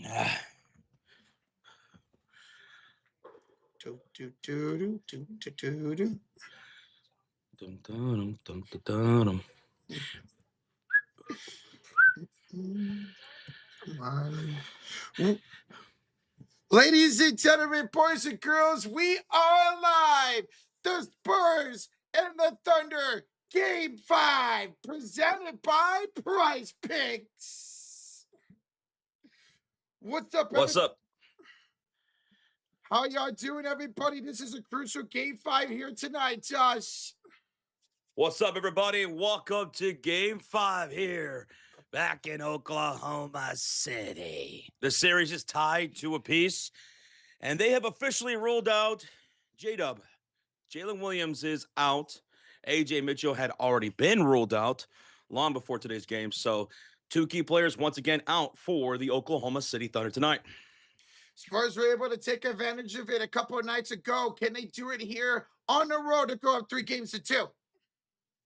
Ah, Do, do, do, do, do, do, do. dum, dum, dum, dum, dum, dum. Come on. Ladies and gentlemen, boys and girls, we are live. The Spurs and the Thunder, Game 5, presented by PrizePicks. What's up, What's everybody? up? How y'all doing, everybody? This is a crucial Game 5 here tonight, Josh. What's up, everybody? Welcome to Game 5 here, back in Oklahoma City. The series is tied to a piece, and they have officially ruled out J-Dub. Jalen Williams is out. A.J. Mitchell had already been ruled out long before today's game, so two key players once again out for the Oklahoma City Thunder tonight. Spurs were able to take advantage of it a couple of nights ago. Can they do it here on the road to go up 3-2?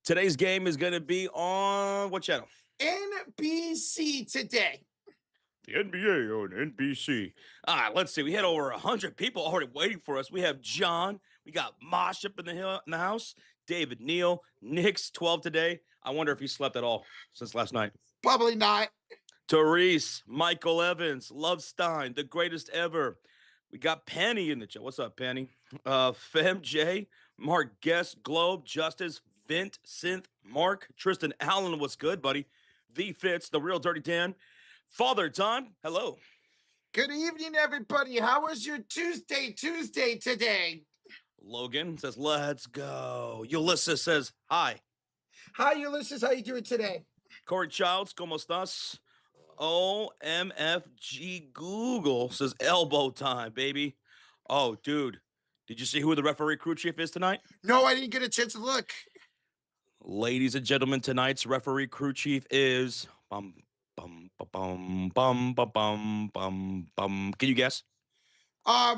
Today's game is going to be on what channel? NBC today. The NBA on NBC. Let's see. We had over 100 people already waiting for us. We have John. We got Mosh up in the house. David Neal. Nick's 12 today. I wonder if he slept at all since last night. Probably not. Therese, Michael Evans, Love Stein, the greatest ever. We got Penny in the chat. What's up, Penny? Fem J, Mark Guest, Globe, Justice, Vint, Synth, Mark, Tristan Allen. What's good, buddy? The Fitz, the real Dirty Dan. Father Time, hello. Good evening, everybody. How was your Tuesday today? Logan says, let's go. Ulysses says, hi. Hi, Ulysses. How you doing today? Corey Childs, como estás? OMFG Google says, elbow time, baby. Oh, dude. Did you see who the referee crew chief is tonight? No, I didn't get a chance to look. Ladies and gentlemen, tonight's referee crew chief is bum bum bum bum bum bum bum bum. Can you guess?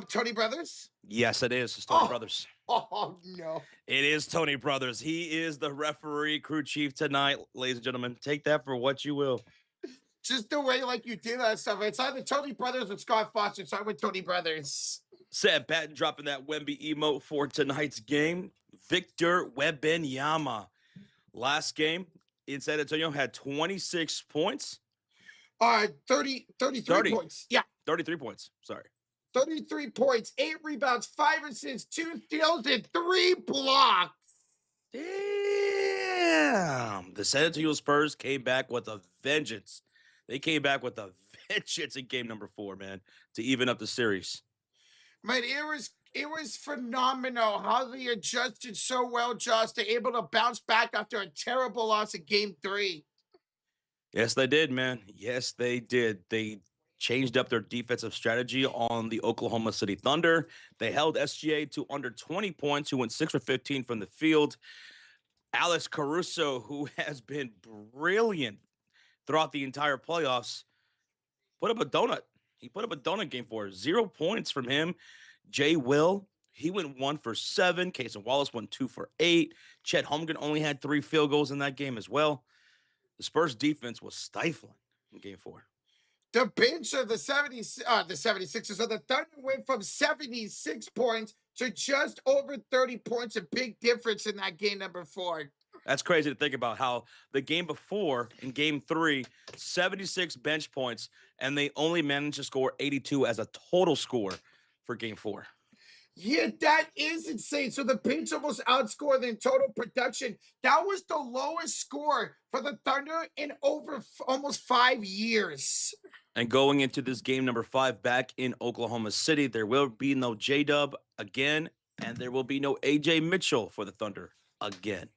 Tony Brothers? Yes, it is. It's Tony Brothers. Oh no. It is Tony Brothers. He is the referee crew chief tonight, ladies and gentlemen. Take that for what you will. Just the way like you do that stuff. It's either Tony Brothers or Scott Foster, so I went Tony Brothers. Sam Patton dropping that Wemby emote for tonight's game. Victor Wembanyama. Last game in San Antonio had 26 points. 33 points. Yeah. 33 points. Sorry. 33 points, 8 rebounds, 5 assists, 2 steals, and 3 blocks. Damn. The San Antonio Spurs came back with a vengeance. They came back with a vengeance in game number 4, man, to even up the series. Man, it was phenomenal how they adjusted so well, Josh. They're able to bounce back after a terrible loss in game 3. Yes, they did, man. Yes, they did. They changed up their defensive strategy on the Oklahoma City Thunder. They held SGA to under 20 points, who went 6 for 15 from the field. Alex Caruso, who has been brilliant throughout the entire playoffs, put up a donut. He put up a donut game for 0 points from him. Jay Will, he went 1 for 7. Cason Wallace went 2 for 8. Chet Holmgren only had 3 field goals in that game as well. The Spurs defense was stifling in game 4. The bench of the 76ers of the Thunder went from 76 points to just over 30 points, a big difference in that game number 4. That's crazy to think about how the game before, in game 3, 76 bench points, and they only managed to score 82 as a total score for game 4. Yeah, that is insane. So the bench almost outscored in total production. That was the lowest score for the Thunder in over almost 5 years. And going into this game number 5 back in Oklahoma City, there will be no J-Dub again, and there will be no A.J. Mitchell for the Thunder again.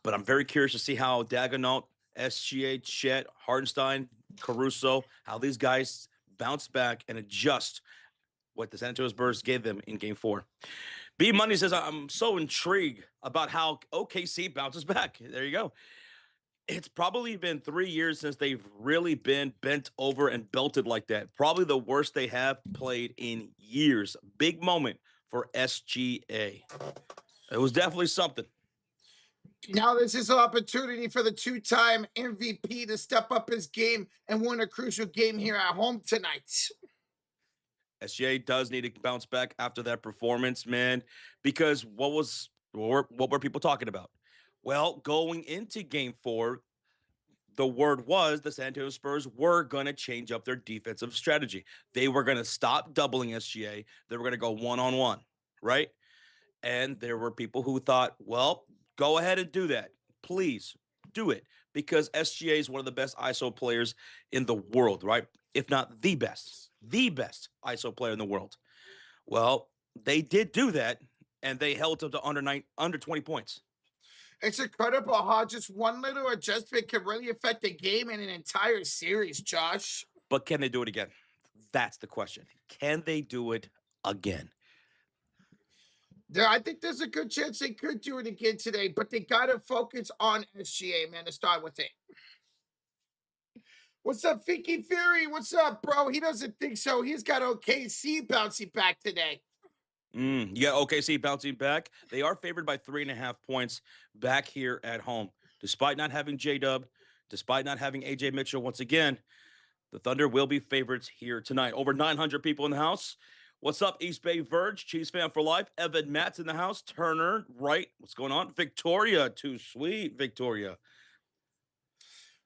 But I'm very curious to see how Dagonaut, SGA, Chet, Hardenstein, Caruso, how these guys bounce back and adjust what the San Antonio Spurs gave them in game 4. B Money says, I'm so intrigued about how OKC bounces back. There you go. It's probably been 3 years since they've really been bent over and belted like that. Probably the worst they have played in years. Big moment for SGA. It was definitely something. Now this is an opportunity for the two-time MVP to step up his game and win a crucial game here at home tonight. SGA does need to bounce back after that performance, man, because what were people talking about? Well, going into game 4, the word was the San Antonio Spurs were going to change up their defensive strategy. They were going to stop doubling SGA. They were going to go one-on-one, right? And there were people who thought, well, go ahead and do that. Please do it, because SGA is one of the best ISO players in the world, right? If not the best ISO player in the world. Well, they did do that, and they held up to under 20 points. It's incredible how just one little adjustment can really affect the game in an entire series, Josh. But can they do it again? That's the question. Can they do it again? I think there's a good chance they could do it again today, but they got to focus on SGA, man, to start with it. What's up, Finky Fury? What's up, bro? He doesn't think so. He's got OKC bouncing back today. Yeah, OKC bouncing back. They are favored by 3.5 points back here at home. Despite not having J-Dub, despite not having AJ Mitchell, once again, the Thunder will be favorites here tonight. Over 900 people in the house. What's up, East Bay Verge? Chiefs fan for life. Evan Matt's in the house. Turner, right? What's going on? Victoria, too sweet, Victoria.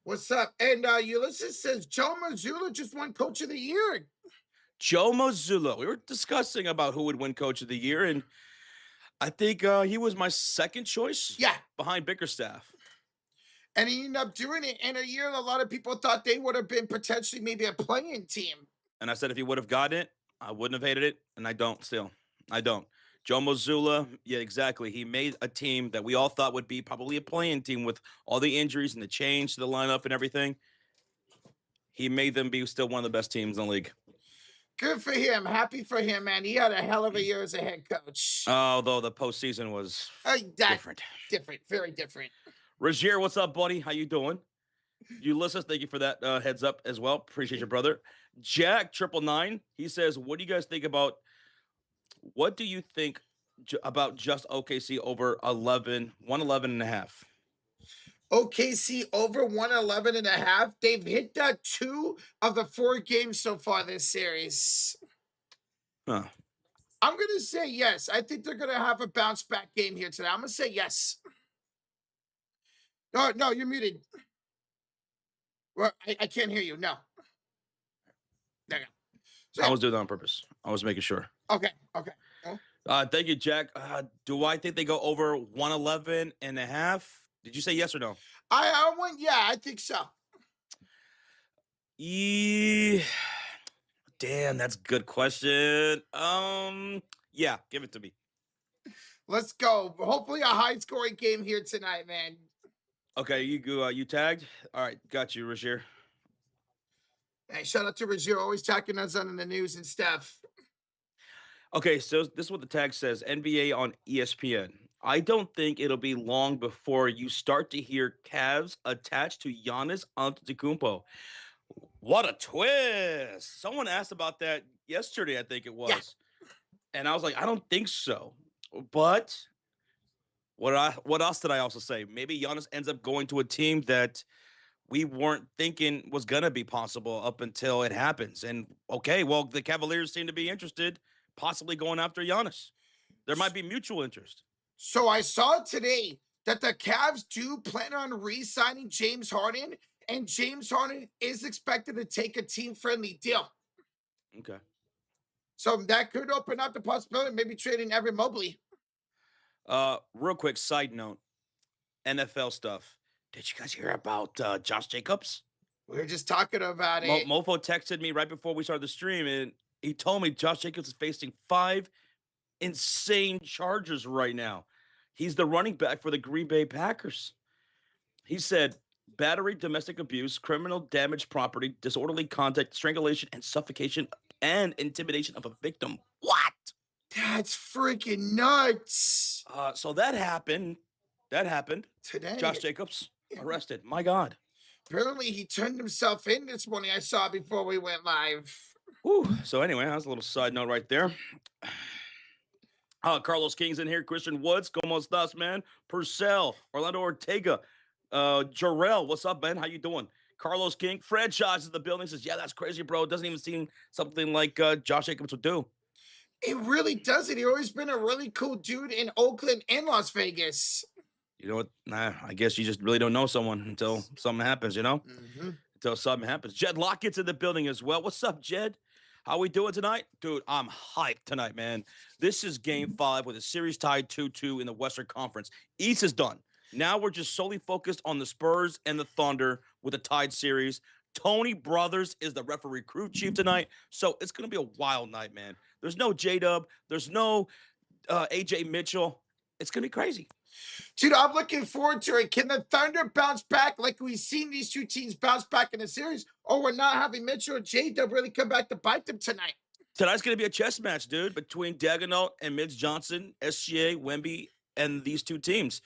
What's up? And Ulysses says Joe Mazzulla just won Coach of the Year. Joe Mazzulla. We were discussing about who would win Coach of the Year, and I think he was my second choice. Yeah. Behind Bickerstaff. And he ended up doing it in a year a lot of people thought they would have been potentially maybe a playing team. And I said if he would have gotten it, I wouldn't have hated it, and I don't still. I don't. Joe Mazzulla, yeah, exactly. He made a team that we all thought would be probably a playing team with all the injuries and the change to the lineup and everything. He made them be still one of the best teams in the league. Good for him. Happy for him, man. He had a hell of a year as a head coach. Although the postseason was different. Different. Very different. Rozier, what's up, buddy? How you doing? Ulysses, thank you for that heads up as well. Appreciate your brother. Jack 999, he says, what do you guys think about about just OKC over 111 and a half? OKC over 111 and a half. They've hit that 2 of the 4 games so far this series. Huh. I'm going to say yes. I think they're going to have a bounce back game here today. I'm going to say yes. No, you're muted. Well, I can't hear you. No. There you go. So, I was doing that on purpose. I was making sure. Okay. Thank you, Jack. Do I think they go over 111 and a half? Did you say yes or no? I went, yeah, I think so. Damn, that's a good question. Yeah, give it to me. Let's go. Hopefully a high-scoring game here tonight, man. Okay, you go. You tagged? All right, got you, Rozier. Hey, shout out to Rozier, always talking us on the news and stuff. Okay, so this is what the tag says, NBA on ESPN. I don't think it'll be long before you start to hear Cavs attached to Giannis Antetokounmpo. What a twist! Someone asked about that yesterday, I think it was. Yeah. And I was like, I don't think so. But what else did I also say? Maybe Giannis ends up going to a team that we weren't thinking was going to be possible up until it happens. And okay, well, the Cavaliers seem to be interested, possibly going after Giannis. There might be mutual interest. So I saw today that the Cavs do plan on re-signing James Harden, and James Harden is expected to take a team-friendly deal. Okay. So that could open up the possibility of maybe trading Evan Mobley. Real quick side note, NFL stuff. Did you guys hear about Josh Jacobs? We were just talking about it. Mofo texted me right before we started the stream, and he told me Josh Jacobs is facing 5 insane charges right now. He's the running back for the Green Bay Packers. He said battery, domestic abuse, criminal damage property, disorderly conduct, strangulation, and suffocation and intimidation of a victim. What? That's freaking nuts. So that happened. Today. Josh Jacobs arrested. My God. Apparently he turned himself in this morning. I saw before we went live. Whew. So anyway, that's a little side note right there. Carlos King's in here. Christian Woods, como estás, man? Purcell, Orlando Ortega, Jarrell, what's up, man? How you doing? Carlos King, franchise in the building says, yeah, that's crazy, bro. It doesn't even seem something like Josh Jacobs would do. It really doesn't. He's always been a really cool dude in Oakland and Las Vegas. You know what? Nah, I guess you just really don't know someone until something happens, you know? Mm-hmm. Until something happens. Jed Lockett's in the building as well. What's up, Jed? How we doing tonight? Dude, I'm hyped tonight, man. This is game 5 with a series tied 2-2 in the Western Conference. East is done. Now we're just solely focused on the Spurs and the Thunder with a tied series. Tony Brothers is the referee crew chief tonight, so it's going to be a wild night, man. There's no J-Dub. There's no AJ Mitchell. It's going to be crazy. Dude, I'm looking forward to it. Can the Thunder bounce back like we've seen these two teams bounce back in the series? Or we're not having Mitchell or J-Dub really come back to bite them tonight? Tonight's going to be a chess match, dude, between Dagenhart and Mitch Johnson, SGA, Wemby, and these two teams.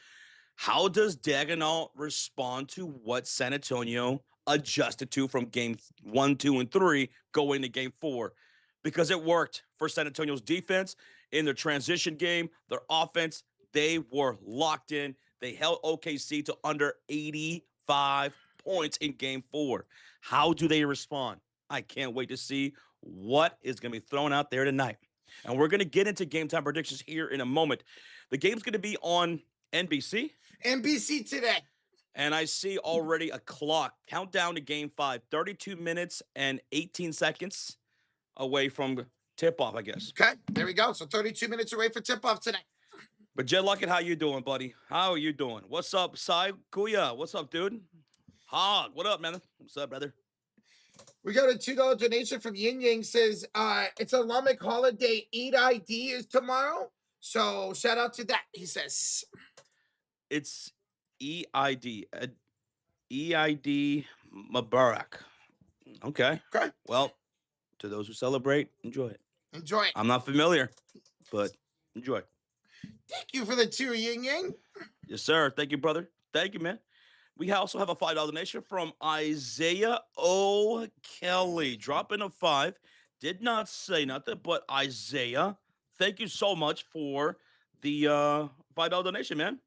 How does Dagenhart respond to what San Antonio adjusted to from game 1, 2, and 3 going to game 4? Because it worked for San Antonio's defense in their transition game, their offense. They were locked in. They held OKC to under 85 points in game 4. How do they respond? I can't wait to see what is going to be thrown out there tonight. And we're going to get into game time predictions here in a moment. The game's going to be on NBC. NBC today. And I see already a clock. Countdown to game 5. 32 minutes and 18 seconds away from tip-off, I guess. Okay, there we go. So 32 minutes away for tip-off tonight. But Jed Lockett, how you doing, buddy? How are you doing? What's up, Sai Kuya? What's up, dude? Hog, what up, man? What's up, brother? We got a $2 donation from Yin Yang. Says it's Islamic holiday. Eid ID is tomorrow. So shout out to that, he says. It's EID. EID Mubarak. Okay. Okay. Well, to those who celebrate, enjoy it. Enjoy it. I'm not familiar, but enjoy. Thank you for the 2, Yin Yang. Yes, sir. Thank you, brother. Thank you, man. We also have a $5 donation from Isaiah O. Kelly. Dropping a 5. Did not say nothing, but Isaiah, thank you so much for the $5 donation, man.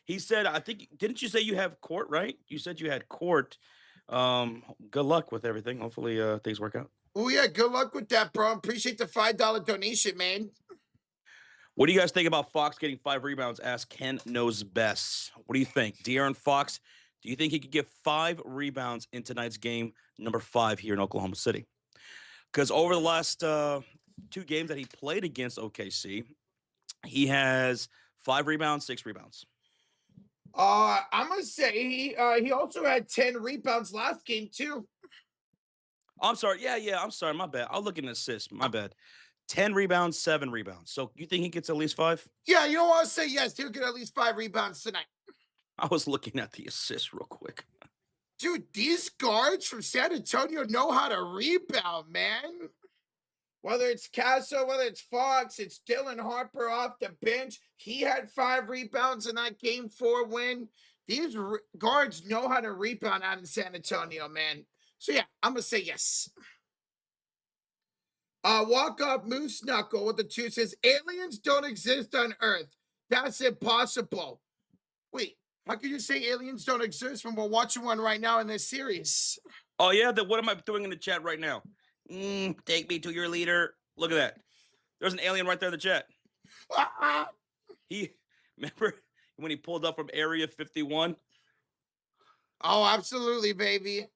He said, I think, didn't you say you have court, right? You said you had court. Good luck with everything. Hopefully things work out. Oh, yeah. Good luck with that, bro. Appreciate the $5 donation, man. What do you guys think about Fox getting 5 rebounds? Ask Ken Knows Best. What do you think? De'Aaron Fox, do you think he could get 5 rebounds in tonight's game, number 5 here in Oklahoma City? Because over the last 2 games that he played against OKC, he has 5 rebounds, 6 rebounds. I'm gonna say he also had 10 rebounds last game too. I'm sorry. Yeah. I'm sorry. My bad. I'll look at an assist. My bad. 10 rebounds, 7 rebounds. So you think he gets at least 5? Yeah, you don't want to say yes. He'll get at least 5 rebounds tonight. I was looking at the assists real quick. Dude, these guards from San Antonio know how to rebound, man. Whether it's Casso, whether it's Fox, it's Dylan Harper off the bench. He had 5 rebounds in that game 4 win. These guards know how to rebound out in San Antonio, man. So yeah, I'm gonna say yes. Walk up Moose Knuckle with the 2 says aliens don't exist on Earth. That's impossible. Wait, how can you say aliens don't exist when we're watching one right now in this series? Oh yeah, then what am I doing in the chat right now? Take me to your leader. Look at that. There's an alien right there in the chat. He remember when he pulled up from Area 51? Oh, absolutely, baby.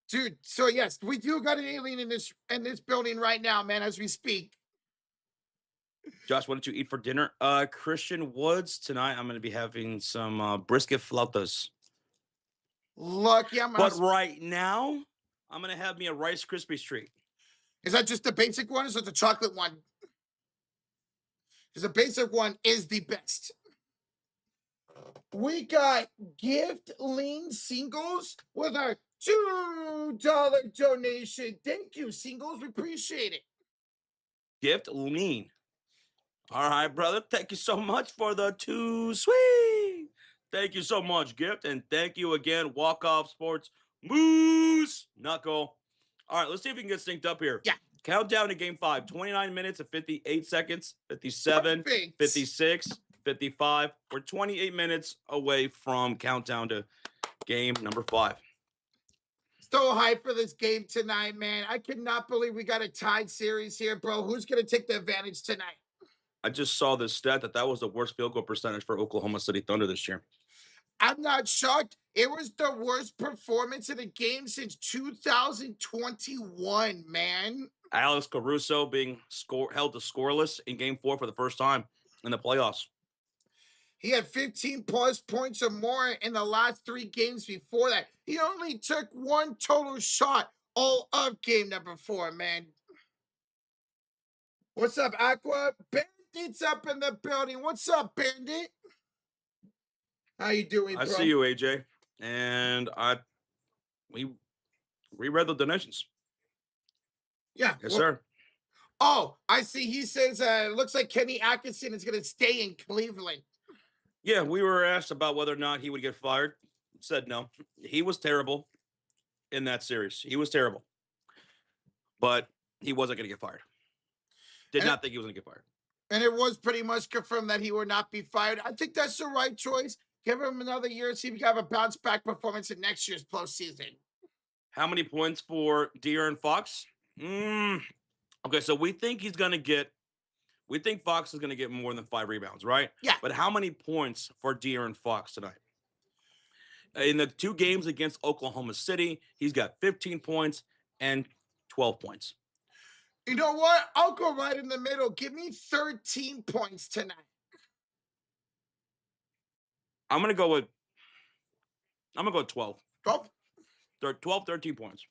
Dude, so yes, we do got an alien in this building right now, man, as we speak. Josh, what did you eat for dinner? Christian Woods. Tonight I'm gonna be having some brisket flautas. Lucky But right now, I'm gonna have me a Rice Krispies treat. Is that just the basic one, or is it the chocolate one? Because the basic one is the best. We got gift lean singles with our $2 donation. Thank you, singles. We appreciate it. Gift lean. All right, brother. Thank you so much for the 2 sweet. Thank you so much, Gift. And thank you again, Walk Off Sports Moose Knuckle. All right, let's see if we can get synced up here. Yeah. Countdown to game 5. 29 minutes and 58 seconds. 57, Perfect. 56, 55. We're 28 minutes away from countdown to game number 5. So hyped for this game tonight, man. I cannot believe we got a tied series here, bro. Who's going to take the advantage tonight? I just saw this stat that was the worst field goal percentage for Oklahoma City Thunder this year. I'm not shocked. It was the worst performance in a game since 2021, man. Alex Caruso being held to scoreless in game 4 for the first time in the playoffs. He had 15 plus points or more in the last 3 games before that. He only took 1 total shot all of game number 4, man. What's up, Aqua? Bandit's up in the building. What's up, Bandit? How you doing, bro? I see you, AJ. And we reread the donations. Yeah. Yes, sir. Oh, I see. He says looks like Kenny Atkinson is going to stay in Cleveland. Yeah, we were asked about whether or not he would get fired. Said no. He was terrible in that series. He was terrible. But he wasn't going to get fired. Did not think he was going to get fired. And it was pretty much confirmed that he would not be fired. I think that's the right choice. Give him another year, see if he can have a bounce back performance in next year's postseason. How many points for De'Aaron Fox? Okay, so we think Fox is going to get more than 5 rebounds, right? Yeah. But how many points for De'Aaron Fox tonight? In the 2 games against Oklahoma City, he's got 15 points and 12 points. You know what? I'll go right in the middle. Give me 13 points tonight. I'm going to go with 12. 12? 12, 13 points.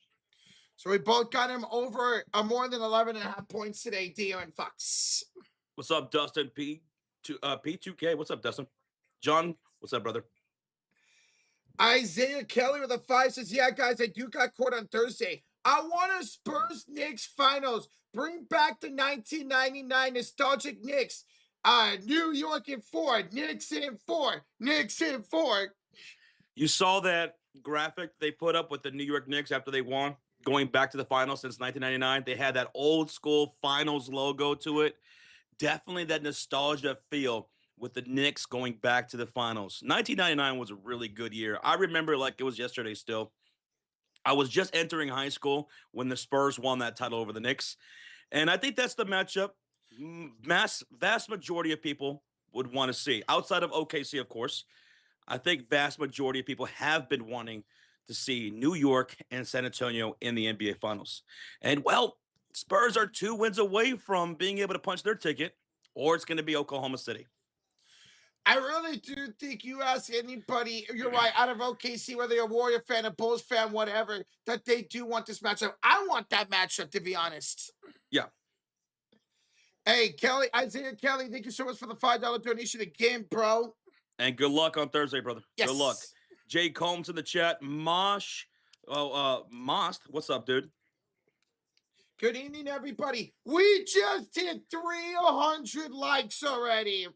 So we both got him over more than 11.5 points today, De'Aaron Fox. What's up, Dustin? P2K. What's up, Dustin? John, what's up, brother? Isaiah Kelly with a 5 says, yeah, guys, I do got caught on Thursday. I want a Spurs Knicks finals. Bring back the 1999 nostalgic Knicks. New York in 4, Knicks in 4, Knicks in 4. You saw that graphic they put up with the New York Knicks after they won, going back to the finals since 1999. They had that old school finals logo to it. Definitely that nostalgia feel with the Knicks going back to the finals. 1999 was a really good year. I remember like it was yesterday still. I was just entering high school when the Spurs won that title over the Knicks. And I think that's the matchup vast majority of people would want to see. Outside of OKC, of course. I think vast majority of people have been wanting to see New York and San Antonio in the NBA Finals. And, well, Spurs are 2 wins away from being able to punch their ticket, or it's going to be Oklahoma City. I really do think you ask anybody, you're right, out of OKC, whether you're a Warrior fan, a Bulls fan, whatever, that they do want this matchup. I want that matchup, to be honest. Yeah. Hey, Kelly, Isaiah Kelly, thank you so much for the $5 donation again, bro. And good luck on Thursday, brother. Yes. Good luck. Jay Combs in the chat. Most, what's up, dude? Good evening, everybody. We just hit 300 likes already.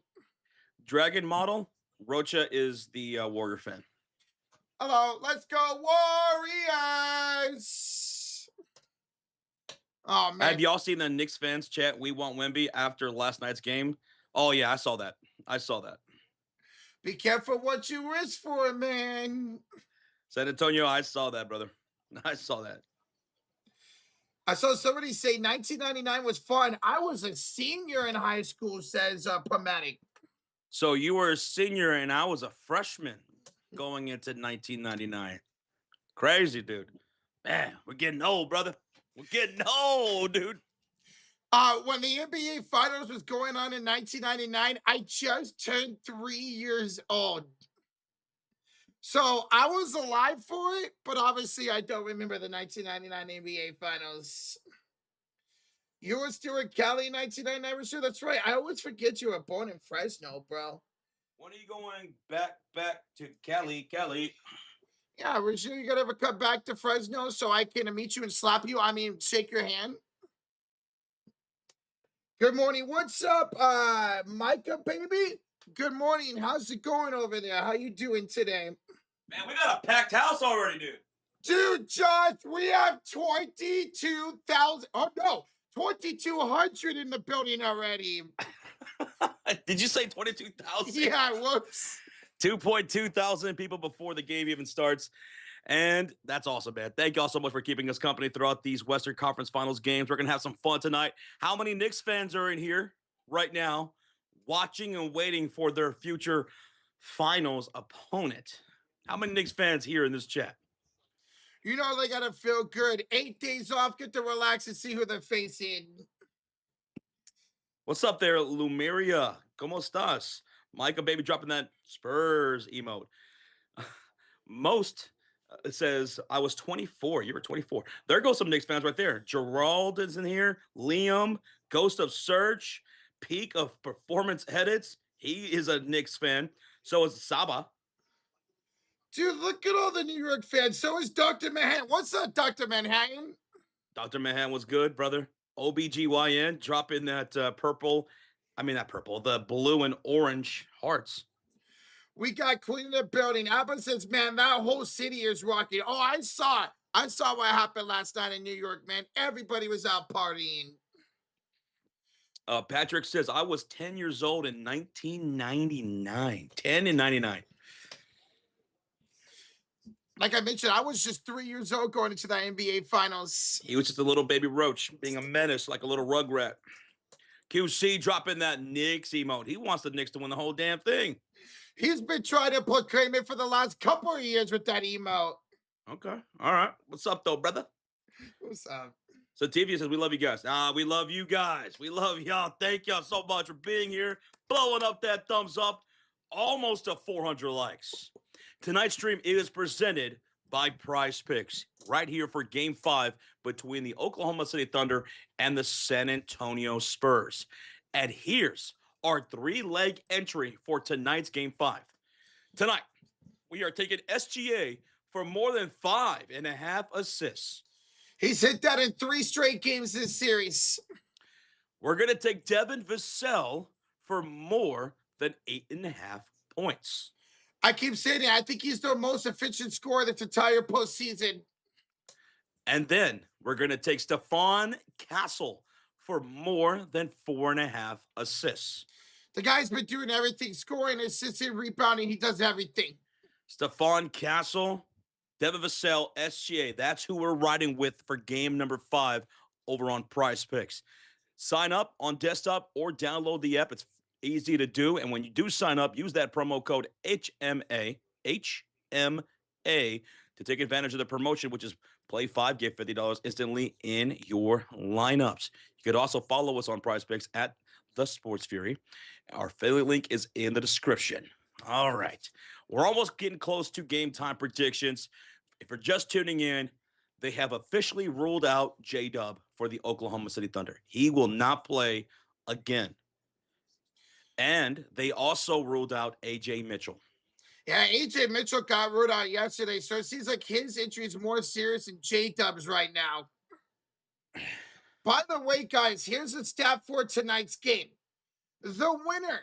Dragon Model. Rocha is the Warrior fan. Hello, let's go Warriors. Oh, man. Have y'all seen the Knicks fans chat, "We want Wemby" after last night's game? Oh, yeah, I saw that. Be careful what you risk for, man. San Antonio, I saw that, brother. I saw that. I saw somebody say 1999 was fun. I was a senior in high school, says Pomatic. So you were a senior and I was a freshman going into 1999. Crazy, dude. Man, we're getting old, brother. We're getting old, dude. When the NBA Finals was going on in 1999, I just turned 3 years old. So I was alive for it, but obviously I don't remember the 1999 NBA Finals. You were still in Cali in 1999, sure? That's right. I always forget you were born in Fresno, bro. When are you going back to Cali? Yeah, Rachel, you gotta ever come back to Fresno so I can meet you and slap you? I mean, shake your hand. Good morning. What's up, Micah, baby? Good morning. How's it going over there? How you doing today? Man, we got a packed house already, dude. Dude, Josh, we have 22,000. Oh, no. 2,200 in the building already. Did you say 22,000? Yeah, whoops. 2.2 thousand people before the game even starts. And that's awesome, man. Thank y'all so much for keeping us company throughout these Western Conference Finals games. We're going to have some fun tonight. How many Knicks fans are in here right now watching and waiting for their future finals opponent? How many Knicks fans here in this chat? You know they gotta feel good. 8 days off, get to relax and see who they're facing. What's up there, Lumeria? ¿Cómo estás? Micah, baby, dropping that Spurs emote. Most it says I was 24. You were 24. There goes some Knicks fans right there. Gerald is in here. Liam, Ghost of Search, Peak of Performance Edits. He is a Knicks fan. So is Saba. Dude, look at all the New York fans. So is Dr. Manhattan. What's up, Dr. Manhattan? Dr. Manhattan was good, brother. OBGYN dropping that purple. I mean, not purple, the blue and orange hearts. We got Queen in the building. Abba says, man, that whole city is rocking. Oh, I saw it. I saw what happened last night in New York, man. Everybody was out partying. Patrick says, I was 10 years old in 1999. 10 and 99. Like I mentioned, I was just 3 years old going into the NBA Finals. He was just a little baby roach, being a menace like a little rugrat. QC dropping that Knicks emote. He wants the Knicks to win the whole damn thing. He's been trying to proclaim it for the last couple of years with that emote. Okay. All right. What's up, though, brother? What's up? So TV says, we love you guys. We love you guys. We love y'all. Thank y'all so much for being here. Blowing up that thumbs up. Almost to 400 likes. Tonight's stream is presented by PrizePicks. Right here for Game 5 between the Oklahoma City Thunder and the San Antonio Spurs. And here's our 3-leg entry for tonight's Game 5. Tonight, we are taking SGA for more than 5.5 assists. He's hit that in 3 straight games this series. We're going to take Devin Vassell for more than 8.5 points. I keep saying it. I think he's the most efficient scorer this entire postseason. And then we're going to take Stephon Castle for more than 4.5 assists. The guy's been doing everything, scoring, assisting, rebounding. He does everything. Stephon Castle, Devin Vassell, SGA. That's who we're riding with for game number 5 over on PrizePicks. Sign up on desktop or download the app. It's easy to do. And when you do sign up, use that promo code HMA to take advantage of the promotion, which is play 5, get $50 instantly in your lineups. You could also follow us on PrizePicks at The Sports Fury. Our affiliate link is in the description. All right. We're almost getting close to game time predictions. If you're just tuning in, they have officially ruled out J-Dub for the Oklahoma City Thunder. He will not play again. And they also ruled out A.J. Mitchell. Yeah, A.J. Mitchell got ruled out yesterday, so it seems like his injury is more serious than J-Dub's right now. By the way, guys, here's the stat for tonight's game. The winner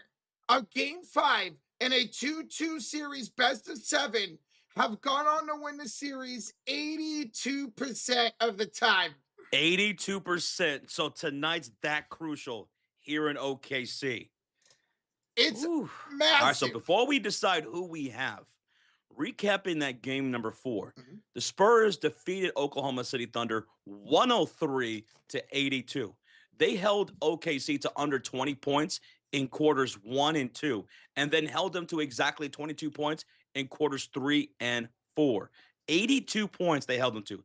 of Game 5 in a 2-2 series best of 7 have gone on to win the series 82% of the time. 82%. So tonight's that crucial here in OKC. It's massive. All right, so before we decide who we have, recapping that game number 4, the Spurs defeated Oklahoma City Thunder 103-82. They held OKC to under 20 points in quarters 1 and 2, and then held them to exactly 22 points in quarters 3 and 4. 82 points they held them to.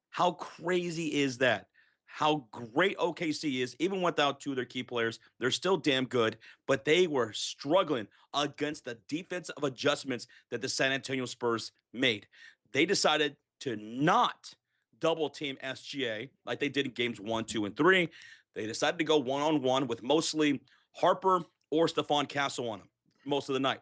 How crazy is that? How great OKC is, even without 2 of their key players. They're still damn good, but they were struggling against the defensive adjustments that the San Antonio Spurs made. They decided to not double team SGA like they did in games 1, 2, and 3. They decided to go one-on-one with mostly Harper or Stephon Castle on him most of the night.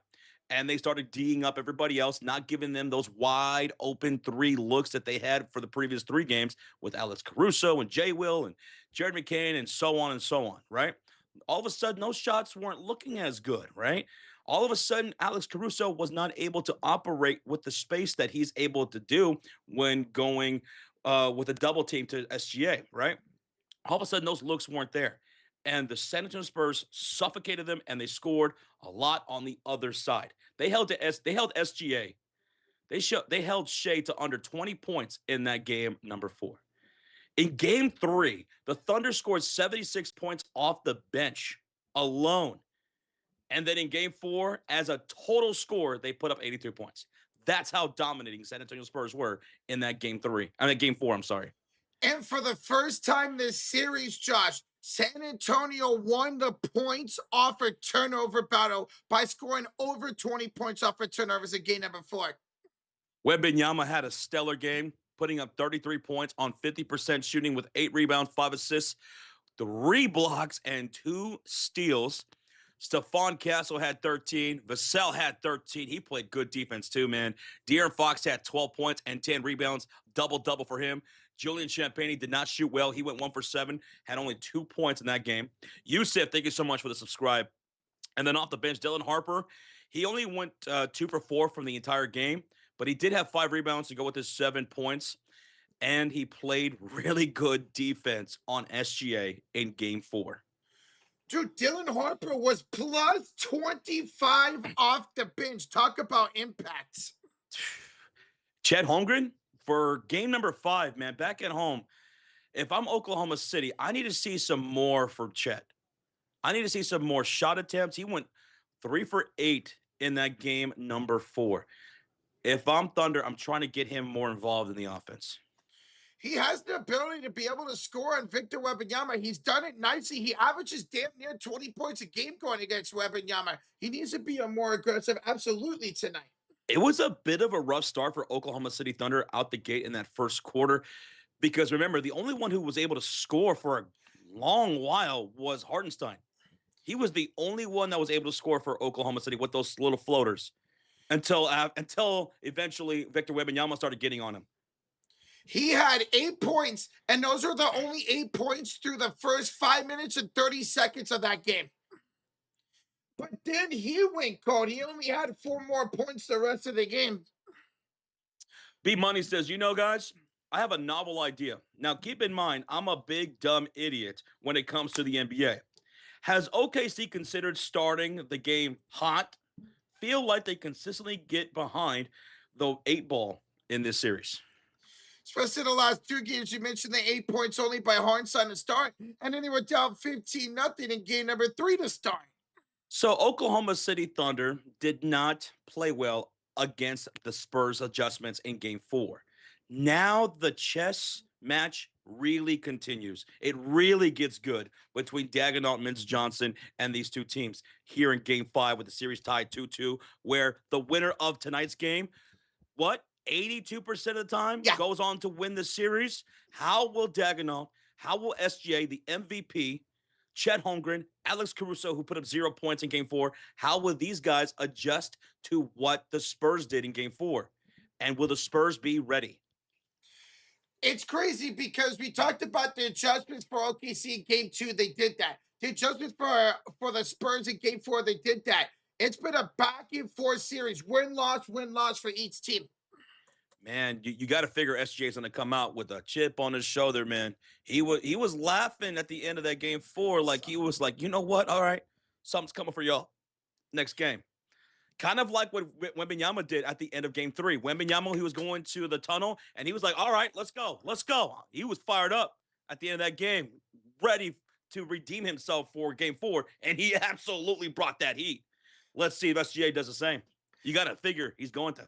And they started D'ing up everybody else, not giving them those wide open 3 looks that they had for the previous 3 games with Alex Caruso and Jay Will and Jared McCain and so on, right? All of a sudden, those shots weren't looking as good, right? All of a sudden, Alex Caruso was not able to operate with the space that he's able to do when going with a double team to SGA, right? All of a sudden, those looks weren't there. And the San Antonio Spurs suffocated them, and they scored a lot on the other side. They held SGA. They held Shea to under 20 points in that game number 4. In game 3, the Thunder scored 76 points off the bench alone. And then in game 4, as a total score, they put up 83 points. That's how dominating San Antonio Spurs were in that game 3. I mean, game 4, I'm sorry. And for the first time this series, Josh, San Antonio won the points off a turnover battle by scoring over 20 points off of turnovers in game number 4. Wembanyama had a stellar game, putting up 33 points on 50% shooting with 8 rebounds, 5 assists, 3 blocks, and 2 steals. Stephon Castle had 13. Vassell had 13. He played good defense too, man. De'Aaron Fox had 12 points and 10 rebounds, double-double for him. Julian Champagnie did not shoot well. He went 1 for 7, had only 2 points in that game. Yusuf, thank you so much for the subscribe. And then off the bench, Dylan Harper, he only went 2 for 4 from the entire game, but he did have 5 rebounds to go with his 7 points. And he played really good defense on SGA in game 4. Dude, Dylan Harper was plus 25 off the bench. Talk about impacts. Chet Holmgren for game number 5, man, back at home. If I'm Oklahoma City, I need to see some more for Chet. I need to see some more shot attempts. He went 3 for 8 in that game number 4. If I'm Thunder, I'm trying to get him more involved in the offense. He has the ability to be able to score on Victor Wembanyama. He's done it nicely. He averages damn near 20 points a game going against Wembanyama. He needs to be a more aggressive, absolutely, tonight. It was a bit of a rough start for Oklahoma City Thunder out the gate in that first quarter because remember, the only one who was able to score for a long while was Hartenstein. He was the only one that was able to score for Oklahoma City with those little floaters until eventually Victor Wembanyama started getting on him. He had 8 points, and those are the only 8 points through the first 5 minutes and 30 seconds of that game. But then he went cold. He only had 4 more points the rest of the game. B Money says, guys, I have a novel idea. Now, keep in mind, I'm a big, dumb idiot when it comes to the NBA. Has OKC considered starting the game hot? Feel like they consistently get behind the 8 ball in this series. Especially the last 2 games, you mentioned the 8 points only by Hartenstein to start, and then they were down 15-0 in game number 3 to start. So Oklahoma City Thunder did not play well against the Spurs adjustments in game 4. Now the chess match really continues. It really gets good between Daigneault and Mince Johnson and these 2 teams here in game 5 with the series tied 2-2, where the winner of tonight's game, 82% of the time goes on to win the series. How will Daigneault, how will SGA, the MVP, Chet Holmgren, Alex Caruso, who put up 0 points in game 4, how will these guys adjust to what the Spurs did in game 4? And will the Spurs be ready? It's crazy because we talked about the adjustments for OKC in game 2. They did that. The adjustments for the Spurs in game 4, they did that. It's been a back and forth series. Win-loss for each team. Man, you got to figure SGA is going to come out with a chip on his shoulder, man. He was laughing at the end of that game 4, like he was like, you know what? All right, something's coming for y'all. Next game. Kind of like what Wembanyama did at the end of game 3. Wembanyama, he was going to the tunnel, and he was like, all right, let's go. He was fired up at the end of that game, ready to redeem himself for game 4, and he absolutely brought that heat. Let's see if SGA does the same. You got to figure he's going to.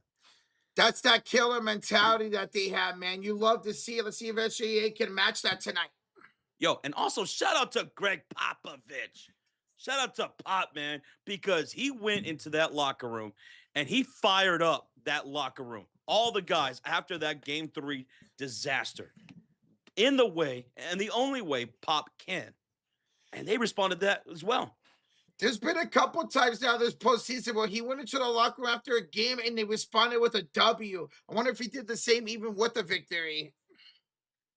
That's that killer mentality that they have, man. You love to see it. Let's see if SGA can match that tonight. Yo, and also shout out to Greg Popovich. Shout out to Pop, man, because he went into that locker room and he fired up that locker room. All the guys after that game 3 disaster in the way and the only way Pop can. And they responded to that as well. There's been a couple times now this postseason where he went into the locker room after a game and they responded with a W. I wonder if he did the same even with the victory.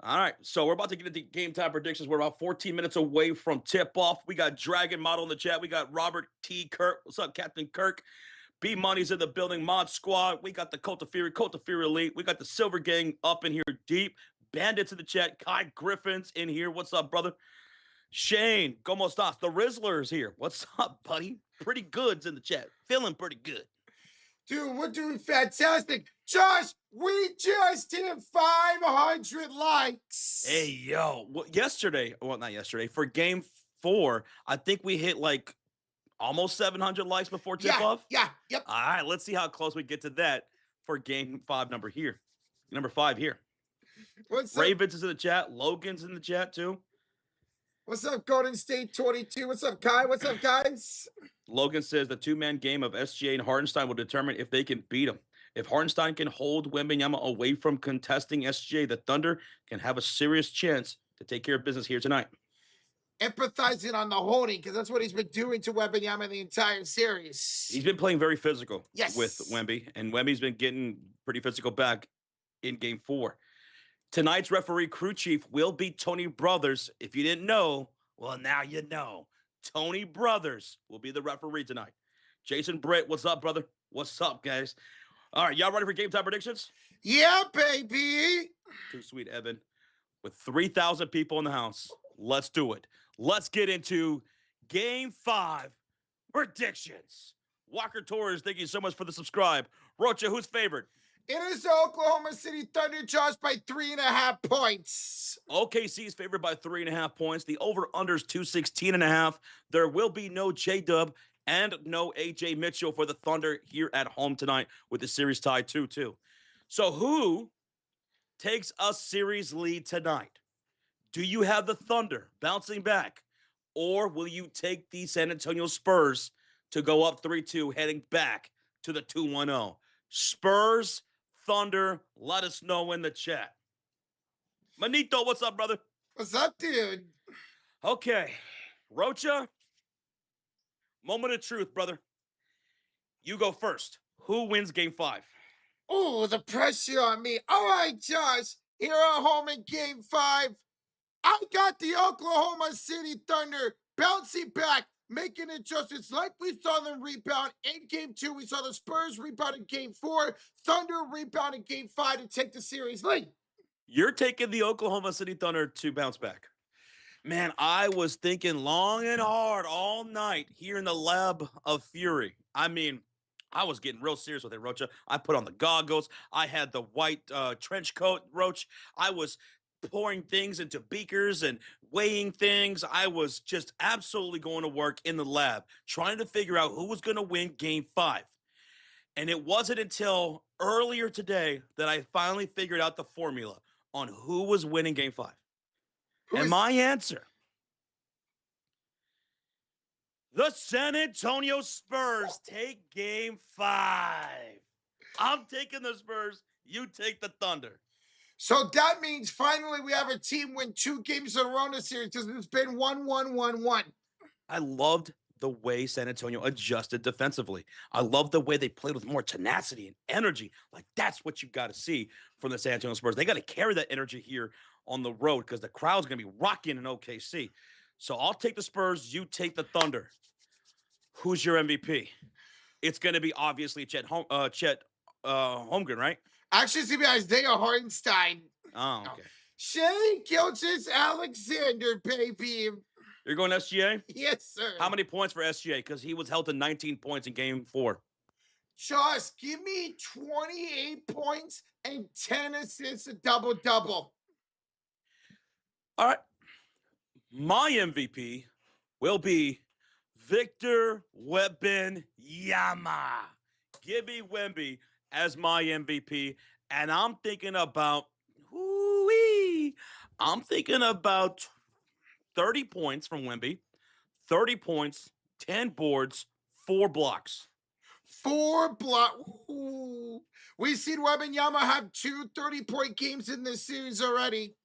All right, so we're about to get into game time predictions. We're about 14 minutes away from tip-off. We got Dragon Model in the chat. We got Robert T. Kirk. What's up, Captain Kirk? B Money's in the building. Mod Squad. We got the Cult of Fury Elite. We got the Silver Gang up in here deep. Bandits in the chat. Kai Griffin's in here. What's up, brother? Shane, como estás? The Rizzler's here. What's up, buddy? Pretty good's in the chat. Feeling pretty good. Dude, we're doing fantastic. Josh, we just hit 500 likes. Hey, yo. Well, not yesterday, for game 4, I think we hit like almost 700 likes before tip-off. Yep. All right, let's see how close we get to that for game 5 number 5 here. What's Ravens is in the chat. Logan's in the chat too. What's up, Golden State 22? What's up, Kai? What's up, guys? Logan says the two-man game of SGA and Hartenstein will determine if they can beat him. If Hartenstein can hold Wembanyama away from contesting SGA, the Thunder can have a serious chance to take care of business here tonight. Empathizing on the holding, because that's what he's been doing to Wembanyama the entire series. He's been playing very physical with Yes. Wemby, and Wemby's been getting pretty physical back in game 4. Tonight's referee crew chief will be Tony Brothers. If you didn't know, well, now you know. Tony Brothers will be the referee tonight. Jason Britt, what's up, brother? What's up, guys? All right, y'all ready for game time predictions? Yeah, baby. Too sweet, Evan. With 3,000 people in the house, let's do it. Let's get into game 5 predictions. Walker Torres, thank you so much for the subscribe. Rocha, who's favorite? It is the Oklahoma City Thunder, Josh, by 3.5 points. OKC is favored by 3.5 points. The over-under is 216.5. There will be no J-Dub and no AJ Mitchell for the Thunder here at home tonight with the series tied 2-2. So who takes a series lead tonight? Do you have the Thunder bouncing back, or will you take the San Antonio Spurs to go up 3-2 heading back to the 2-1-0? Spurs, Thunder, let us know in the chat. Manito, what's up, brother? What's up, dude? Okay, Rocha, moment of truth, brother. You go first. Who wins game 5? Oh, the pressure on me. All right, Josh, here at home in game 5. I got the Oklahoma City Thunder bouncing back, making adjustments like we saw them rebound in game 2. We saw the Spurs rebound in game 4. Thunder rebound in game 5 to take the series lead. You're taking the Oklahoma City Thunder to bounce back. Man, I was thinking long and hard all night here in the Lab of Fury. I mean, I was getting real serious with it, Rocha. I put on the goggles. I had the white trench coat, Roach. I was pouring things into beakers and weighing things. I was just absolutely going to work in the lab, trying to figure out who was going to win game 5. And it wasn't until earlier today that I finally figured out the formula on who was winning game 5. And my answer, the San Antonio Spurs take game 5. I'm taking the Spurs. You take the Thunder. So that means finally we have a team win 2 games in a row in the series because it's been 1-1-1-1. I loved the way San Antonio adjusted defensively. I love the way they played with more tenacity and energy. Like, that's what you got to see from the San Antonio Spurs. They got to carry that energy here on the road because the crowd's going to be rocking in OKC. So I'll take the Spurs. You take the Thunder. Who's your MVP? It's going to be obviously Chet Holmgren, right? Actually, it's going to be Isaiah Hartenstein. Oh, okay. Shea Gilgeous-Alexander, baby. You're going SGA? Yes, sir. How many points for SGA? Because he was held to 19 points in game 4. Josh, give me 28 points and 10 assists, a double-double. All right. My MVP will be Victor Wembanyama. Give me Wemby as my MVP. And I'm thinking about, I'm thinking about 30 points from Wemby, 30 points, 10 boards, 4 blocks. 4 blocks. We've seen Wembanyama have 2 30-point games in this series already.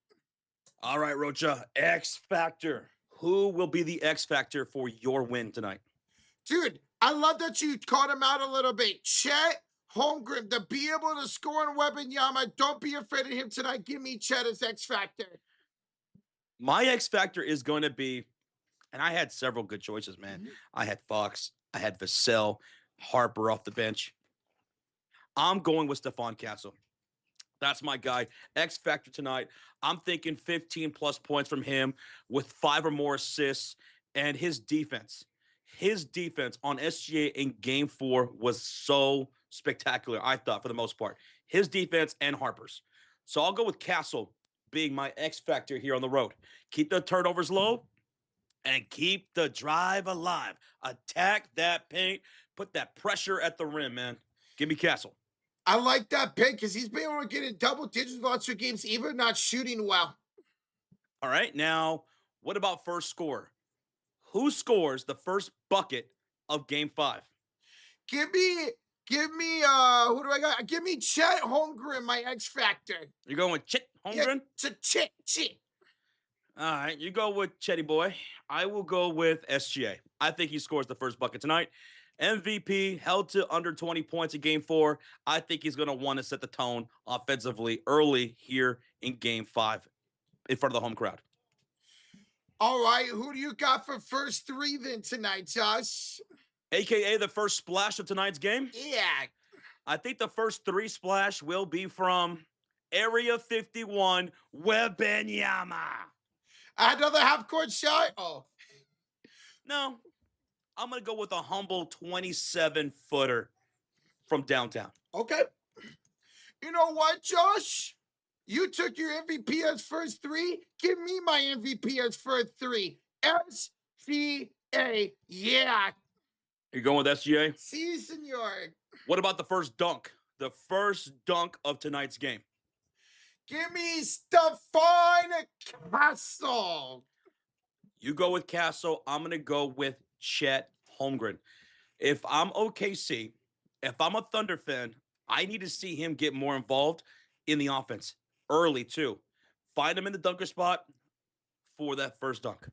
All right, Rocha, X Factor. Who will be the X Factor for your win tonight? Dude, I love that you caught him out a little bit. Chet Holmgren, to be able to score on Wembanyama, don't be afraid of him tonight. Give me Chet as X Factor. My X Factor is going to be, and I had several good choices, man. Mm-hmm. I had Fox, I had Vassell, Harper off the bench. I'm going with Stephon Castle. That's my guy. X Factor tonight. I'm thinking 15 plus points from him with 5 or more assists and his defense. His defense on SGA in game 4 was so spectacular, I thought, for the most part. His defense and Harper's. So I'll go with Castle being my X Factor here on the road. Keep the turnovers low and keep the drive alive. Attack that paint. Put that pressure at the rim, man. Give me Castle. I like that pick because he's been able to get in double digits lots of games, even not shooting well. All right. Now, what about first score? Who scores the first bucket of game 5? Give me, who do I got? Give me Chet Holmgren, my X Factor. You're going with Chet Holmgren? Yeah, Chet. All right. You go with Chetty Boy. I will go with SGA. I think he scores the first bucket tonight. MVP held to under 20 points in game 4. I think he's going to want to set the tone offensively early here in game 5 in front of the home crowd. All right, who do you got for first 3 then tonight, Josh? AKA the first splash of tonight's game? Yeah. I think the first 3 splash will be from Area 51, Wembanyama. Another half-court shot? Oh. No, I'm going to go with a humble 27-footer from downtown. Okay. You know what, Josh? You took your MVP as first 3. Give me my MVP as first 3. SGA. Yeah. You're going with SGA? Si, senor. What about the first dunk? The first dunk of tonight's game. Give me Stephon Castle. You go with Castle. I'm going to go with Chet Holmgren. If I'm OKC, if I'm a Thunder fan, I need to see him get more involved in the offense early, too. Find him in the dunker spot for that first dunk.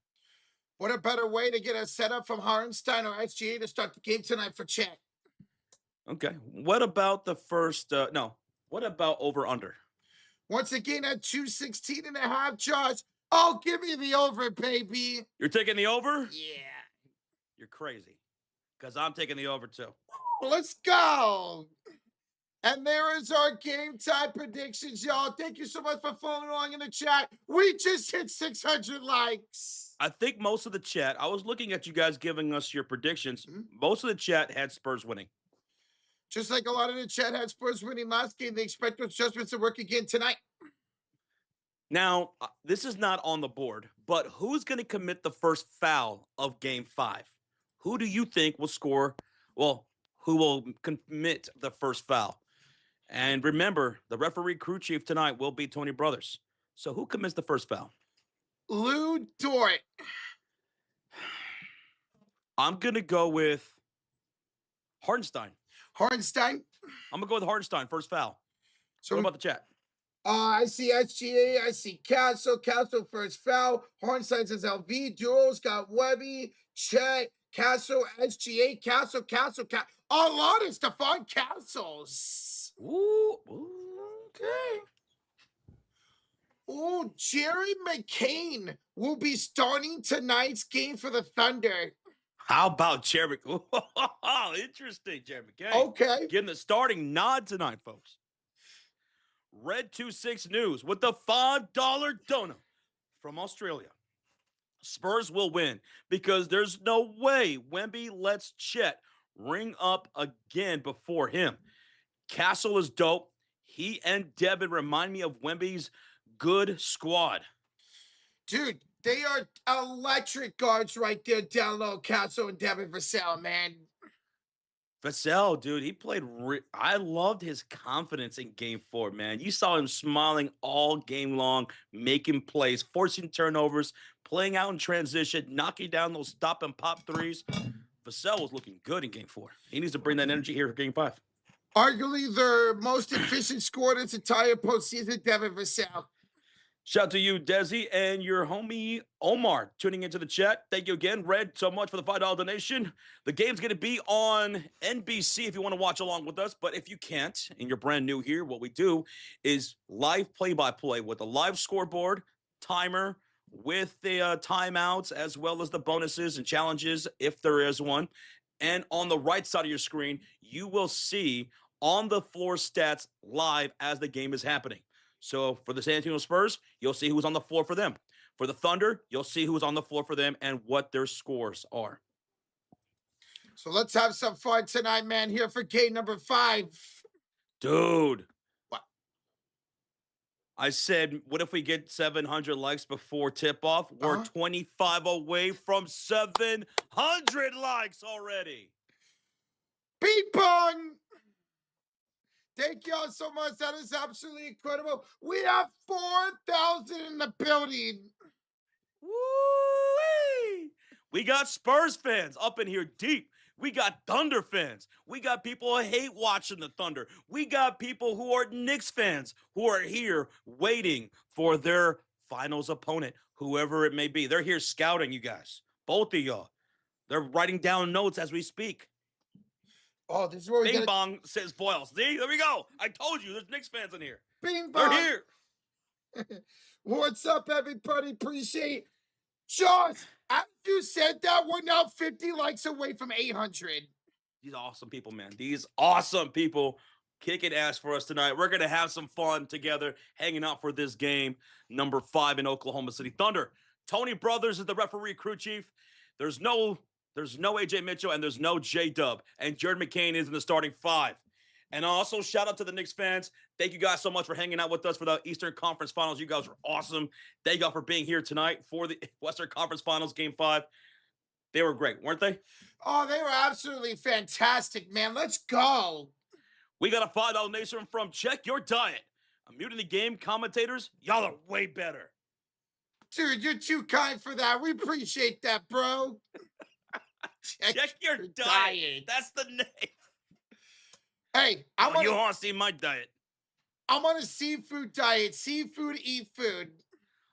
What a better way to get a setup from Hartenstein or SGA to start the game tonight for Chet. Okay. What about the first, what about over-under? Once again at 216.5, Josh. Oh, give me the over, baby. You're taking the over? Yeah. You're crazy. Because I'm taking the over, too. Let's go. And there is our game time predictions, y'all. Thank you so much for following along in the chat. We just hit 600 likes. I think most of the chat, I was looking at you guys giving us your predictions. Most of the chat had Spurs winning. Just like a lot of the chat had Spurs winning last game, they expect those adjustments to work again tonight. Now, this is not on the board, but who's going to commit the first foul of game 5? Who do you think will score? Well, who will commit the first foul? And remember, the referee crew chief tonight will be Tony Brothers. So who commits the first foul? Lou Dort. I'm going to go with Hartenstein. Hartenstein? I'm going to go with Hartenstein, first foul. So what about the chat? I see SGA. I see Castle. Castle first foul. Hartenstein says LV. Duels got Webby. Chet. Castle. SGA. Castle. A lot of Stephon Castles. Ooh, okay. Oh, Jerry McCain will be starting tonight's game for the Thunder. How about Jerry? Oh, interesting, Jerry McCain. Okay. Getting the starting nod tonight, folks. Red 26 News with the $5 donut from Australia. Spurs will win because there's no way Wemby lets Chet ring up again before him. Castle is dope. He and Devin remind me of Wemby's good squad. Dude, they are electric guards right there down low. Castle and Devin Vassell, man. Vassell, dude, he played. I loved his confidence in game 4, man. You saw him smiling all game long, making plays, forcing turnovers, playing out in transition, knocking down those stop and pop threes. Vassell was looking good in game 4. He needs to bring that energy here for game 5. Arguably their most efficient scorer this entire postseason, Devin Vassell. Shout out to you, Desi, and your homie Omar tuning into the chat. Thank you again, Red, so much for the $5 donation. The game's going to be on NBC if you want to watch along with us. But if you can't, and you're brand new here, what we do is live play-by-play with a live scoreboard, timer, with the timeouts, as well as the bonuses and challenges, if there is one. And on the right side of your screen, you will see on the floor stats live as the game is happening. So for the San Antonio Spurs, you'll see who's on the floor for them. For the Thunder, you'll see who's on the floor for them and what their scores are. So let's have some fun tonight, man, here for game number 5. Dude. What? I said, what if we get 700 likes before tip-off? We're 25 away from 700 likes already. Ping pong! Thank y'all so much. That is absolutely incredible. We have 4,000 in the building. Woo-wee! We got Spurs fans up in here deep. We got Thunder fans. We got people who hate watching the Thunder. We got people who are Knicks fans who are here waiting for their finals opponent, whoever it may be. They're here scouting, you guys. Both of y'all. They're writing down notes as we speak. Oh, this is where we Bing bong, says Boyle. See, there we go. I told you, there's Knicks fans in here. Bing bong. They're here. What's up, everybody? Appreciate Josh. After you said that, we're now 50 likes away from 800. These awesome people, man. These awesome people kicking ass for us tonight. We're going to have some fun together, hanging out for this game, number 5 in Oklahoma City Thunder. Tony Brothers is the referee crew chief. There's no AJ Mitchell, and there's no J-Dub. And Jared McCain is in the starting 5. And also, shout out to the Knicks fans. Thank you guys so much for hanging out with us for the Eastern Conference Finals. You guys are awesome. Thank y'all for being here tonight for the Western Conference Finals Game 5. They were great, weren't they? Oh, they were absolutely fantastic, man. Let's go. We got a $5 donation from Check Your Diet. I'm muting the game commentators. Y'all are way better. Dude, you're too kind for that. We appreciate that, bro. Check your diet. That's the name. Hey, you want to see my diet? I'm on a seafood diet. Seafood, eat food.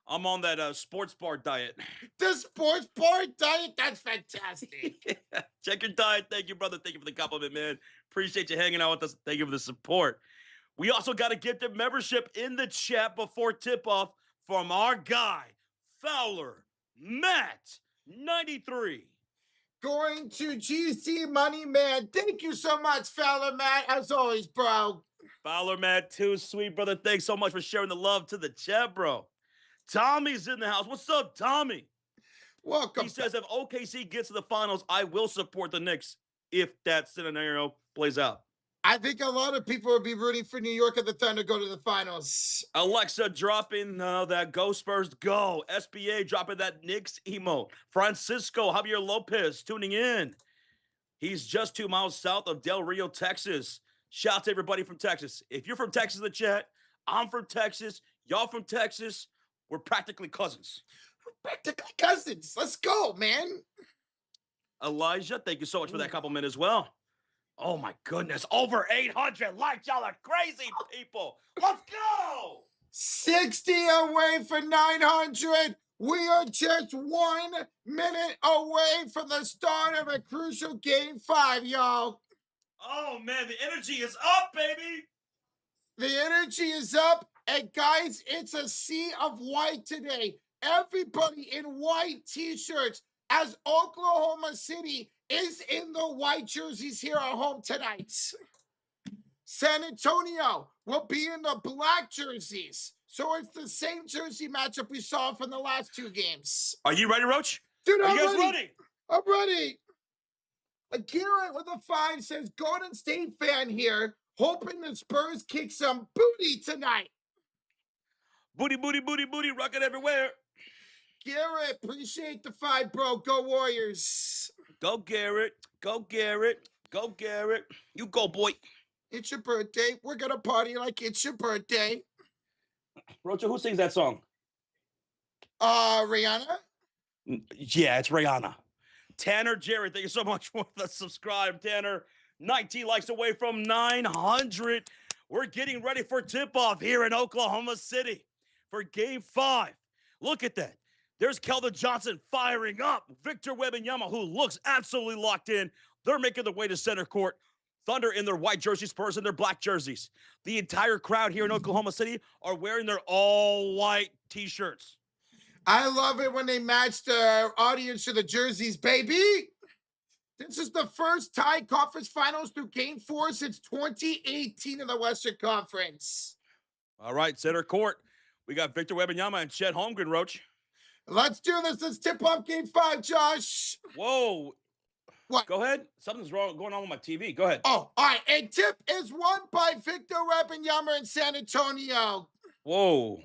I'm on that sports bar diet. The sports bar diet? That's fantastic. Check your diet. Thank you, brother. Thank you for the compliment, man. Appreciate you hanging out with us. Thank you for the support. We also got a gifted membership in the chat before tip-off from our guy, Fowler Matt 93. Going to GC Money Man. Thank you so much, Fowler Matt. As always, bro. Fowler Matt, too, sweet brother. Thanks so much for sharing the love to the chat, bro. Tommy's in the house. What's up, Tommy? Welcome. He says, if OKC gets to the finals, I will support the Knicks if that scenario plays out. I think a lot of people will be rooting for New York and the Thunder to go to the finals. Alexa dropping that Go Spurs Go. SBA dropping that Knicks emo. Francisco Javier Lopez tuning in. He's just 2 miles south of Del Rio, Texas. Shout out to everybody from Texas. If you're from Texas in the chat, I'm from Texas. Y'all from Texas. We're practically cousins. We're practically cousins. Let's go, man. Elijah, thank you so much for that compliment as well. Oh, my goodness. Over 800 likes. Y'all are crazy people. Let's go. 60 away for 900. We are just 1 minute away from the start of a crucial game 5, y'all. Oh, man. The energy is up, baby. The energy is up. And, guys, it's a sea of white today. Everybody in white T-shirts as Oklahoma City is in the white jerseys here at home tonight. San Antonio will be in the black jerseys. So it's the same jersey matchup we saw from the last 2 games. Are you ready, Roach? Dude, are you guys ready? I'm ready. Garrett with a 5 says, Golden State fan here, hoping the Spurs kick some booty tonight. Booty, booty, booty, booty, rocket everywhere. Garrett, appreciate the 5, bro. Go Warriors. Go, Garrett. Go, Garrett. Go, Garrett. You go, boy. It's your birthday. We're going to party like it's your birthday. Rocha, who sings that song? Rihanna? Yeah, it's Rihanna. Tanner Jared, thank you so much for the subscribe, Tanner. 19 likes away from 900. We're getting ready for tip-off here in Oklahoma City for Game 5. Look at that. There's Keldon Johnson firing up. Victor Wembanyama, who looks absolutely locked in. They're making their way to center court. Thunder in their white jerseys, Spurs in their black jerseys. The entire crowd here in Oklahoma City are wearing their all-white T-shirts. I love it when they match the audience to the jerseys, baby. This is the first tie conference finals through game 4 since 2018 in the Western Conference. All right, center court. We got Victor Wembanyama and Chet Holmgren, Roach. Let's do this. Let's tip off game 5, Josh. Whoa. What? Go ahead. Something's wrong going on with my TV. Go ahead. Oh, all right. And tip is won by Victor Wembanyama in San Antonio. Whoa.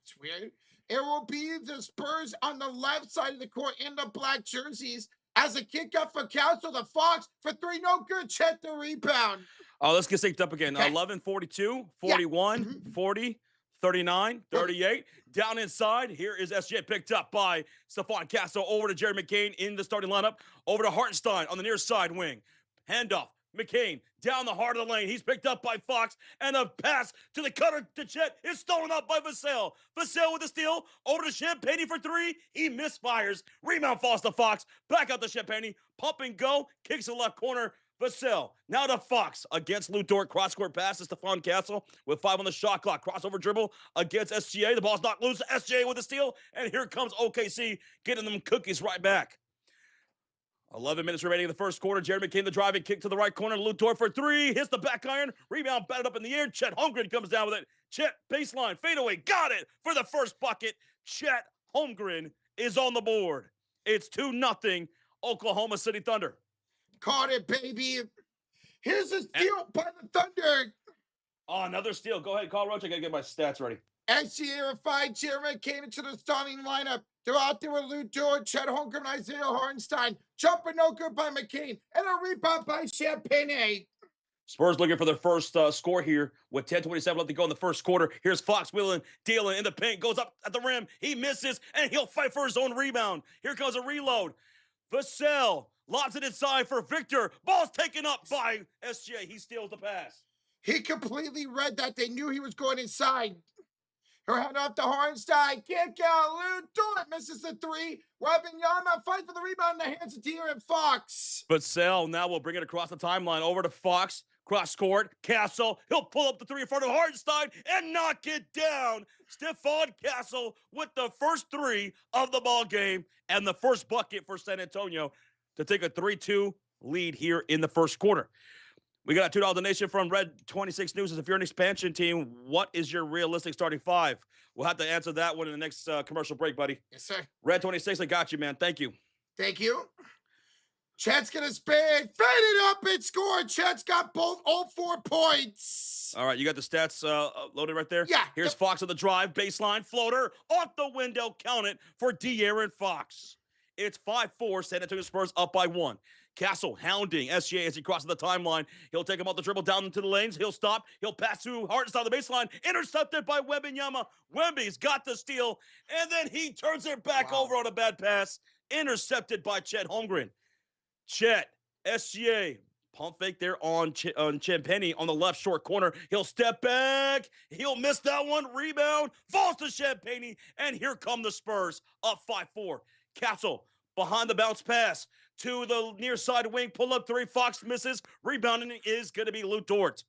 It's weird. It will be the Spurs on the left side of the court in the black jerseys. As a kickoff for Castle, the Fox for 3, no good. Chet the rebound. Oh, let's get synced up again. Okay. 11, 42, 41, 40, 39, 38. Down inside, here is SJ picked up by Stephon Castle over to Jerry McCain in the starting lineup. Over to Hartenstein on the near side wing. Handoff. McCain down the heart of the lane. He's picked up by Fox, and a pass to the cutter to Chet is stolen up by Vassell. Vassell with the steal over to Champagne for 3. He misfires. Rebound falls to Fox. Back out to Champagne. Pump and go. Kicks the left corner. Vassell now to Fox against Lou Dort. Cross-court pass to Stephon Castle with 5 on the shot clock. Crossover dribble against SGA. The ball's knocked loose. SGA with the steal, and here comes OKC getting them cookies right back. 11 minutes remaining in the first quarter. Jerry McCain the driving kick to the right corner. Lou Dort for 3. Hits the back iron. Rebound batted up in the air. Chet Holmgren comes down with it. Chet baseline fadeaway. Got it for the first bucket. Chet Holmgren is on the board. It's 2-0 Oklahoma City Thunder. Caught it, baby. Here's a steal by the Thunder. Oh, another steal. Go ahead, Carl Roach. I got to get my stats ready. SGA refined. Jeremy came into the starting lineup. They're out there with Lou Dort, Chet Holmgren, and Isaiah Hartenstein. Jumper no good by McCain. And a rebound by Champagne. Spurs looking for their first score here with 10:27 left to go in the first quarter. Here's Fox wheeling, dealing in the paint. Goes up at the rim. He misses, and he'll fight for his own rebound. Here comes a reload. Vassell lobs it inside for Victor. Ball's taken up by SGA. He steals the pass. He completely read that. They knew he was going inside. Her hand off to Hartenstein. Kick out. Lou Dort misses the 3. Wembanyama fights for the rebound in the hands of De'Aaron Fox. Vassell now will bring it across the timeline over to Fox. Cross court. Castle. He'll pull up the 3 in front of Hartenstein and knock it down. Stephon Castle with the first 3 of the ball game and the first bucket for San Antonio to take a 3-2 lead here in the first quarter. We got a $2 donation from Red 26 News. If you're an expansion team, what is your realistic starting 5? We'll have to answer that one in the next commercial break, buddy. Yes, sir. Red 26, I got you, man. Thank you. Thank you. Chet's going to spin. Faded up and scored. Chet's got all 4 points. All right, you got the stats loaded right there? Yeah. Here's Fox on the drive. Baseline floater. Off the window. Count it for De'Aaron Fox. It's 5-4. San Antonio Spurs up by 1. Castle hounding SGA as he crosses the timeline. He'll take him off the dribble down into the lanes. He'll stop. He'll pass through Hartenstein on the baseline. Intercepted by Wembanyama. Wemby's got the steal. And then he turns it back over on a bad pass. Intercepted by Chet Holmgren. Chet, SGA. Pump fake there on Champagne on the left short corner. He'll step back. He'll miss that one. Rebound. Falls to Champagne. And here come the Spurs up 5-4. Castle behind the bounce pass to the near side wing. Pull up 3. Fox misses. Rebounding is going to be Lou Dort.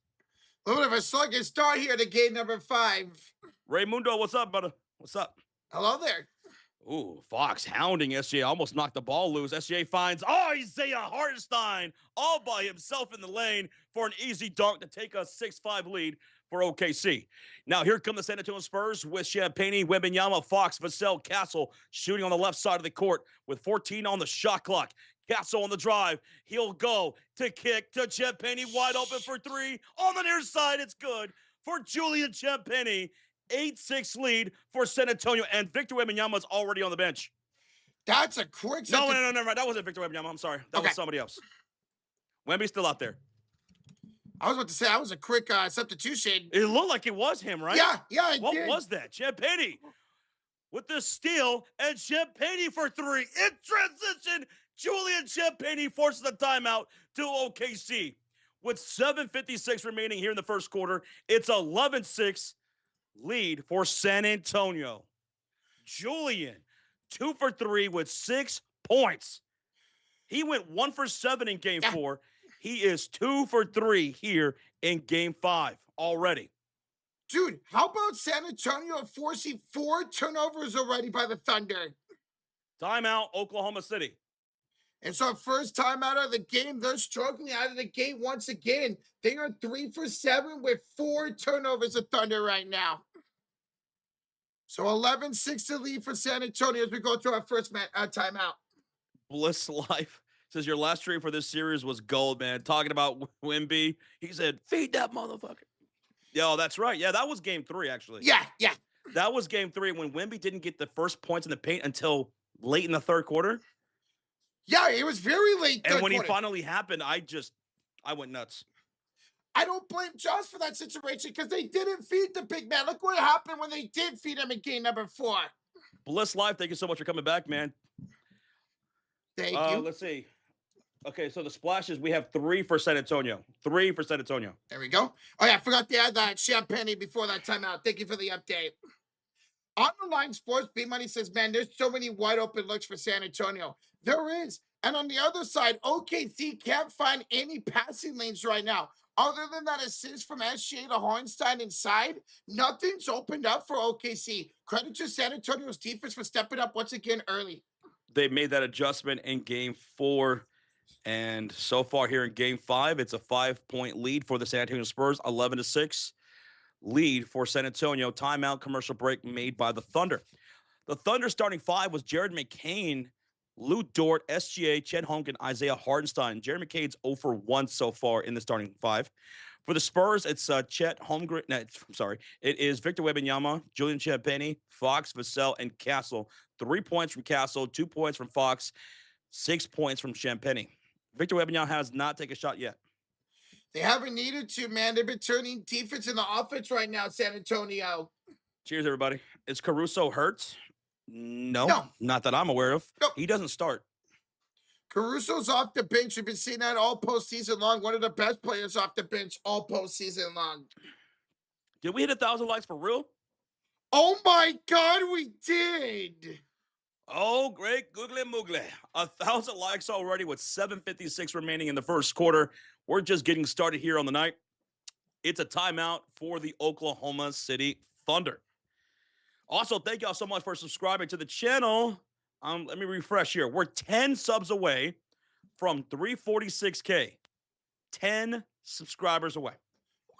A little bit of a sluggish start here to game number 5. Raymundo, what's up, brother? What's up? Hello there. Ooh, Fox hounding SGA. Almost knocked the ball loose. SGA finds Isaiah Hartenstein all by himself in the lane for an easy dunk to take a 6-5 lead for OKC. Now here come the San Antonio Spurs with Champagne, Wembanyama, Fox, Vassell, Castle shooting on the left side of the court with 14 on the shot clock. Castle on the drive. He'll go to kick to Champagne, wide open for 3. On the near side, it's good for Julian Champagne. 8-6 lead for San Antonio, and Victor Wembanyama is already on the bench. That's a quick... No, never mind. That wasn't Victor Wembanyama. I'm sorry. That was somebody else. Wemby's still out there. I was about to say, that was a quick substitution. It looked like it was him, right? Yeah, What was that? Champagne with the steal, and Champagne for 3. In transition, Julian Champagne forces a timeout to OKC. With 7:56 remaining here in the first quarter, it's 11-6 lead for San Antonio. Julian, 2 for 3 with 6 points. He went 1 for 7 in game 4. He is 2 for 3 here in game 5 already. Dude, how about San Antonio forcing 4 turnovers already by the Thunder? Timeout, Oklahoma City. It's our first time out of the game. They're struggling out of the gate once again. They are 3 for 7 with 4 turnovers of Thunder right now. So 11-6 to lead for San Antonio as we go to our first timeout. Bliss Life says your last stream for this series was gold, man. Talking about Wemby, he said, "Feed that motherfucker." Yo, that's right. Yeah, that was game 3, actually. Yeah. That was game 3 when Wemby didn't get the first points in the paint until late in the third quarter. Yeah, it was very late. And when quarter. he finally happened, I went nuts. I don't blame Josh for that situation because they didn't feed the big man. Look what happened when they did feed him in game number 4. Bliss Life, thank you so much for coming back, man. Thank you. Let's see. Okay, so the splashes, we have 3 for San Antonio. 3 for San Antonio. There we go. Oh, yeah, I forgot to add that Champagne before that timeout. Thank you for the update. On the line sports, B Money says, man, there's so many wide open looks for San Antonio. There is. And on the other side, OKC can't find any passing lanes right now. Other than that assist from SGA to Hornstein inside, nothing's opened up for OKC. Credit to San Antonio's defense for stepping up once again early. They made that adjustment in game 4. And so far here in game 5, it's a 5-point lead for the San Antonio Spurs, 11-6 lead for San Antonio. Timeout, commercial break made by the Thunder. The Thunder starting 5 was Jared McCain, Lou Dort, SGA, Chet Holmgren, Isaiah Hartenstein. Jared McCain's 0 for 1 so far in the starting 5. For the Spurs, it's Chet Holmgren. No, I'm sorry. It is Victor Wembanyama, Julian Champagnie, Fox, Vassell, and Castle. 3 points from Castle, 2 points from Fox, 6 points from Champagnie. Victor Wembanyama has not taken a shot yet. They haven't needed to, man. They've been turning defense into offense right now, San Antonio. Cheers, everybody. Is Caruso hurt? No, not that I'm aware of. No. He doesn't start. Caruso's off the bench. We've been seeing that all postseason long. One of the best players off the bench all postseason long. Did we hit 1,000 likes for real? Oh my God, we did. Oh, great googly moogly. 1,000 likes already with 7:56 remaining in the first quarter. We're just getting started here on the night. It's a timeout for the Oklahoma City Thunder. Also, thank y'all so much for subscribing to the channel. Let me refresh here. We're 10 subs away from 346K. 10 subscribers away.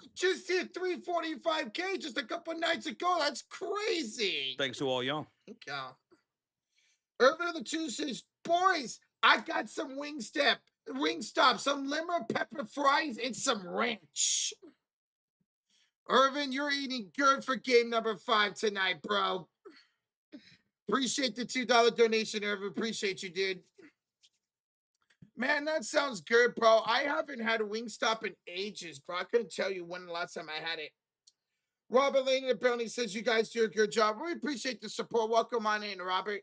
We just hit 345K just a couple nights ago. That's crazy. Thanks to all y'all. Thank y'all. Urban of the Two says, boys, I got some Wingstop, some lemon pepper fries, and some ranch. Irvin, you're eating good for game number 5 tonight, bro. Appreciate the $2 donation, Irvin. Appreciate you, dude. Man, that sounds good, bro. I haven't had a Wingstop in ages, bro. I couldn't tell you when the last time I had it. Robert Lane in the building says you guys do a good job. We appreciate the support. Welcome on in, Robert.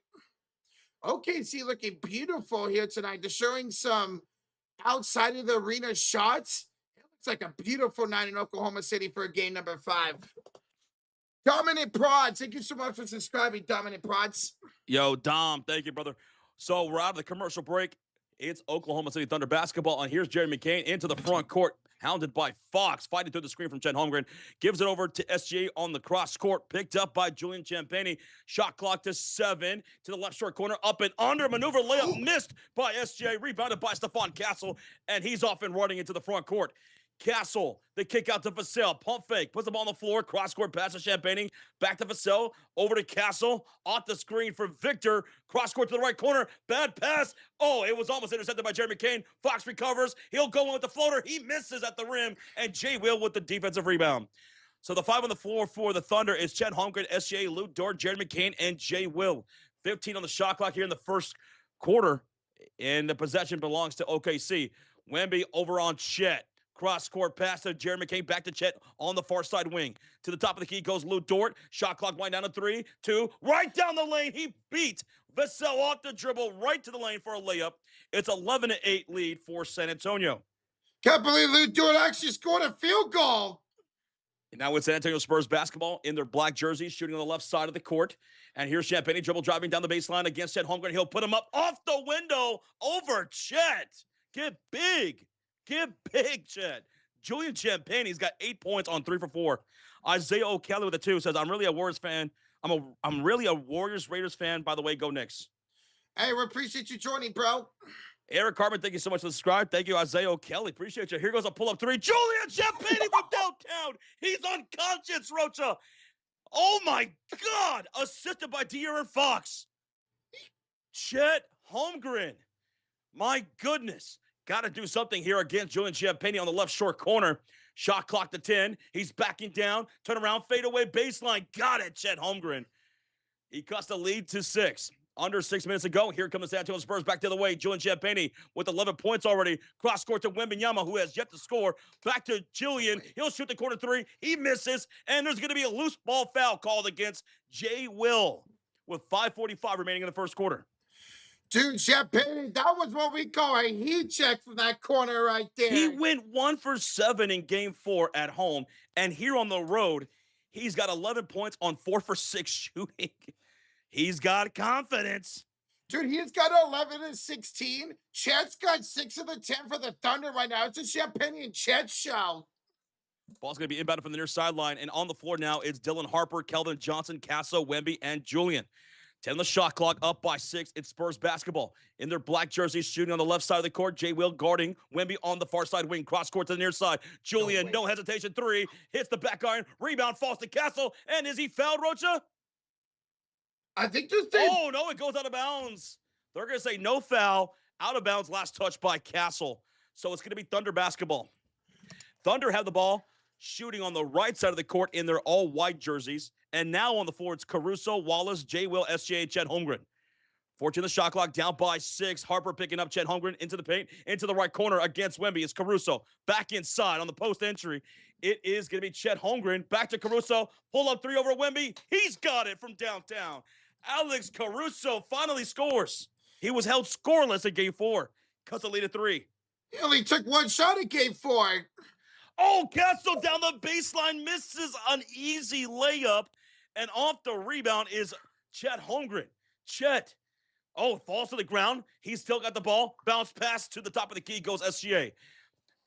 OKC looking beautiful here tonight. They're showing some outside of the arena shots. It looks like a beautiful night in Oklahoma City for game number 5. Dominant Prods, thank you so much for subscribing, Dominant Prods. Yo, Dom, thank you, brother. So we're out of the commercial break. It's Oklahoma City Thunder basketball, and here's Jerry McCain into the front court, hounded by Fox, fighting through the screen from Chet Holmgren. Gives it over to SGA on the cross court, picked up by Julian Champagnie. Shot clock to 7 to the left short corner, up and under. Maneuver layup missed by SGA, rebounded by Stephon Castle, and he's off and running into the front court. Castle, the kick out to Vassell, pump fake, puts the ball on the floor, cross-court pass to Champagnie, back to Vassell, over to Castle, off the screen for Victor, cross-court to the right corner, bad pass. Oh, it was almost intercepted by Jerry McCain. Fox recovers, he'll go in with the floater, he misses at the rim, and Jay Will with the defensive rebound. So the 5 on the floor for the Thunder is Chet Holmgren, SGA, Lou Dort, Jared McCain, and Jay Will. 15 on the shot clock here in the first quarter, and the possession belongs to OKC. Wemby over on Chet. Cross-court pass to Jared McCain, back to Chet on the far side wing. To the top of the key goes Lou Dort. Shot clock wind down to 3, 2, right down the lane. He beat Vassell off the dribble right to the lane for a layup. It's 11-8 lead for San Antonio. Can't believe Lou Dort actually scored a field goal. And now it's San Antonio Spurs basketball in their black jerseys, shooting on the left side of the court. And here's Champagnie dribble driving down the baseline against Chet Holmgren. He'll put him up off the window over Chet. Get big. Get big, Chet. Julian Champagnie's got 8 points on 3 for 4. Isaiah O'Kelly with a 2 says, I'm really a Warriors fan. I'm really a Warriors Raiders fan. By the way, go Knicks. Hey, we appreciate you joining, bro. Eric Carmen, thank you so much for the subscribe. Thank you, Isaiah O'Kelly. Appreciate you. Here goes a pull-up three. Julian Champagny from downtown. He's unconscious, Rocha. Oh, my God. Assisted by De'Aaron Fox. Chet Holmgren. My goodness. Got to do something here against Julian Champagny on the left short corner. Shot clock to 10. He's backing down. Turn around, fade away, baseline. Got it, Chet Holmgren. He cuts the lead to 6. Under 6 minutes ago, here comes the San Antonio Spurs back the other way. Julian Champagny with 11 points already. Cross court to Wembanyama, who has yet to score. Back to Julian. He'll shoot the corner three. He misses, and there's going to be a loose ball foul called against Jay Will with 5:45 remaining in the first quarter. Dude, Champagne, that was what we call a heat check from that corner right there. He went 1 for 7 in game 4 at home, and here on the road, he's got 11 points on 4 for 6 shooting. He's got confidence. Dude, he's got 11 and 16. Chet's got 6 of the 10 for the Thunder right now. It's a Champagne and Chet show. Ball's going to be inbounded from the near sideline, and on the floor now, it's Dylan Harper, Keldon Johnson, Casso, Wemby, and Julian. 10 on the shot clock, up by 6. It's Spurs basketball. In their black jerseys, shooting on the left side of the court. Jay Will guarding. Wemby on the far side wing. Cross court to the near side. Julian, no hesitation, 3. Hits the back iron. Rebound falls to Castle. And is he fouled, Rocha? I think this thing. Oh, no, it goes out of bounds. They're going to say no foul. Out of bounds, last touch by Castle. So it's going to be Thunder basketball. Thunder have the ball, shooting on the right side of the court in their all-white jerseys. And now on the floor, it's Caruso, Wallace, J. Will, SGA, Chet Holmgren. 14 the shot clock, down by 6. Harper picking up Chet Holmgren into the paint, into the right corner against Wemby. It's Caruso back inside on the post entry. It is going to be Chet Holmgren. Back to Caruso. Pull up 3 over Wemby. He's got it from downtown. Alex Caruso finally scores. He was held scoreless in game 4. Cuts the lead at 3. He only took 1 shot in game 4. Oh, Castle down the baseline, misses an easy layup. And off the rebound is Chet Holmgren. Chet, falls to the ground. He's still got the ball. Bounce pass to the top of the key goes SGA.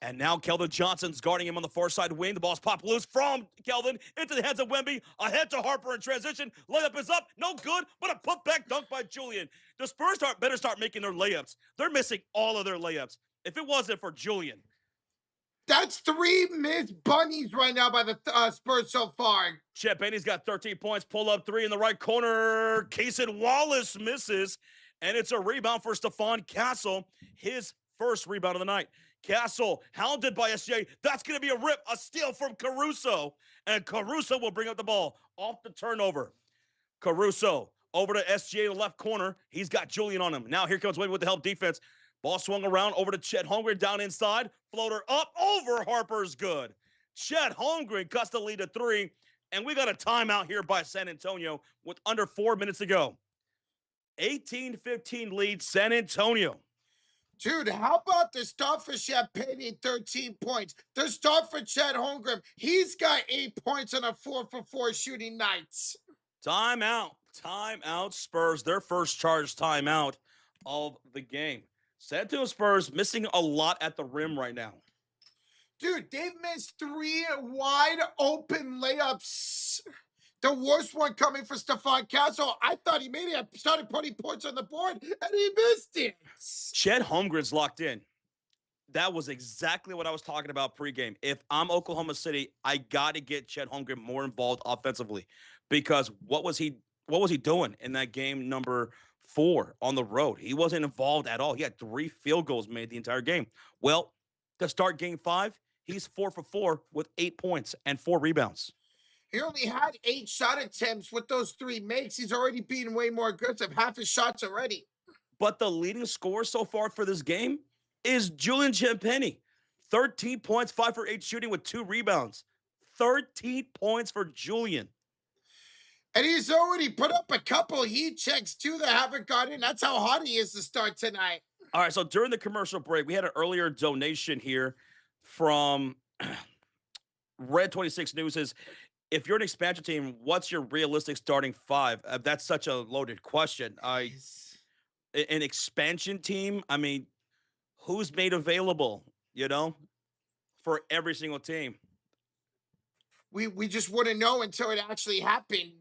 And now Keldon Johnson's guarding him on the far side wing. The ball's popped loose from Keldon into the hands of Wemby. Ahead to Harper in transition. Layup is up. No good, but a putback dunk by Julian. The Spurs better start making their layups. They're missing all of their layups. If it wasn't for Julian. That's 3 missed bunnies right now by the Spurs so far. Champagny's got 13 points. Pull up 3 in the right corner. Cason Wallace misses. And it's a rebound for Stephon Castle. His first rebound of the night. Castle hounded by SJ. That's going to be a rip. A steal from Caruso. And Caruso will bring up the ball off the turnover. Caruso over to SJ, the left corner. He's got Julian on him. Now here comes Wemby with the help defense. Ball swung around over to Chet Holmgren down inside. Floater up over Harper's good. Chet Holmgren cuts the lead to 3. And we got a timeout here by San Antonio with under 4 minutes to go. 18-15 lead San Antonio. Dude, how about the start for Champagne, 13 points? The start for Chet Holmgren, he's got 8 points on a 4 for 4 shooting nights. Timeout. Timeout Spurs. Their first charge timeout of the game. San Antonio Spurs missing a lot at the rim right now. Dude, they've missed 3 wide open layups. The worst one coming for Stephon Castle. I thought he made it. I started putting points on the board, and he missed it. Chet Holmgren's locked in. That was exactly what I was talking about pregame. If I'm Oklahoma City, I got to get Chet Holmgren more involved offensively, because what was he doing in that game number 4 on the road? He wasn't involved at all. He had 3 field goals made the entire game. Well, to start game 5, he's 4 for 4 with 8 points and 4 rebounds. He only had 8 shot attempts. With those 3 makes, he's already being way more aggressive. Half his shots already. But the leading scorer so far for this game is Julian Champagny. 13 points, 5 for 8 shooting with 2 rebounds. 13 points for Julian. And he's already put up a couple heat checks, too, that haven't got in. That's how hot he is to start tonight. All right, so during the commercial break, we had an earlier donation here from Red 26 News. Says, if you're an expansion team, what's your realistic starting 5? That's such a loaded question. An expansion team, I mean, who's made available, for every single team? We just wouldn't know until it actually happened.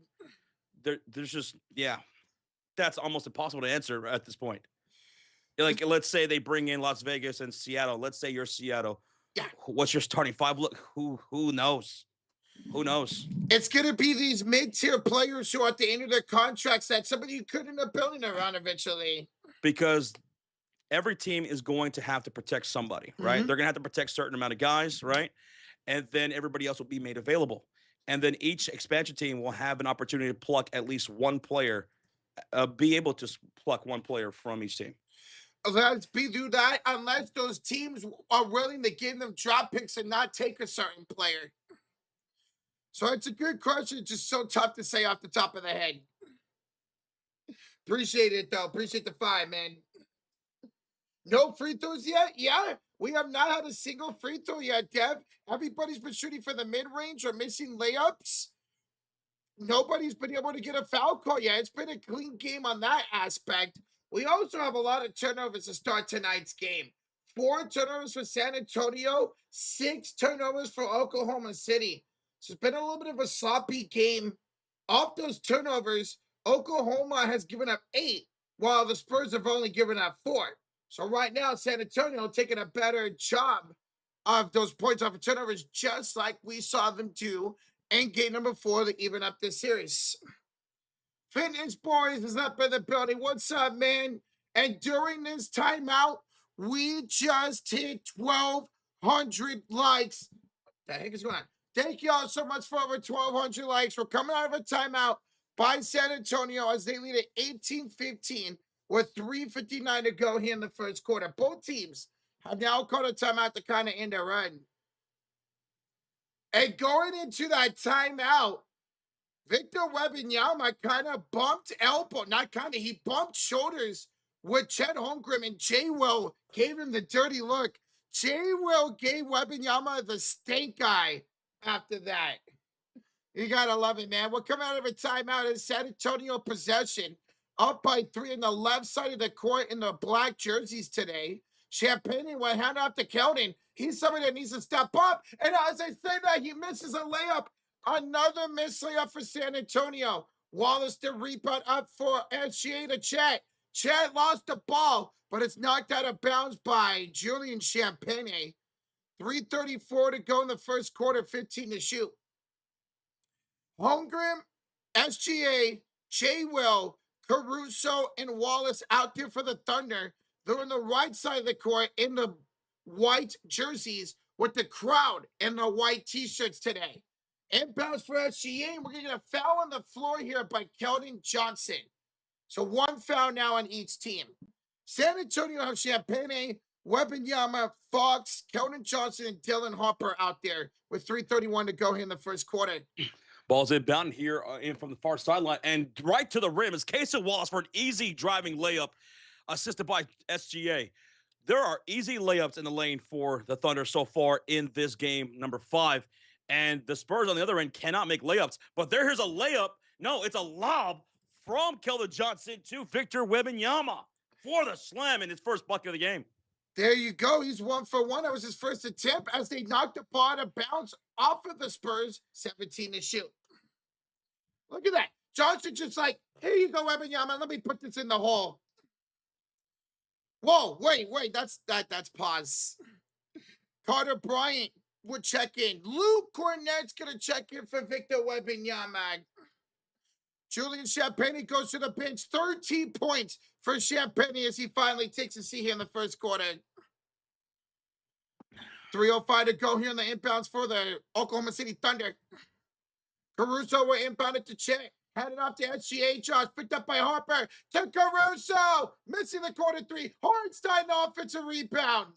There's just, that's almost impossible to answer at this point. Like, let's say they bring in Las Vegas and Seattle. Let's say you're Seattle. Yeah. What's your starting five? Look, who knows? Who knows? It's going to be these mid-tier players who are at the end of their contracts that somebody you could end up building around eventually. Because every team is going to have to protect somebody, right? Mhm. They're going to have to protect a certain amount of guys, right? And then everybody else will be made available. And then each expansion team will have an opportunity to pluck at least one player, be able to pluck one player from each team. Let's be do that unless those teams are willing to give them drop picks and not take a certain player. So it's a good question. It's just so tough to say off the top of the head. Appreciate it though. Appreciate the five, man. No free throws yet? Yeah. We have not had a single free throw yet, Dev. Everybody's been shooting for the mid-range or missing layups. Nobody's been able to get a foul call yet. It's been a clean game on that aspect. We also have a lot of turnovers to start tonight's game. 4 turnovers for San Antonio, 6 turnovers for Oklahoma City. So it's been a little bit of a sloppy game. Off those turnovers, Oklahoma has given up 8, while the Spurs have only given up 4. So right now, San Antonio taking a better job of those points off of turnovers, just like we saw them do in game number 4 to even up this series. Fitness Boys is up in the building. What's up, man? And during this timeout, we just hit 1,200 likes. What the heck is going on? Thank you all so much for over 1,200 likes. We're coming out of a timeout by San Antonio as they lead at 18-15 with 3:59 to go here in the first quarter. Both teams have now called a timeout to kind of end a run. And going into that timeout, Victor Wembanyama kind of bumped elbow, not kind of, he bumped shoulders with Chet Holmgren, and Jay Will gave him the dirty look. Jay Will gave Wembanyama the stink eye after that. You gotta love it, man. We're coming out of a timeout in San Antonio possession, up by 3 on the left side of the court in the black jerseys today. Champagne went hand off to Keldon. He's somebody that needs to step up. And as I say that, he misses a layup. Another missed layup for San Antonio. Wallace the rebound up for SGA to Chet. Chet lost the ball, but it's knocked out of bounds by Julian Champagne. 3:34 to go in the first quarter, 15 to shoot. Holmgren, SGA, Jay Will, Caruso, and Wallace out there for the Thunder. They're on the right side of the court in the white jerseys with the crowd in the white t-shirts today. Inbounds for SGA, and we're going to get a foul on the floor here by Keldon Johnson. So 1 foul now on each team. San Antonio have Champagne, Wembanyama, Fox, Keldon Johnson, and Dylan Harper out there with 3:31 to go here in the first quarter. Ball's inbound here in from the far sideline and right to the rim is Casey Wallace for an easy driving layup assisted by SGA. There are easy layups in the lane for the Thunder so far in this game, number 5. And the Spurs on the other end cannot make layups. But here's a layup. No, it's a lob from Keldon Johnson to Victor Wembanyama for the slam in his first bucket of the game. There you go. He's 1 for 1. That was his first attempt as they knocked the ball out of bounds off of the Spurs, 17 to shoot. Look at that. Johnson just like, here you go, Wembanyama. Let me put this in the hole. Whoa, wait. That's pause. Carter Bryant would check in. Luke Cornett's going to check in for Victor Wembanyama. Julian Champagne goes to the bench. 13 points for Champagne as he finally takes a seat here in the first quarter. 3:05 to go here in the inbounds for the Oklahoma City Thunder. Caruso were inbounded to Chet. Handed off to SGA. Josh picked up by Harper to Caruso. Missing the quarter 3. Hornstein offensive rebound.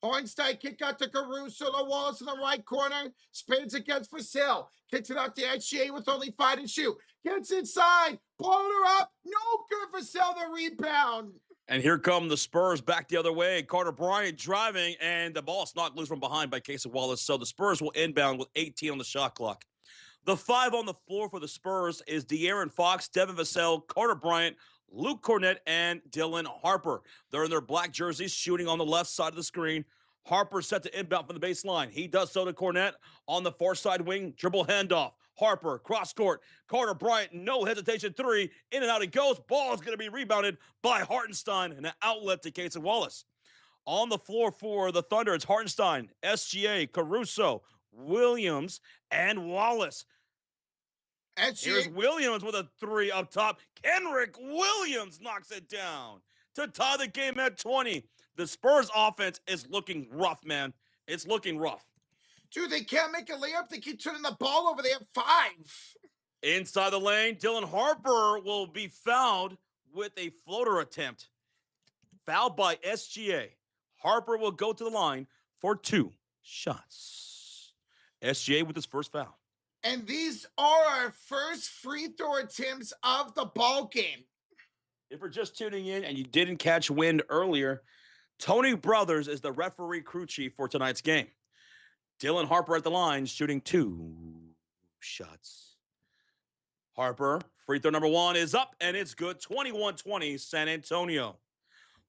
Hornstein kick out to Caruso. The Wallace in the right corner. Spins against Vasil. Kicks it out to SGA with only 5 to shoot. Gets inside. Blowing her up. No good. Vasil the rebound. And here come the Spurs back the other way. Carter Bryant driving, and the ball is knocked loose from behind by Casey Wallace. So the Spurs will inbound with 18 on the shot clock. The 5 on the floor for the Spurs is De'Aaron Fox, Devin Vassell, Carter Bryant, Luke Cornett, and Dylan Harper. They're in their black jerseys, shooting on the left side of the screen. Harper set to inbound from the baseline. He does so to Cornett on the far side wing. Dribble handoff. Harper, cross court. Carter Bryant, no hesitation, three. In and out it goes. Ball is going to be rebounded by Hartenstein and an outlet to Casey Wallace. On the floor for the Thunder, it's Hartenstein, SGA, Caruso, Williams, and Wallace. Here's Williams with a three up top. Kenrick Williams knocks it down to tie the game at 20. The Spurs offense is looking rough, man. It's looking rough. Dude, they can't make a layup. They keep turning the ball over. They have 5. Inside the lane, Dylan Harper will be fouled with a floater attempt. Fouled by SGA. Harper will go to the line for 2 shots. SGA with his first foul. And these are our first free throw attempts of the ball game. If you're just tuning in and you didn't catch wind earlier, Tony Brothers is the referee crew chief for tonight's game. Dylan Harper at the line, shooting 2 shots. Harper, free throw number 1 is up, and it's good. 21-20, San Antonio.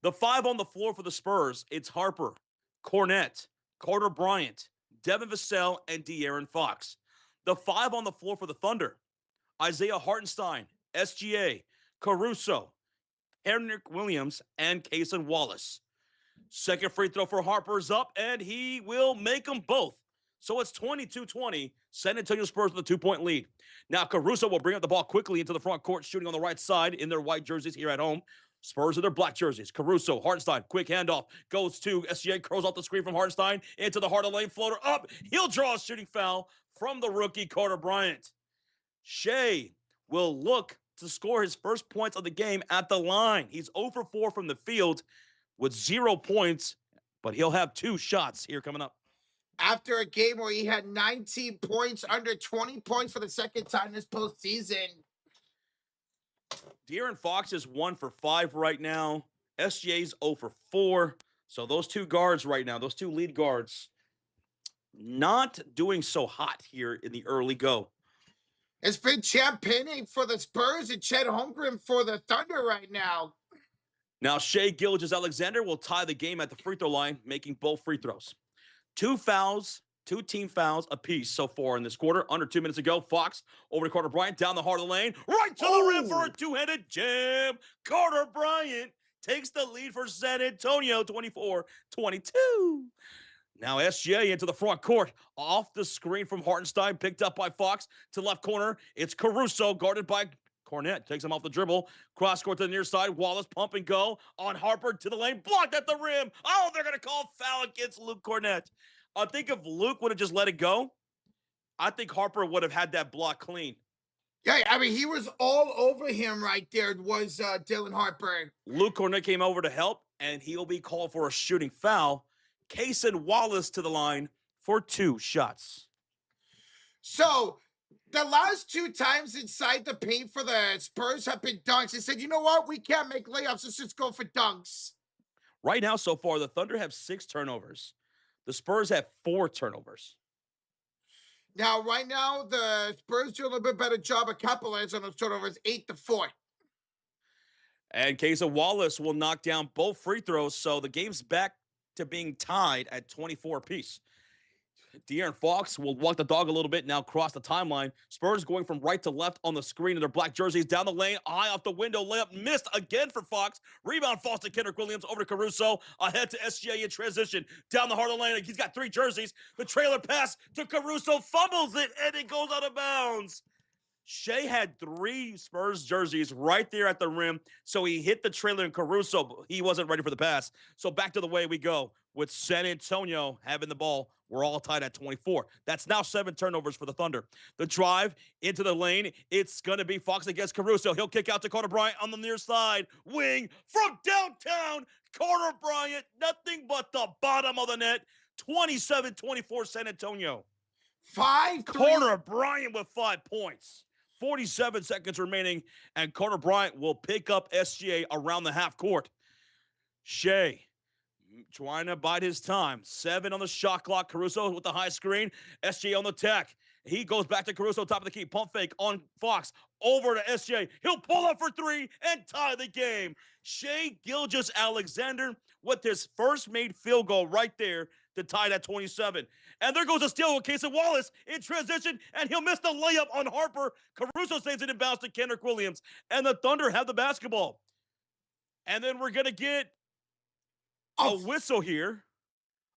The 5 on the floor for the Spurs, it's Harper, Cornette, Carter Bryant, Devin Vassell, and De'Aaron Fox. The 5 on the floor for the Thunder, Isaiah Hartenstein, SGA, Caruso, Henrik Williams, and Cason Wallace. Second free throw for Harper's up, and he will make them both. So it's 22-20, San Antonio Spurs with a 2-point lead. Now Caruso will bring up the ball quickly into the front court, shooting on the right side in their white jerseys here at home. Spurs in their black jerseys. Caruso, Hartenstein, quick handoff, goes to SGA, curls off the screen from Hartenstein, into the heart of the lane, floater up. He'll draw a shooting foul from the rookie Carter Bryant. Shea will look to score his first points of the game at the line. He's 0 for 4 from the field with 0 points, but he'll have 2 shots here coming up. After a game where he had 19 points, under 20 points for the second time this postseason. De'Aaron Fox is 1 for 5 right now. SGA's 0 for 4. So those 2 guards right now, those 2 lead guards, not doing so hot here in the early go. It's been champagne for the Spurs and Chet Holmgren for the Thunder right now. Now, Shea Gilgeous-Alexander will tie the game at the free throw line, making both free throws. 2 fouls, 2 team fouls apiece so far in this quarter. Under 2 minutes ago, Fox over to Carter Bryant, down the heart of the lane, right to the rim for a 2-handed jam. Carter Bryant takes the lead for San Antonio, 24-22. Now SGA into the front court, off the screen from Hartenstein, picked up by Fox to left corner. It's Caruso, guarded by Cornette, takes him off the dribble. Cross court to the near side. Wallace pump and go on Harper to the lane. Blocked at the rim. Oh, they're going to call foul against Luke Cornette. I think if Luke would have just let it go, I think Harper would have had that block clean. Yeah, I mean, he was all over him right there, was Dylan Harper. Luke Cornette came over to help, and he'll be called for a shooting foul. Cason Wallace to the line for 2 shots. So the last 2 times inside the paint for the Spurs have been dunks. They said, you know what? We can't make layups. Let's just go for dunks. Right now, so far, the Thunder have 6 turnovers. The Spurs have 4 turnovers. Now, right now, the Spurs do a little bit better job of capitalizing on those turnovers, 8-4. And Cason Wallace will knock down both free throws, so the game's back to being tied at 24 apiece. De'Aaron Fox will walk the dog a little bit, now cross the timeline. Spurs going from right to left on the screen in their black jerseys. Down the lane, eye off the window, layup missed again for Fox. Rebound falls to Kendrick Williams, over to Caruso. Ahead to SGA in transition. Down the heart of the lane, he's got 3 jerseys. The trailer pass to Caruso, fumbles it, and it goes out of bounds. Shea had 3 Spurs jerseys right there at the rim, so he hit the trailer in Caruso, but he wasn't ready for the pass. So back to the way we go with San Antonio having the ball. We're all tied at 24. That's now 7 turnovers for the Thunder. The drive into the lane, it's going to be Fox against Caruso. He'll kick out to Carter Bryant on the near side. Wing from downtown. Carter Bryant, nothing but the bottom of the net. 27-24 San Antonio. 5 Carter Bryant with 5 points. 47 seconds remaining, and Carter Bryant will pick up SGA around the half court. Shea trying to bide his time. 7 on the shot clock. Caruso with the high screen. SGA on the attack. He goes back to Caruso, top of the key. Pump fake on Fox. Over to SJ. He'll pull up for three and tie the game. Shea Gilgeous-Alexander with his first made field goal right there to tie that 27. And there goes a steal with Casey Wallace in transition, and he'll miss the layup on Harper. Caruso saves it in bounds to Kendrick Williams, and the Thunder have the basketball. And then we're going to get a whistle here.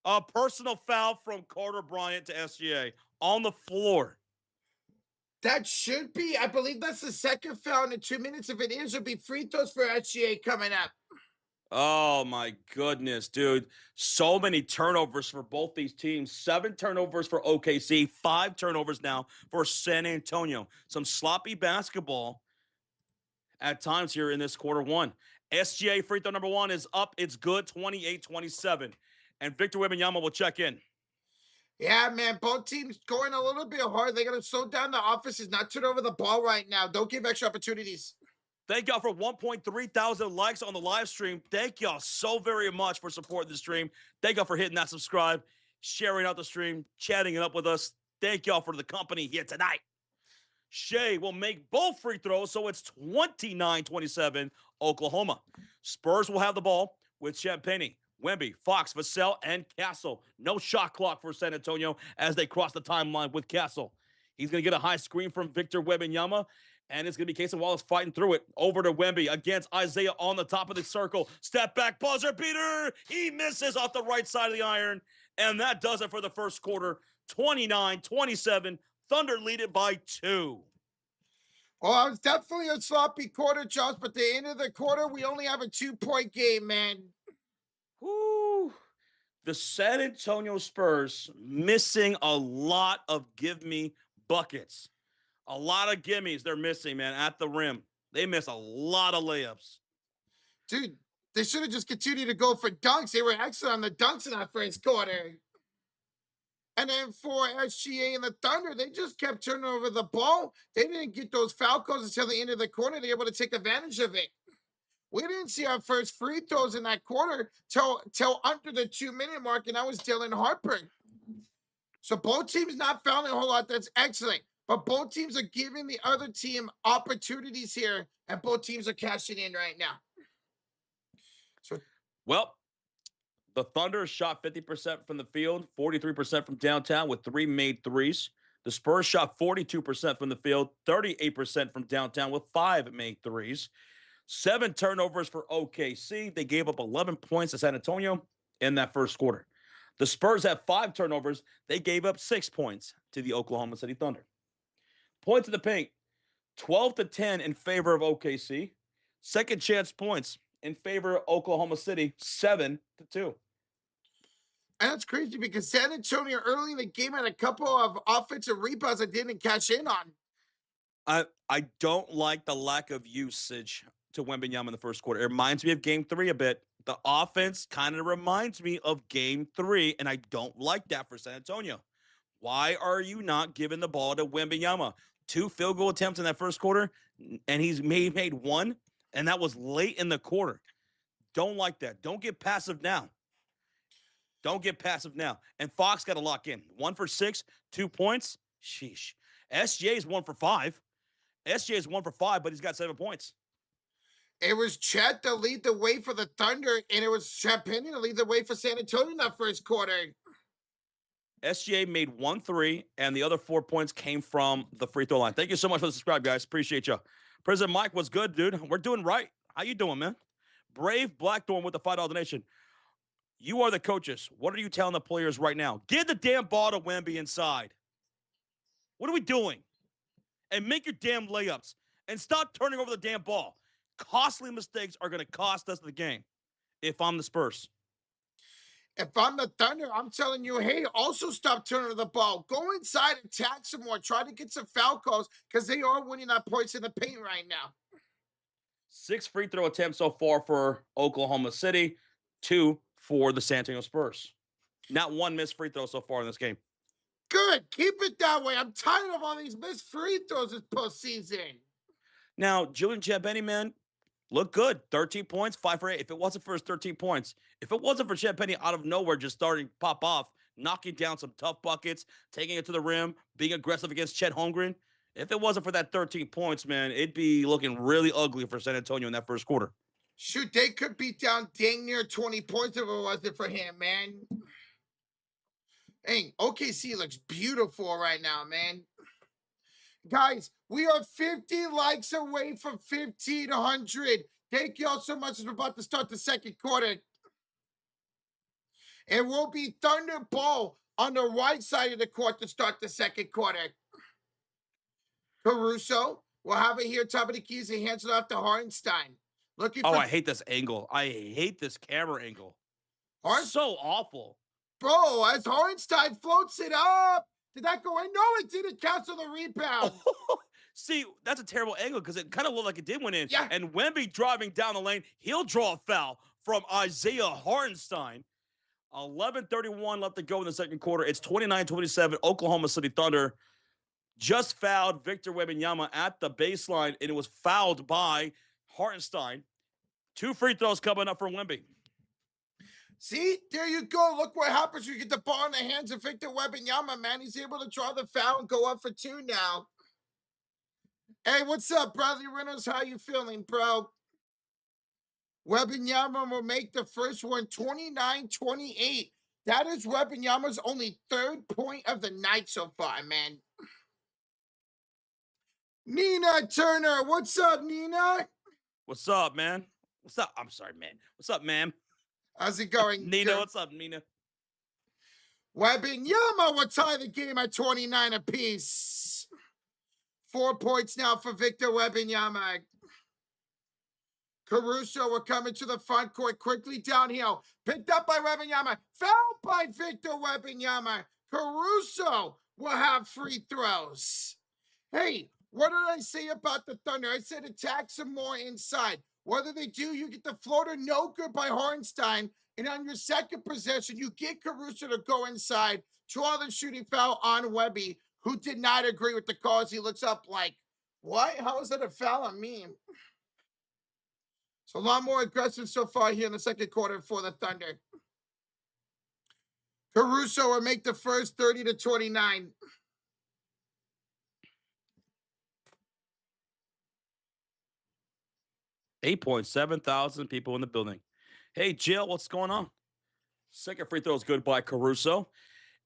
A personal foul from Carter Bryant to SGA on the floor. That should be. I believe that's the second foul in 2 minutes. If it is, it'll be free throws for SGA coming up. Oh my goodness, dude. So many turnovers for both these teams. 7 turnovers for OKC, 5 turnovers now for San Antonio. Some sloppy basketball at times here in this quarter one. SGA free throw number 1 is up. It's good, 28-27. And Victor Wembanyama will check in. Yeah, man, both teams going a little bit hard. They got to slow down the offenses, not turn over the ball right now. Don't give extra opportunities. Thank y'all for 1.3 thousand likes on the live stream. Thank y'all so very much for supporting the stream. Thank y'all for hitting that subscribe, sharing out the stream, chatting it up with us. Thank y'all for the company here tonight. Shea will make both free throws, so it's 29-27 Oklahoma. Spurs will have the ball with Champagnie, Wemby, Fox, Vassell, and Castle. No shot clock for San Antonio as they cross the timeline with Castle. He's going to get a high screen from Victor Wembanyama, and it's going to be Casey Wallace fighting through it. Over to Wemby against Isaiah on the top of the circle. Step back, buzzer beater. He misses off the right side of the iron, and that does it for the first quarter. 29-27. Thunder lead it by 2. Oh, it was definitely a sloppy quarter, Josh, but the end of the quarter, we only have a 2-point game, man. Woo. The San Antonio Spurs missing a lot of give me buckets. A lot of gimmies they're missing, man, at the rim. They miss a lot of layups. Dude, they should have just continued to go for dunks. They were excellent on the dunks in that first quarter. And then for SGA and the Thunder, they just kept turning over the ball. They didn't get those foul calls until the end of the quarter. They were able to take advantage of it. We didn't see our first free throws in that quarter till under the 2-minute mark, and that was Dylan Harper. So both teams not fouling a whole lot. That's excellent. But both teams are giving the other team opportunities here, and both teams are cashing in right now. Well, the Thunder shot 50% from the field, 43% from downtown with 3 made threes. The Spurs shot 42% from the field, 38% from downtown with 5 made threes. 7 turnovers for OKC. They gave up 11 points to San Antonio in that first quarter. The Spurs had 5 turnovers. They gave up 6 points to the Oklahoma City Thunder. Points in the paint, 12-10 in favor of OKC. Second chance points in favor of Oklahoma City, 7-2. And that's crazy because San Antonio early in the game had a couple of offensive rebounds that didn't cash in on. I don't like the lack of usage to Wembanyama in the first quarter. It reminds me of Game 3 a bit. The offense kind of reminds me of Game 3, and I don't like that for San Antonio. Why are you not giving the ball to Wembanyama? 2 field goal attempts in that first quarter, and he's made 1, and that was late in the quarter. Don't like that. Don't get passive now. Don't get passive now. And Fox got to lock in. 1 for 6, 2 points. Sheesh. SJ is 1 for 5. SJ is 1 for 5, but he's got 7 points. It was Chet to lead the way for the Thunder, and it was Champagnie to lead the way for San Antonio in that first quarter. SGA made 1 3, and the other 4 points came from the free throw line. Thank you so much for the subscribe, guys. Appreciate you. President Mike, what's good, dude? We're doing right. How you doing, man? Brave Blackthorn with the $5 donation. You are the coaches. What are you telling the players right now? Give the damn ball to Wemby inside. What are we doing? And make your damn layups. And stop turning over the damn ball. Costly mistakes are going to cost us the game if I'm the Spurs. If I'm the Thunder, I'm telling you, hey, also stop turning the ball. Go inside, attack some more. Try to get some foul calls because they are winning that points in the paint right now. 6 free throw attempts so far for Oklahoma City, 2 for the San Antonio Spurs. Not 1 missed free throw so far in this game. Good. Keep it that way. I'm tired of all these missed free throws this postseason. Now, Julian Champagnie, man, look good. 13 points, 5 for 8. If it wasn't for his 13 points, if it wasn't for Champagnie out of nowhere just starting to pop off, knocking down some tough buckets, taking it to the rim, being aggressive against Chet Holmgren. If it wasn't for that 13 points, man, it'd be looking really ugly for San Antonio in that first quarter. Shoot, they could be down dang near 20 points if it wasn't for him, man. Hey, OKC looks beautiful right now, man. Guys, we are 50 likes away from 1,500. Thank you all so much. We're about to start the second quarter. It will be Thunder Ball on the right side of the court to start the second quarter. Caruso will have it here, top of the keys, and hands it off to Hartenstein. Looking for I hate this angle. I hate this camera angle. Hartenstein. So awful. Bro, as Hartenstein floats it up. Did that go in? No, it didn't. Cancel the rebound. See, that's a terrible angle because it kind of looked like it did went in. Yeah. And Wemby driving down the lane, he'll draw a foul from Isaiah Hartenstein. 11:31 left to go in the second quarter. It's 29-27. Oklahoma City Thunder just fouled Victor Wembanyama at the baseline, and it was fouled by Hartenstein. 2 free throws coming up from Wemby. See, there you go. Look what happens when you get the ball in the hands of Victor Wembanyama, man. He's able to draw the foul and go up for 2 now. Hey, what's up, Bradley Reynolds? How you feeling, bro? Wembanyama will make the first one 29-28. That is Wembanyama's only 3rd point of the night so far, man. Nina Turner, what's up, Nina? What's up, man? What's up? I'm sorry, man. What's up, ma'am? How's it going? Nina, what's up, Nina? Wembanyama will tie the game at 29 apiece. 4 points now for Victor Wembanyama. Caruso will come into the front court quickly downhill. Picked up by Wembanyama. Fouled by Victor Wembanyama. Caruso will have free throws. Hey, what did I say about the Thunder? I said attack some more inside. Whether they do, you get the floater no good by Hartenstein. And on your second possession, you get Caruso to go inside, draw the shooting foul on Webby, who did not agree with the call as he looks up like, what? How is that a foul on me? So a lot more aggressive so far here in the second quarter for the Thunder. Caruso will make the first 30-29. $8,700 people in the building. Hey, Jill, what's going on? Second free throw is good by Caruso.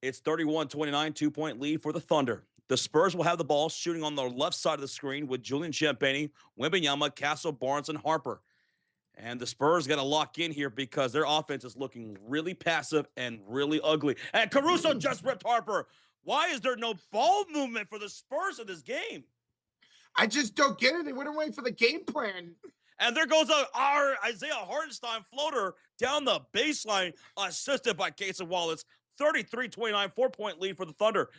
It's 31-29, 2-point lead for the Thunder. The Spurs will have the ball shooting on the left side of the screen with Julian Champagnie, Wembanyama, Castle, Barnes, and Harper. And the Spurs got to lock in here because their offense is looking really passive and really ugly. And Caruso just ripped Harper. Why is there no ball movement for the Spurs in this game? I just don't get it. They wouldn't wait for the game plan. And there goes our Isaiah Hartenstein floater down the baseline, assisted by Casey Wallace. 33-29, 4-point lead for the Thunder.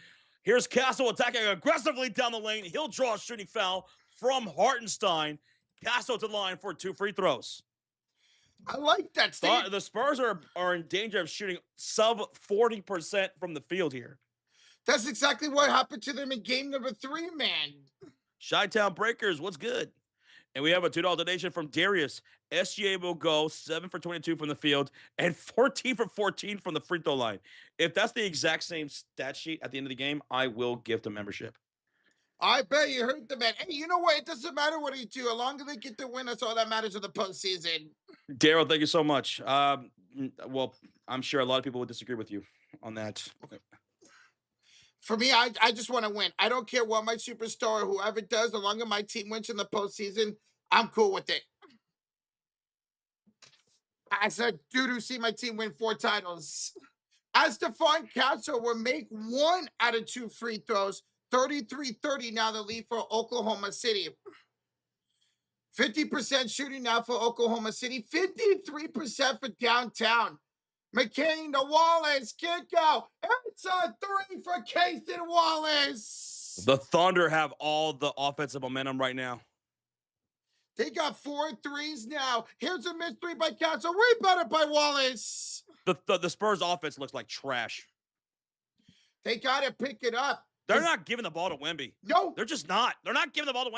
Here's Castle attacking aggressively down the lane. He'll draw a shooting foul from Hartenstein. Castle to the line for 2 free throws. I like that. The Spurs are in danger of shooting sub 40% from the field here. That's exactly what happened to them in game number 3, man. Chi-Town Breakers, what's good? And we have a $2 donation from Darius. SGA will go 7 for 22 from the field and 14 for 14 from the free throw line. If that's the exact same stat sheet at the end of the game, I will gift a membership. I bet you heard the man. Hey, you know what? It doesn't matter what he do. As long as they get the win, that's all that matters in the postseason. Daryl, thank you so much. Well, I'm sure a lot of people would disagree with you on that. Okay. For me, I just want to win. I don't care what my superstar or whoever does, as long as my team wins in the postseason, I'm cool with it. I said, dude, who see my team win 4 titles. As Stephon Castle will make 1 out of 2 free throws. 33-30 now the lead for Oklahoma City. 50% shooting now for Oklahoma City. 53% for downtown. McCain to Wallace. Kick out. It's a 3 for Casey Wallace. The Thunder have all the offensive momentum right now. They got 4 threes now. Here's a missed 3 by Castle. Rebounded by Wallace. The Spurs offense looks like trash. They got to pick it up. They're not giving the ball to Wemby. No. They're just not. They're not giving the ball to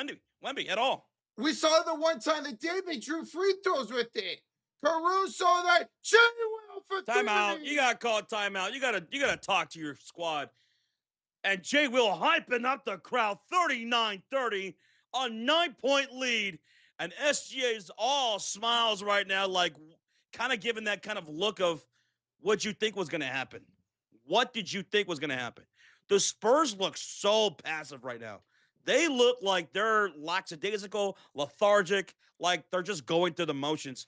Wemby at all. We saw the one time they did. They drew free throws with it. Caruso, that J. Will timeout for Timeout. You three. gotta call a timeout. You gotta talk to your squad. And Jay Will hyping up the crowd 39-30, a 9-point lead. And SGA is all smiles right now, like kind of giving that kind of look of what you think was going to happen. What did you think was going to happen? The Spurs look so passive right now. They look like they're lackadaisical, lethargic, like they're just going through the motions.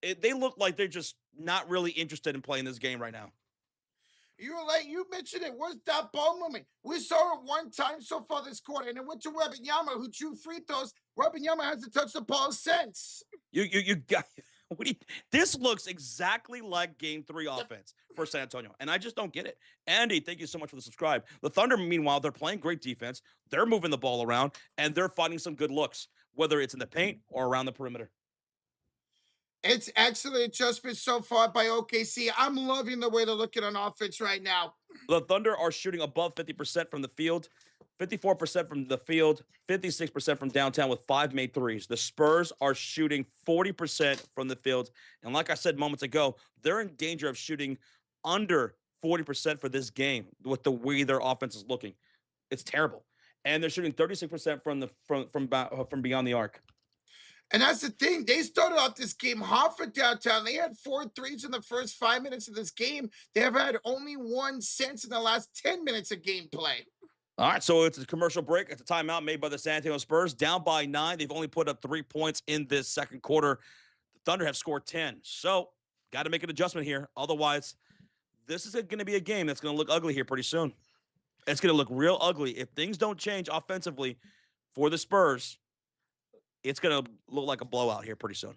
They look like they're just not really interested in playing this game right now. You were like, you mentioned it. What's that ball movement? We saw it one time so far this quarter, and it went to Wembanyama, who drew free throws. Wembanyama hasn't touched the ball since. You got what do you, this looks exactly like game 3 offense for San Antonio. And I just don't get it. Andy, thank you so much for the subscribe. The Thunder, meanwhile, they're playing great defense. They're moving the ball around and they're finding some good looks, whether it's in the paint or around the perimeter. It's excellent adjustment so far by OKC. I'm loving the way they're looking on offense right now. The Thunder are shooting above 50% from the field, 54% from the field, 56% from downtown with 5 made threes. The Spurs are shooting 40% from the field. And like I said moments ago, they're in danger of shooting under 40% for this game with the way their offense is looking. It's terrible. And they're shooting 36% from beyond the arc. And that's the thing. They started off this game hot for downtown. They had 4 threes in the first 5 minutes of this game. They have had only one since in the last 10 minutes of gameplay. All right, so it's a commercial break. It's a timeout made by the San Antonio Spurs, down by 9. They've only put up 3 points in this second quarter. The Thunder have scored 10. So, got to make an adjustment here. Otherwise, this is going to be a game that's going to look ugly here pretty soon. It's going to look real ugly. If things don't change offensively for the Spurs, it's going to look like a blowout here pretty soon.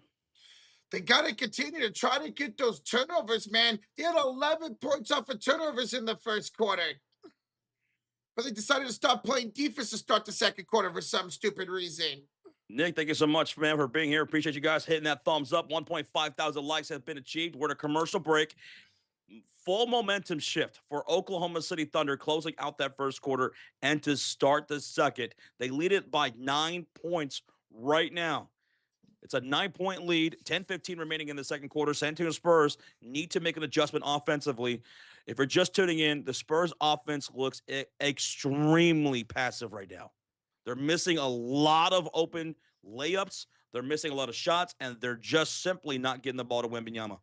They got to continue to try to get those turnovers, man. They had 11 points off of turnovers in the first quarter. But they decided to stop playing defense to start the second quarter for some stupid reason. Nick, thank you so much, man, for being here. Appreciate you guys hitting that thumbs up. 1.5 thousand likes have been achieved. We're at a commercial break. Full momentum shift for Oklahoma City Thunder closing out that first quarter and to start the second. They lead it by 9 points right now. It's a 9-point lead, 10-15 remaining in the second quarter. San Antonio Spurs need to make an adjustment offensively. If you're just tuning in, the Spurs offense looks extremely passive right now. They're missing a lot of open layups. They're missing a lot of shots, and they're just simply not getting the ball to Wembanyama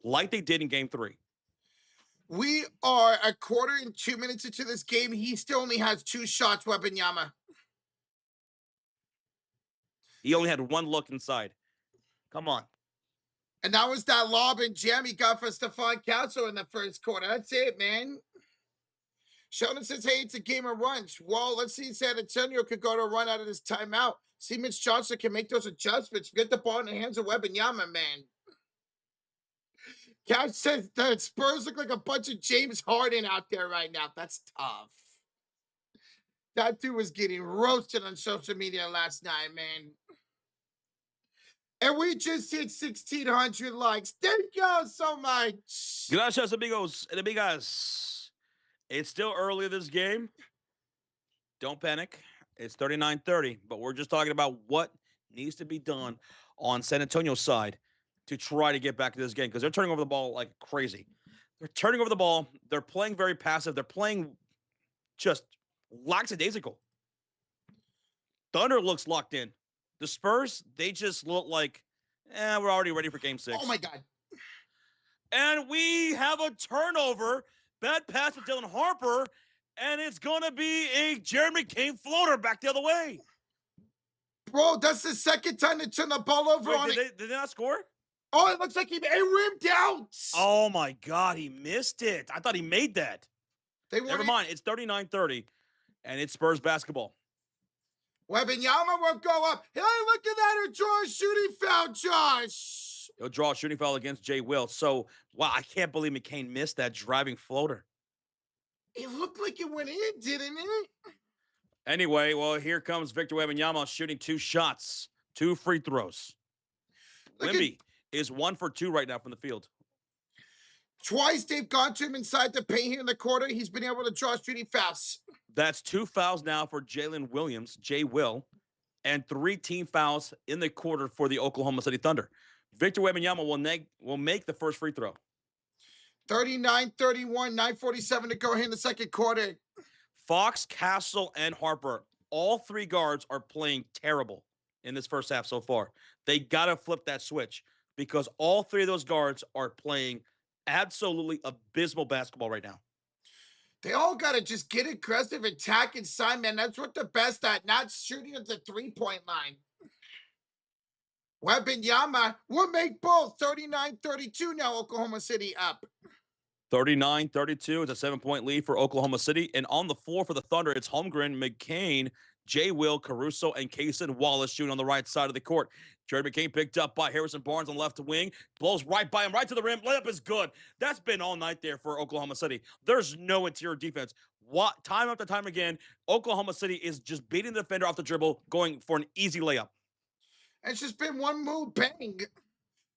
like they did in game 3. We are a quarter and 2 minutes into this game. He still only has 2 shots, Wembanyama. He only had 1 look inside. Come on. And that was that lob and jam he got for Stephon Council in the first quarter. That's it, man. Sheldon says, hey, it's a game of runs. Well, let's see if San Antonio could go to a run out of this timeout. See Mitch Johnson can make those adjustments. Get the ball in the hands of Wembanyama, man. Cash says the Spurs look like a bunch of James Harden out there right now. That's tough. That dude was getting roasted on social media last night, man. And we just hit 1,600 likes. Thank y'all so much. Gracias, amigos and amigas. It's still early in this game. Don't panic. It's 39-30, but we're just talking about what needs to be done on San Antonio's side to try to get back to this game because they're turning over the ball like crazy. They're turning over the ball. They're playing very passive. They're playing just lackadaisical. Thunder looks locked in. The Spurs, they just look like, we're already ready for game 6. Oh, my God. And we have a turnover. Bad pass to Dylan Harper. And it's going to be a Jeremy Kane floater back the other way. Bro, that's the second time they turned the ball over on it. Did they not score? Oh, it looks like he rimmed out. Oh, my God. He missed it. I thought he made that. Never mind. It's 39-30, and it's Spurs basketball. Wembanyama won't go up. Hey, look at that. He'll draw a shooting foul, Josh. He'll draw a shooting foul against Jay Will. So, wow, I can't believe McCain missed that driving floater. It looked like it went in, didn't it? Anyway, well, here comes Victor Wembanyama shooting 2 shots, 2 free throws. Wemby is 1 for 2 right now from the field. Twice they've gone to him inside the paint here in the quarter. He's been able to draw shooting fouls. That's 2 fouls now for Jalen Williams, Jay Will, and 3 team fouls in the quarter for the Oklahoma City Thunder. Victor Wembanyama will make the first free throw. 39-31, 9:47 to go here in the second quarter. Fox, Castle, and Harper, all three guards are playing terrible in this first half so far. They got to flip that switch because all three of those guards are playing absolutely abysmal basketball right now. They all got to just get aggressive, attack inside, man. That's what they're best at, not shooting at the three-point line. Wembanyama will make both 39-32 now. Oklahoma City up. 39-32. It's a 7-point lead for Oklahoma City. And on the floor for the Thunder, it's Holmgren, McCain, Jay Will, Caruso, and Kaysen Wallace shooting on the right side of the court. Jared McCain picked up by Harrison Barnes on the left wing. Blows right by him, right to the rim. Layup is good. That's been all night there for Oklahoma City. There's no interior defense. What time after time again, Oklahoma City is just beating the defender off the dribble, going for an easy layup. It's just been one move, bang.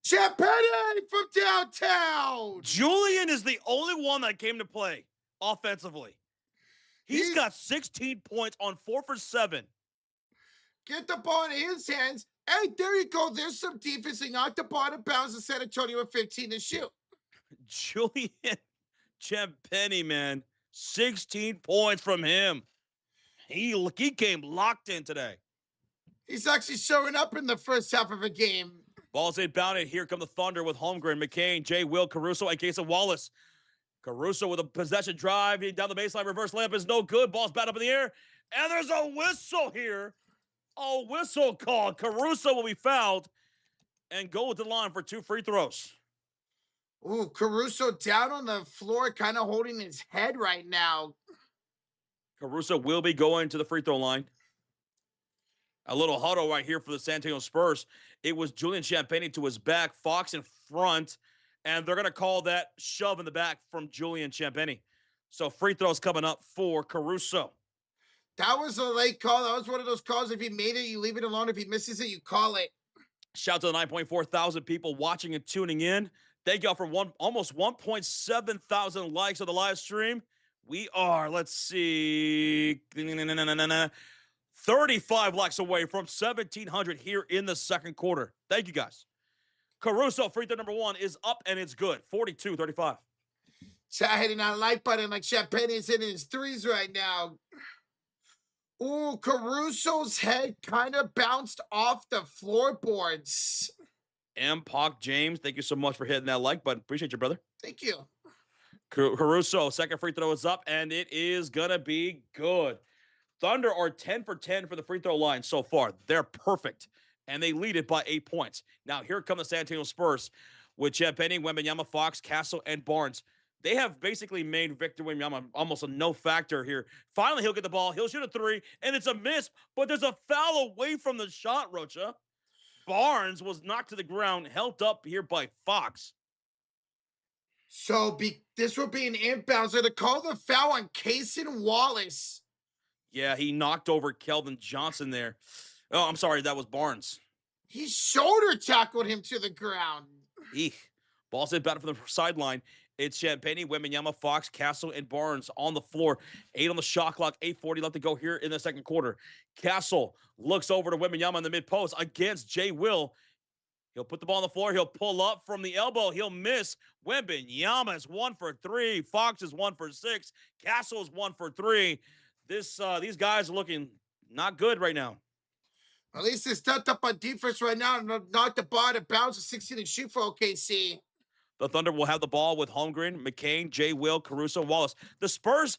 Champagne from downtown. Julian is the only one that came to play offensively. He's got 16 points on 4 for 7. Get the ball in his hands. Hey, there you go. There's some defense. He knocked the ball out of bounds in San Antonio with 15 to shoot. Julian Champagny, man. 16 points from him. He came locked in today. He's actually showing up in the first half of a game. Ball's inbounded. Here come the Thunder with Holmgren, McCain, Jay Will, Caruso, and Kaysen Wallace. Caruso with a possession drive. Down the baseline. Reverse layup is no good. Ball's bat up in the air. And there's a whistle here. A whistle called. Caruso will be fouled and go to the line for 2 free throws. Ooh, Caruso down on the floor, kind of holding his head right now. Caruso will be going to the free throw line. A little huddle right here for the San Antonio Spurs. It was Julian Champagny to his back, Fox in front, and they're going to call that shove in the back from Julian Champagny. So free throws coming up for Caruso. That was a late call. That was one of those calls. If he made it, you leave it alone. If he misses it, you call it. Shout out to the 9.4 thousand people watching and tuning in. Thank y'all for almost 1.7 thousand likes on the live stream. We are, let's see, 35 likes away from 1,700 here in the second quarter. Thank you, guys. Caruso, free throw number 1 is up, and it's good. 42-35. Chat hitting that like button like Champagne is hitting his threes right now. Ooh, Caruso's head kind of bounced off the floorboards. Pock James, thank you so much for hitting that like button. Appreciate you, brother. Thank you. Caruso, second free throw is up, and it is going to be good. Thunder are 10 for 10 for the free throw line so far. They're perfect, and they lead it by 8 points. Now, here come the San Antonio Spurs with Champagny, Wembanyama, Fox, Castle, and Barnes. They have basically made Victor Wembanyama almost a no factor here. Finally, he'll get the ball. He'll shoot a 3, and it's a miss, but there's a foul away from the shot, Rocha. Barnes was knocked to the ground, held up here by Fox. So this will be an inbound. So to call the foul on Kaysen Wallace. Yeah, he knocked over Keldon Johnson there. Oh, I'm sorry, that was Barnes. He shoulder tackled him to the ground. Eek. Ball's hit back from the sideline. It's Champagny, Wembanyama, Fox, Castle, and Barnes on the floor. 8 on the shot clock, 8:40 left to go here in the second quarter. Castle looks over to Wembanyama in the mid-post against Jay Will. He'll put the ball on the floor. He'll pull up from the elbow. He'll miss. Wembanyama is 1 for 3. Fox is 1 for 6. Castle is 1 for 3. These guys are looking not good right now. At least they stepped up on defense right now and knocked the ball out of bounds. 16 to shoot for OKC. The Thunder will have the ball with Holmgren, McCain, Jay Will, Caruso, Wallace. The Spurs,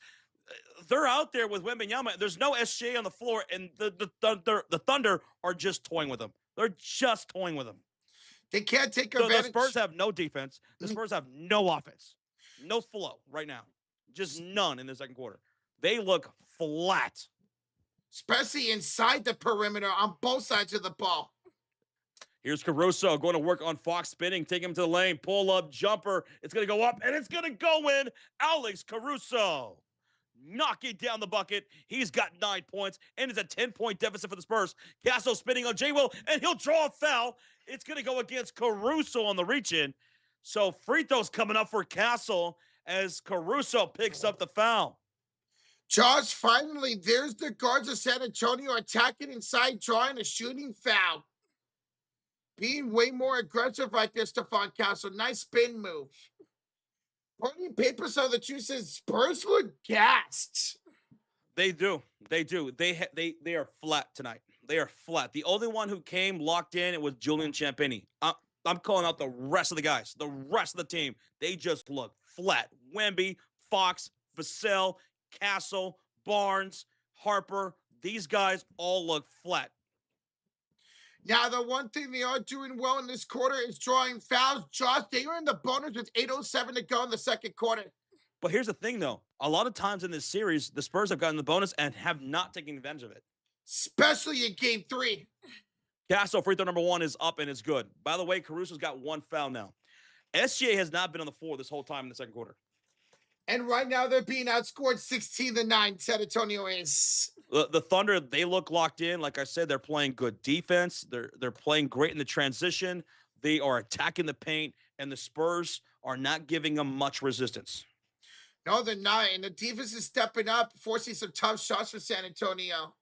they're out there with Wembanyama. There's no SGA on the floor, and the Thunder are just toying with them. They're just toying with them. They can't take advantage. The Spurs have no defense. The Spurs have no offense. No flow right now. Just none in the second quarter. They look flat. Especially inside the perimeter on both sides of the ball. Here's Caruso going to work on Fox spinning, take him to the lane, pull up, jumper. It's going to go up, and it's going to go in. Alex Caruso knocking down the bucket. He's got 9 points, and it's a 10-point deficit for the Spurs. Castle spinning on Jay Will, and he'll draw a foul. It's going to go against Caruso on the reach-in. So free throws coming up for Castle as Caruso picks up the foul. Josh, finally, there's the guards of San Antonio attacking inside, drawing a shooting foul. Being way more aggressive right there, Stephon Castle. Nice spin move. Putting papers on the truth says Spurs were gassed. They do. They do. They are flat tonight. They are flat. The only one who came locked in it was Julian Champagny. I'm calling out the rest of the guys. The rest of the team, they just look flat. Wemby, Fox, Vassell, Castle, Barnes, Harper. These guys all look flat. Now, the one thing they are doing well in this quarter is drawing fouls. Josh, they were in the bonus with 8:07 to go in the second quarter. But here's the thing, though. A lot of times in this series, the Spurs have gotten the bonus and have not taken advantage of it. Especially in game 3. Castle, free throw number 1 is up and it's good. By the way, Caruso's got 1 foul now. SGA has not been on the floor this whole time in the second quarter. And right now they're being outscored 16-9. San Antonio is. The Thunder, they look locked in. Like I said, they're playing good defense. They're playing great in the transition. They are attacking the paint, and the Spurs are not giving them much resistance. No, they're not. And the defense is stepping up, forcing some tough shots for San Antonio.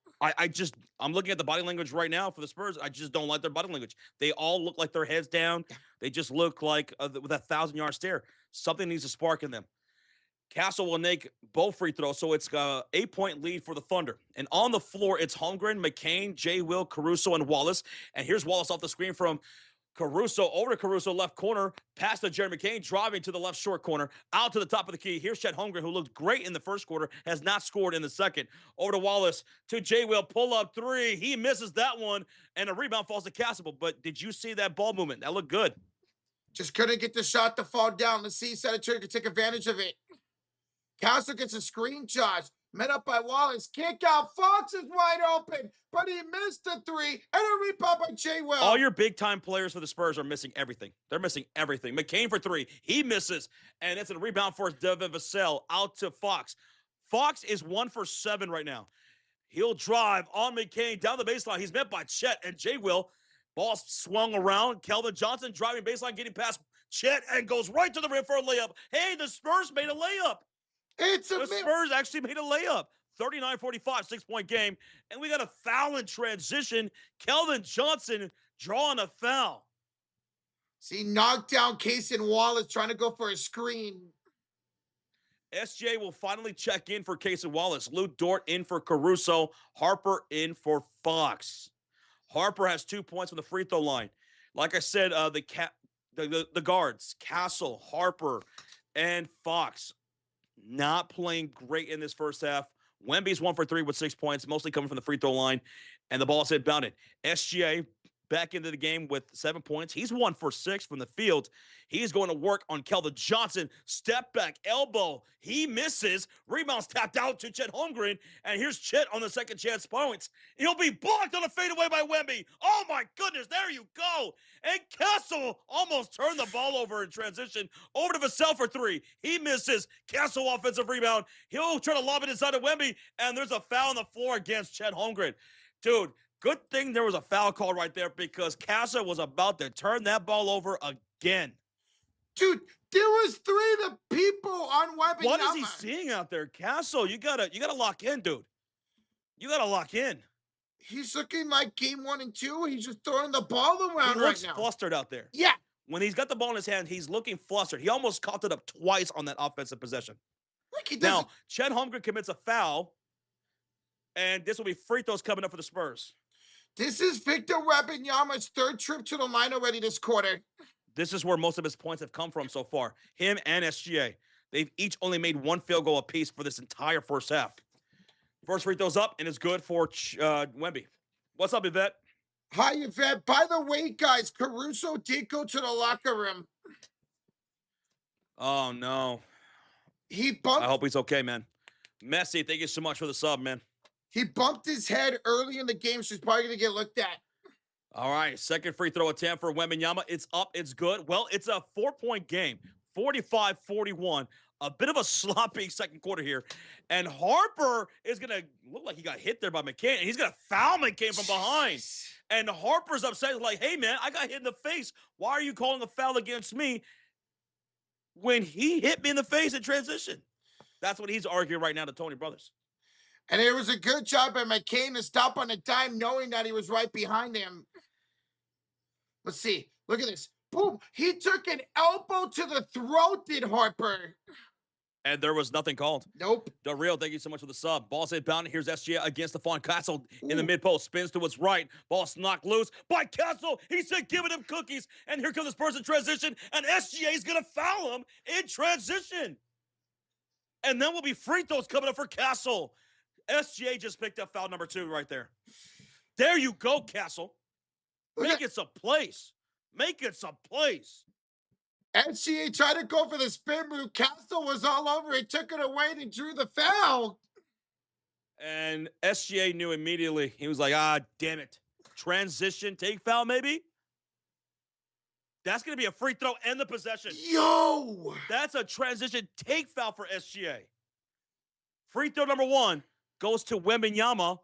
I'm looking at the body language right now for the Spurs. I just don't like their body language. They all look like their heads down. They just look like with a 1,000-yard stare. Something needs to spark in them. Castle will make both free throws, so it's a 8-point lead for the Thunder. And on the floor, it's Holmgren, McCain, J. Will, Caruso, and Wallace. And here's Wallace off the screen from Caruso, over to Caruso, left corner, pass to Jeremy McCain, driving to the left short corner, out to the top of the key. Here's Chet Holmgren, who looked great in the first quarter, has not scored in the second. Over to Wallace, to J. Will, pull up 3. He misses that one, and a rebound falls to Castle. But did you see that ball movement? That looked good. Just couldn't get the shot to fall down. Let's see if San Antonio can take advantage of it. Castle gets a screen, Josh. Met up by Wallace. Kick out. Fox is wide open, but he missed the 3. And a rebound by J. Will. All your big-time players for the Spurs are missing everything. They're missing everything. McCain for 3. He misses, and it's a rebound for Devin Vassell out to Fox. Fox is 1 for 7 right now. He'll drive on McCain down the baseline. He's met by Chet and J. Will. Ball swung around. Kelvin Johnson driving baseline, getting past Chet, and goes right to the rim for a layup. Hey, the Spurs made a layup. The Spurs actually made a layup. 39-45, 6-point game. And we got a foul in transition. Kelvin Johnson drawing a foul. See, knocked down Case and Wallace trying to go for a screen. SJ will finally check in for Case and Wallace. Lou Dort in for Caruso. Harper in for Fox. Harper has 2 points from the free throw line. Like I said, the guards, Castle, Harper, and Fox, not playing great in this first half. Wemby's 1 for 3 with 6 points, mostly coming from the free throw line, and the ball's inbounded. SGA back into the game with 7 points. He's 1 for 6 from the field. He's going to work on Kelvin Johnson. Step back, elbow. He misses. Rebounds tapped out to Chet Holmgren. And here's Chet on the second chance points. He'll be blocked on a fadeaway by Wemby. Oh, my goodness. There you go. And Castle almost turned the ball over in transition. Over to Vassell for 3. He misses. Castle offensive rebound. He'll try to lob it inside to Wemby. And there's a foul on the floor against Chet Holmgren. Dude, good thing there was a foul call right there because Castle was about to turn that ball over again. Dude, there was 3 of the people on Wembanyama. What is he seeing out there? Castle, you gotta lock in, dude. You gotta lock in. He's looking like game 1 and 2. He's just throwing the ball around He looks right now. flustered out there. Yeah. When he's got the ball in his hand, he's looking flustered. He almost caught it up twice on that offensive possession. Like he doesn't. Now, Chet Holmgren commits a foul, and this will be free throws coming up for the Spurs. This is Victor Wembanyama's 3rd trip to the line already this quarter. This is where most of his points have come from so far. Him and SGA. They've each only made 1 field goal apiece for this entire first half. First free throws up, and it's good for Wemby. What's up, Yvette? Hi, Yvette. By the way, guys, Caruso did go to the locker room. Oh, no. He bumped. I hope he's okay, man. Messi, thank you so much for the sub, man. He bumped his head early in the game, so he's probably going to get looked at. All right, second free throw attempt for Wembanyama. It's up, it's good. Well, it's a 4-point game, 45-41. A bit of a sloppy second quarter here. And Harper is going to look like he got hit there by McCain. And he's going to foul McCain from behind. And Harper's upset, like, hey, man, I got hit in the face. Why are you calling a foul against me when he hit me in the face in transition? That's what he's arguing right now to Tony Brothers. And it was a good job by McCain to stop on a dime knowing that he was right behind him. Let's see. Look at this. Boom. He took an elbow to the throat, did Harper. And there was nothing called. Nope. The Real, thank you so much for the sub. Ball's inbound. Here's SGA against the Fawn. Castle in the Ooh. mid post. Spins to his right. Ball's knocked loose by Castle. He said, giving him cookies. And here comes this person transition. And SGA is going to foul him in transition. And then will be free throws coming up for Castle. SGA just picked up foul number 2 right there. There you go, Castle. Make it some place. Make it some place. SGA tried to go for the spin move. Castle was all over it, took it away, and drew the foul. And SGA knew immediately. He was like, damn it. Transition, take foul, maybe? That's going to be a free throw and the possession. Yo! That's a transition take foul for SGA. Free throw number 1 goes to Wembanyama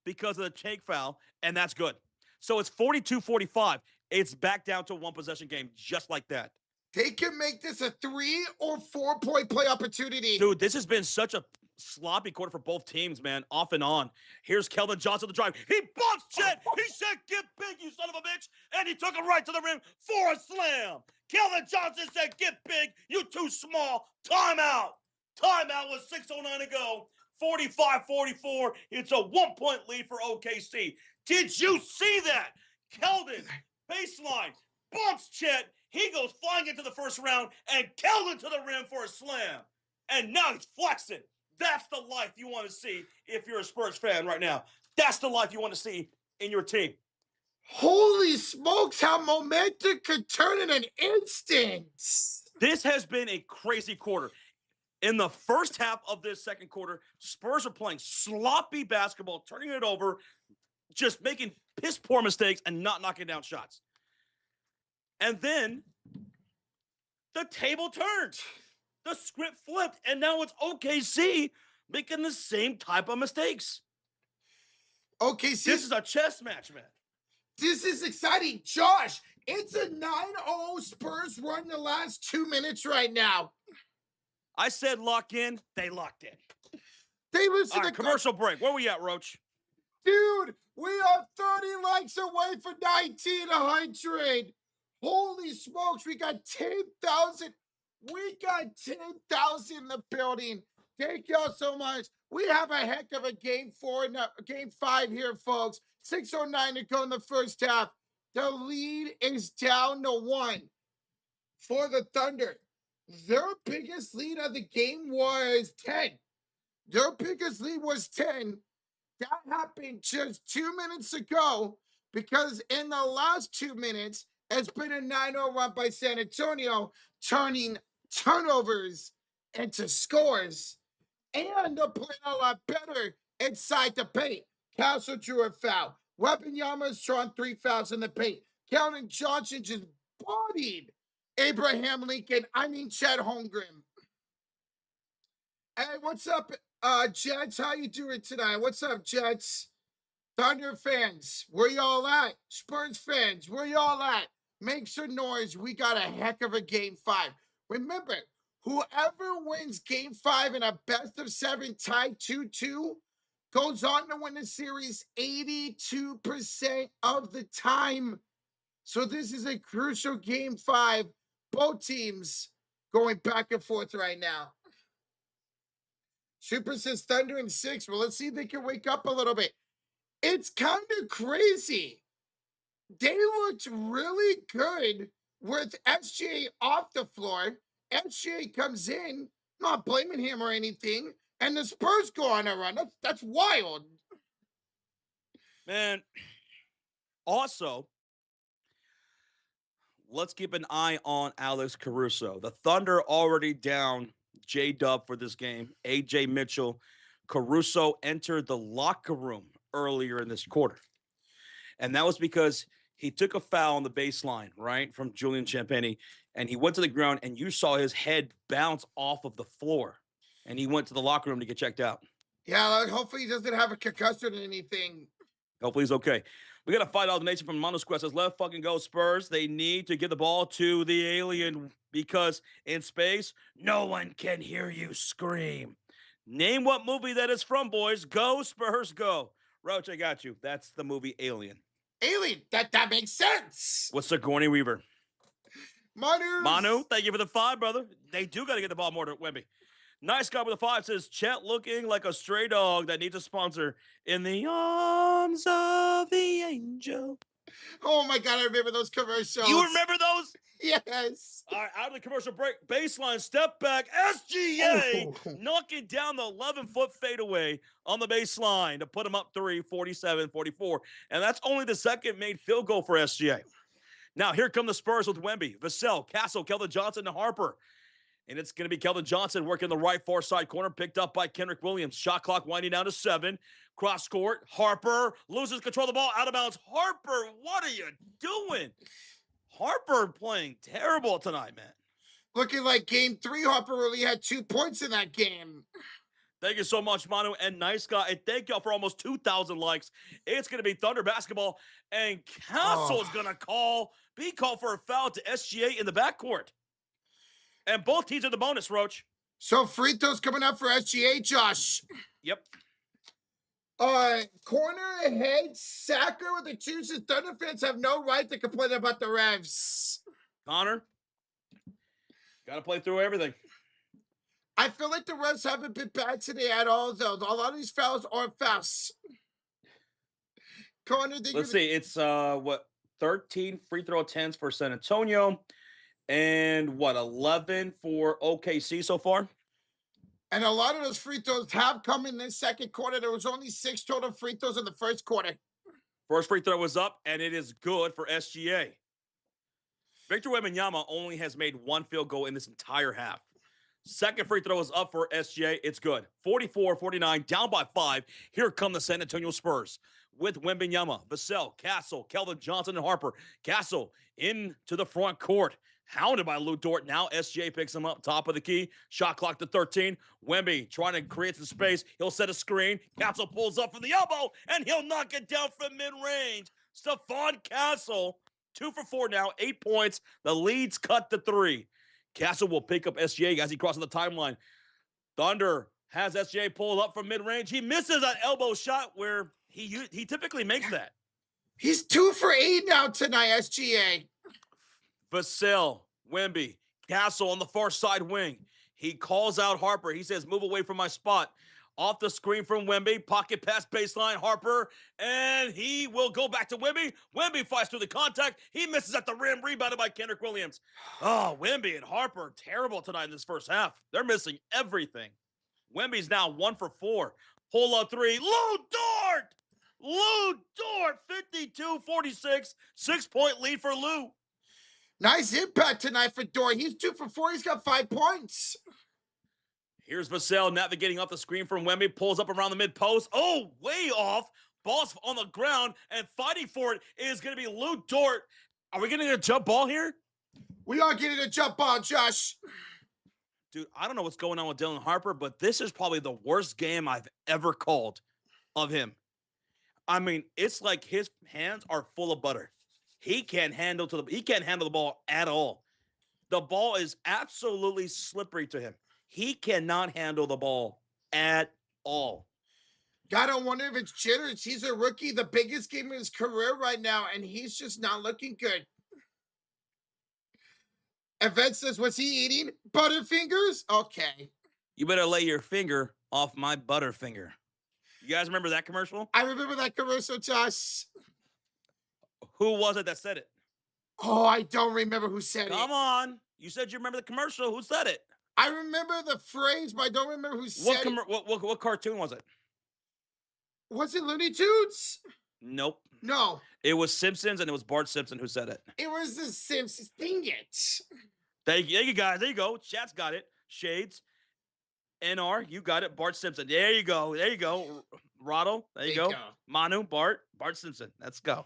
because of the take foul, and that's good. So it's 42-45. It's back down to a 1-possession game, just like that. They can make this a 3 or 4 point play opportunity. Dude, this has been such a sloppy quarter for both teams, man, off and on. Here's Keldon Johnson the drive. He bumps Chet. He said, get big, you son of a bitch. And he took him right to the rim for a slam. Keldon Johnson said, get big, you too small. Timeout. Timeout with 6:09 to go. 45-44. It's a 1-point lead for OKC. Did you see that? Keldon, baseline, bumps Chet. He goes flying into the first round, and Keldon to the rim for a slam. And now he's flexing. That's the life you want to see if you're a Spurs fan right now. That's the life you want to see in your team. Holy smokes, how momentum could turn in an instant. This has been a crazy quarter. In the first half of this second quarter, Spurs are playing sloppy basketball, turning it over, just making piss-poor mistakes and not knocking down shots. And then the table turned. The script flipped, and now it's OKC making the same type of mistakes. OKC. This is a chess match, man. This is exciting. Josh, it's a 9-0 Spurs run the last 2 minutes right now. I said lock in. They locked in. They lose to the commercial break. Where we at, Roach? Dude, we are 30 likes away from 1,900. Holy smokes, we got 10,000. We got 10,000 in the building. Thank y'all so much. We have a heck of a game 5 here, folks. 6:09 to go in the first half. The lead is down to 1 for the Thunder. Their biggest lead of the game was 10. Their biggest lead was 10. That happened just 2 minutes ago because in the last 2 minutes, it's been a 9-0 run by San Antonio, turning turnovers into scores. And they're playing a lot better inside the paint. Castle drew a foul. Wembanyama's drawn 3 fouls in the paint. Keldon Johnson just bodied Abraham Lincoln. Chad Holmgren. Hey, what's up, Jets? How you doing tonight? What's up, Jets? Thunder fans, where y'all at? Spurs fans, where y'all at? Make some noise. We got a heck of a game 5. Remember, whoever wins game 5 in a best of 7 tie 2-2 goes on to win the series 82% of the time. So this is a crucial game 5. Both teams going back and forth right now. Super says Thunder in 6. Well, let's see if they can wake up a little bit. It's kind of crazy. They looked really good with SGA off the floor. SGA comes in, not blaming him or anything, and the Spurs go on a run. That's wild. Man, also, let's keep an eye on Alex Caruso. The Thunder already down J-Dub for this game. AJ Mitchell. Caruso entered the locker room earlier in this quarter. And that was because he took a foul on the baseline, right, from Julian Champagnie, and he went to the ground, and you saw his head bounce off of the floor, and he went to the locker room to get checked out. Yeah, hopefully he doesn't have a concussion or anything. Hopefully he's okay. We got to fight all the nation from Monos Quest. Says, let's fucking go, Spurs. They need to give the ball to the alien because in space, no one can hear you scream. Name what movie that is from, boys. Go, Spurs, go. Roach, I got you. That's the movie Alien. Alien, that makes sense. What's Sigourney Weaver? Manu, thank you for the 5, brother. They do got to get the ball more to Wemby. Nice guy with the 5 says, Chet looking like a stray dog that needs a sponsor in the arms of the angel. Oh my God, I remember those commercials. You remember those? Yes. All right, out of the commercial break, baseline, step back, SGA knocking down the 11-foot fadeaway on the baseline to put him up 3, 47-44. And that's only the second made field goal for SGA. Now, here come the Spurs with Wemby, Vassell, Castle, Keldon Johnson, and Harper. And it's going to be Keldon Johnson working the right far side corner, picked up by Kendrick Williams. Shot clock winding down to 7. Cross court. Harper loses control of the ball. Out of bounds. Harper, what are you doing? Harper playing terrible tonight, man. Looking like game 3, Harper really had 2 points in that game. Thank you so much, Manu, and nice guy. And thank y'all for almost 2,000 likes. It's going to be Thunder basketball, and Castle is going to be called for a foul to SGA in the backcourt. And both teams are the bonus, Roach. So free throws coming up for SGA, Josh. Yep. Corner ahead, Sacker with the 2 says Thunder fans have no right to complain about the refs. Connor, got to play through everything. I feel like the refs haven't been bad today at all, though. A lot of these fouls aren't fouls. Connor, let's see. It's 13 free throw attempts for San Antonio, and 11 for OKC so far. And a lot of those free throws have come in this second quarter. There was only 6 total free throws in the first quarter. First free throw was up, and it is good for SGA. Victor Wembanyama only has made 1 field goal in this entire half. Second free throw is up for SGA. It's good. 44-49, down by 5. Here come the San Antonio Spurs with Wembanyama, Vassell, Castle, Keldon Johnson, and Harper. Castle into the front court. Hounded by Lou Dort. Now SGA picks him up top of the key. Shot clock to 13. Wemby trying to create some space. He'll set a screen. Castle pulls up from the elbow, and he'll knock it down from mid-range. Stephon Castle, 2 for 4 now, 8 points. The lead's cut to 3. Castle will pick up SGA as he crosses the timeline. Thunder has SGA pulled up from mid-range. He misses that elbow shot where he typically makes that. He's 2 for 8 now tonight, SGA. Vassell, Wemby, Castle on the far side wing. He calls out Harper. He says, move away from my spot. Off the screen from Wemby. Pocket pass baseline, Harper. And he will go back to Wemby. Wemby fights through the contact. He misses at the rim. Rebounded by Kendrick Williams. Oh, Wemby and Harper, terrible tonight in this first half. They're missing everything. Wemby's now 1 for 4. Pull up 3. Lou Dort! Lou Dort, 52-46. 6-point lead for Lou. Nice impact tonight for Dort. He's 2 for 4. He's got 5 points. Here's Vassell navigating off the screen from Wemby. Pulls up around the mid-post. Oh, way off. Ball's on the ground, and fighting for it is going to be Lou Dort. Are we getting a jump ball here? We are getting a jump ball, Josh. Dude, I don't know what's going on with Dylan Harper, but this is probably the worst game I've ever called of him. I mean, it's like his hands are full of butter. He can't handle the ball at all. The ball is absolutely slippery to him. He cannot handle the ball at all. God, I wonder if it's jitters. He's a rookie, the biggest game of his career right now, and he's just not looking good. Event says, what's he eating? Butterfingers? Okay. You better lay your finger off my butterfinger. You guys remember that commercial? I remember that commercial, Josh. Who was it that said it? Oh, I don't remember who said it. Come on. You said you remember the commercial. Who said it? I remember the phrase, but I don't remember who said it. What cartoon was it? Was it Looney Tunes? Nope. No. It was Simpsons, and it was Bart Simpson who said it. It was the Simpsons. Dang it. Thank you guys. There you go. Chat's got it. Shades. NR, you got it. Bart Simpson. There you go. There you go. Rotto. There you go. Manu, Bart Simpson. Let's go.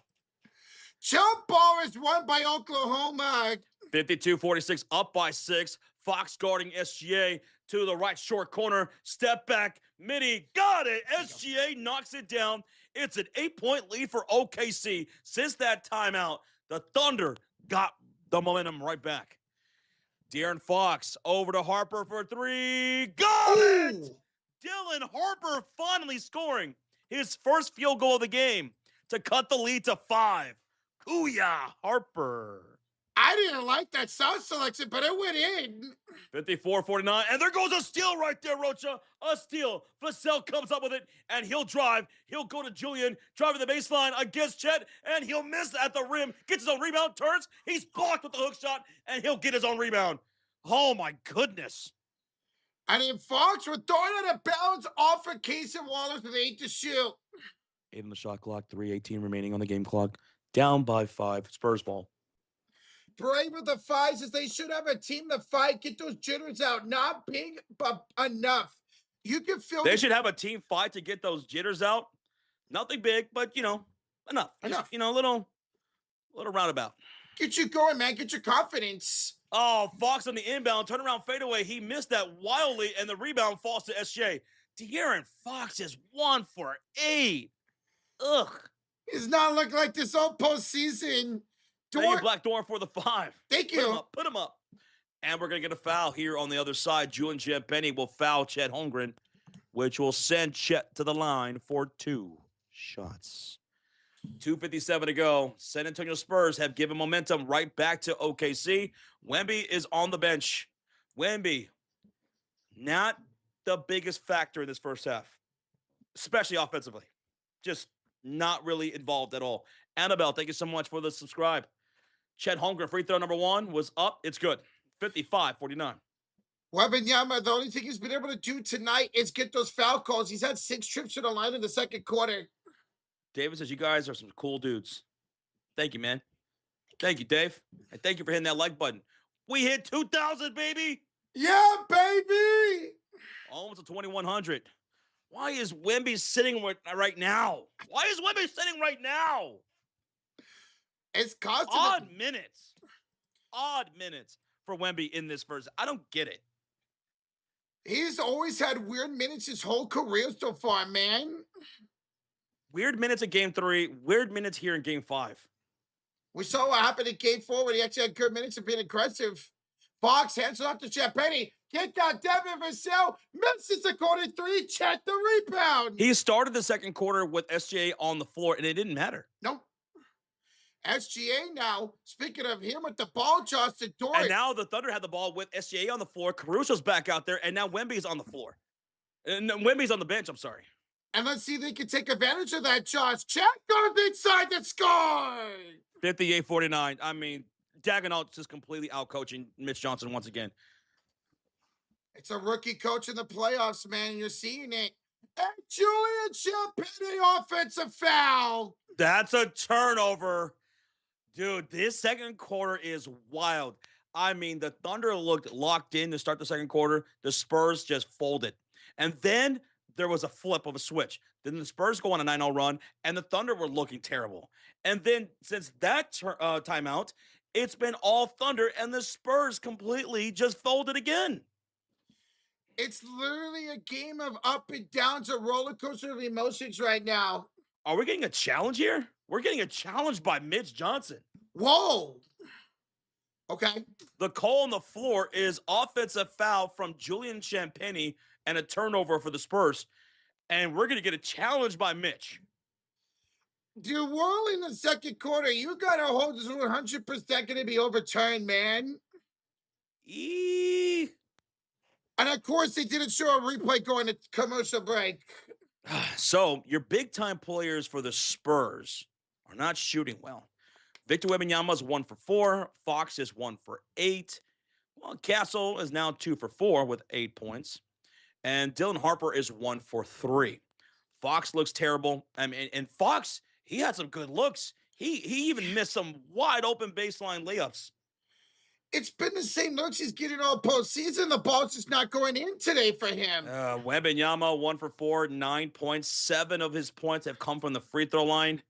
Jump ball is won by Oklahoma. 52-46, up by 6. Fox guarding SGA to the right short corner. Step back. Midi got it. SGA knocks it down. It's an 8-point lead for OKC. Since that timeout, the Thunder got the momentum right back. De'Aaron Fox over to Harper for 3. Got it! Dylan Harper finally scoring his first field goal of the game to cut the lead to 5. Kuya Harper. I didn't like that sound selection, but it went in. 54-49, and there goes a steal right there, Rocha. A steal. Vassell comes up with it, and he'll drive. He'll go to Julian, driving the baseline against Chet, and he'll miss at the rim. Gets his own rebound, turns. He's blocked with the hook shot, and he'll get his own rebound. Oh, my goodness. And then Fox were thrown out of bounds off for Casey Wallace with 8 to shoot. 8 on the shot clock, 3:18 remaining on the game clock. Down by 5. Spurs ball. Brave with the fives as they should have a team to fight, get those jitters out. Not big, but enough. You can feel They should have a team fight to get those jitters out. Nothing big, but enough. Enough. Just, a little roundabout. Get you going, man. Get your confidence. Oh, Fox on the inbound, turnaround fadeaway. He missed that wildly, and the rebound falls to SJ. De'Aaron Fox is 1 for 8. Ugh. He's not looking like this all postseason. Thank you, Black Dorn, for the 5. Thank you. Put him up. And we're going to get a foul here on the other side. Julian Champagnie will foul Chet Holmgren, which will send Chet to the line for 2 shots. 2:57 to go. San Antonio Spurs have given momentum right back to OKC. Wemby is on the bench. Wemby, not the biggest factor in this first half, especially offensively. Just not really involved at all. Annabelle, thank you so much for the subscribe. Chet Holmgren, free throw number 1 was up. It's good. 55-49. Wembanyama, the only thing he's been able to do tonight is get those foul calls. He's had 6 trips to the line in the second quarter. David says, you guys are some cool dudes. Thank you, man. Thank you, Dave. And thank you for hitting that like button. We hit 2,000, baby. Yeah, baby. Almost to 2,100. Why is Wemby sitting right now? Why is Wemby sitting right now? It's costing Odd minutes for Wemby in this first. I don't get it. He's always had weird minutes his whole career so far, man. Weird minutes in game 3, weird minutes here in game 5. We saw what happened in game 4 when he actually had good minutes of being aggressive. Fox hands it off to Champagnie. Kick out Devin Vassell. Misses the corner 3. Chet the rebound. He started the second quarter with SGA on the floor, and it didn't matter. Nope. SGA now, speaking of him with the ball, Justin Dort. And now the Thunder had the ball with SGA on the floor. Caruso's back out there, and now Wemby's on the floor. And Wemby's on the bench, I'm sorry. And let's see if they can take advantage of that, Josh. Chet goes inside the score. 58-49. I mean, Daigneault's just completely out-coaching Mitch Johnson once again. It's a rookie coach in the playoffs, man, and you're seeing it. And Julian Champagnie offensive foul. That's a turnover. Dude, this second quarter is wild. I mean, the Thunder looked locked in to start the second quarter. The Spurs just folded. And then there was a flip of a switch. Then the Spurs go on a 9-0 run, and the Thunder were looking terrible. And then since that timeout, it's been all Thunder, and the Spurs completely just folded again. It's literally a game of up and downs, a roller coaster of emotions right now. Are we getting a challenge here? We're getting a challenge by Mitch Johnson. Whoa. Okay. The call on the floor is offensive foul from Julian Champagnie and a turnover for the Spurs. And we're going to get a challenge by Mitch. Dude, we're only in the second quarter. You got to hold this 100% going to be overturned, man. And of course, they didn't show a replay going to commercial break. So, your big-time players for the Spurs are not shooting well. Victor Wembanyama is 1 for 4. Fox is 1 for 8. Well, Castle is now 2 for 4 with 8 points. And Dylan Harper is 1 for 3. Fox looks terrible. I mean, and Fox, he had some good looks. He even missed some wide-open baseline layups. It's been the same looks he's getting all postseason. The ball's just not going in today for him. Wembanyama, 1 for 4, 9 points. 7 of his points have come from the free throw line.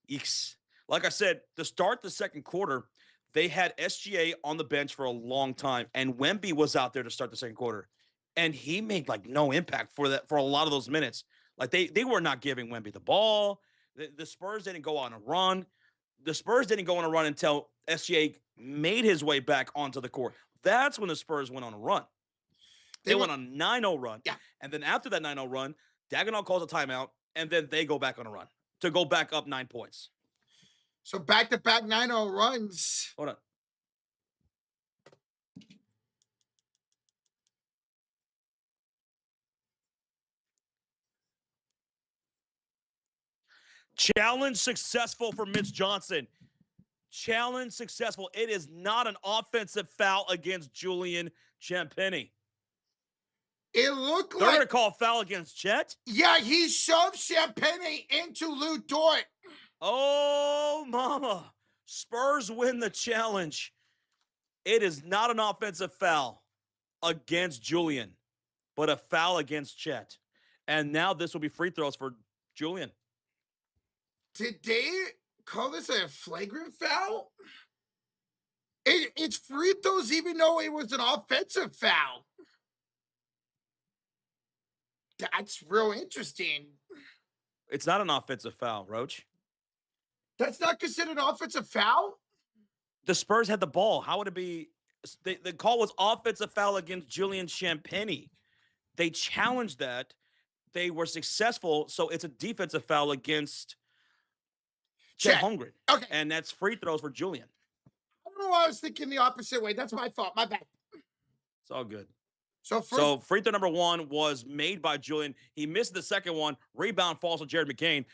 Eeks. Like I said, to start the second quarter, they had SGA on the bench for a long time, and Wemby was out there to start the second quarter. And he made like no impact for a lot of those minutes. Like they were not giving Wemby the ball. The Spurs didn't go on a run. The Spurs didn't go on a run until SGA made his way back onto the court. That's when the Spurs went on a run. They went on a 9-0 run. Yeah. And then after that 9-0 run, Daigneault calls a timeout, and then they go back on a run to go back up 9 points. So back-to-back 9-0 runs. Hold on. Challenge successful for Mitch Johnson. Challenge successful. It is not an offensive foul against Julian Champagnie. It looked They're going to like, call a foul against Chet? yeah, he shoved Champagnie into Lou Dort. Oh, mama. Spurs win the challenge. It is not an offensive foul against Julian, but a foul against Chet. And now this will be free throws for Julian. Did they call this a flagrant foul? It's free throws even though it was an offensive foul. That's real interesting. It's not an offensive foul, Roach. That's not considered an offensive foul? The Spurs had the ball. How would it be? The call was offensive foul against Julian Champagnie. They challenged that. They were successful, so it's a defensive foul against Chet Holmgren. Okay. And that's free throws for Julian. I don't know why I was thinking the opposite way. That's my fault. My bad. It's all good. So free throw number one was made by Julian. He missed the second one. Rebound falls to Jared McCain.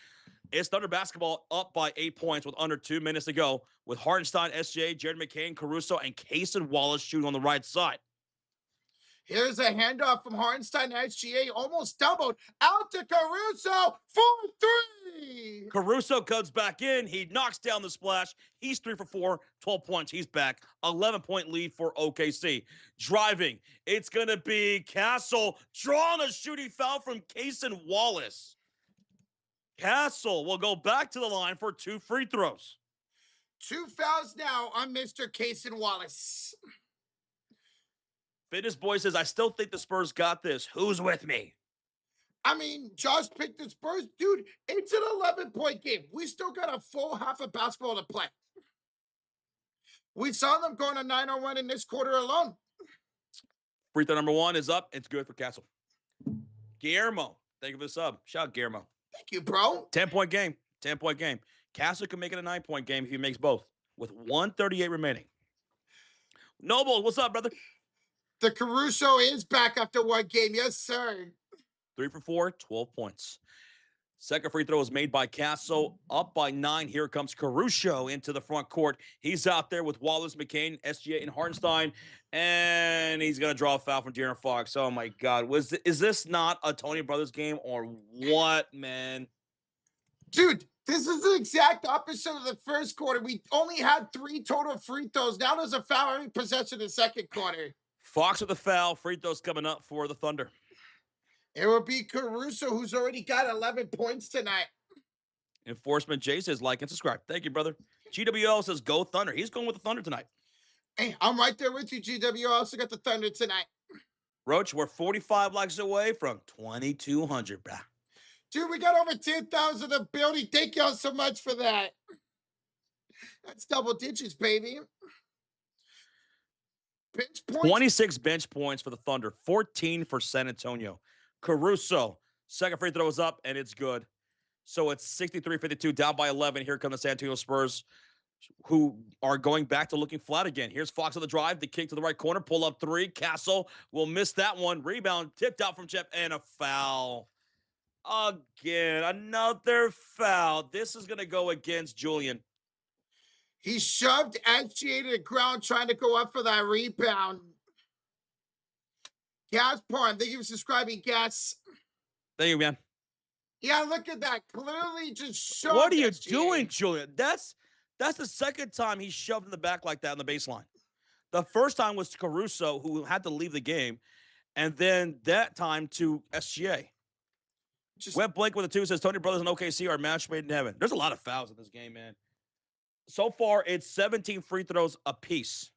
It's Thunder basketball up by 8 points with under 2 minutes to go, with Hartenstein, SJ, Jared McCain, Caruso, and Cason Wallace shooting on the right side. Here's a handoff from Hartenstein to SGA, almost doubled out to Caruso for 3. Caruso comes back in. He knocks down the splash. He's 3 for 4, 12 points. He's back. 11-point lead for OKC. Driving. It's going to be Castle drawing a shooting foul from Cason Wallace. Castle will go back to the line for 2 free throws. 2 fouls now on Mr. Cason Wallace. Fitness Boy says, I still think the Spurs got this. Who's with me? I mean, Josh picked the Spurs. Dude, it's an 11-point game. We still got a full half of basketball to play. We saw them going a 9-0 in this quarter alone. Free throw number one is up. It's good for Castle. Guillermo, thank you for the sub. Shout out Guillermo. Thank you, bro. 10-point game. 10-point game. Castle can make it a 9-point game if he makes both, with 1:38 remaining. Noble, what's up, brother? The Caruso is back after one game. Yes, sir. 3 for 4, 12 points. Second free throw is made by Castle, up by 9. Here comes Caruso into the front court. He's out there with Wallace, McCain, SGA, and Hartenstein, and he's going to draw a foul from De'Aaron Fox. Oh, my God. Is this not a Tony Brothers game or what, man? Dude, this is the exact opposite of the first quarter. We only had 3 total free throws. Now there's a foul every possession in the second quarter. Fox with the foul. Free throws coming up for the Thunder. It will be Caruso, who's already got 11 points tonight. Enforcement Jay says, like and subscribe. Thank you, brother. GWL says, go Thunder. He's going with the Thunder tonight. Hey, I'm right there with you, GW. I also got the Thunder tonight. Roach, we're 45 likes away from 2,200, bruh. Dude, we got over 10,000 in the building. Thank y'all so much for that. That's double digits, baby. Bench points. 26 bench points for the Thunder, 14 for San Antonio. Caruso, second free throw is up, and it's good. So it's 63-52, down by 11. Here come the San Antonio Spurs, who are going back to looking flat again. Here's Fox on the drive, the kick to the right corner, pull up 3. Castle will miss that one. Rebound, tipped out from Jeff, and a foul. Again, another foul. This is going to go against Julian. He shoved SGA to the ground trying to go up for that rebound. Gas Porn, thank you for subscribing, Gas. Thank you, man. Yeah, look at that. Clearly just shoved. What are you SGA. doing, Julian? That's the second time he shoved in the back like that on the baseline. The first time was to Caruso, who had to leave the game, and then that time to SGA. Web Blake with a 2 says, Tony Brothers and OKC are match made in heaven. There's a lot of fouls in this game, man. So far, it's 17 free throws apiece.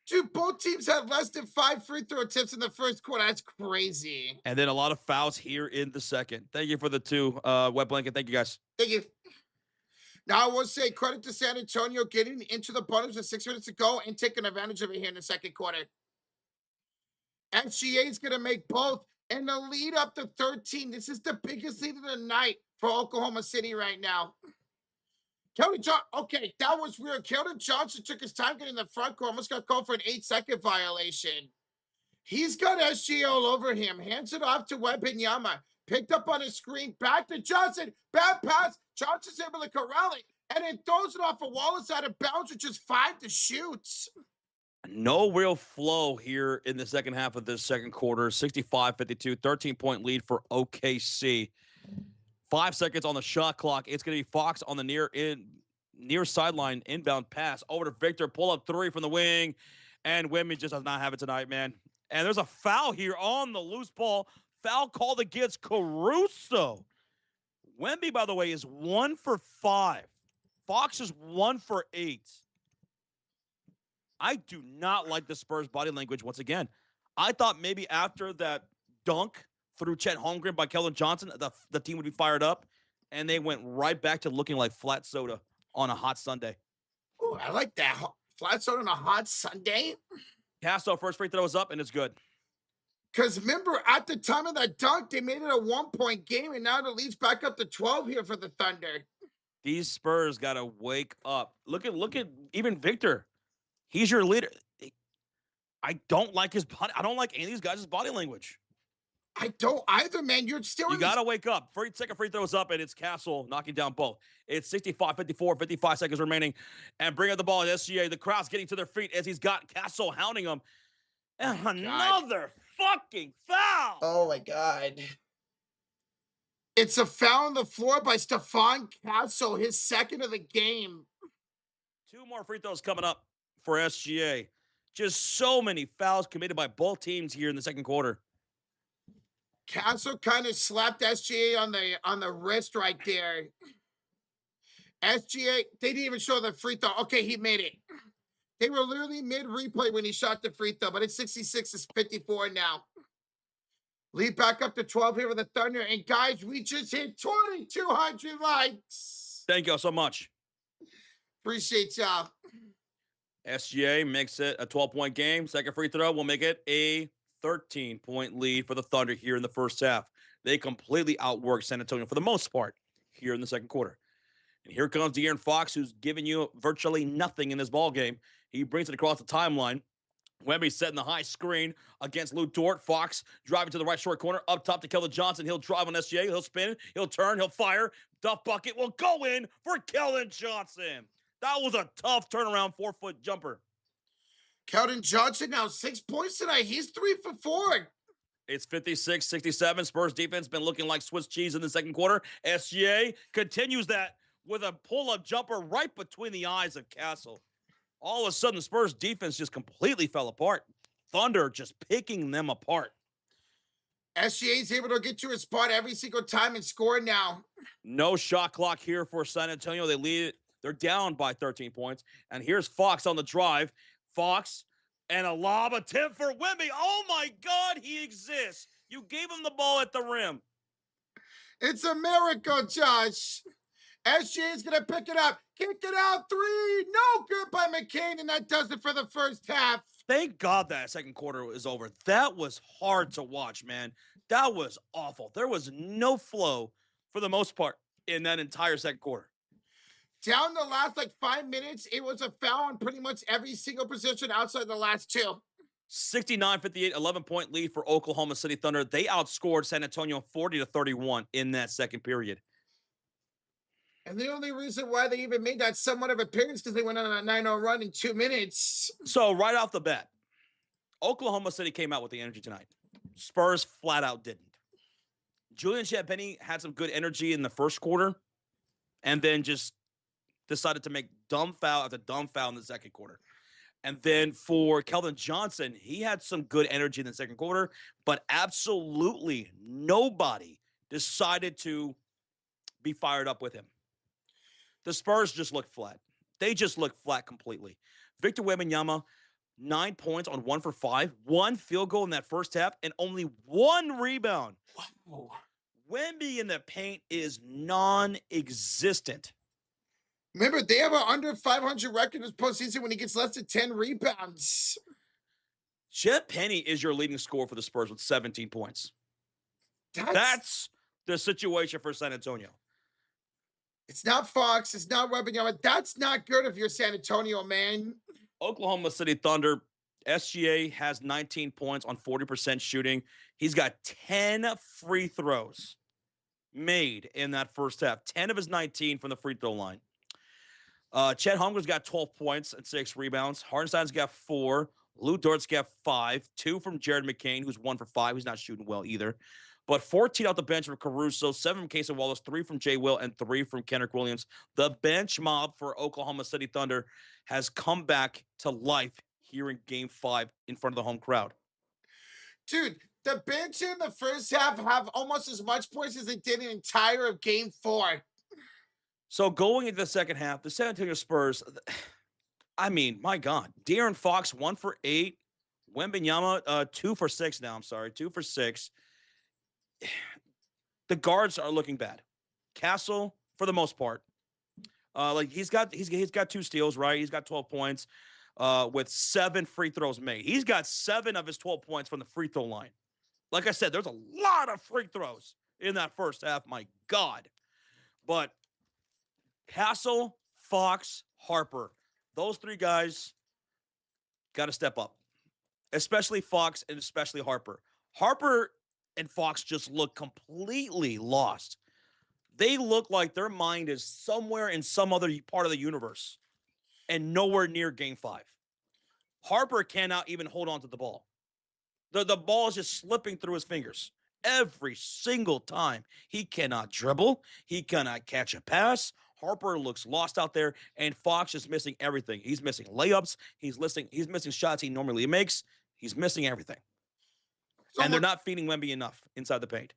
Dude, both teams had less than 5 free throw attempts in the first quarter. That's crazy. And then a lot of fouls here in the second. Thank you for the 2, Web Blanket. Thank you, guys. Thank you. Now, I will say credit to San Antonio getting into the bonus with 6 minutes to go and taking advantage of it here in the second quarter. FGA is going to make both. And the lead up to 13. This is the biggest lead of the night for Oklahoma City right now. Keldon Johnson, okay, that was weird. Keldon Johnson took his time getting in the front court. Almost got called for an 8-second violation. He's got SGA all over him. Hands it off to Wembanyama. picked up on a screen, back to Johnson, bad pass. Johnson's able to corral it, and then throws it off a Wallace out of bounds with just 5 to shoot. No real flow here in the second half of this second quarter. 65-52, 13-point lead for OKC. 5 seconds on the shot clock. It's going to be Fox on the near sideline inbound pass over to Victor. Pull up 3 from the wing, and Wemby just does not have it tonight, man. And there's a foul here on the loose ball. Foul called against Caruso. Wemby, by the way, is 1 for 5. Fox is 1 for 8. I do not like the Spurs body language once again. I thought maybe after that dunk through Chet Holmgren by Keldon Johnson, the team would be fired up, and they went right back to looking like flat soda on a hot Sunday. Ooh, I like that. Flat soda on a hot Sunday. Castro, first free throw is up, and it's good. Because remember, at the time of that dunk, they made it a 1-point game, and now it leads back up to 12 here for the Thunder. These Spurs got to wake up. Look at even Victor. He's your leader. I don't like his body. I don't like any of these guys' body language. I don't either, man. You're still. You got to wake up. Second free throw is up, and it's Castle knocking down both. It's 65-54, 55 seconds remaining. And bring up the ball at SGA. The crowd's getting to their feet as he's got Castle hounding him. And another fucking foul. Oh, my God. It's a foul on the floor by Stephon Castle, his second of the game. 2 more free throws coming up for SGA. Just so many fouls committed by both teams here in the second quarter. Castle kind of slapped SGA on the wrist right there. SGA, they didn't even show the free throw. Okay, he made it. They were literally mid-replay when he shot the free throw, but it's 66-54 now. Lead back up to 12 here with the Thunder. And guys, we just hit 2,200 likes. Thank you all so much. Appreciate y'all. SGA makes it a 12-point game. Second free throw will make it a 13-point lead for the Thunder here in the first half. They completely outworked San Antonio for the most part here in the second quarter. And here comes De'Aaron Fox, who's giving you virtually nothing in this ball game. He brings it across the timeline. Wemby setting the high screen against Lou Dort. Fox driving to the right short corner. Up top to Keldon Johnson. He'll drive on SGA. He'll spin. He'll turn. He'll fire. Duff bucket will go in for Keldon Johnson. That was a tough turnaround 4-foot jumper. Keldon Johnson now 6 points tonight. He's 3 for 4. It's 56-67. Spurs defense been looking like Swiss cheese in the second quarter. SGA continues that with a pull-up jumper right between the eyes of Castle. All of a sudden, the Spurs defense just completely fell apart. Thunder just picking them apart. SGA is able to get to his spot every single time and score now. No shot clock here for San Antonio. They lead it. They're down by 13 points. And here's Fox on the drive. Fox and a lob attempt for Wemby. Oh, my God, he exists. You gave him the ball at the rim. It's a miracle, Josh. SGA is going to pick it up. Kick it out. 3. No good by McCain, and that does it for the first half. Thank God that second quarter is over. That was hard to watch, man. That was awful. There was no flow for the most part in that entire second quarter. Down the last 5 minutes, it was a foul on pretty much every single position outside the last 2. 69-58, 11-point lead for Oklahoma City Thunder. They outscored San Antonio 40-31 in that second period. And the only reason why they even made that somewhat of appearance because they went on a 9-0 run in 2 minutes. So right off the bat, Oklahoma City came out with the energy tonight. Spurs flat out didn't. Julian Champagnie had some good energy in the first quarter and then just decided to make dumb foul after dumb foul in the second quarter. And then for Keldon Johnson, he had some good energy in the second quarter, but absolutely nobody decided to be fired up with him. The Spurs just looked flat. They just looked flat completely. Victor Wembanyama, 9 points on 1 for 5, 1 field goal in that first half, and only 1 rebound. Wow. Wemby in the paint is non-existent. Remember, they have an under 500 record this postseason when he gets less than 10 rebounds. Chet Penny is your leading scorer for the Spurs with 17 points. That's the situation for San Antonio. It's not Fox. It's not Wembanyama. That's not good if you're San Antonio, man. Oklahoma City Thunder, SGA has 19 points on 40% shooting. He's got 10 free throws. made in that first half. 10 of his 19 from the free throw line. Chet Holmgren's got 12 points and 6 rebounds. Hardenstein's got 4. Lou Dort's got 5. 2 from Jared McCain, who's 1 for 5. He's not shooting well either. But 14 off the bench from Caruso, 7 from Casey Wallace, 3 from Jay Will, and 3 from Kendrick Williams. The bench mob for Oklahoma City Thunder has come back to life here in Game 5 in front of the home crowd. Dude, the bench in the first half have almost as much points as they did in entire of Game 4. So going into the second half, the San Antonio Spurs, I mean, my God, De'Aaron Fox 1 for 8, Wembanyama 2 for 6 now. I'm sorry, 2 for 6. The guards are looking bad. Castle, for the most part, like he's got 2 steals, right? He's got 12 points with 7 free throws made. He's got 7 of his 12 points from the free throw line. Like I said, there's a lot of free throws in that first half. My God, but Castle, Fox, Harper, those 3 guys got to step up, especially Fox and especially Harper. Harper and Fox just look completely lost. They look like their mind is somewhere in some other part of the universe and nowhere near Game 5. Harper cannot even hold on to the ball. The ball is just slipping through his fingers every single time. He cannot dribble. He cannot catch a pass. Harper looks lost out there, and Fox is missing everything. He's missing layups. He's missing shots he normally makes. He's missing everything. And they're not feeding Wemby enough inside the paint.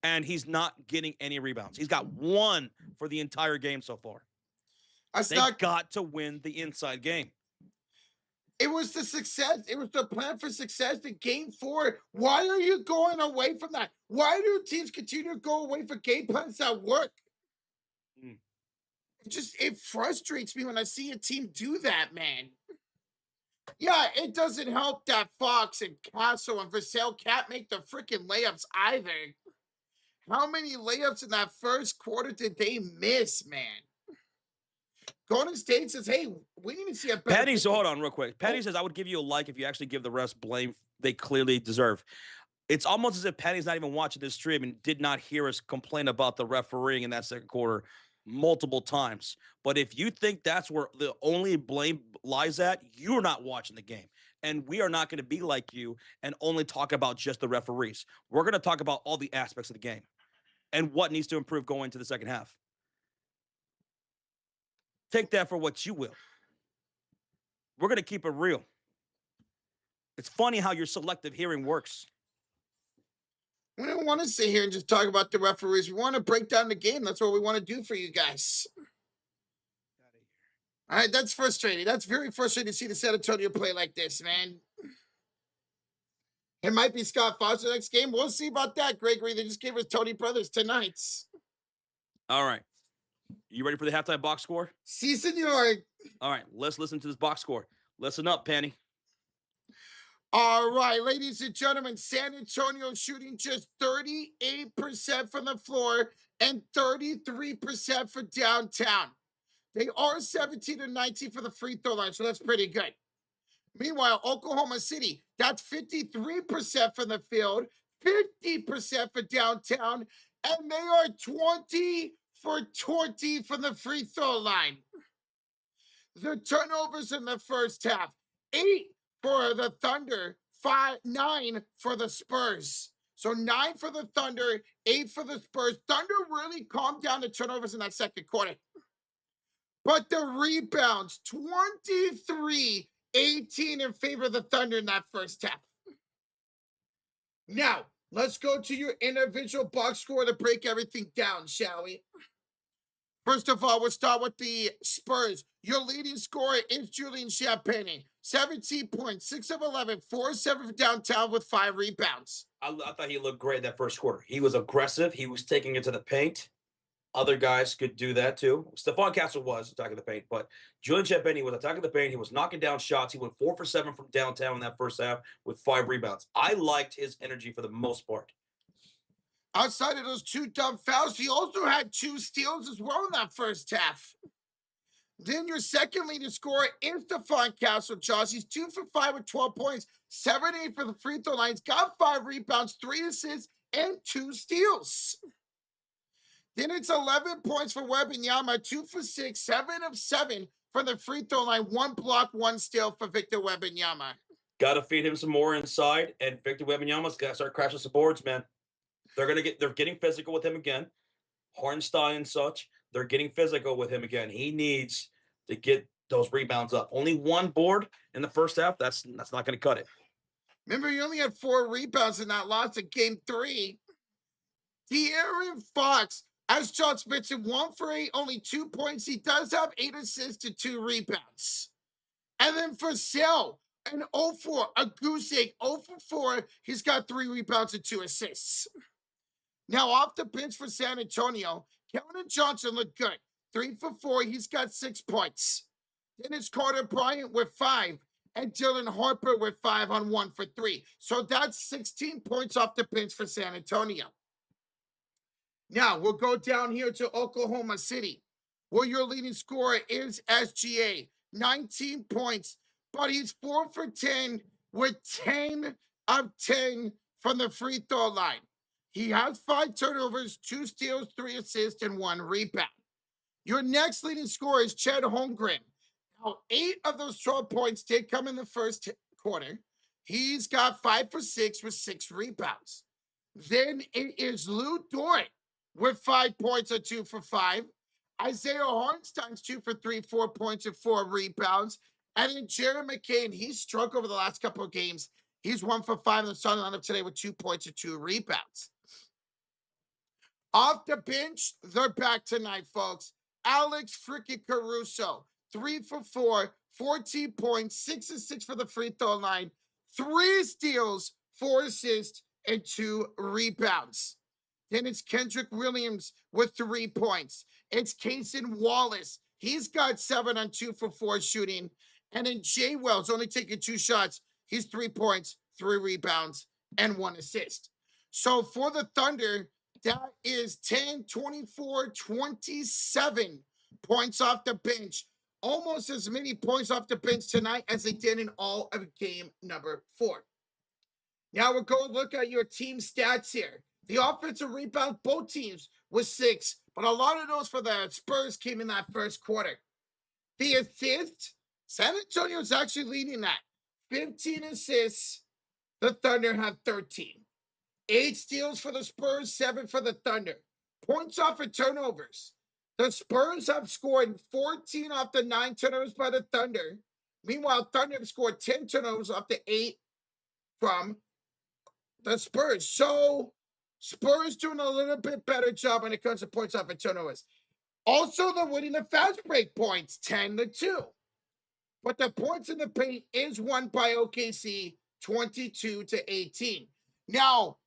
And he's not getting any rebounds. He's got 1 for the entire game so far. They got to win the inside game. It was the success. It was the plan for success in Game 4. Why are you going away from that? Why do teams continue to go away from game plans that work? It frustrates me when I see a team do that, man. Yeah, it doesn't help that Fox and Castle and Vassell can't make the freaking layups either. How many layups in that first quarter did they miss, man? Golden State says, hey, we need to see a better... Patty, so hold on real quick. Patty says, I would give you a like if you actually give the refs blame they clearly deserve. It's almost as if Patty's not even watching this stream and did not hear us complain about the refereeing in that second quarter multiple times. But if you think that's where the only blame lies at, you're not watching the game. And we are not going to be like you and only talk about just the referees. We're going to talk about all the aspects of the game and what needs to improve going into the second half. Take that for what you will. We're going to keep it real. It's funny how your selective hearing works. We don't want to sit here and just talk about the referees. We want to break down the game. That's what we want to do for you guys. All right, that's frustrating. That's very frustrating to see the San Antonio play like this, man. It might be Scott Foster next game. We'll see about that, Gregory. They just gave us Tony Brothers tonight. All right. You ready for the halftime box score? Si, senor. All right, let's listen to this box score. Listen up, Penny. All right, ladies and gentlemen, San Antonio shooting just 38% from the floor and 33% for downtown. They are 17-19 for the free throw line, so that's pretty good. Meanwhile, Oklahoma City, that's 53% from the field, 50% for downtown, and they are 20 for 20 from the free throw line. The turnovers in the first half, 8 for the Thunder, 9 for the Spurs. So 9 for the Thunder, 8 for the Spurs. Thunder really calmed down the turnovers in that second quarter. But the rebounds, 23-18 in favor of the Thunder in that first half. Now, let's go to your individual box score to break everything down, shall we? First of all, we'll start with the Spurs. Your leading scorer is Julian Champagnie. 17 points, 6 of 11, 4 of 7 for downtown with 5 rebounds. I thought he looked great that first quarter. He was aggressive. He was taking it to the paint. Other guys could do that too. Stephon Castle was attacking the paint, but Julian Champagnie was attacking the paint. He was knocking down shots. He went 4 for 7 from downtown in that first half with 5 rebounds. I liked his energy for the most part. Outside of those 2 dumb fouls, he also had 2 steals as well in that first half. Then your second leading scorer is Stephon Castle, Josh. He's 2 for 5 with 12 points, 7-8 for the free throw lines, got 5 rebounds, 3 assists, and 2 steals. Then it's 11 points for Wembanyama, 2 for 6, 7 of 7 from the free throw line, 1 block, 1 steal for Victor Wembanyama. Got to feed him some more inside, and Victor Wembanyama's got to start crashing some boards, man. They're getting physical with him again. Hornstein and such, they're getting physical with him again. He needs to get those rebounds up. Only one board in the first half. That's not going to cut it. Remember, he only had 4 rebounds in that loss in game 3. De'Aaron Fox, as Josh mentioned, 1 for 8, only 2 points. He does have 8 assists and 2 rebounds. And then for Sale, an 0-4, a goose egg, 0 for 4. He's got 3 rebounds and 2 assists. Now, off the bench for San Antonio, Keldon Johnson looked good. 3 for 4. He's got 6 points. Then it's Carter Bryant with 5, and Dylan Harper with 5 on 1 for 3. So that's 16 points off the bench for San Antonio. Now, we'll go down here to Oklahoma City, where your leading scorer is SGA, 19 points, but he's 4 for 10 with 10 of 10 from the free throw line. He has 5 turnovers, 2 steals, 3 assists, and 1 rebound. Your next leading scorer is Chet Holmgren. Now, 8 of those 12 points did come in the first quarter. He's got 5 for 6 with 6 rebounds. Then it is Lou Dort with 5 points and 2 for 5. Isaiah Hartenstein's 2 for 3, 4 points and 4 rebounds. And then Jared McCain, he's struck over the last couple of games. He's 1 for 5 in the starting lineup today with 2 points and 2 rebounds. Off the bench, they're back tonight, folks. Alex freaking Caruso, 3 for 4, 14 points, 6 of 6 for the free throw line, 3 steals, 4 assists, and 2 rebounds. Then it's Kendrick Williams with 3 points. It's Cason Wallace. He's got 7 on 2 for 4 shooting. And then Jay Wells only taking 2 shots. He's 3 points, 3 rebounds, and 1 assist. So for the Thunder, that is 10, 24, 27 points off the bench. Almost as many points off the bench tonight as they did in all of game number 4. Now we'll go and look at your team stats here. The offensive rebound, both teams was 6, but a lot of those for the Spurs came in that first quarter. The assist, San Antonio's actually leading that. 15 assists, the Thunder have 13. 8 steals for the Spurs, 7 for the Thunder. Points off of turnovers. The Spurs have scored 14 off the 9 turnovers by the Thunder. Meanwhile, Thunder have scored 10 turnovers off the 8 from the Spurs. So Spurs doing a little bit better job when it comes to points off of turnovers. Also, they're winning the fast break points, 10-2. But the points in the paint is won by OKC, 22-18. Now,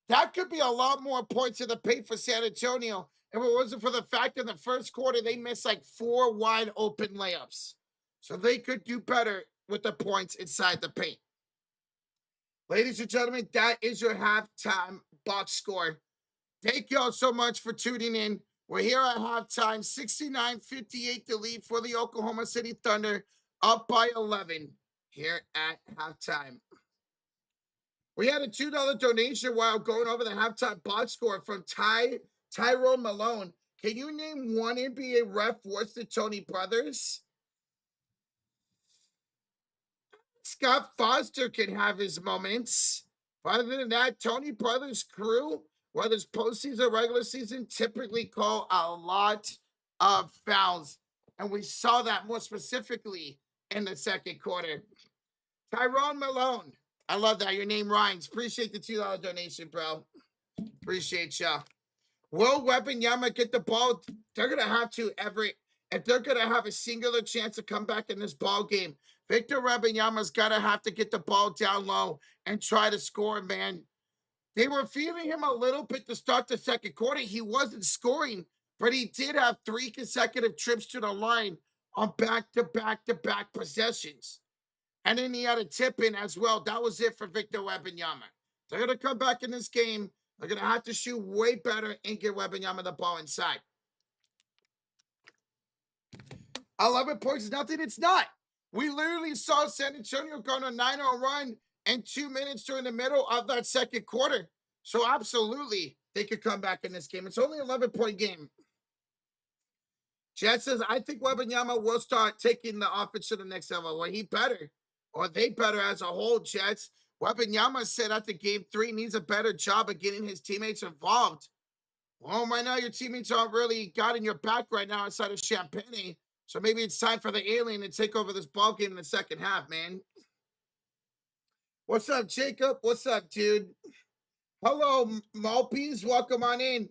that could be a lot more points in the paint for San Antonio if it wasn't for the fact in the first quarter they missed like 4 wide open layups. So they could do better with the points inside the paint. Ladies and gentlemen, that is your halftime box score. Thank you all so much for tuning in. We're here at halftime, 69-58 the lead for the Oklahoma City Thunder, up by 11 here at halftime. We had a $2 donation while going over the halftime box score from Tyrone Malone. Can you name one NBA ref worse than Tony Brothers? Scott Foster can have his moments. But other than that, Tony Brothers' crew, whether it's postseason or regular season, typically call a lot of fouls. And we saw that more specifically in the second quarter. Tyrone Malone. I love that. Your name rhymes. Appreciate the $2 donation, bro. Appreciate ya. Will Wembanyama get the ball? They're going to have to if they're going to have a singular chance to come back in this ball game, Victor Wembanyama's got to have to get the ball down low and try to score, man. They were feeling him a little bit to start the second quarter. He wasn't scoring, but he did have 3 consecutive trips to the line on back-to-back possessions. And then he had a tip in as well. That was it for Victor Wembanyama. They're going to come back in this game. They're going to have to shoot way better and get Wembanyama the ball inside. 11 points is nothing. It's not. We literally saw San Antonio go on a 9-0 run in 2 minutes during the middle of that second quarter. So absolutely, they could come back in this game. It's only 11-point game. Jet says, I think Wembanyama will start taking the offense to the next level. Well, he better, or they better as a whole, Jets. Wembanyama said after game 3 needs a better job of getting his teammates involved. Well, right now your teammates aren't really got in your back right now outside of Champagne. So maybe it's time for the alien to take over this ball game in the second half, man. What's up, Jacob? What's up, dude? Hello, Malpies. Welcome on in.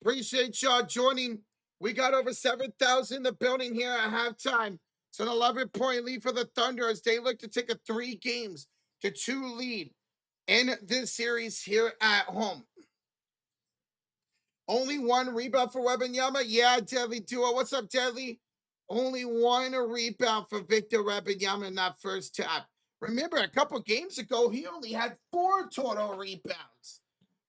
Appreciate y'all joining. We got over 7,000 in the building here at halftime. It's an 11-point lead for the Thunder as they look to take a 3-2 lead in this series here at home. Only 1 rebound for Wembanyama. Yeah, Deadly Duo. What's up, Deadly? Only 1 rebound for Victor Wembanyama in that first half. Remember, a couple games ago, he only had 4 total rebounds.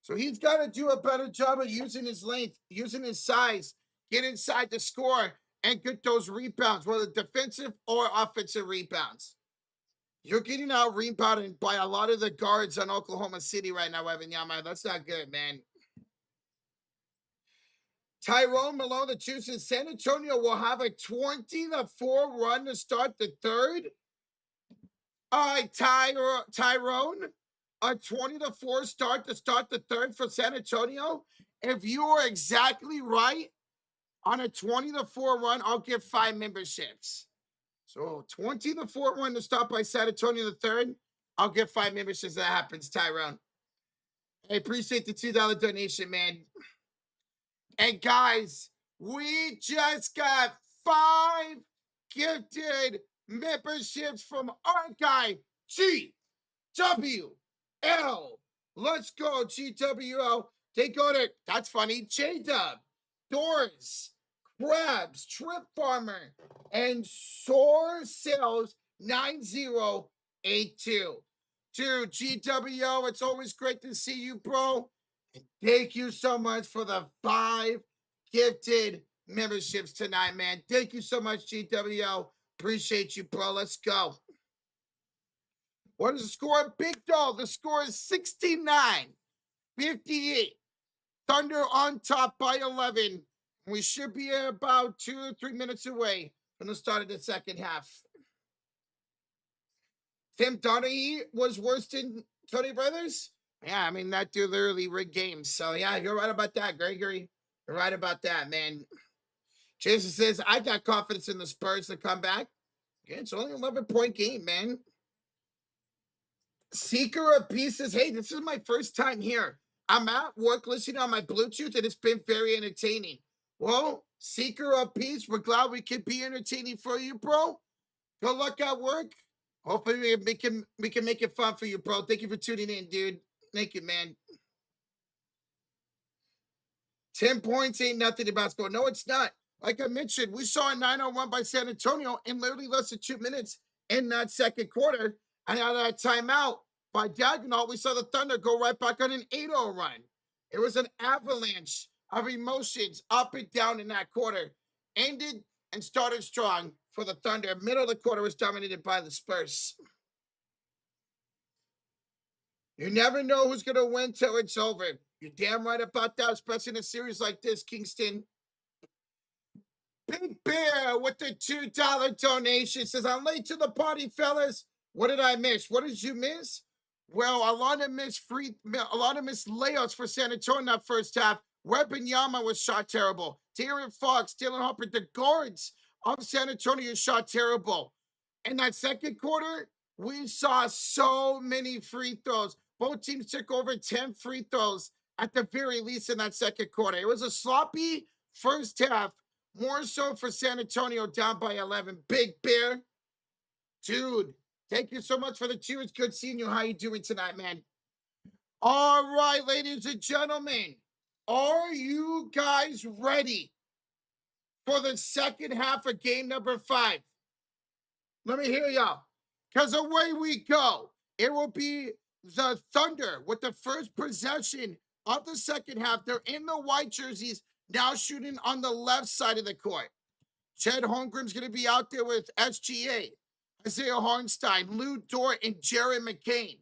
So he's got to do a better job of using his length, using his size, get inside the score, and get those rebounds, whether defensive or offensive rebounds. You're getting out rebounded by a lot of the guards on Oklahoma City right now, Wembanyama. That's not good, man. Tyrone Malone, the Chiefs in San Antonio will have a 20-4 run to start the third. All right, Tyrone, a 20-4 start to start the third for San Antonio. If you are exactly right on a 20-4 run, I'll give 5 memberships. So 20-4 run to start by San Antonio the third. I'll give 5 memberships. That happens, Tyrone. I appreciate the $2 donation, man. And guys, we just got 5 gifted memberships from our guy, GWL. Let's go, GWL. They go to, that's funny, J-Dub, Doors, Krabs, Trip Farmer, and Soar Sales 9082. Dude, GWO, it's always great to see you, bro. And thank you so much for the 5 gifted memberships tonight, man. Thank you so much, GWO. Appreciate you, bro. Let's go. What is the score? Big dog. The score is 69-58. Thunder on top by 11. We should be about 2 or 3 minutes away from the start of the second half. Tim Donaghy was worse than Tony Brothers? Yeah, I mean, that dude literally rigged games. So, yeah, you're right about that, Gregory. You're right about that, man. Jason says, I got confidence in the Spurs to come back. Yeah, it's only an 11-point game, man. Seeker of Peace says, hey, this is my first time here. I'm at work listening on my Bluetooth, and it's been very entertaining. Well, Seeker of Peace, we're glad we could be entertaining for you, bro. Good luck at work. Hopefully we can make it fun for you, bro. Thank you for tuning in, dude. Thank you, man. 10 points ain't nothing in basketball. No, it's not. Like I mentioned, we saw a 9-0 by San Antonio in literally less than 2 minutes in that second quarter. And out of that timeout by Diagonal, we saw the Thunder go right back on an 8-0 run. It was an avalanche of emotions up and down in that quarter. Ended and started strong for the Thunder. Middle of the quarter was dominated by the Spurs. You never know who's going to win till it's over. You're damn right about that, especially in a series like this, Kingston. Big Bear with the $2 donation says, I'm late to the party, fellas. What did I miss? What did you miss? Well, a lot of missed layouts for San Antonio in that first half. Wembanyama was shot terrible. De'Aaron Fox, Dylan Harper, the guards of San Antonio shot terrible. In that second quarter, we saw so many free throws. Both teams took over 10 free throws at the very least in that second quarter. It was a sloppy first half, more so for San Antonio down by 11. Big Bear, dude, thank you so much for the cheers. Good seeing you. How you doing tonight, man? All right, ladies and gentlemen, are you guys ready for the second half of game number 5? Let me hear y'all, because away we go. It will be the Thunder with the first possession of the second half. They're in the white jerseys, now shooting on the left side of the court. Chet Holmgren's going to be out there with SGA, Isaiah Hartenstein, Lou Dort, and Jared McCain.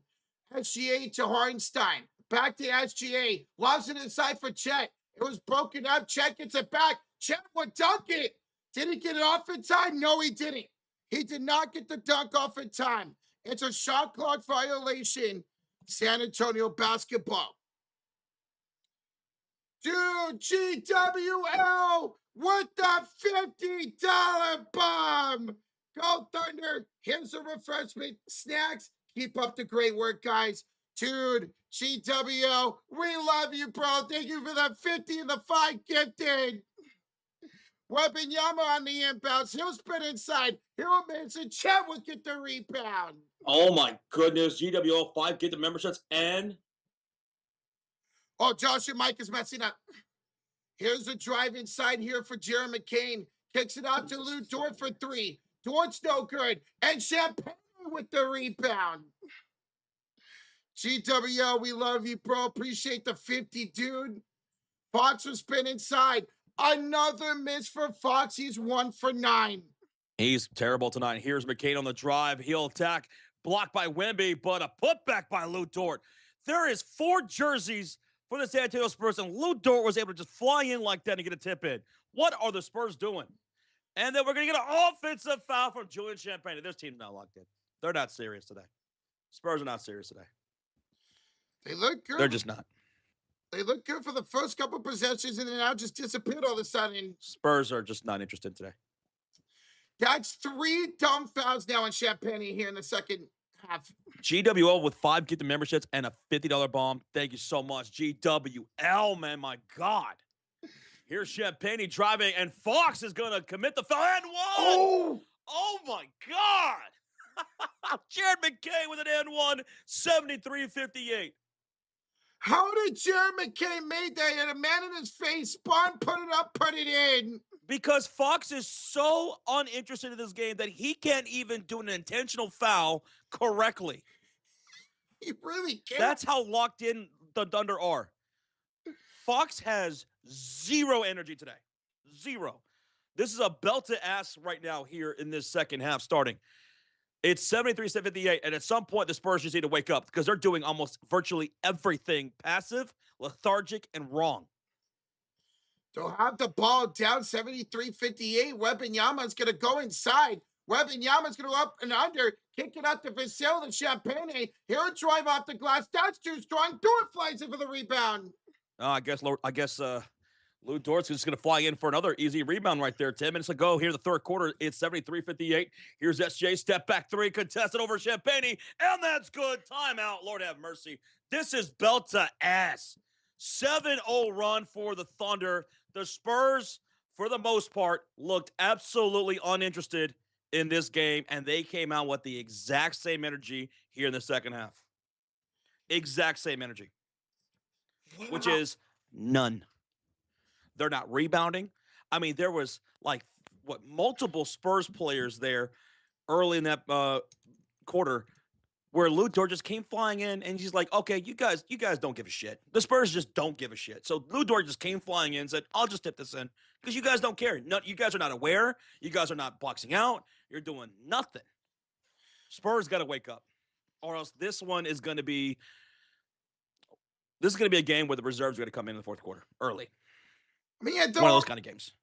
SGA to Hartenstein. Back to SGA. Loves it inside for Chet. It was broken up. Chet gets it back. Chet would dunk it. Did he get it off in time? No, he didn't. He did not get the dunk off in time. It's a shot clock violation. San Antonio basketball. Dude, GWL with the $50 bomb. Go Thunder. Here's a refreshment. Snacks. Keep up the great work, guys. Dude, GWL, we love you, bro. Thank you for the 50 and the 5 gifted. Wembanyama on the inbounds. He'll spin inside. Hero Manson. Chet will get the rebound. Oh my goodness. GWL 5 get the memberships and oh, Josh and Mike is messing up. Here's a drive inside here for Jared McCain. Kicks it out to Lou Dort for 3. Dort's no good. And Champagne with the rebound. GWL, we love you, bro. Appreciate the 50, dude. Fox will spin inside. Another miss for Fox. He's 1 for 9. He's terrible tonight. Here's McCain on the drive. He'll attack. Blocked by Wemby, but a putback by Lou Dort. There is 4 jerseys for the San Antonio Spurs, and Lou Dort was able to just fly in like that and get a tip in. What are the Spurs doing? And then we're going to get an offensive foul from Julian Champagne. This team's not locked in. They're not serious today. Spurs are not serious today. They look good. They're just not. They look good for the first couple possessions, and then now just disappeared all of a sudden. Spurs are just not interested today. That's 3 dumb fouls now on Champagne here in the second half. GWL with 5 get the memberships and a $50 bomb. Thank you so much, GWL, man. My God. Here's Champagne driving, and Fox is going to commit the foul and 1. Oh my God. Jared McCain with an and 1, 73-58. How did Jared McCain make that? He had a man in his face, spun, put it up, put it in. Because Fox is so uninterested in this game that he can't even do an intentional foul correctly. He really can't. That's how locked in the Thunder are. Fox has 0 energy today. 0. This is a belt to ass right now here in this second half starting. It's 73-58, and at some point, the Spurs just need to wake up because they're doing almost virtually everything passive, lethargic, and wrong. They'll have the ball down 73-58. Wembanyama's going to go inside. Wembanyama's going to go up and under, kick it out to Vasil and Champagne. He'll drive off the glass. That's too strong. Dort flies in for the rebound. I guess Lou Dort's just going to fly in for another easy rebound right there. 10 minutes ago here in the third quarter. It's 73-58. Here's SJ. Step back 3. Contested over Champagne. And that's good. Timeout. Lord have mercy. This is belt to ass. 7-0 run for the Thunder. The Spurs, for the most part, looked absolutely uninterested in this game. And they came out with the exact same energy here in the second half. Exact same energy. Which is none. They're not rebounding. I mean, there was multiple Spurs players there early in that quarter where Lou Dort just came flying in and he's like, okay, you guys don't give a shit. The Spurs just don't give a shit. So Lou Dort just came flying in and said, I'll just tip this in because you guys don't care. No, you guys are not aware. You guys are not boxing out. You're doing nothing. Spurs got to wake up or else this is going to be a game where the reserves are going to come in the fourth quarter early. I mean, one of those kind of games.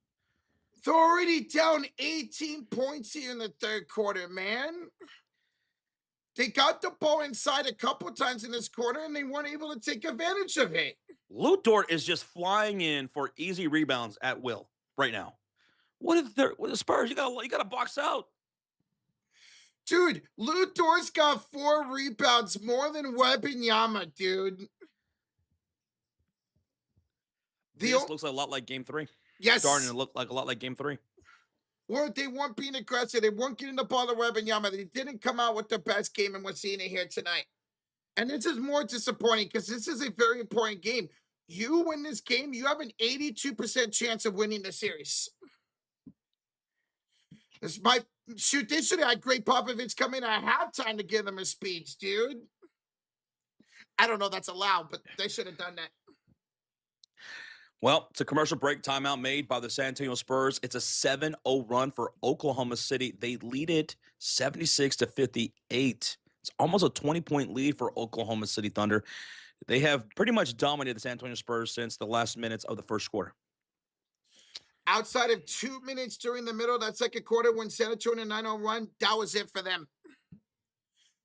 They're already down 18 points here in the third quarter, man. They got the ball inside a couple times in this quarter, and they weren't able to take advantage of it. Lou Dort is just flying in for easy rebounds at will right now. What the Spurs? You got to box out. Dude, Lou Dort's got 4 rebounds more than Wembanyama, dude. This looks a lot like Game 3. Yes. Starting to look like a lot like Game 3. Or they weren't being aggressive. They weren't getting the ball to Wembanyama. They didn't come out with the best game, and we're seeing it here tonight. And this is more disappointing because this is a very important game. You win this game, you have an 82% chance of winning the series. They should have had Greg Popovich come in at halftime to give them a speech, dude. I don't know if that's allowed, but they should have done that. Well, it's a commercial break timeout made by the San Antonio Spurs. It's a 7-0 run for Oklahoma City. They lead it 76-58. It's almost a 20-point lead for Oklahoma City Thunder. They have pretty much dominated the San Antonio Spurs since the last minutes of the first quarter. Outside of 2 minutes during the middle of that second quarter when San Antonio 9-0 run, that was it for them.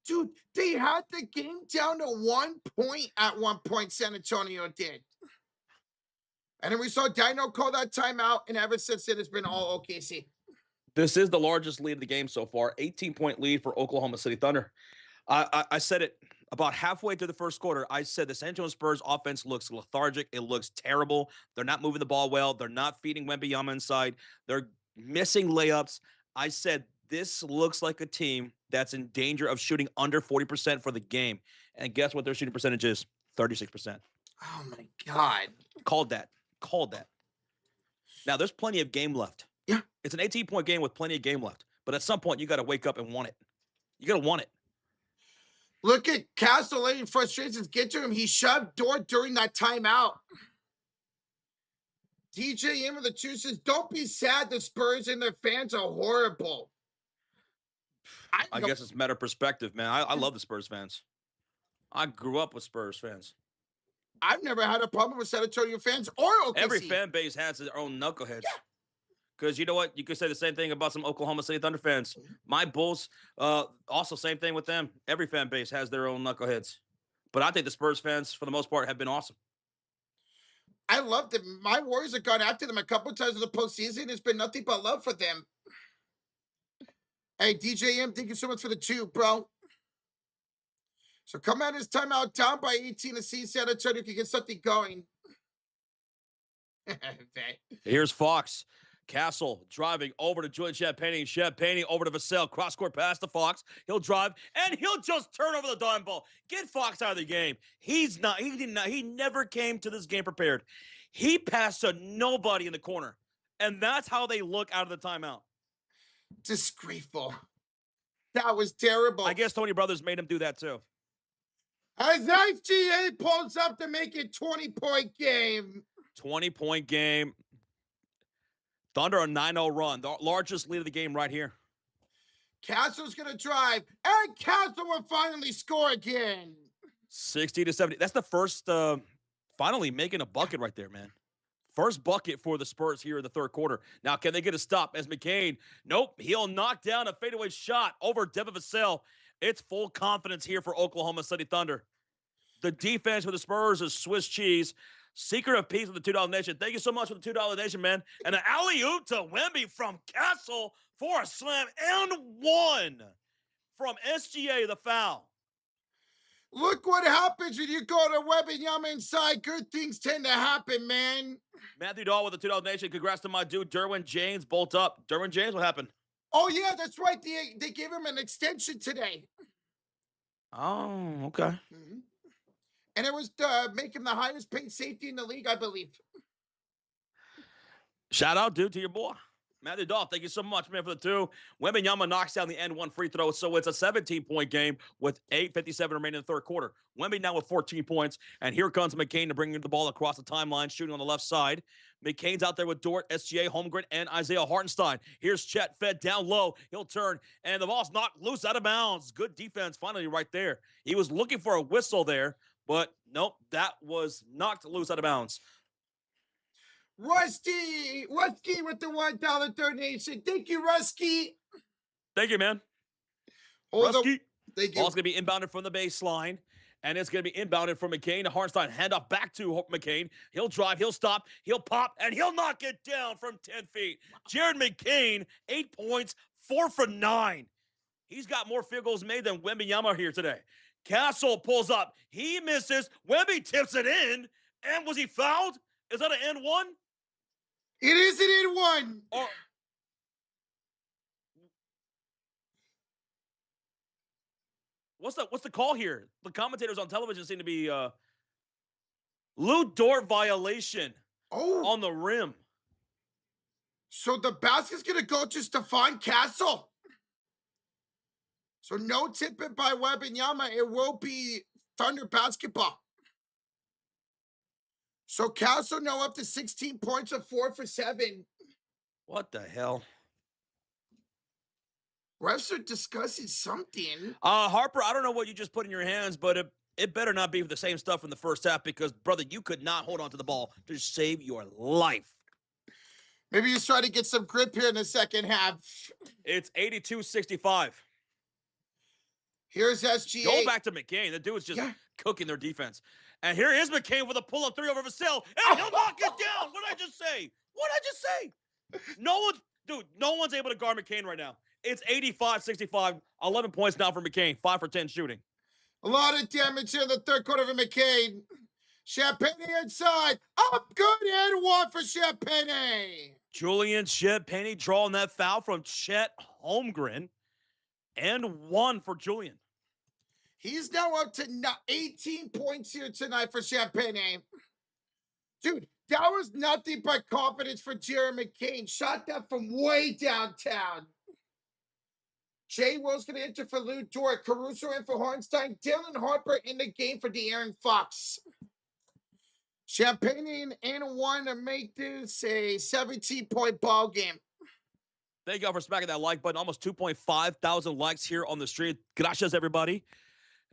Dude, they had the game down to 1 point at one point, San Antonio did. And then we saw Dino call that timeout, and ever since then, it's been all OKC. This is the largest lead of the game so far, 18-point lead for Oklahoma City Thunder. I said it about halfway through the first quarter. I said the San Antonio Spurs offense looks lethargic. It looks terrible. They're not moving the ball well. They're not feeding Wembanyama inside. They're missing layups. I said this looks like a team that's in danger of shooting under 40% for the game. And guess what their shooting percentage is? 36%. Oh, my God. Called that. Now, there's plenty of game left. Yeah. It's an 18-point game with plenty of game left. But at some point, you got to wake up and want it. You got to want it. Look at Castle letting frustrations get to him. He shoved Dort during that timeout. DJ in with the 2 says, don't be sad. The Spurs and their fans are horrible. I guess it's a matter of perspective, man. I love the Spurs fans. I grew up with Spurs fans. I've never had a problem with San Antonio fans or OKC. Every fan base has their own knuckleheads. Because you know what? You could say the same thing about some Oklahoma City Thunder fans. My Bulls, also same thing with them. Every fan base has their own knuckleheads. But I think the Spurs fans, for the most part, have been awesome. I love them. My Warriors have gone after them a couple of times in the postseason. It's been nothing but love for them. Hey, DJM, thank you so much for the 2, bro. So come out this timeout down by 18 to see San Antonio can get something going. Here's Fox. Castle driving over to Julian Champagny. Champagny over to Vassell. Cross-court pass to Fox. He'll drive, and he'll just turn over the dime ball. Get Fox out of the game. He never came to this game prepared. He passed to nobody in the corner, and that's how they look out of the timeout. Disgraceful. That was terrible. I guess Tony Brothers made him do that too. As FGA pulls up to make it 20-point game. 20-point game. Thunder a 9-0 run. The largest lead of the game right here. Castle's going to drive, and Castle will finally score again. 60-70. That's the first, finally making a bucket right there, man. First bucket for the Spurs here in the third quarter. Now, can they get a stop as McCain? Nope. He'll knock down a fadeaway shot over Devin Vassell. It's full confidence here for Oklahoma City Thunder. The defense for the Spurs is Swiss cheese. Secret of peace with the $2 Nation. Thank you so much for the $2 Nation, man. And an alley-oop to Wemby from Castle for a slam and one from SGA, the foul. Look what happens when you go to Wembanyama inside. Good things tend to happen, man. Matthew Dahl with the $2 Nation. Congrats to my dude, Derwin James. Bolt up. Derwin James, what happened? Oh, yeah, that's right. They gave him an extension today. Oh, okay. Mm-hmm. And it was to make him the highest paid safety in the league, I believe. Shout out, dude, to your boy. Matthew Dahl, thank you so much, man, for the 2. Wembanyama knocks down the end one free throw, so it's a 17-point game with 8:57 remaining in the third quarter. Wemby now with 14 points, and here comes McCain to bring the ball across the timeline, shooting on the left side. McCain's out there with Dort, SGA, Holmgren, and Isaiah Hartenstein. Here's Chet fed down low. He'll turn, and the ball's knocked loose out of bounds. Good defense finally right there. He was looking for a whistle there, but nope, that was knocked loose out of bounds. Rusty with the $1 donation. Thank you, Rusty. Thank you, man. Rusty. Thank you. Ball's going to be inbounded from the baseline, and it's going to be inbounded from McCain to Hartenstein. Handoff back to McCain. He'll drive, he'll stop, he'll pop, and he'll knock it down from 10 feet. Jared McCain, 8 points, 4 for 9. He's got more field goals made than Wembanyama here today. Castle pulls up. He misses. Wemby tips it in. And was he fouled? Is that an N one? It is an N1. Or what's the call here? The commentators on television seem to be Lou Dort violation on the rim. So the basket's going to go to Stephon Castle. So no tip-in by Wembanyama. It will be Thunder basketball. So Castle now up to 16 points of 4 for 7. What the hell? Refs are discussing something. Harper, I don't know what you just put in your hands, but It better not be the same stuff from the first half because, brother, you could not hold on to the ball to save your life. Maybe he's trying to get some grip here in the second half. It's 82-65. Here's SGA. Go back to McCain. The dude's just cooking their defense. And here is McCain with a pull-up three over Vassell, and he'll knock it down. What did I just say? What did I just say? No one's able to guard McCain right now. It's 85-65, 11 points now for McCain, 5 for 10 shooting. A lot of damage here in the third quarter for McCain. Champagne inside. Up good and one for Champagne. Julian Champagne drawing that foul from Chet Holmgren. And one for Julian. He's now up to 18 points here tonight for Champagne. Dude, that was nothing but confidence for Jared McCain. Shot that from way downtown. Jay Will's going to enter for Lou Dort. Caruso in for Hornstein. Dylan Harper in the game for De'Aaron Fox. Champagne and one to make this a 17-point ball game. Thank you all for smacking that like button. Almost 2.5 thousand likes here on the stream. Gracias, everybody.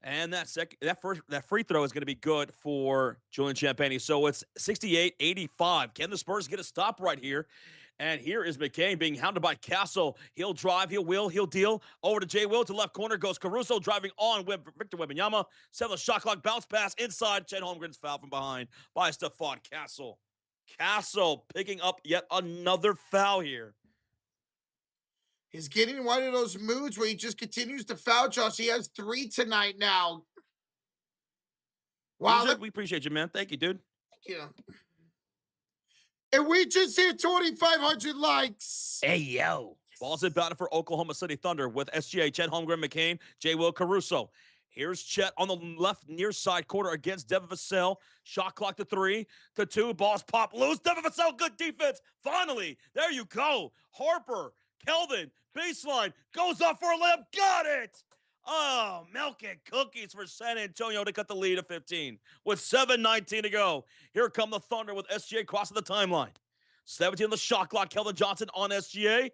And that free throw is going to be good for Julian Champagne. So it's 68-85. Can the Spurs get a stop right here? And here is McCain being hounded by Castle. He'll drive, he'll deal. Over to Jay Will to left corner goes Caruso driving on Victor Wembanyama. 7 shot clock bounce pass inside. Chet Holmgren's foul from behind by Stephon Castle. Castle picking up yet another foul here. He's getting in one of those moods where he just continues to foul, Josh. He has 3 tonight now. Wow. We appreciate you, man. Thank you, dude. Thank you. And we just hit 2,500 likes. Hey, yo. Ball's inbounded for Oklahoma City Thunder with SGA, Chet Holmgren, McCain, J. Will Caruso. Here's Chet on the left near side corner against Devin Vassell. Shot clock to 3 to 2. Balls pop loose. Devin Vassell, good defense. Finally, there you go. Harper, Kelvin, baseline, goes up for a layup. Got it. Oh, milk and cookies for San Antonio to cut the lead to 15 with 7:19 to go. Here come the Thunder with SGA crossing the timeline. 17 on the shot clock. Keldon Johnson on SGA.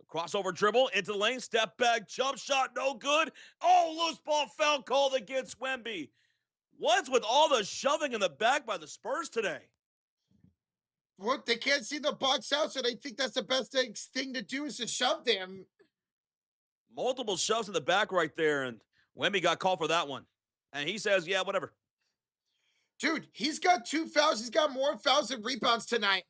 Crossover dribble into the lane. Step back. Jump shot. No good. Oh, loose ball foul called against Wemby. What's with all the shoving in the back by the Spurs today? What? They can't see the box out, so they think that's the best thing to do is to shove them. Multiple shoves in the back right there, and Wemby got called for that one. And he says, yeah, whatever. Dude, he's got 2 fouls. He's got more fouls than rebounds tonight.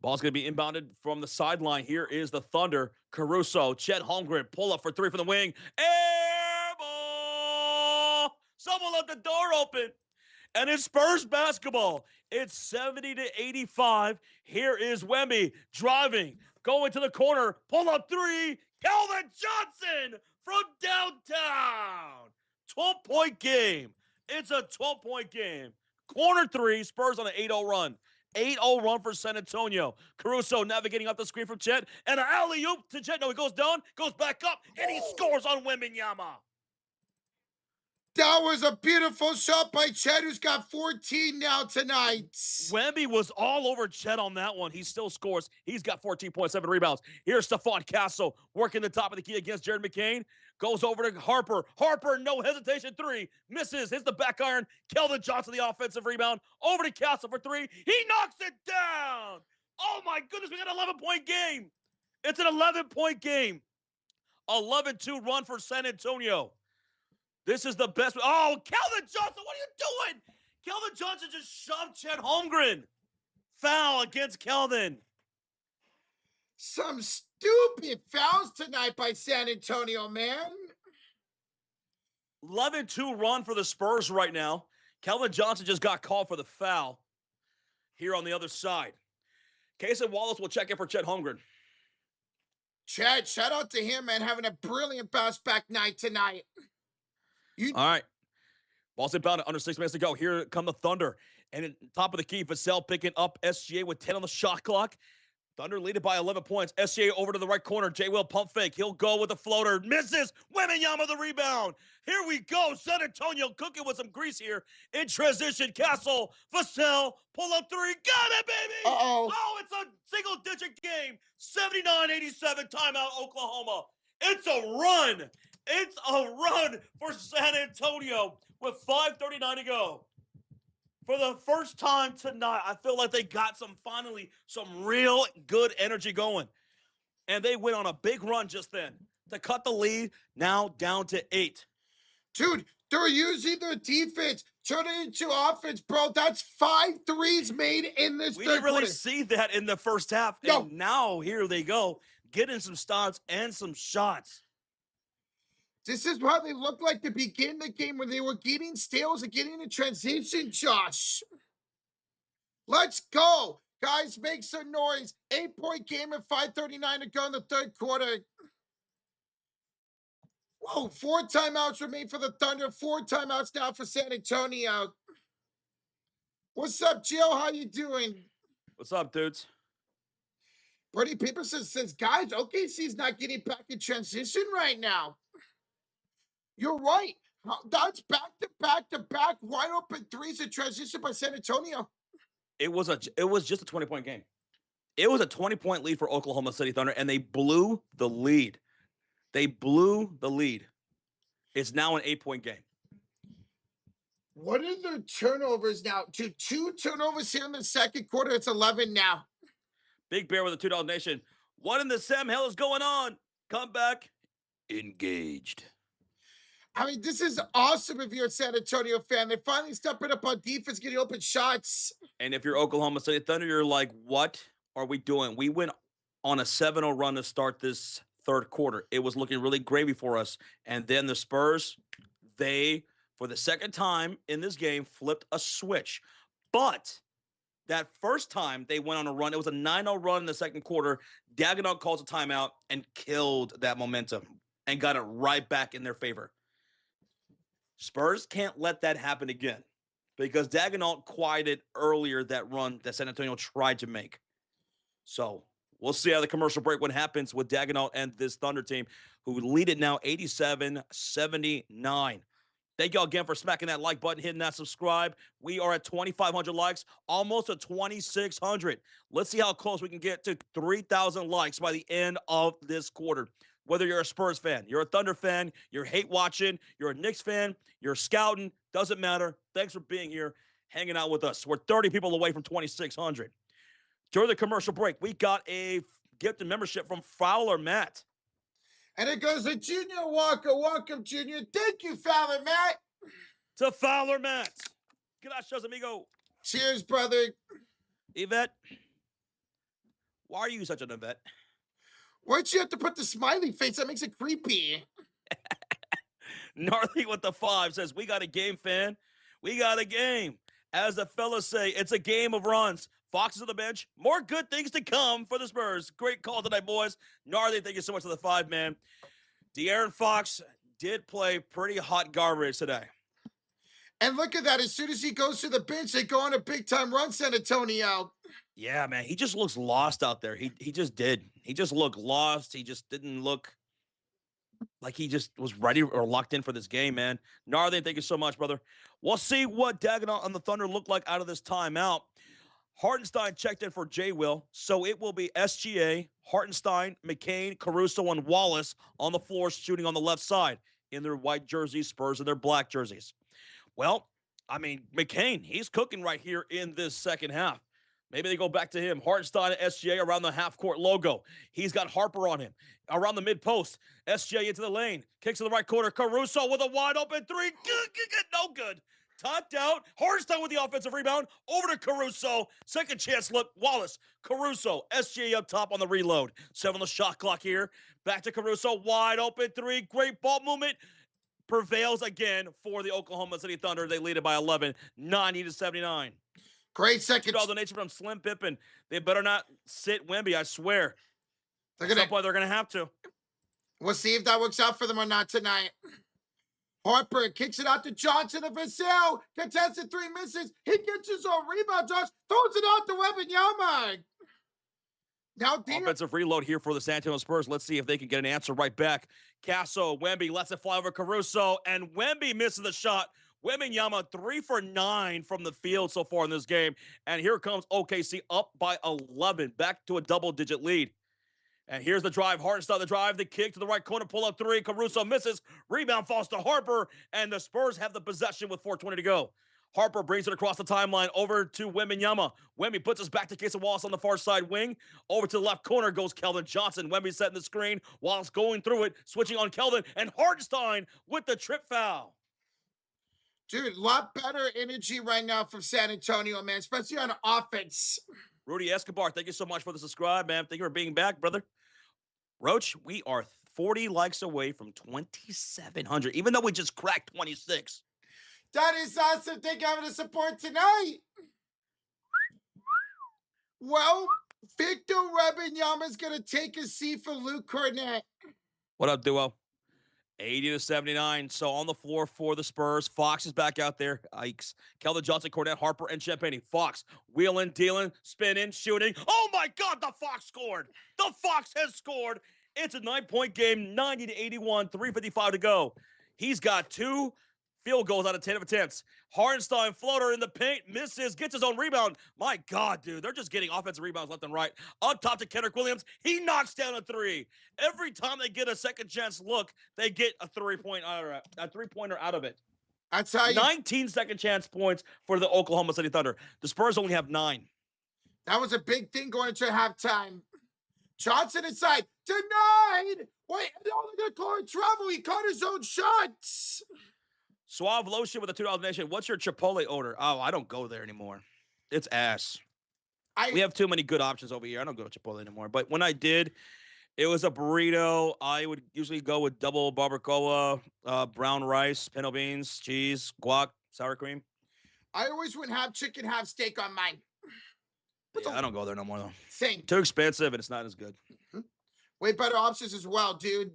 Ball's going to be inbounded from the sideline. Here is the Thunder. Caruso, Chet Holmgren, pull up for 3 from the wing. Air ball! Someone left the door open. And it's Spurs basketball. It's 70-85. Here is Wemby driving, going to the corner, pull up 3. Keldon Johnson from downtown. 12-point game. It's a 12-point game. Corner 3, Spurs on an 8-0 run. 8-0 run for San Antonio. Caruso navigating up the screen from Chet. And an alley-oop to Chet. No, he goes down, goes back up, and he scores on Wembanyama. That was a beautiful shot by Chet, who's got 14 now tonight. Wemby was all over Chet on that one. He still scores. He's got 14.7 rebounds. Here's Stephon Castle working the top of the key against Jared McCain. Goes over to Harper. Harper, no hesitation, 3. Misses. Hits the back iron. Keldon Johnson, the offensive rebound. Over to Castle for 3. He knocks it down. Oh, my goodness. We got an 11-point game. It's an 11-point game. 11-2 run for San Antonio. This is the best. Oh, Keldon Johnson, what are you doing? Keldon Johnson just shoved Chet Holmgren. Foul against Keldon. Some stupid fouls tonight by San Antonio, man. 11-2 run for the Spurs right now. Keldon Johnson just got called for the foul here on the other side. Cason Wallace will check in for Chet Holmgren. Chet, shout out to him, man, having a brilliant bounce back night tonight. All right. Ball's inbound under 6 minutes to go. Here come the Thunder. And at top of the key, Vassell picking up SGA with 10 on the shot clock. Thunder leaded by 11 points. SGA over to the right corner. J. Will pump fake. He'll go with the floater. Misses. Wembanyama the rebound. Here we go. San Antonio cooking with some grease here. In transition, Castle, Vassell, pull up 3. Got it, baby. Uh-oh. Oh, it's a single-digit game. 79-87 timeout, Oklahoma. It's a run. It's a run for San Antonio with 5:39 to go. For the first time tonight, I feel like they got some real good energy going. And they went on a big run just then to cut the lead now down to 8. Dude, they're using their defense, turning it into offense, bro. That's 5 threes made in this We third didn't really quarter. see that in the first half. No. And now here they go, getting some stops and some shots. This is how they looked like to begin the game when they were getting steals and getting in transition, Josh. Let's go. Guys, make some noise. 8-point game at 5:39 to go in the third quarter. Whoa, 4 timeouts remain for the Thunder. 4 timeouts now for San Antonio. What's up, Jill? How you doing? What's up, dudes? Bernie Peterson says, guys, OKC's not getting back in transition right now. You're right. That's back wide open threes in transition by San Antonio. It was just a 20-point game. It was a 20-point lead for Oklahoma City Thunder, and they blew the lead. It's now an 8-point game. What are the turnovers now? 2 turnovers here in the second quarter. It's 11 now. Big Bear with a $2 nation. What in the Sam hell is going on? Come back. Engaged. I mean, this is awesome if you're a San Antonio fan. They're finally stepping up on defense, getting open shots. And if you're Oklahoma City Thunder, you're like, what are we doing? We went on a 7-0 run to start this third quarter. It was looking really gravy for us. And then the Spurs, they, for the second time in this game, flipped a switch. But that first time they went on a run, it was a 9-0 run in the second quarter. Dagenhart calls a timeout and killed that momentum and got it right back in their favor. Spurs can't let that happen again because Dagenhart quieted earlier that run that San Antonio tried to make. So we'll see how the commercial break what happens with Dagenhart and this Thunder team who lead it now 87-79. Thank y'all again for smacking that like button, hitting that subscribe. We are at 2,500 likes, almost at 2,600. Let's see how close we can get to 3,000 likes by the end of this quarter. Whether you're a Spurs fan, you're a Thunder fan, you're hate watching, you're a Knicks fan, you're scouting, doesn't matter. Thanks for being here, hanging out with us. We're 30 people away from 2,600. During the commercial break, we got a gift and membership from Fowler Matt. And it goes to Junior Walker. Welcome, Junior. Thank you, Fowler Matt. To Fowler Matt. Gracias, amigo. Cheers, brother. Yvette, why are you such an Yvette? Why'd you have to put the smiley face? That makes it creepy. Gnarly with the 5 says, we got a game, fan. We got a game. As the fellas say, it's a game of runs. Fox is on the bench. More good things to come for the Spurs. Great call tonight, boys. Gnarly, thank you so much for the 5, man. De'Aaron Fox did play pretty hot garbage today. And look at that. As soon as he goes to the bench, they go on a big-time run, San Antonio. Yeah, man. He just looks lost out there. He just did. He just looked lost. He just didn't look like he just was ready or locked in for this game, man. Gnarly, thank you so much, brother. We'll see what Dagenhart on the Thunder look like out of this timeout. Hartenstein checked in for J. Will, so it will be SGA, Hartenstein, McCain, Caruso, and Wallace on the floor shooting on the left side in their white jerseys, Spurs in their black jerseys. Well, I mean, McCain, he's cooking right here in this second half. Maybe they go back to him. Hartenstein and SGA around the half-court logo. He's got Harper on him. Around the mid-post, SGA into the lane. Kicks to the right corner. Caruso with a wide-open 3. No good. Topped out. Hartenstein with the offensive rebound. Over to Caruso. Second chance look. Wallace. Caruso. SGA up top on the reload. 7 on the shot clock here. Back to Caruso. Wide open 3. Great ball movement. Prevails again for the Oklahoma City Thunder. They lead it by 11. 90-79. Great second. $2 donation from Slim Pippen. They better not sit Wemby, I swear. At some point, they're going to have to. We'll see if that works out for them or not tonight. Harper kicks it out to Johnson of Vassell. Contested 3 misses. He gets his own rebound, Josh. Throws it out to Wembanyama. Now, offensive reload here for the San Antonio Spurs. Let's see if they can get an answer right back. Casso, Wemby lets it fly over Caruso, and Wemby misses the shot. Wembanyama 3 for 9 from the field so far in this game. And here comes OKC up by 11, back to a double-digit lead. And here's the drive. Hartenstein the drive. The kick to the right corner. Pull up three. Caruso misses. Rebound falls to Harper. And the Spurs have the possession with 4:20 to go. Harper brings it across the timeline over to Wembanyama. Wemby puts us back to Casey Wallace on the far side wing. Over to the left corner goes Keldon Johnson. Wemby setting the screen. Wallace going through it. Switching on Keldon. And Hartenstein with the trip foul. Dude, a lot better energy right now from San Antonio, man, especially on offense. Rudy Escobar, thank you so much for the subscribe, man. Thank you for being back, brother. Roach, we are 40 likes away from 2,700, even though we just cracked 26. That is awesome. Thank you for the support tonight. Well, Victor Wembanyama is going to take a seat for Luke Cornett. What up, duo? 80-79. So on the floor for the Spurs. Fox is back out there. Ikes. Keldon Johnson, Cornett, Harper, and Champagnie. Fox wheeling, dealing, spinning, shooting. Oh my God, the Fox scored. The Fox has scored. It's a 9-point game, 90-81, 3:55 to go. He's got 2 field goals out of 10 attempts. Hartenstein floater in the paint, misses, gets his own rebound. My God, dude, they're just getting offensive rebounds left and right. Up top to Kendrick Williams, he knocks down a 3. Every time they get a second chance look, they get a three-pointer out of it. That's how you. 19 second chance points for the Oklahoma City Thunder. The Spurs only have 9. That was a big thing going into halftime. Johnson inside, denied. Wait, no, they're gonna call it travel. He caught his own shots. Suave Lotion with a $2 donation. What's your Chipotle order? Oh, I don't go there anymore. It's ass. We have too many good options over here. I don't go to Chipotle anymore. But when I did, it was a burrito. I would usually go with double barbacoa, brown rice, pinto beans, cheese, guac, sour cream. I always went half chicken, half steak on mine. Yeah, I don't go there no more, though. Same. Too expensive, and it's not as good. Way better options as well, dude.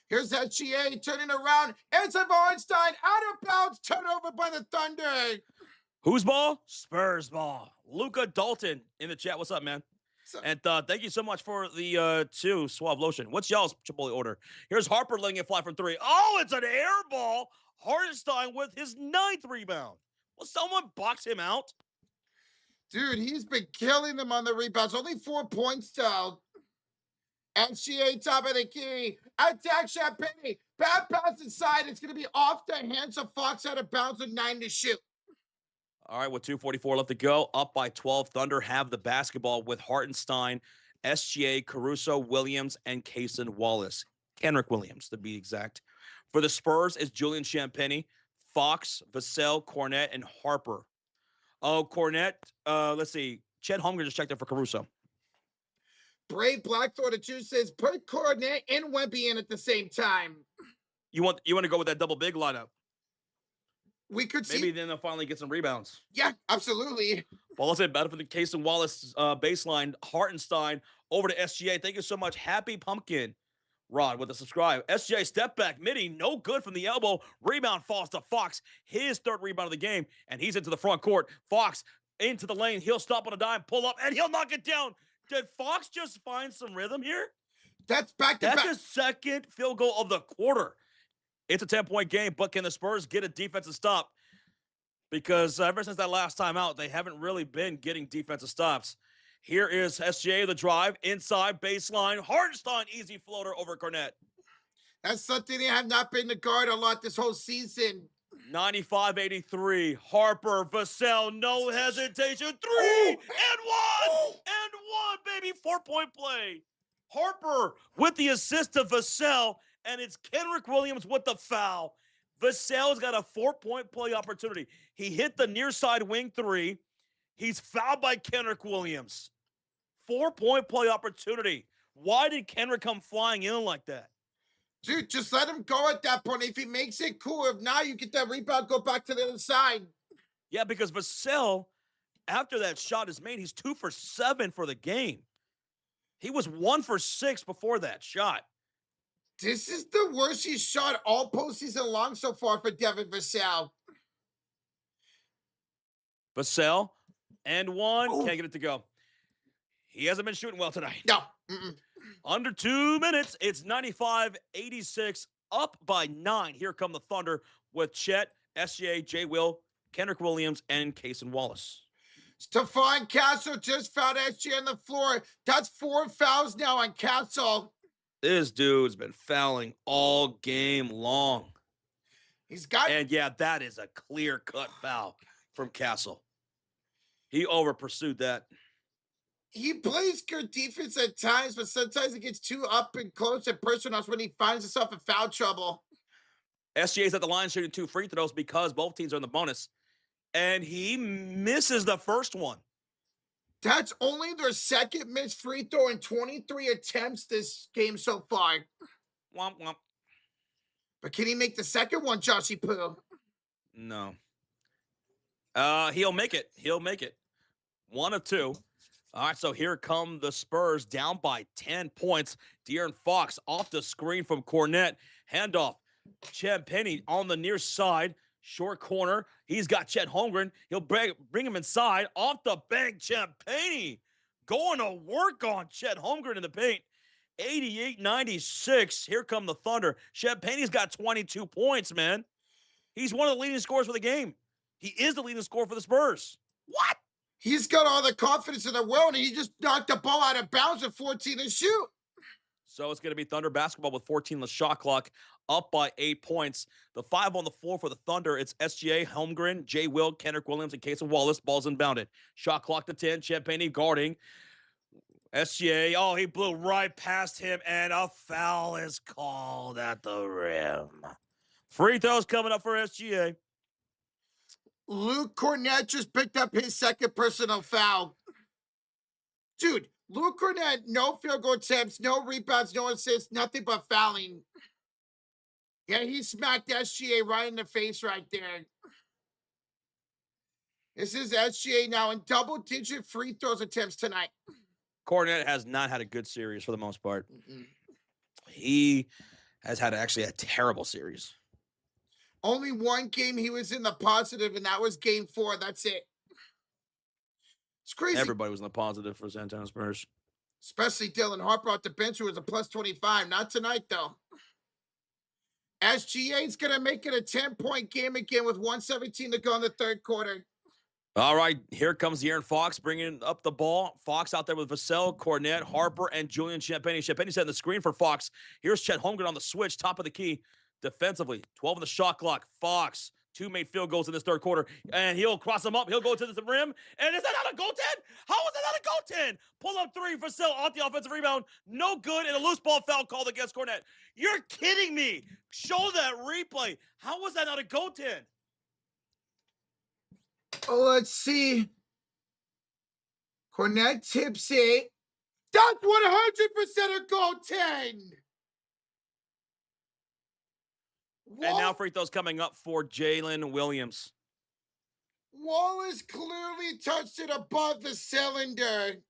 Here's SGA turning around. It's a Hartenstein out of bounds. Turnover by the Thunder. Whose ball? Spurs ball. Luka Dalton in the chat. What's up, man? And thank you so much for the 2 Suave Lotion. What's y'all's Chipotle order? Here's Harper letting it fly from 3. Oh, it's an air ball. Hartenstein with his 9th rebound. Will someone box him out? Dude, he's been killing them on the rebounds. Only 4 points, though. SGA top of the key. Attack Champagnie. Bad pass inside. It's going to be off the hands of Fox out of bounds with 9 to shoot. All right, with 2:44 left to go, up by 12. Thunder have the basketball with Hartenstein, SGA, Caruso, Williams, and Cason Wallace. Kendrick Williams, to be exact. For the Spurs is Julian Champagnie, Fox, Vassell, Cornett, and Harper. Oh, Cornett, let's see. Chet Holmgren just checked in for Caruso. Brave Blackthorn the Jew says put Cornett and Wemby in at the same time. You want to go with that double big lineup? We could see. Maybe then they'll finally get some rebounds. Yeah, absolutely. Well, let's say better for the Cason Wallace baseline. Hartenstein over to SGA. Thank you so much. Happy Pumpkin Rod with the subscribe. SGA step back midi, no good from the elbow. Rebound falls to Fox, his 3rd rebound of the game, and he's into the front court. Fox into the lane. He'll stop on a dime, pull up, and he'll knock it down. Did Fox just find some rhythm here? That's back to back. That's his 2nd field goal of the quarter. It's a 10-point game, but can the Spurs get a defensive stop? Because ever since that last time out, they haven't really been getting defensive stops. Here is SGA, the drive, inside, baseline. Hartenstein, easy floater over Cornett. That's something they have not been to guard a lot this whole season. 95-83. Harper, Vassell, no hesitation. 3 and 1. And 1, baby. 4-point play. Harper with the assist to Vassell, and it's Kendrick Williams with the foul. Vassell's got a 4-point play opportunity. He hit the near side wing 3. He's fouled by Kendrick Williams. 4-point play opportunity. Why did Kendrick come flying in like that? Dude, just let him go at that point. If he makes it, cool. If not, you get that rebound, go back to the other side. Yeah, because Vassell, after that shot is made, he's 2 for 7 for the game. He was 1 for 6 before that shot. This is the worst he's shot all postseason long so far for Devin Vassell. Vassell, and 1. Can't get it to go. He hasn't been shooting well tonight. No. Under 2 minutes, it's 95-86, up by 9. Here come the Thunder with Chet, SGA, J. Will, Kendrick Williams, and Cason Wallace. Stephon Castle just fouled SG on the floor. That's 4 fouls now on Castle. This dude's been fouling all game long. He's got. And yeah, that is a clear-cut foul from Castle. He over-pursued that. He plays good defense at times, but sometimes it gets too up and close and personal when he finds himself in foul trouble. SGA's at the line shooting 2 free throws because both teams are in the bonus. And he misses the first one. That's only their second missed free throw in 23 attempts this game so far. Womp womp. But can he make the second one, Joshy Poo? No. He'll make it. He'll make it. 1 of 2. All right, so here come the Spurs down by 10 points. De'Aaron Fox off the screen from Cornette. Handoff. Champagnie on the near side. Short corner. He's got Chet Holmgren. He'll bring him inside. Off the bank, Champagnie going to work on Chet Holmgren in the paint. 88-96. Here come the Thunder. Champagnie's got 22 points, man. He's one of the leading scorers for the game. He is the leading scorer for the Spurs. What? He's got all the confidence in the world, and he just knocked the ball out of bounds with 14 to shoot. So it's going to be Thunder basketball with 14 on the shot clock, up by 8 points. The 5 on the floor for the Thunder, it's SGA, Holmgren, Jay Will, Kendrick Williams, and Casey Wallace. Ball's inbounded. Shot clock to 10, Champagnie guarding. SGA, oh, he blew right past him, and a foul is called at the rim. Free throws coming up for SGA. Luke Cornette just picked up his second personal foul. Dude, Luke Cornette, no field goal attempts, no rebounds, no assists, nothing but fouling. Yeah, he smacked SGA right in the face right there. This is SGA now in double-digit free throws attempts tonight. Cornette has not had a good series for the most part. Mm-mm. He has had actually a terrible series. Only one game he was in the positive, and that was game 4. That's it. It's crazy. Everybody was in the positive for San Antonio Spurs. Especially Dylan Harper off the bench, who was a plus 25. Not tonight, though. SGA's going to make it a 10-point game again with 1:17 to go in the third quarter. All right, here comes De'Aaron Fox bringing up the ball. Fox out there with Vassell, Cornette, Harper, and Julian Champagnie. Champagnie setting the screen for Fox. Here's Chet Holmgren on the switch, top of the key. Defensively, 12 on the shot clock. Fox, 2 made field goals in this third quarter, and he'll cross them up. He'll go to the rim, and is that not a goaltend? How is that not a goaltend? Pull up 3 for Vassell off the offensive rebound. No good, and a loose ball foul called against Cornette. You're kidding me. Show that replay. How was that not a goaltend? Oh, let's see. Cornette tips it. That's 100% a goaltend. And now free throws coming up for Jalen Williams. Wallace clearly touched it above the cylinder.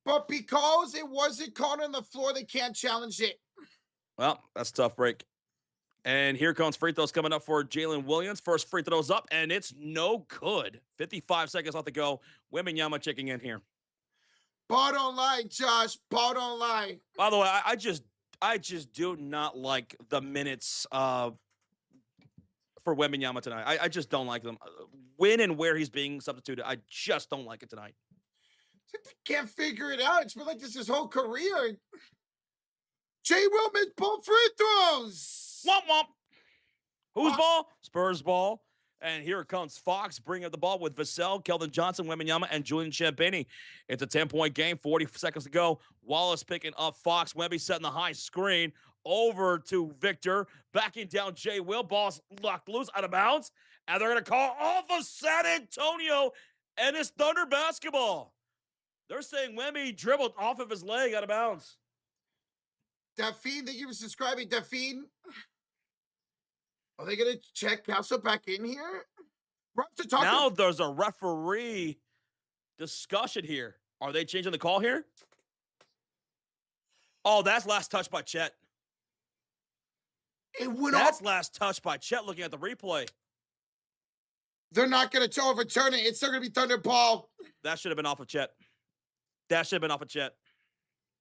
But because it wasn't caught on the floor, they can't challenge it. Well, that's a tough break. And here comes free throws coming up for Jalen Williams. First free throws up, and it's no good. 55 seconds left to go. Wembanyama checking in here. Ball don't lie, Josh. Ball don't lie. By the way, I just do not like the minutes for Wembanyama tonight. I just don't like them. When and where he's being substituted, I just don't like it tonight. Can't figure it out. It's been like this his whole career. Jay Will missed both free throws. Womp womp. Whose ball? Spurs ball. And here comes Fox bringing up the ball with Vassell, Keldon Johnson, Wembanyama, and Julian Champagnie. It's a 10-point game, 40 seconds to go. Wallace picking up Fox. Wemby setting the high screen over to Victor. Backing down Jay Will. Ball's locked loose out of bounds. And they're going to call off of San Antonio. And it's Thunder basketball. They're saying Wemby dribbled off of his leg out of bounds. That fiend that you was describing, that fiend. Are they going to check Castle back in here? Now there's a referee discussion here. Are they changing the call here? Oh, that's last touch by Chet. That's last touch by Chet looking at the replay. They're not going to overturn it. It's still going to be Thunder ball. That should have been off of Chet. That should have been off of Chet.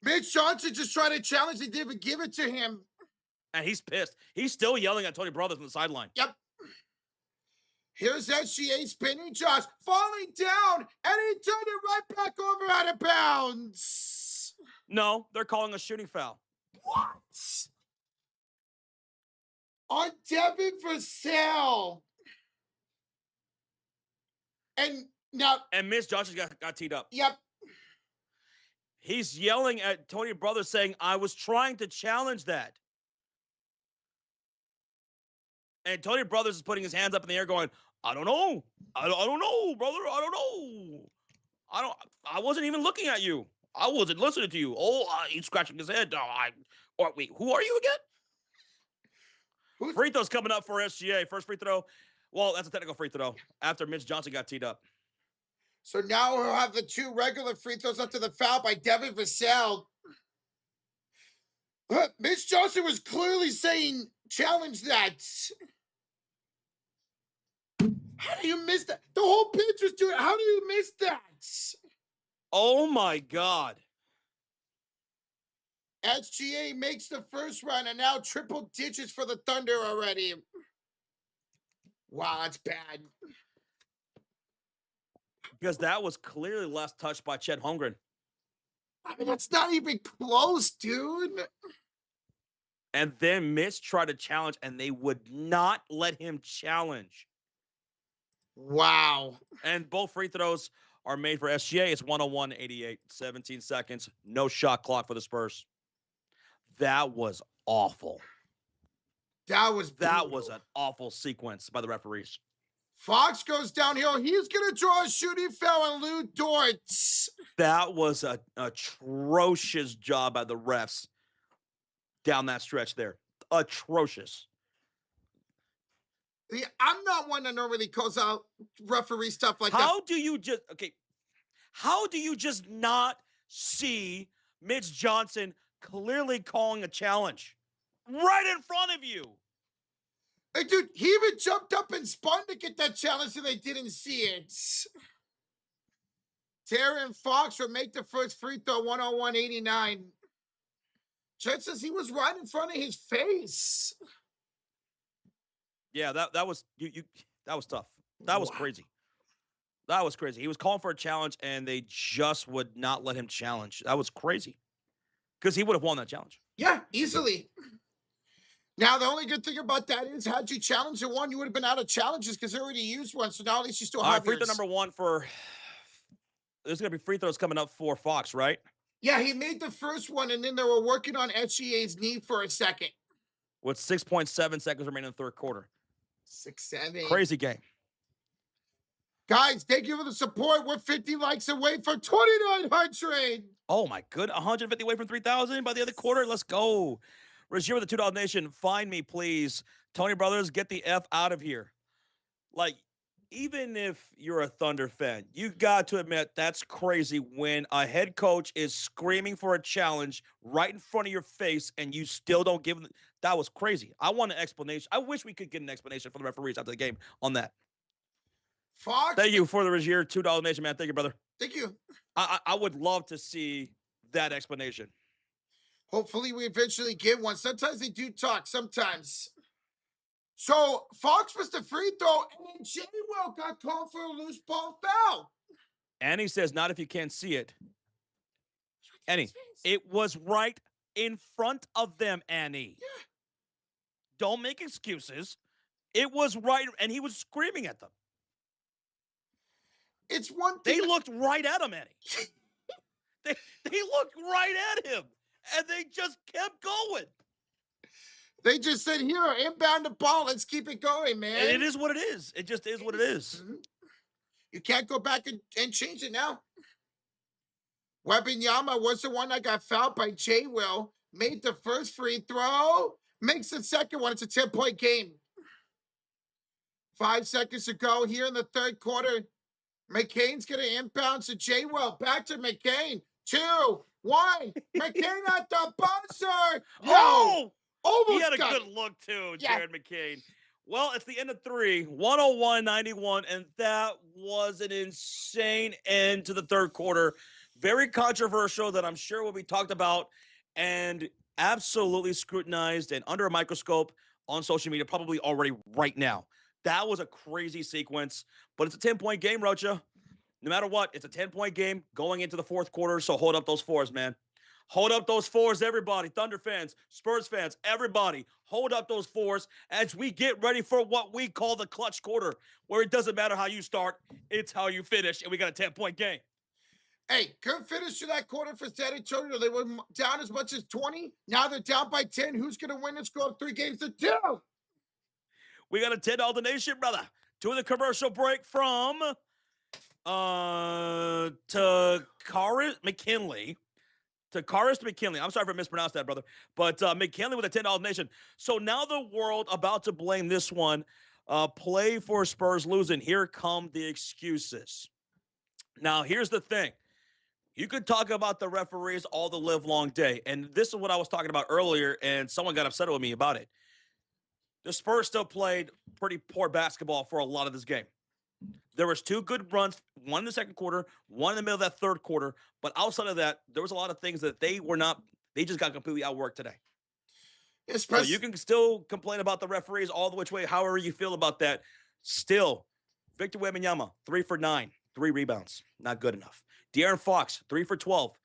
Mitch Johnson just tried to challenge. They didn't give it to him. And he's pissed. He's still yelling at Tony Brothers on the sideline. Yep. Here's SGA spinning Josh, falling down, and he turned it right back over out of bounds. No, they're calling a shooting foul. What? On Devin Vassell. And now, And Mitch Johnson got teed up. yep. He's yelling at Tony Brothers saying, I was trying to challenge that. And Tony Brothers is putting his hands up in the air going, I don't know. I don't know, brother. I don't know. I wasn't even looking at you. I wasn't listening to you. Oh, he's scratching his head. Wait, who are you again? Free throw's coming up for SGA. First free throw. Well, that's a technical free throw after Mitch Johnson got teed up. So now he'll have the 2 regular free throws up to the foul by Devin Vassell. Mitch Johnson was clearly saying, challenge that. How do you miss that? The whole pitch was doing. How do you miss that? Oh my God. SGA makes the first run and now triple digits for the Thunder already. Wow, that's bad. Because that was clearly last touched by Chet Holmgren. I mean, that's not even close, dude. And then Mitch tried to challenge, and they would not let him challenge. Wow. And both free throws are made for SGA. It's 101-88, 17 seconds. No shot clock for the Spurs. That was awful. That was an awful sequence by the referees. Fox goes downhill. He's going to draw a shooting foul on Lou Dort. That was an atrocious job by the refs down that stretch there. Atrocious. Yeah, I'm not one that normally calls out referee stuff like that. How do you just not see Mitch Johnson clearly calling a challenge right in front of you? Hey, dude, he even jumped up and spun to get that challenge and they didn't see it. Taryn Fox will make the first free throw, 101-89. Chet says he was right in front of his face. Yeah, that was that was tough. That was crazy. That was crazy. He was calling for a challenge, and they just would not let him challenge. That was crazy. Because he would have won that challenge. Yeah, easily. Now, the only good thing about that is, had you challenged the one, you would have been out of challenges because they already used one. So now at least you still have free throw number 1 for... There's going to be free throws coming up for Fox, right? Yeah, he made the first one, and then they were working on SGA's knee for a second. With 6.7 seconds remaining in the third quarter. 6-7. Crazy game. Guys, thank you for the support. We're 50 likes away from 2,900. Oh, my good. 150 away from 3,000 by the other quarter. Let's go. Rozier with the $2 Nation. Find me, please. Tony Brothers, get the F out of here. Like, even if you're a Thunder fan, you got to admit that's crazy when a head coach is screaming for a challenge right in front of your face and you still don't give them. That was crazy. I want an explanation. I wish we could get an explanation from the referees after the game on that. Fox. Thank you for the Rozier $2 Nation, man. Thank you, brother. Thank you. I would love to see that explanation. Hopefully we eventually get one. Sometimes they do talk, sometimes. So Fox was the free throw, and then J. Will got called for a loose ball foul. Annie says, not if you can't see it. Annie, it was right in front of them, Annie. Yeah. Don't make excuses. It was right, and he was screaming at them. It's one thing. They looked right at him, Annie. they looked right at him, and they just kept going. They just said, here, inbound the ball. Let's keep it going, man. And it is what it is. It just is what it is. You can't go back and change it now. Wembanyama was the one that got fouled by J. Will. Made the first free throw. Makes the second one. It's a 10-point game. 5 seconds to go here in the third quarter. McCain's going to inbound to J. Will. Back to McCain. 2, 1. McCain at the buzzer. Oh! Almost he had a got good it. look, too, Yeah. Jared McCain. Well, it's the end of 3, 101-91, and that was an insane end to the third quarter. Very controversial that I'm sure will be talked about and absolutely scrutinized and under a microscope on social media probably already right now. That was a crazy sequence, but it's a 10-point game, Rocha. No matter what, it's a 10-point game going into the fourth quarter, so hold up those fours, man. Hold up those fours, everybody. Thunder fans, Spurs fans, everybody. Hold up those fours as we get ready for what we call the clutch quarter, where it doesn't matter how you start, it's how you finish, and we got a 10-point game. Hey, good finish to that quarter for San Antonio. They were down as much as 20. Now they're down by 10. Who's going to win this? Go up 3 games to 2. We got a $10 donation, brother. To the commercial break from Takaris McKinley. Takaris McKinley. I'm sorry if I mispronounced that, brother. But McKinley with a $10 donation. So now the world about to blame this one. Play for Spurs losing. Here come the excuses. Now, here's the thing. You could talk about the referees all the live long day. And this is what I was talking about earlier, and someone got upset with me about it. The Spurs still played pretty poor basketball for a lot of this game. There was 2 good runs, one in the second quarter, one in the middle of that third quarter. But outside of that, there was a lot of things that they just got completely outworked today. So you can still complain about the referees all the which way, however you feel about that. Still, Victor Wembanyama, 3 for 9, 3 rebounds. Not good enough. De'Aaron Fox, 3 for 12.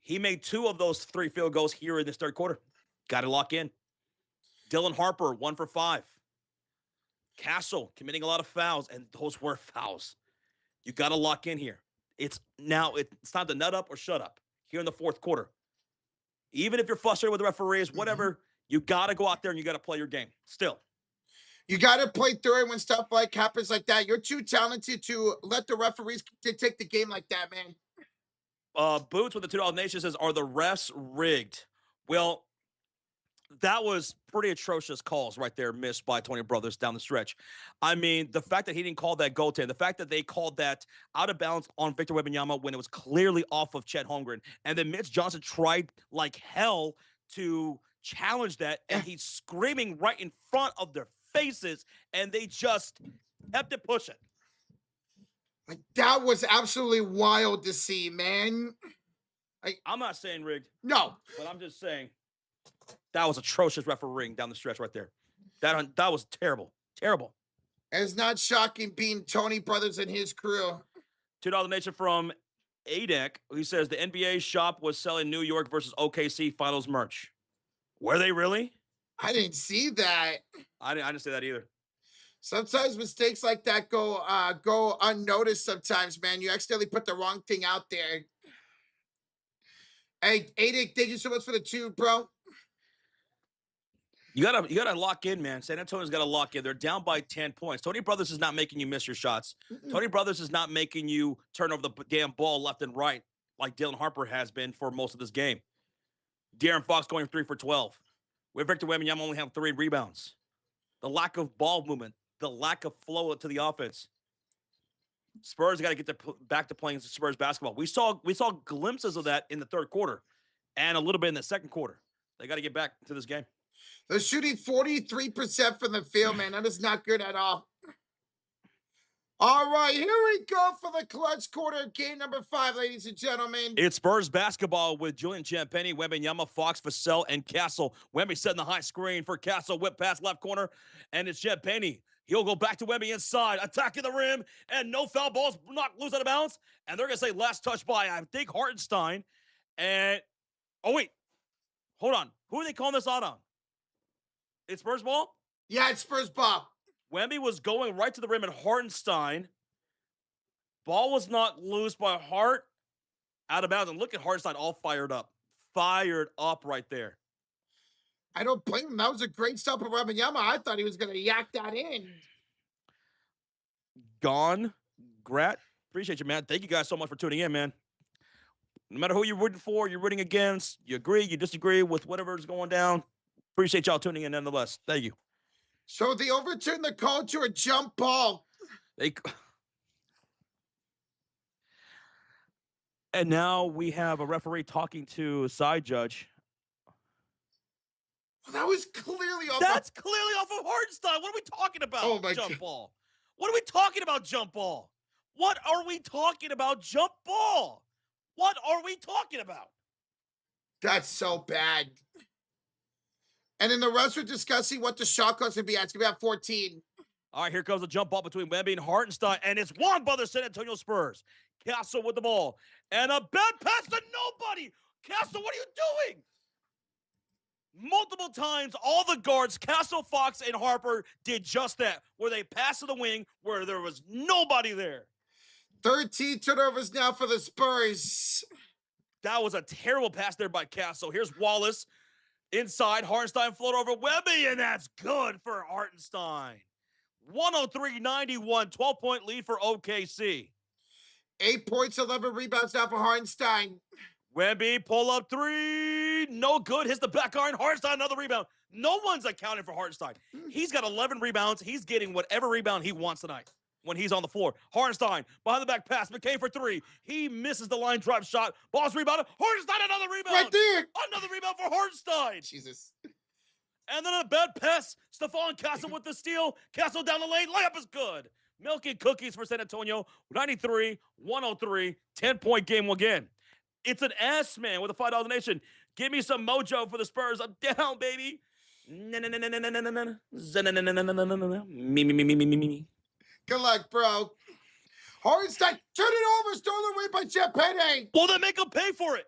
He made 2 of those 3 field goals here in this third quarter. Got to lock in. Dylan Harper, 1 for 5. Castle committing a lot of fouls, and those were fouls. You got to lock in here. It's time to nut up or shut up here in the fourth quarter. Even if you're frustrated with the referees, whatever, you got to go out there and you got to play your game. Still. You got to play through it when stuff happens like that. You're too talented to let the referees take the game like that, man. Boots with the $2 nation says, are the refs rigged? Well, that was pretty atrocious calls right there missed by Tony Brothers down the stretch. I mean, the fact that he didn't call that goaltend, the fact that they called that out of bounds on Victor Wembanyama when it was clearly off of Chet Holmgren, and then Mitch Johnson tried like hell to challenge that, and he's screaming right in front of their faces, and they just kept it pushing. Like, that was absolutely wild to see, man. I'm not saying rigged. No. But I'm just saying that was atrocious refereeing down the stretch right there. That was terrible. Terrible. And it's not shocking being Tony Brothers and his crew. $2 donation from ADEC, who says the NBA shop was selling New York versus OKC finals merch. Were they really? I didn't see that. I didn't say that either. Sometimes mistakes like that go unnoticed sometimes, man. You accidentally put the wrong thing out there. Hey, Adic, thank you so much for the 2, bro. You gotta lock in, man. San Antonio's got to lock in. They're down by 10 points. Tony Brothers is not making you miss your shots. Tony Brothers is not making you turn over the damn ball left and right like Dylan Harper has been for most of this game. De'Aaron Fox going 3 for 12. With Victor Wembanyama only have 3 rebounds. The lack of ball movement, the lack of flow to the offense. Spurs got to get back to playing Spurs basketball. We saw glimpses of that in the third quarter and a little bit in the second quarter. They got to get back to this game. They're shooting 43% from the field, man. That is not good at all. All right, here we go for the clutch quarter, game number 5, ladies and gentlemen. It's Spurs basketball with Julian Champagny, Wembanyama, Fox, Vassell, and Castle. Wemby setting the high screen for Castle, whip pass left corner, and it's Champagny. He'll go back to Wemby inside, attacking the rim, and no foul balls knocked loose out of bounds. And they're going to say last touch by, I think, Hartenstein. And, oh, wait. Hold on. Who are they calling this out on? It's Spurs ball? Yeah, it's Spurs ball. Wemby was going right to the rim, and Hartenstein. Ball was knocked loose by Hart out of bounds. And look at Hartenstein all fired up. Fired up right there. I don't blame him. That was a great stop of Wembanyama. I thought he was going to yak that in. Gone. Grat. Appreciate you, man. Thank you guys so much for tuning in, man. No matter who you're rooting for, you're rooting against, you agree, you disagree with whatever's going down. Appreciate y'all tuning in nonetheless. Thank you. So they overturned the call to a jump ball. And now we have a referee talking to a side judge. Well, that was clearly off. That's clearly off of Hartenstein. What are we talking about? Oh my jump God. Ball. What are we talking about, jump ball? What are we talking about, jump ball? What are we talking about? That's so bad. And then the refs were discussing what the shot clock should be at. It's going to be at 14. All right, here comes a jump ball between Wemby and Hartenstein, and it's won by the San Antonio Spurs. Castle with the ball, and a bad pass to nobody. Castle, what are you doing? Multiple times, all the guards, Castle, Fox, and Harper, did just that, where they passed to the wing where there was nobody there. 13 turnovers now for the Spurs. That was a terrible pass there by Castle. Here's Wallace inside. Hartenstein float over Wemby, and that's good for Hartenstein. 103-91, 12-point lead for OKC. 8 points, 11 rebounds now for Hartenstein. Wemby, pull up three. No good. Hits the back iron. Hartenstein, another rebound. No one's accounting for Hartenstein. He's got 11 rebounds. He's getting whatever rebound he wants tonight when he's on the floor. Hartenstein, behind the back pass. McCain for three. He misses the line drive shot. Ball's rebounded. Hartenstein, another rebound. Right there. Another rebound for Hartenstein. Jesus. And then a bad pass. Stephon Castle with the steal. Castle down the lane. Layup is good. Milk and cookies for San Antonio. 93-103. 10-point game again. It's an ass man with a $5 donation. Give me some mojo for the Spurs. I'm down, baby. Me. Good luck, bro. Hartenstein, turn it over, stolen away by Chet Penny. Well, then make him pay for it.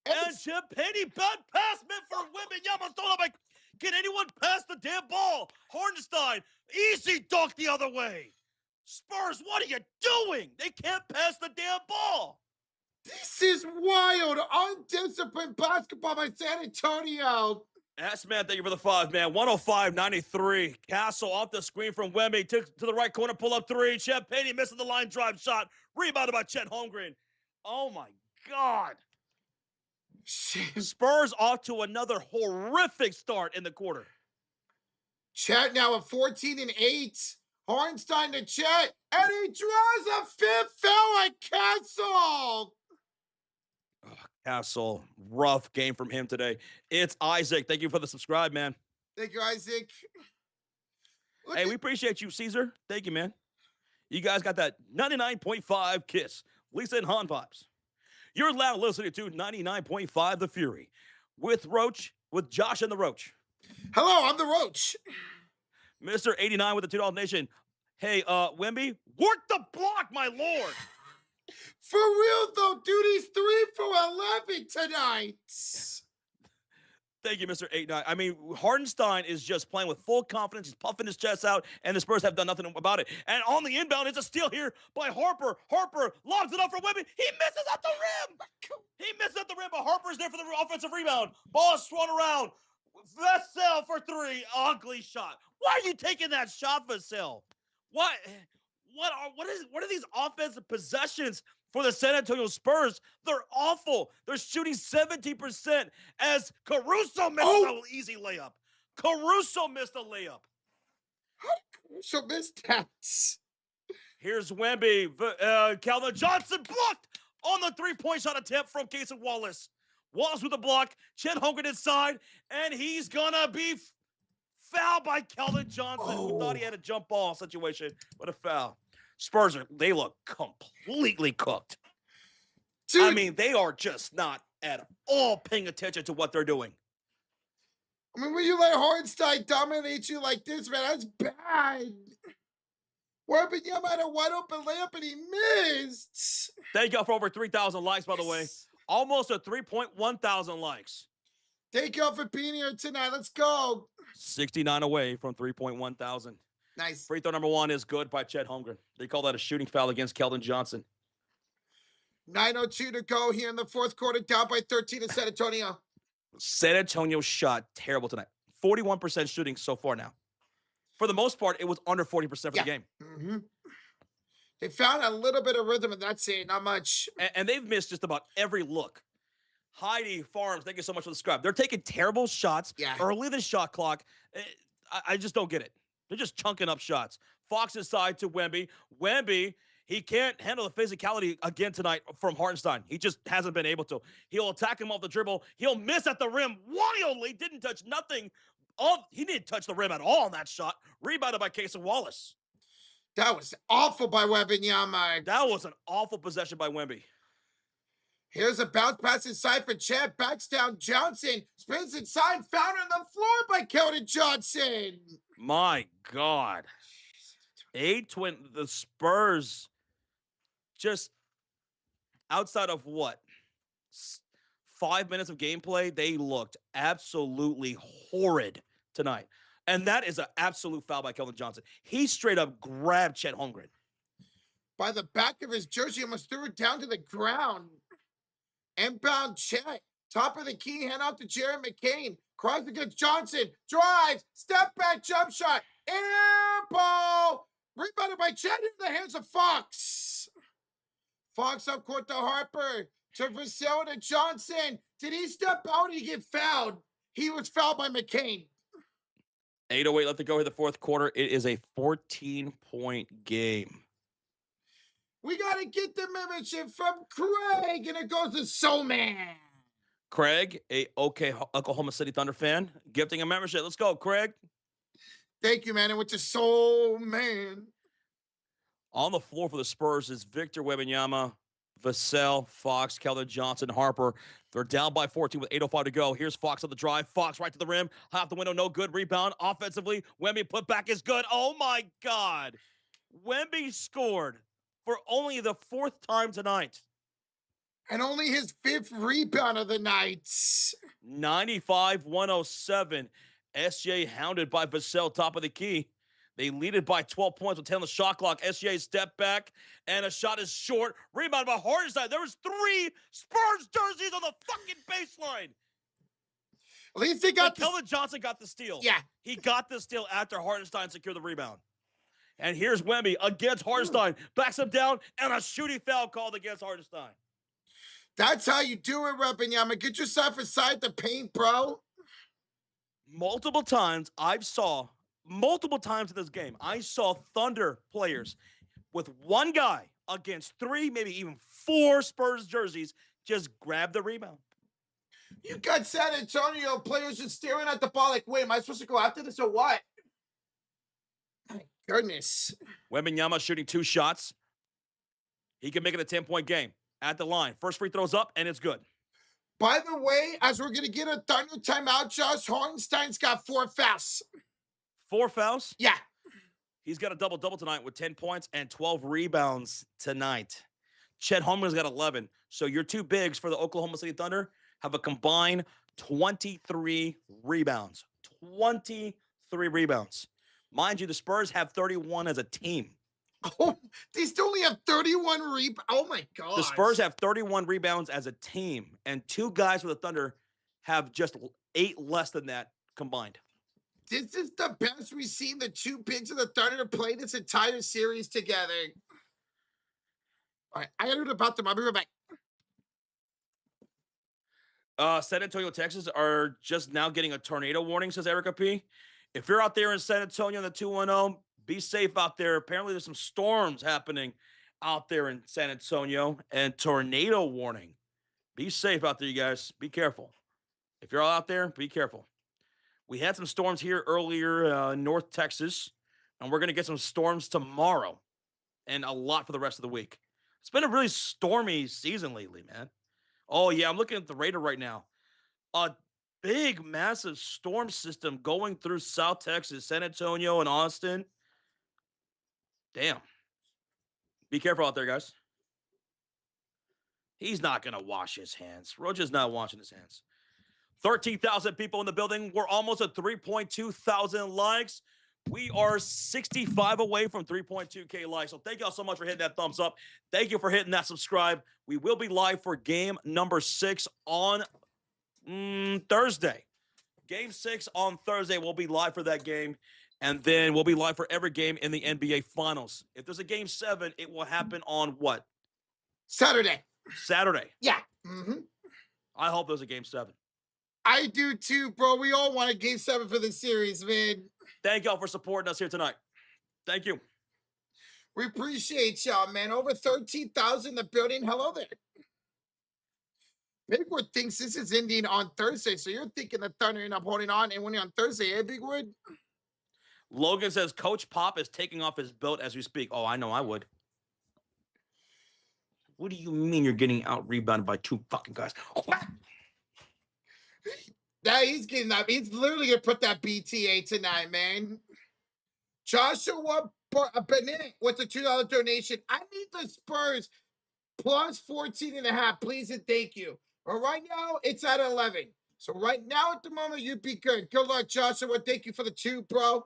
And Chet Penny, bad pass meant for Wembanyama. Stolen by. Can anyone pass the damn ball? Hartenstein, easy dunk the other way. Spurs, what are you doing? They can't pass the damn ball. This is wild, undisciplined basketball by San Antonio. Ass man, thank you for the 5, man. 105-93. Castle off the screen from Wemby. Took to the right corner, pull up three. Chet Penny missing the line drive shot. Rebounded by Chet Holmgren. Oh, my God. Spurs off to another horrific start in the quarter. Chet now at 14-8. Hartenstein to Chet, and he draws a fifth foul at Castle. Oh, Castle, rough game from him today. It's Isaac. Thank you for the subscribe, man. Thank you, Isaac. Hey, we appreciate you, Caesar. Thank you, man. You guys got that 99.5 Kiss. Lisa and Han vibes. You're loud listening to 99.5 The Fury with Roach, with Josh and the Roach. Hello, I'm the Roach. Mr. 89 with the $2 donation. Hey, Wemby, work the block, my lord. For real, though, dude, he's 3 for 11 tonight. Thank you, Mr. 89. I mean, Hartenstein is just playing with full confidence. He's puffing his chest out, and the Spurs have done nothing about it. And on the inbound, it's a steal here by Harper. Harper lobs it up for Wemby. He misses at the rim. He misses at the rim, but Harper's there for the offensive rebound. Ball is swung around. Vassell for three. Ugly shot. Why are you taking that shot, Vassell? What are these offensive possessions for the San Antonio Spurs? They're awful. They're shooting 70% as Caruso missed an easy layup. Caruso missed a layup. How did Caruso miss that? Here's Wemby. Calvin Johnson blocked on the three-point shot attempt from Casey Wallace. Wallace with a block. Chet Holmgren inside, and he's gonna be fouled by Keldon Johnson, who thought he had a jump ball situation. What a foul. Spurs, they look completely cooked. Dude. I mean, they are just not at all paying attention to what they're doing. I mean, when you let Hartenstein dominate you like this, man, that's bad. Wembanyama had a wide open layup and he missed. Thank y'all for over 3,000 likes, by the way. Almost a 3.1 thousand likes. Thank y'all for being here tonight. Let's go. 69 away from 3.1 thousand. Nice. Free throw number 1 is good by Chet Holmgren. They call that a shooting foul against Keldon Johnson. 9:02 to go here in the fourth quarter, down by 13 in San Antonio. San Antonio shot terrible tonight. 41% shooting so far now. For the most part, it was under 40% for the game. Mm-hmm. They found a little bit of rhythm, and that's it. Not much. And they've missed just about every look. Heidi Farms, thank you so much for the subscribe. They're taking terrible shots early in the shot clock. I just don't get it. They're just chunking up shots. Fox inside to Wemby. Wemby, he can't handle the physicality again tonight from Hartenstein. He just hasn't been able to. He'll attack him off the dribble. He'll miss at the rim wildly. Didn't touch nothing. He didn't touch the rim at all on that shot. Rebounded by Casey Wallace. That was awful by Wembanyama. That was an awful possession by Wemby. Here's a bounce pass inside for Chet. Backs down Johnson. Spins inside. Found on the floor by Keldon Johnson. My God. The Spurs just outside of what? 5 minutes of gameplay, they looked absolutely horrid tonight. And that is an absolute foul by Keldon Johnson. He straight up grabbed Chet Holmgren. By the back of his jersey, almost threw it down to the ground. Inbound Chet. Top of the key, hand off to Jared McCain. Cross against Johnson. Drives. Step back jump shot. Air ball. Rebounded by Chet into the hands of Fox. Fox up court to Harper. To Vassell to Johnson. Did he step out or did he get fouled? He was fouled by McCain. 8:08 left to go here the fourth quarter. It is a 14-point game. We got to get the membership from Craig, and it goes to Soul Man. Craig, a Oklahoma City Thunder fan, gifting a membership. Let's go, Craig. Thank you, man. It went to Soul Man. On the floor for the Spurs is Victor Wembanyama, Vassell, Fox, Keldon Johnson, Harper. They're down by 14 with 8:05 to go. Here's Fox on the drive. Fox right to the rim. High off the window, no good. Rebound. Offensively, Wemby put back is good. Oh, my God. Wemby scored for only the fourth time tonight. And only his fifth rebound of the night. 95-107. SJ hounded by Vassell, top of the key. They lead it by 12 points with 10 on the shot clock. SJ step back, and a shot is short. Rebound by Hartenstein. There was 3 Spurs jerseys on the fucking baseline. At least they got Keldon Johnson got the steal. Yeah. He got the steal after Hartenstein secured the rebound. And here's Wemby against Hartenstein. Backs him down, and a shooting foul called against Hartenstein. That's how you do it, Wembanyama. Get yourself inside the paint, bro. Multiple times in this game, I saw Thunder players with one guy against 3, maybe even 4 Spurs jerseys just grab the rebound. You got San Antonio players just staring at the ball like, wait, am I supposed to go after this or what? My goodness. Wembanyama shooting 2 shots. He can make it a 10-point game at the line. First free throws up, and it's good. By the way, as we're going to get a Thunder timeout, Josh Hartenstein's got 4 fouls. 4 fouls? Yeah. He's got a double-double tonight with 10 points and 12 rebounds tonight. Chet Holmgren's got 11. So your 2 bigs for the Oklahoma City Thunder have a combined 23 rebounds. 23 rebounds. Mind you, the Spurs have 31 as a team. Oh, they still only have 31 rebounds. Oh, my God. The Spurs have 31 rebounds as a team, and 2 guys for the Thunder have just 8 less than that combined. This is the best we've seen the 2 bigs of the Thunder play this entire series together. All right, I got to do the bathroom. I'll be right back. San Antonio, Texas are just now getting a tornado warning, says Erica P. If you're out there in San Antonio in the 210, be safe out there. Apparently, there's some storms happening out there in San Antonio and tornado warning. Be safe out there, you guys. Be careful. If you're all out there, be careful. We had some storms here earlier in North Texas, and we're going to get some storms tomorrow and a lot for the rest of the week. It's been a really stormy season lately, man. Oh, yeah, I'm looking at the radar right now. A big, massive storm system going through South Texas, San Antonio, and Austin. Damn. Be careful out there, guys. He's not going to wash his hands. Roja's not washing his hands. 13,000 people in the building. We're almost at 3.2 thousand likes. We are 65 away from 3.2K likes. So thank y'all so much for hitting that thumbs up. Thank you for hitting that subscribe. We will be live for game number 6 on Thursday. Game 6 on Thursday. We'll be live for that game. And then we'll be live for every game in the NBA Finals. If there's a game 7, it will happen on what? Saturday. Yeah. Mm-hmm. I hope there's a game 7. I do too, bro. We all want a game 7 for the series, man. Thank y'all for supporting us here tonight. Thank you. We appreciate y'all, man. Over 13,000 in the building. Hello there. Bigwood thinks this is ending on Thursday, so you're thinking the Thunder end up holding on and winning on Thursday, eh, Bigwood? Logan says Coach Pop is taking off his belt as we speak. Oh, I know I would. What do you mean you're getting out rebounded by 2 fucking guys? Yeah, he's getting up. He's literally gonna put that BTA tonight, man. Joshua Benet with the $2 donation. I need the Spurs plus 14.5, please and thank you. But right now, it's at 11. So right now, at the moment, you'd be good. Good luck, Joshua. Thank you for the 2, bro.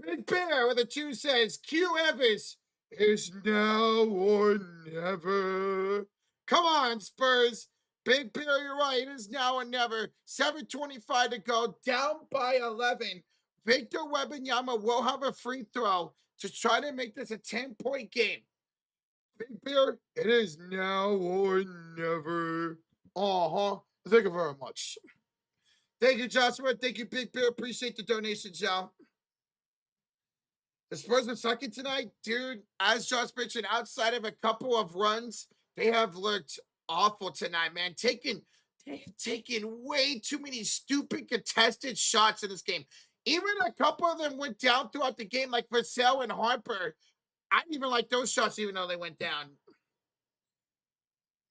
Big Bear with a 2 says, Q Evans is now or never. Come on, Spurs. Big Bear, you're right. It is now or never. 7:25 to go, down by 11. Victor Wembanyama will have a free throw to try to make this a 10-point game. Big Bear, it is now or never. Thank you very much. Thank you, Joshua. Thank you, Big Bear. Appreciate the donations, y'all. The Spurs been sucking tonight, dude. As Josh mentioned, outside of a couple of runs, they have looked awful tonight, man. They've taken way too many stupid contested shots in this game. Even a couple of them went down throughout the game, like Vassell and Harper. I didn't even like those shots, even though they went down.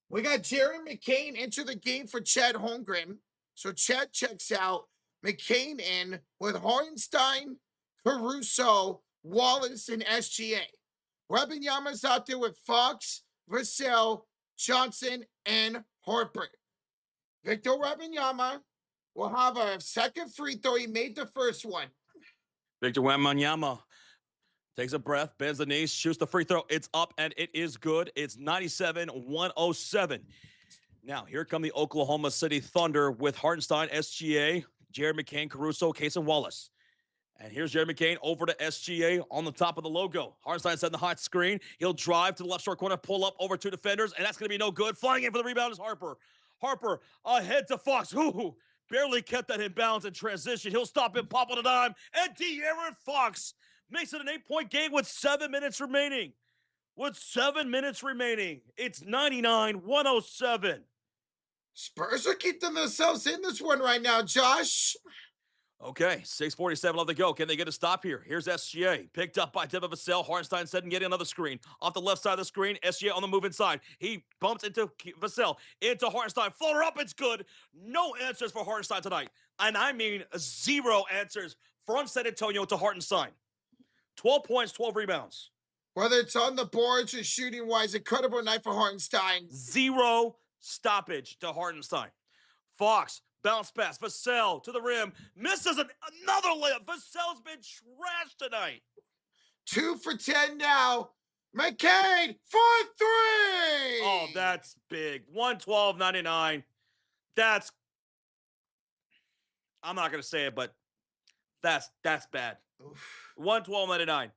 We got Jared McCain enter the game for Chad Holmgren. So Chad checks out. McCain in with Hartenstein, Caruso, Wallace, and SGA. Wembanyama's out there with Fox, Vassell, Johnson, and Harper. Victor Wembanyama will have a second free throw. He made the first one. Victor Wembanyama takes a breath, bends the knees, shoots the free throw. It's up, and it is good. It's 97-107. Now, here come the Oklahoma City Thunder with Hartenstein, SGA, Jared McCain, Caruso, Case, and Wallace. And here's Jared McCain over to SGA on the top of the logo. Hartenstein setting the hot screen. He'll drive to the left short corner, pull up over 2 defenders, and that's going to be no good. Flying in for the rebound is Harper. Harper ahead to Fox, who barely kept that in bounds in transition. He'll stop him, pop on a dime, and De'Aaron Fox makes it an 8-point game with 7 minutes remaining. With 7 minutes remaining, it's 99-107. Spurs are keeping themselves in this one right now, Josh. Okay, 6:47 left to go. Can they get a stop here? Here's SGA. Picked up by Devin Vassell. Hartenstein setting, getting another screen. Off the left side of the screen, SGA on the move inside. He bumps into Vassell, into Hartenstein. Floater up, it's good. No answers for Hartenstein tonight. And I mean 0 answers from San Antonio to Hartenstein. 12 points, 12 rebounds. Whether it's on the boards or shooting-wise, incredible night for Hartenstein. 0 stoppage to Hartenstein. Fox, bounce pass, Vassell to the rim, misses another layup. Vassell's been trashed tonight. 2 for 10 now. McCain for 3. Oh, that's big. 112.99. That's, I'm not gonna say it, but that's bad. 112.99.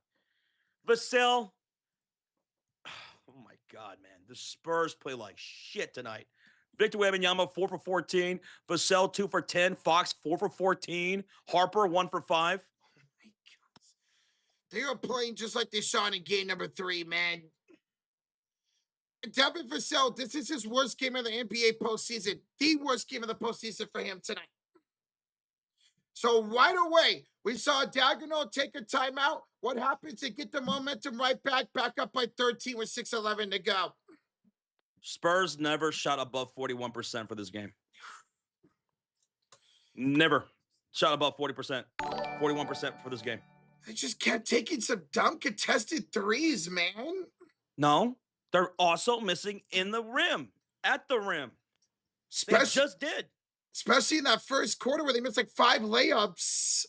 Vassell. Oh my God, man. The Spurs play like shit tonight. Victor Wembanyama 4 for 14. Vassell 2 for 10. Fox 4 for 14. Harper 1 for 5. Oh my God. They are playing just like they shot in game number 3, man. Devin Vassell, this is his worst game of the NBA postseason. The worst game of the postseason for him tonight. So right away, we saw Dagnall take a timeout. What happens? They get the momentum right back up by 13 with 6:11 to go. Spurs never shot above 41% for this game. Never shot above 40%. 41% for this game. They just kept taking some dumb contested threes, man. No, they're also missing in the rim, at the rim. They just did. Especially in that first quarter where they missed like 5 layups.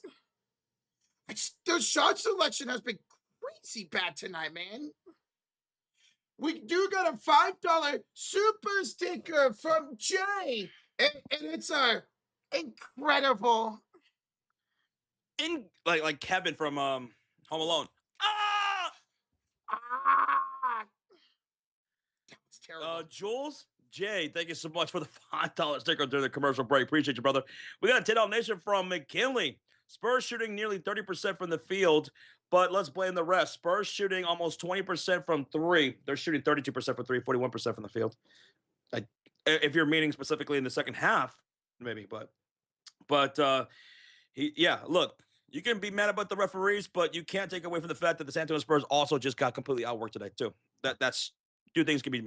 Their shot selection has been crazy bad tonight, man. We do got a $5 super sticker from Jay. And it's incredible. Like Kevin from Home Alone. Ah! That was terrible. Jules, Jay, thank you so much for the $5 sticker during the commercial break. Appreciate you, brother. We got a $10 donation from McKinley. Spurs shooting nearly 30% from the field, but let's blame the rest. Spurs shooting almost 20% from 3. They're shooting 32% from 3, 41% from the field. If you're meaning specifically in the second half, maybe, but look, you can be mad about the referees, but you can't take away from the fact that the San Antonio Spurs also just got completely outworked today too. That's two things can be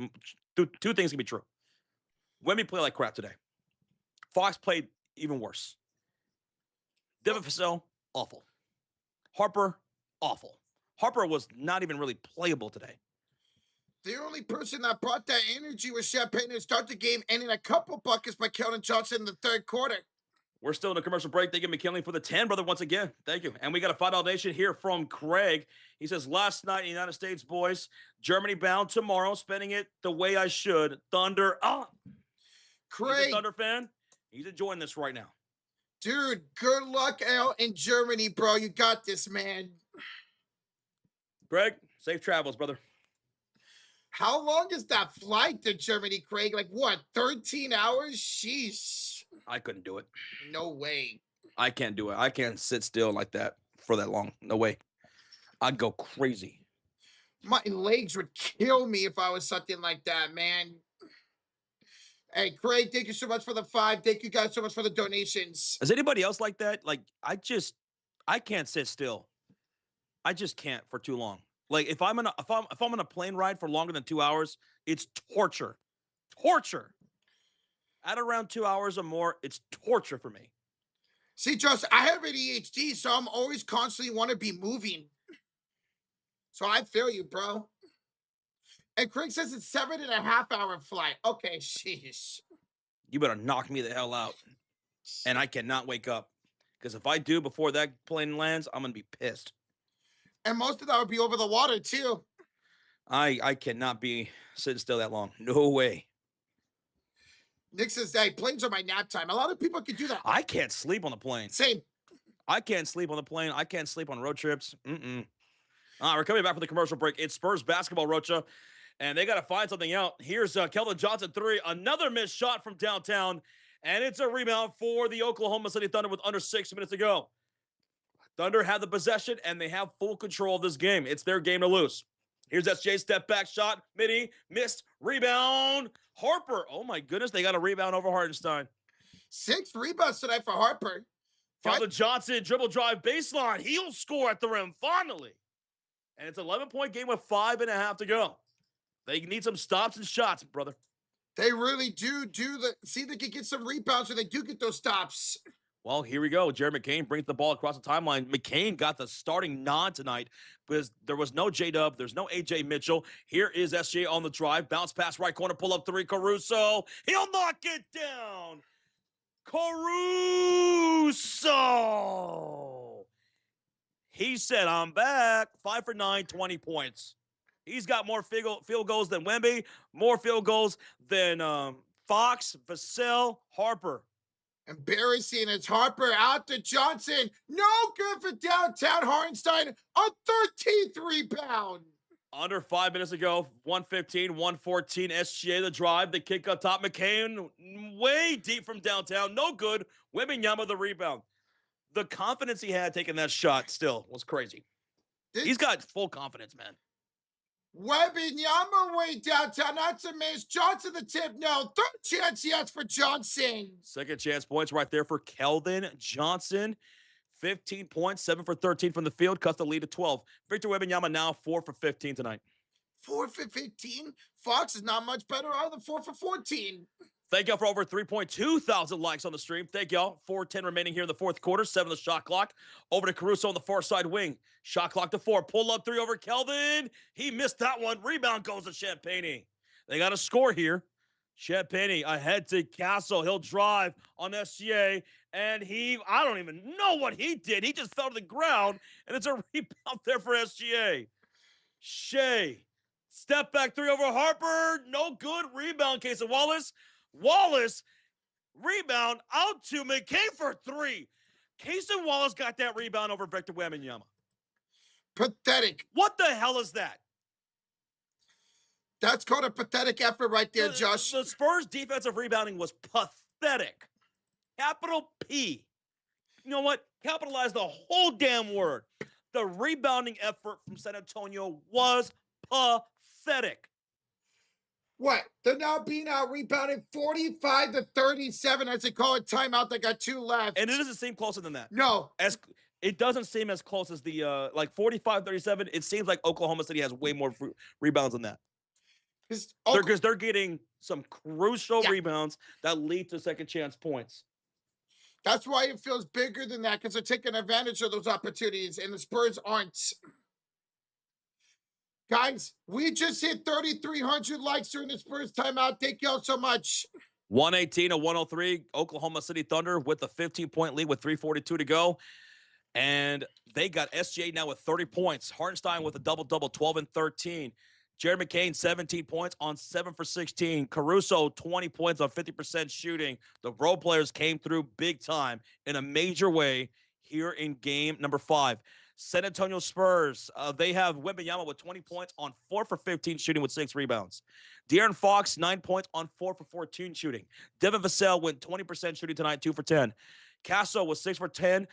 true. Wemby played like crap today. Fox played even worse. Devin Vassell, awful. Harper, awful. Harper was not even really playable today. The only person that brought that energy was Champagne to start the game, and in a couple buckets by Keldon Johnson in the third quarter. We're still in a commercial break. Thank you, McKinley, for the 10, brother, once again. Thank you. And we got a $5 donation here from Craig. He says, last night in the United States, boys, Germany bound tomorrow, spending it the way I should. Thunder up. Craig, He's a Thunder fan. He's enjoying this right now. Dude, good luck out in Germany, bro. You got this, man. Greg, safe travels, brother. How long is that flight to Germany, Craig? Like what, 13 hours? Sheesh. I couldn't do it. No way. I can't do it. I can't sit still like that for that long. No way. I'd go crazy. My legs would kill me if I was something like that, man. Hey, Craig, thank you so much for the 5. Thank you guys so much for the donations. Is anybody else like that? Like, I can't sit still. I just can't for too long. Like, if I'm on a plane ride for longer than 2 hours, it's torture. Torture. At around 2 hours or more, it's torture for me. See, Josh, I have ADHD, so I'm always constantly want to be moving. So I feel you, bro. And Craig says it's 7.5-hour flight. Okay, sheesh. You better knock me the hell out. And I cannot wake up. Because if I do before that plane lands, I'm going to be pissed. And most of that would be over the water, too. I cannot be sitting still that long. No way. Nick says, hey, planes are my nap time. A lot of people can do that. I can't sleep on the plane. Same. I can't sleep on the plane. I can't sleep on road trips. We're coming back from the commercial break. It's Spurs basketball, Rocha. And they got to find something out. Here's Keldon Johnson 3. Another missed shot from downtown. And it's a rebound for the Oklahoma City Thunder with under 6 minutes to go. Thunder have the possession, and they have full control of this game. It's their game to lose. Here's SJ, step back shot, midi, missed, rebound. Harper, oh my goodness, they got a rebound over Hartenstein. 6 rebounds tonight for Harper. Keldon Johnson, dribble drive, baseline. He'll score at the rim, finally. And it's an 11-point game with 5.5 to go. They need some stops and shots, brother. They really do see they can get some rebounds when they do get those stops. Well, here we go. Jared McCain brings the ball across the timeline. McCain got the starting nod tonight because there was no J-Dub. There's no A.J. Mitchell. Here is SJ on the drive. Bounce pass right corner. Pull up 3. Caruso. He'll knock it down. Caruso. He said, I'm back. 5 for 9, 20 points. He's got more field goals than Wemby, more field goals than Fox, Vassell, Harper. Embarrassing. It's Harper out to Johnson. No good for downtown Hartenstein. A 13th rebound. Under 5 minutes ago, 115, 114. SGA the drive, the kick up top. McCain way deep from downtown. No good. Wembanyama the rebound. The confidence he had taking that shot still was crazy. He's got full confidence, man. Wembanyama way downtown, not to miss. Johnson the tip, no. Third chance, yes, for Johnson. Second chance points right there for Keldon Johnson. 15 points, 7 for 13 from the field, cuts the lead to 12. Victor Wembanyama now 4 for 15 tonight. 4 for 15? Fox is not much better either, 4 for 14. Thank y'all for over 3.2 thousand likes on the stream. Thank y'all. 4:10 remaining here in the fourth quarter. 7 the shot clock. Over to Caruso on the far side wing. Shot clock to 4. Pull up 3 over Keldon. He missed that one. Rebound goes to Champagne. They got a score here. Champagne ahead to Castle. He'll drive on SGA. And I don't even know what he did. He just fell to the ground. And it's a rebound there for SGA. Shea. Step back 3 over Harper. No good. Rebound, Casey Wallace. Wallace, rebound out to McCain for 3. Casey Wallace got that rebound over Victor Wembanyama. Pathetic. What the hell is that? That's called a pathetic effort right there, Josh. The Spurs' defensive rebounding was pathetic. Capital P. You know what? Capitalize the whole damn word. The rebounding effort from San Antonio was pathetic. What? They're now being out rebounded 45 to 37 as they call it timeout. They got 2 left. And it doesn't seem closer than that. No. It doesn't seem as close as the 45-37. It seems like Oklahoma City has way more rebounds than that. Because they're getting some crucial rebounds that lead to second chance points. That's why it feels bigger than that, because they're taking advantage of those opportunities, and the Spurs aren't. 5 minutes remaining here in the fourth quarter. 7 the shot clock. Over to Caruso on the far side wing. Shot clock to 4. Pull up 3 over Keldon. He missed that one. Rebound goes to Champagne. That's why it feels bigger than that, because they're taking advantage of those opportunities, and the Spurs aren't. Guys, we just hit 3,300 likes during the Spurs timeout. Thank y'all so much. 118 to 103. Oklahoma City Thunder with a 15-point lead with 3:42 to go. And they got SGA now with 30 points. Hartenstein with a double-double, 12 and 13. Jared McCain, 17 points on 7 for 16. Caruso, 20 points on 50% shooting. The role players came through big time in a major way here in game number 5. San Antonio Spurs, they have Wembanyama with 20 points on 4 for 15 shooting with 6 rebounds. De'Aaron Fox, 9 points on 4 for 14 shooting. Devin Vassell went 20% shooting tonight, 2 for 10. Casso was 6 for 10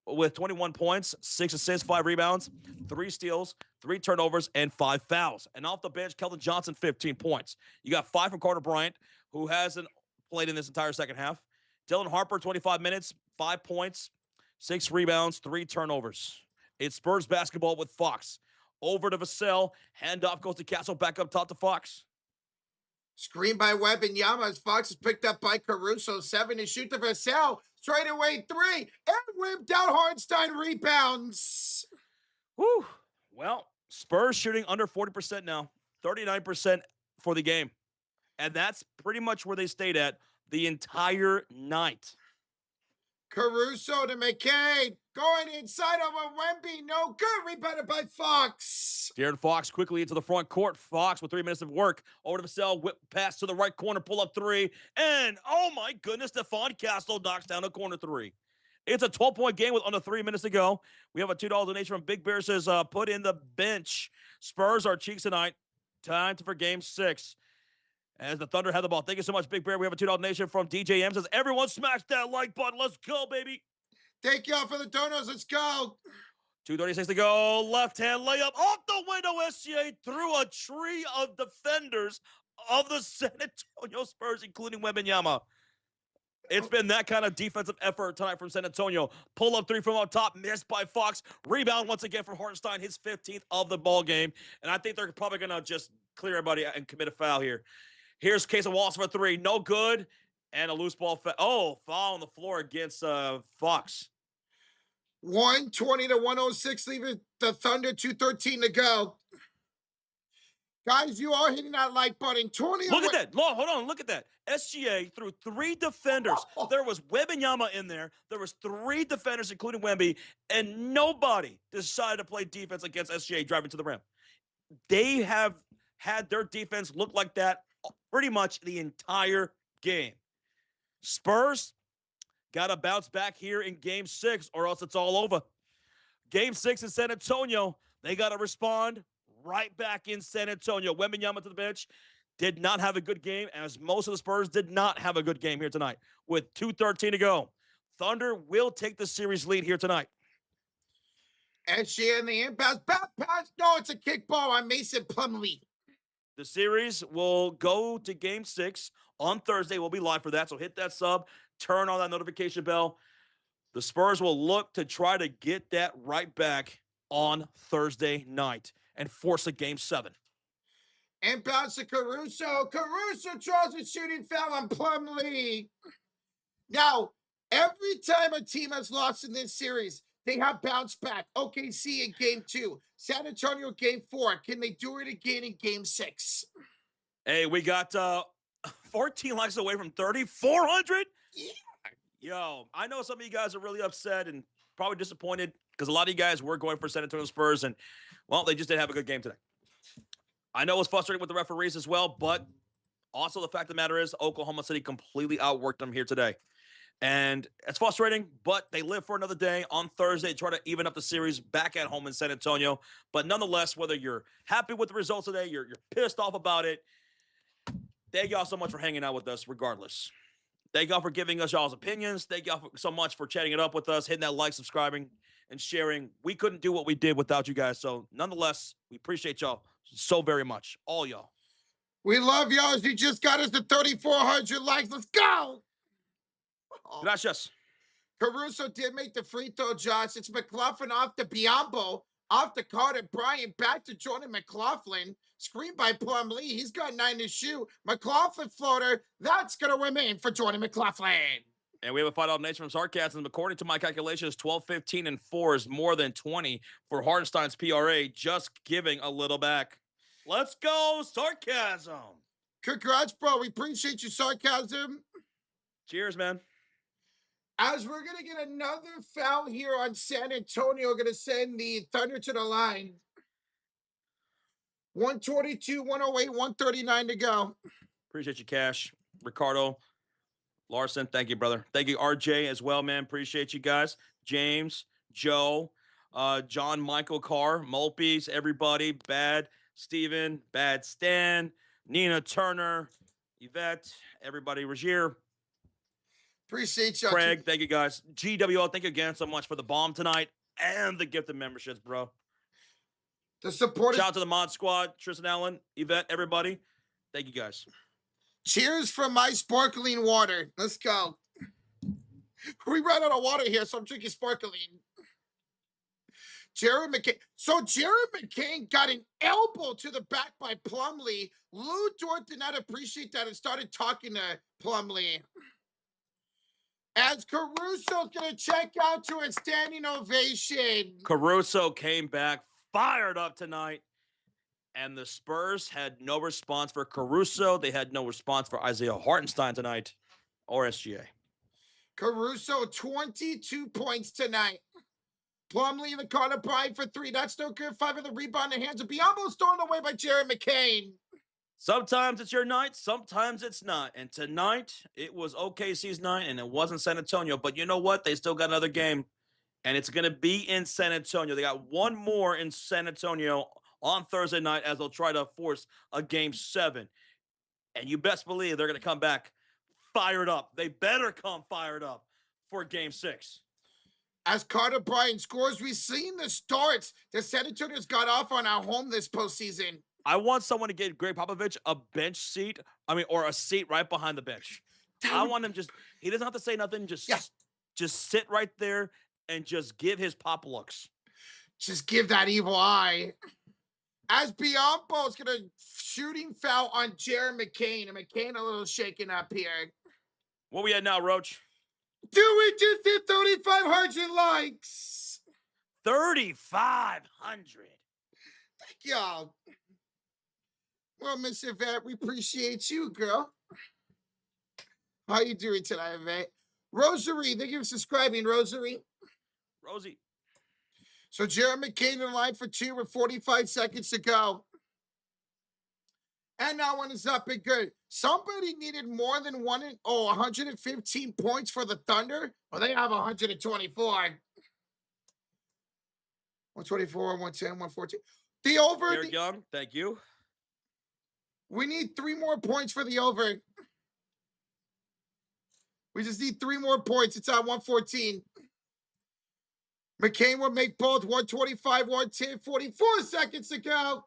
with 21 points, 6 assists, 5 rebounds, 3 steals, 3 turnovers, and 5 fouls. And off the bench, Keldon Johnson, 15 points. You got 5 from Carter Bryant, who hasn't played in this entire second half. Dylan Harper, 25 minutes, 5 points, 6 rebounds, 3 turnovers. It's Spurs basketball with Fox. Over to Vassell. Handoff goes to Castle, back up top to Fox. Screen by Wembanyama as Fox is picked up by Caruso. 7 to shoot to Vassell. Straight away 3. And whipped out Hartenstein rebounds. Whew. Well, Spurs shooting under 40% now. 39% for the game. And that's pretty much where they stayed at the entire night. Caruso to McCain. Going inside of a Wemby. No good. Rebounded by Fox. De'Aaron Fox quickly into the front court. Fox with 3 minutes of work. Over to Vassell. Whip pass to the right corner. Pull up 3. And, oh my goodness, Stephon Castle knocks down a corner 3. It's a 12-point game with under 3 minutes to go. We have a $2 donation from Big Bear says, put in the bench. Spurs are cheeks tonight. Time for game 6. As the Thunder have the ball. Thank you so much, Big Bear. We have a $2 donation from DJ M. Says, everyone smash that like button. Let's go, baby. Thank y'all for the donos. Let's go. 2:36 to go. Left-hand layup off the window. SGA through a tree of defenders of the San Antonio Spurs, including Wembanyama. It's been that kind of defensive effort tonight from San Antonio. Pull-up 3 from up top. Missed by Fox. Rebound once again from Hartenstein. His 15th of the ball game. And I think they're probably going to just clear everybody and commit a foul here. Here's Case of Wallace for 3. No good. And a loose ball. Foul on the floor against Fox. 120 to 106, leaving the Thunder, 2:13 to go. Guys, you are hitting that like button. 20. Look at that. Hold on. Look at that. SGA threw 3 defenders. There was Wembanyama in there. There was 3 defenders, including Wemby, and nobody decided to play defense against SGA driving to the rim. They have had their defense look like that pretty much the entire game. Spurs got to bounce back here in game 6 or else it's all over. Game 6 in San Antonio, they got to respond right back in San Antonio. Wembanyama to the bench. Did not have a good game, as most of the Spurs did not have a good game here tonight. With 2:13 to go, Thunder will take the series lead here tonight. SGA in the inbounds. Back pass. No, it's a kickball on Mason Plumlee. The series will go to game 6 on Thursday. We'll be live for that, so hit that sub. Turn on that notification bell. The Spurs will look to try to get that right back on Thursday night and force a game 7. Inbounds to Caruso. Caruso draws a shooting foul on Plumlee. Now, every time a team has lost in this series, they have bounced back. OKC in game 2. San Antonio game 4. Can they do it again in game 6? Hey, we got 14 likes away from 3,400. Yeah. Yo, I know some of you guys are really upset and probably disappointed because a lot of you guys were going for San Antonio Spurs, and, well, they just didn't have a good game today. I know it was frustrating with the referees as well, but also the fact of the matter is Oklahoma City completely outworked them here today. And it's frustrating, but they live for another day. On Thursday, try to even up the series back at home in San Antonio. But nonetheless, whether you're happy with the results today, you're pissed off about it, thank y'all so much for hanging out with us regardless. Thank y'all for giving us y'all's opinions. Thank y'all so much for chatting it up with us, hitting that like, subscribing, and sharing. We couldn't do what we did without you guys. So nonetheless, we appreciate y'all so very much. All y'all. We love y'all. You just got us to 3,400 likes. Let's go. Gracias. Caruso did make the free throw, Josh. It's McLaughlin off to Biombo. Off the Carter Bryant. Back to Jordan McLaughlin. Screen by Plumlee. He's got 9 to shoot. McLaughlin floater. That's going to remain for Jordan McLaughlin. And we have a $5 donation from Sarcasm. According to my calculations, 12, 15, and 4 is more than 20 for Hartenstein's PRA. Just giving a little back. Let's go, sarcasm. Congrats, bro. We appreciate your sarcasm. Cheers, man. As we're going to get another foul here on San Antonio, going to send the Thunder to the line. 122, 108, 139 to go. Appreciate you, Cash. Ricardo, Larson, thank you, brother. Thank you, RJ, as well, man. Appreciate you guys. James, Joe, John Michael Carr, Mulpees, everybody. Bad Steven, Bad Stan, Nina Turner, Yvette, everybody. Regier, Appreciate you. Craig, thank you guys. GWO, thank you again so much for the bomb tonight and the gift of memberships, bro. The support. Shout out to the Mod Squad, Tristan Allen, Yvette, everybody. Thank you guys. Cheers from my sparkling water. Let's go. We ran out of water here, so I'm drinking sparkling. Jared McCain. So Jared McCain got an elbow to the back by Plumlee. Lou Dort did not appreciate that and started talking to Plumlee. As Caruso's going to check out to a standing ovation. Caruso came back fired up tonight, and the Spurs had no response for Caruso. They had no response for Isaiah Hartenstein tonight or SGA. Caruso, 22 points tonight. Plumlee in the corner, Bryant for 3. That's no good. 5 of the rebound in the hands of Biombo, stolen away by Jared McCain. Sometimes it's your night, sometimes it's not. And tonight, it was OKC's night, and it wasn't San Antonio. But you know what? They still got another game, and it's going to be in San Antonio. They got one more in San Antonio on Thursday night as they'll try to force a Game 7. And you best believe they're going to come back fired up. They better come fired up for Game 6. As Carter Bryant scores, we've seen the starts that San Antonio's got off on our home this postseason. I want someone to get Greg Popovich a bench seat. Or a seat right behind the bench. I want him he doesn't have to say nothing. Just sit right there and just give his pop looks. Just give that evil eye. As Biombo's going to shooting foul on Jared McCain. And McCain a little shaken up here. What we at now, Roach? Dude, we just hit 3,500 likes. 3,500. Thank y'all. Well, Miss Yvette, we appreciate you, girl. How you doing tonight, Yvette? Rosary, thank you for subscribing, Rosary. Rosie. So Jared McCain in line for 2 with 45 seconds to go. And that one is up and good. Somebody needed more than 115 points for the Thunder. Well, they have 124. 124, 110, 114. The over. Derek Young, thank you. We need 3 more points for the over. We just need 3 more points. It's at 114. McCain will make both 125, 110, 44 seconds to go.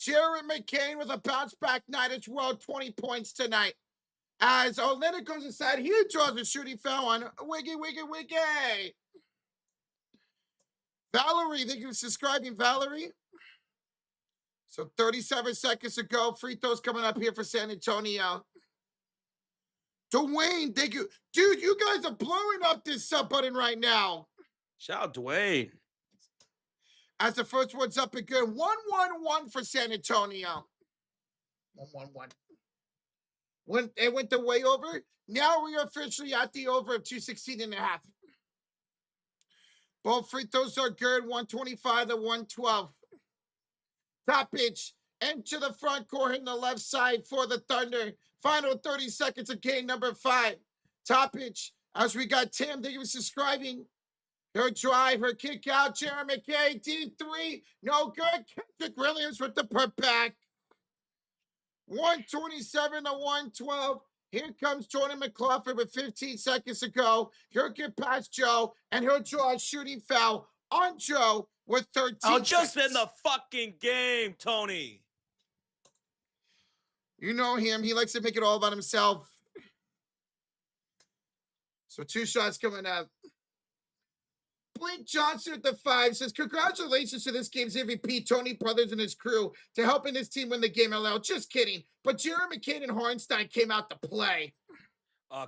Jared McCain with a bounce back night as well, 20 points tonight. As Olynyk goes inside, he draws a shooting foul on Wiggy. Valerie, thank you for subscribing, Valerie. So 37 seconds to go. Free throws coming up here for San Antonio. Dwayne, thank you. Dude, you guys are blowing up this sub button right now. Shout out Dwayne. As the first one's up and good. 1-1-1 for San Antonio. 1-1-1. When it went the way over, now we are officially at the over of 216.5. Both free throws are good. 125 to 112. Top pitch into the front court in the left side for the Thunder. Final 30 seconds of game number 5. Top pitch as we got Tim. Thank you for subscribing. Her drive, her kick out. Jared McCain, D3. No good. Kendrick Williams with the putback. 127 to 112. Here comes Jordan McLaughlin with 15 seconds to go. He'll get past Joe, and he'll draw a shooting foul on Joe with 13 seconds. Just in the fucking game, Tony. You know him. He likes to make it all about himself. So 2 shots coming up. Blake Johnson at the 5 says, congratulations to this game's MVP, Tony Brothers and his crew, to helping this team win the game LL. Just kidding. But Jared McCain and Hartenstein came out to play.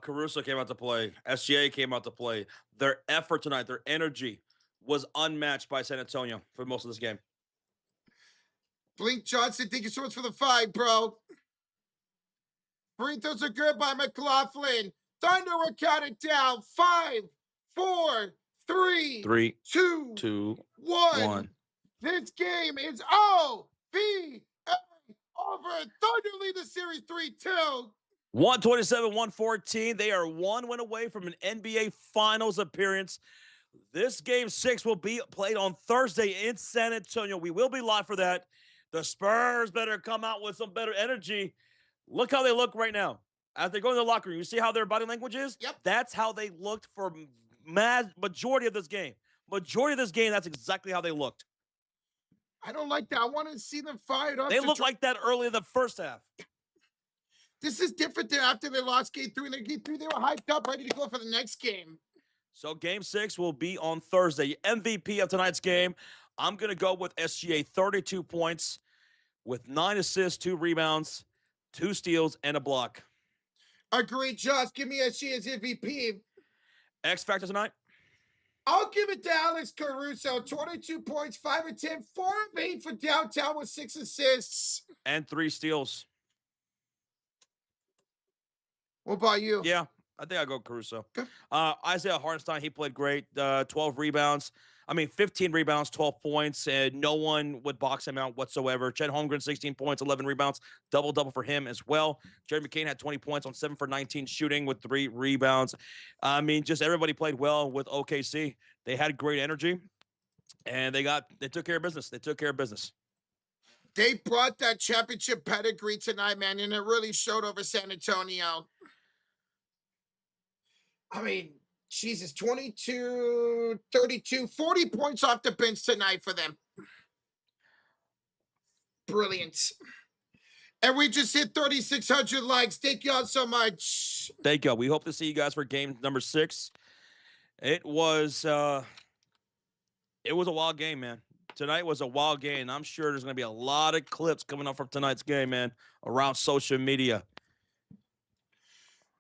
Caruso came out to play. SGA came out to play. Their effort tonight, their energy was unmatched by San Antonio for most of this game. Blink Johnson, thank you so much for the 5, bro. Free throws are good by McLaughlin. Thunder will count it down. 5, 4, 3, 3, 2, 2, 1. 1. This game is OVA over. Thunder lead the series 3-2. 127-114. They are 1 win away from an NBA Finals appearance. This game 6 will be played on Thursday in San Antonio. We will be live for that. The Spurs better come out with some better energy. Look how they look right now. As they go in the locker room, you see how their body language is? Yep. That's how they looked for majority of this game. Majority of this game, that's exactly how they looked. I don't like that. I want to see them fired up. They looked like that early in the first half. This is different than after they lost game 3. In game 3, they were hyped up, ready to go for the next game. So game 6 will be on Thursday. MVP of tonight's game, I'm going to go with SGA, 32 points with 9 assists, 2 rebounds, 2 steals, and a block. Agreed, Josh. Give me SGA as MVP. X Factor tonight? I'll give it to Alex Caruso. 22 points, 5 of 10, 4 of 8 for downtown with 6 assists. And 3 steals. What about you? Yeah, I think I'll go Caruso. Okay. Isaiah Hartenstein, he played great. 12 rebounds. 15 rebounds, 12 points, and no one would box him out whatsoever. Chet Holmgren, 16 points, 11 rebounds, double-double for him as well. Jerry McCain had 20 points on 7 for 19 shooting with 3 rebounds. Just everybody played well with OKC. They had great energy, and they took care of business. They took care of business. They brought that championship pedigree tonight, man, and it really showed over San Antonio. Jesus, 22, 32, 40 points off the bench tonight for them. Brilliant. And we just hit 3,600 likes. Thank y'all so much. Thank you. We hope to see you guys for game number 6. It was a wild game, man. Tonight was a wild game. I'm sure there's going to be a lot of clips coming up from tonight's game, man, around social media.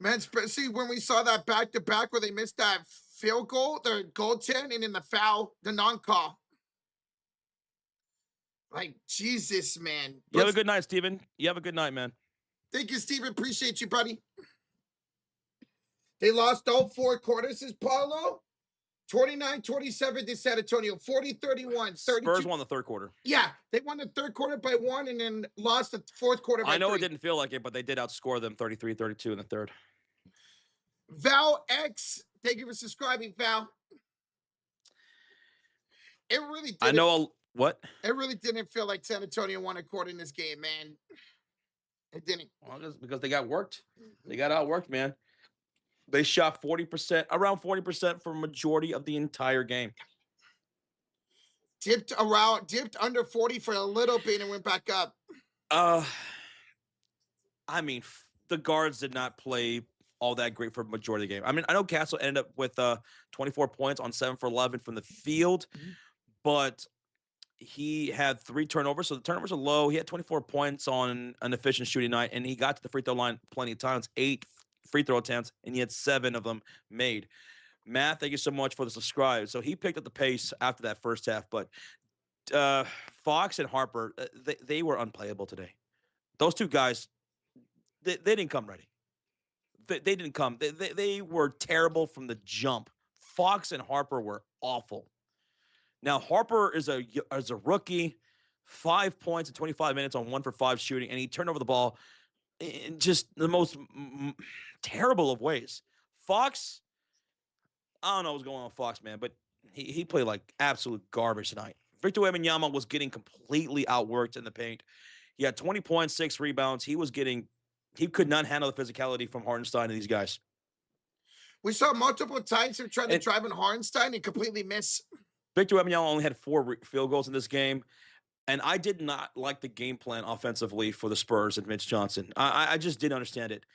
Man, especially when we saw that back-to-back where they missed that field goal, the goaltend, and in the foul, the non-call. Like, Jesus, man. You have a good night, Steven. You have a good night, man. Thank you, Steven. Appreciate you, buddy. They lost all 4 quarters, says Paulo. 29-27 to San Antonio. 40-31. Spurs won the third quarter. Yeah, they won the third quarter by 1 and then lost the fourth quarter by 3. I know it didn't feel like it, but they did outscore them 33-32 in the third. Val X, thank you for subscribing, Val. It really didn't. I know what? It really didn't feel like San Antonio won a quarter in this game, man. It didn't. Well, just because they got worked. They got outworked, man. They shot 40%, around 40% for majority of the entire game. Dipped under 40 for a little bit and went back up. The guards did not play all that great for majority of the game. I know Castle ended up with 24 points on 7 for 11 from the field, but he had 3 turnovers, so the turnovers are low. He had 24 points on an efficient shooting night, and he got to the free throw line plenty of times, 8 free throw attempts, and he had 7 of them made. Matt, thank you so much for the subscribe. So he picked up the pace after that first half, but Fox and Harper, they were unplayable today. Those 2 guys, they didn't come ready. They didn't come. They were terrible from the jump. Fox and Harper were awful. Now, Harper is a rookie, 5 points in 25 minutes on 1 for 5 shooting, and he turned over the ball in just the most terrible of ways. Fox, I don't know what's going on with Fox, man, but he played like absolute garbage tonight. Victor Wembanyama was getting completely outworked in the paint. He had 20 points, 6 rebounds. He could not handle the physicality from Hartenstein and these guys. We saw multiple times him trying to drive in Hartenstein and completely miss. Victor Wembanyama only had 4 field goals in this game, and I did not like the game plan offensively for the Spurs and Mitch Johnson. I just didn't understand it.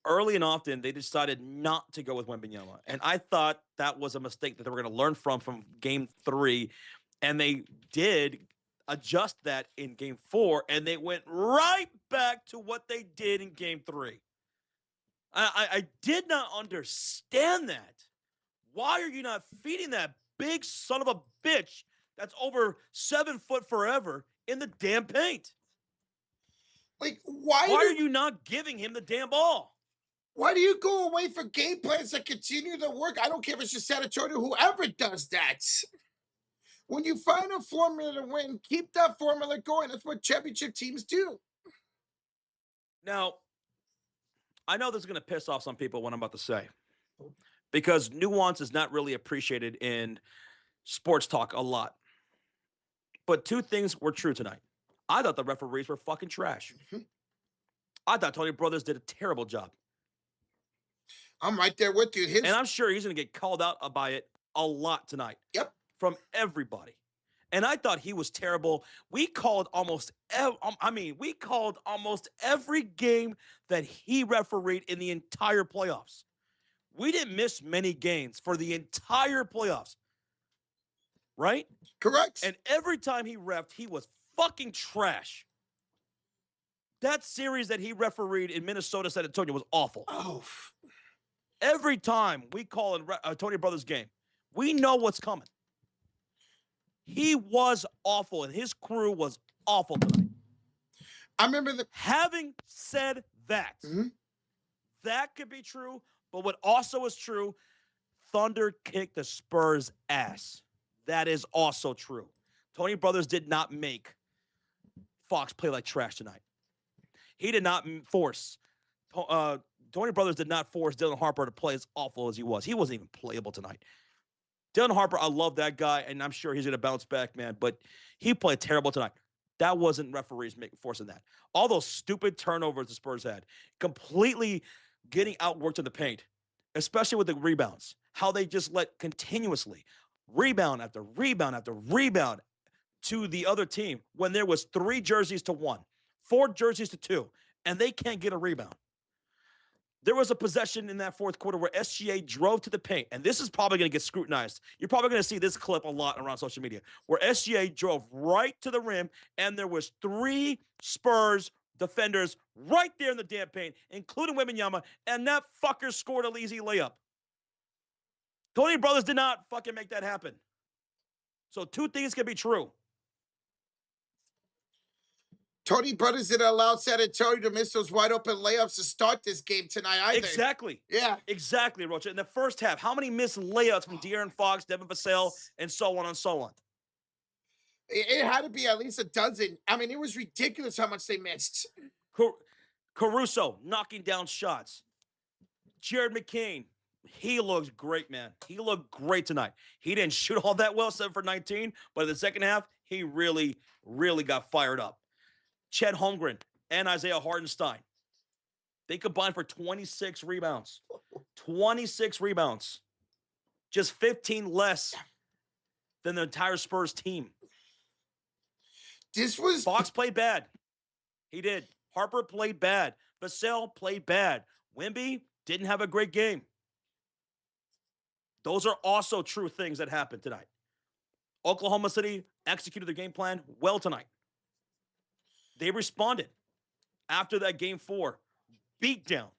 Early and often, they decided not to go with Wembanyama, and I thought that was a mistake that they were going to learn from game 3, and they did adjust that in game 4, and they went right back to what they did in game 3. I did not understand that. Why are you not feeding that big son of a bitch that's over 7 foot forever in the damn paint. Like, Why are you not giving him the damn ball? why do you go away for game plans that continue to work? I don't care if it's just San Antonio, whoever does that. When you find a formula to win, keep that formula going. That's what championship teams do. Now, I know this is going to piss off some people what I'm about to say because nuance is not really appreciated in sports talk a lot. But two things were true tonight. I thought the referees were fucking trash. I thought Tony Brothers did a terrible job. I'm right there with you. And I'm sure he's going to get called out by it a lot tonight. Yep. From everybody. And I thought he was terrible. We called almost every game that he refereed in the entire playoffs. We didn't miss many games for the entire playoffs. Right? Correct. And every time he reffed, he was fucking trash. That series that he refereed in Minnesota, San Antonio was awful. Oh. Every time we call a Tony Brothers game, we know what's coming. He was awful, and his crew was awful tonight. I remember Having said that, that could be true, but what also is true, Thunder kicked the Spurs' ass. That is also true. Tony Brothers did not make Fox play like trash tonight. He did not force Tony Brothers did not force Dylan Harper to play as awful as he was. He wasn't even playable tonight. Dylan Harper, I love that guy, and I'm sure he's going to bounce back, man, but he played terrible tonight. That wasn't referees forcing that. All those stupid turnovers the Spurs had, completely getting outworked in the paint, especially with the rebounds, how they just let continuously rebound after rebound after rebound to the other team when there was 3 jerseys to 1, 4 jerseys to 2, and they can't get a rebound. There was a possession in that fourth quarter where SGA drove to the paint, and this is probably going to get scrutinized. You're probably going to see this clip a lot around social media, where SGA drove right to the rim, and there was 3 Spurs defenders right there in the damn paint, including Wembanyama, and that fucker scored an easy layup. Tony Brothers did not fucking make that happen. So 2 things can be true. Tony Brothers didn't allow San Antonio to miss those wide open layups to start this game tonight either. Exactly. Yeah. Exactly, Rocha. In the first half, how many missed layups from De'Aaron Fox, Devin Vassell, and so on and so on? It had to be at least a dozen. I mean, it was ridiculous how much they missed. Caruso knocking down shots. Jared McCain, he looks great, man. He looked great tonight. He didn't shoot all that well, 7 for 19, but in the second half, he really, really got fired up. Chet Holmgren and Isaiah Hartenstein, they combined for 26 rebounds. 26 rebounds. Just 15 less than the entire Spurs team. Fox played bad. He did. Harper played bad. Vassell played bad. Wemby didn't have a great game. Those are also true things that happened tonight. Oklahoma City executed their game plan well tonight. They responded after that game 4 beatdown.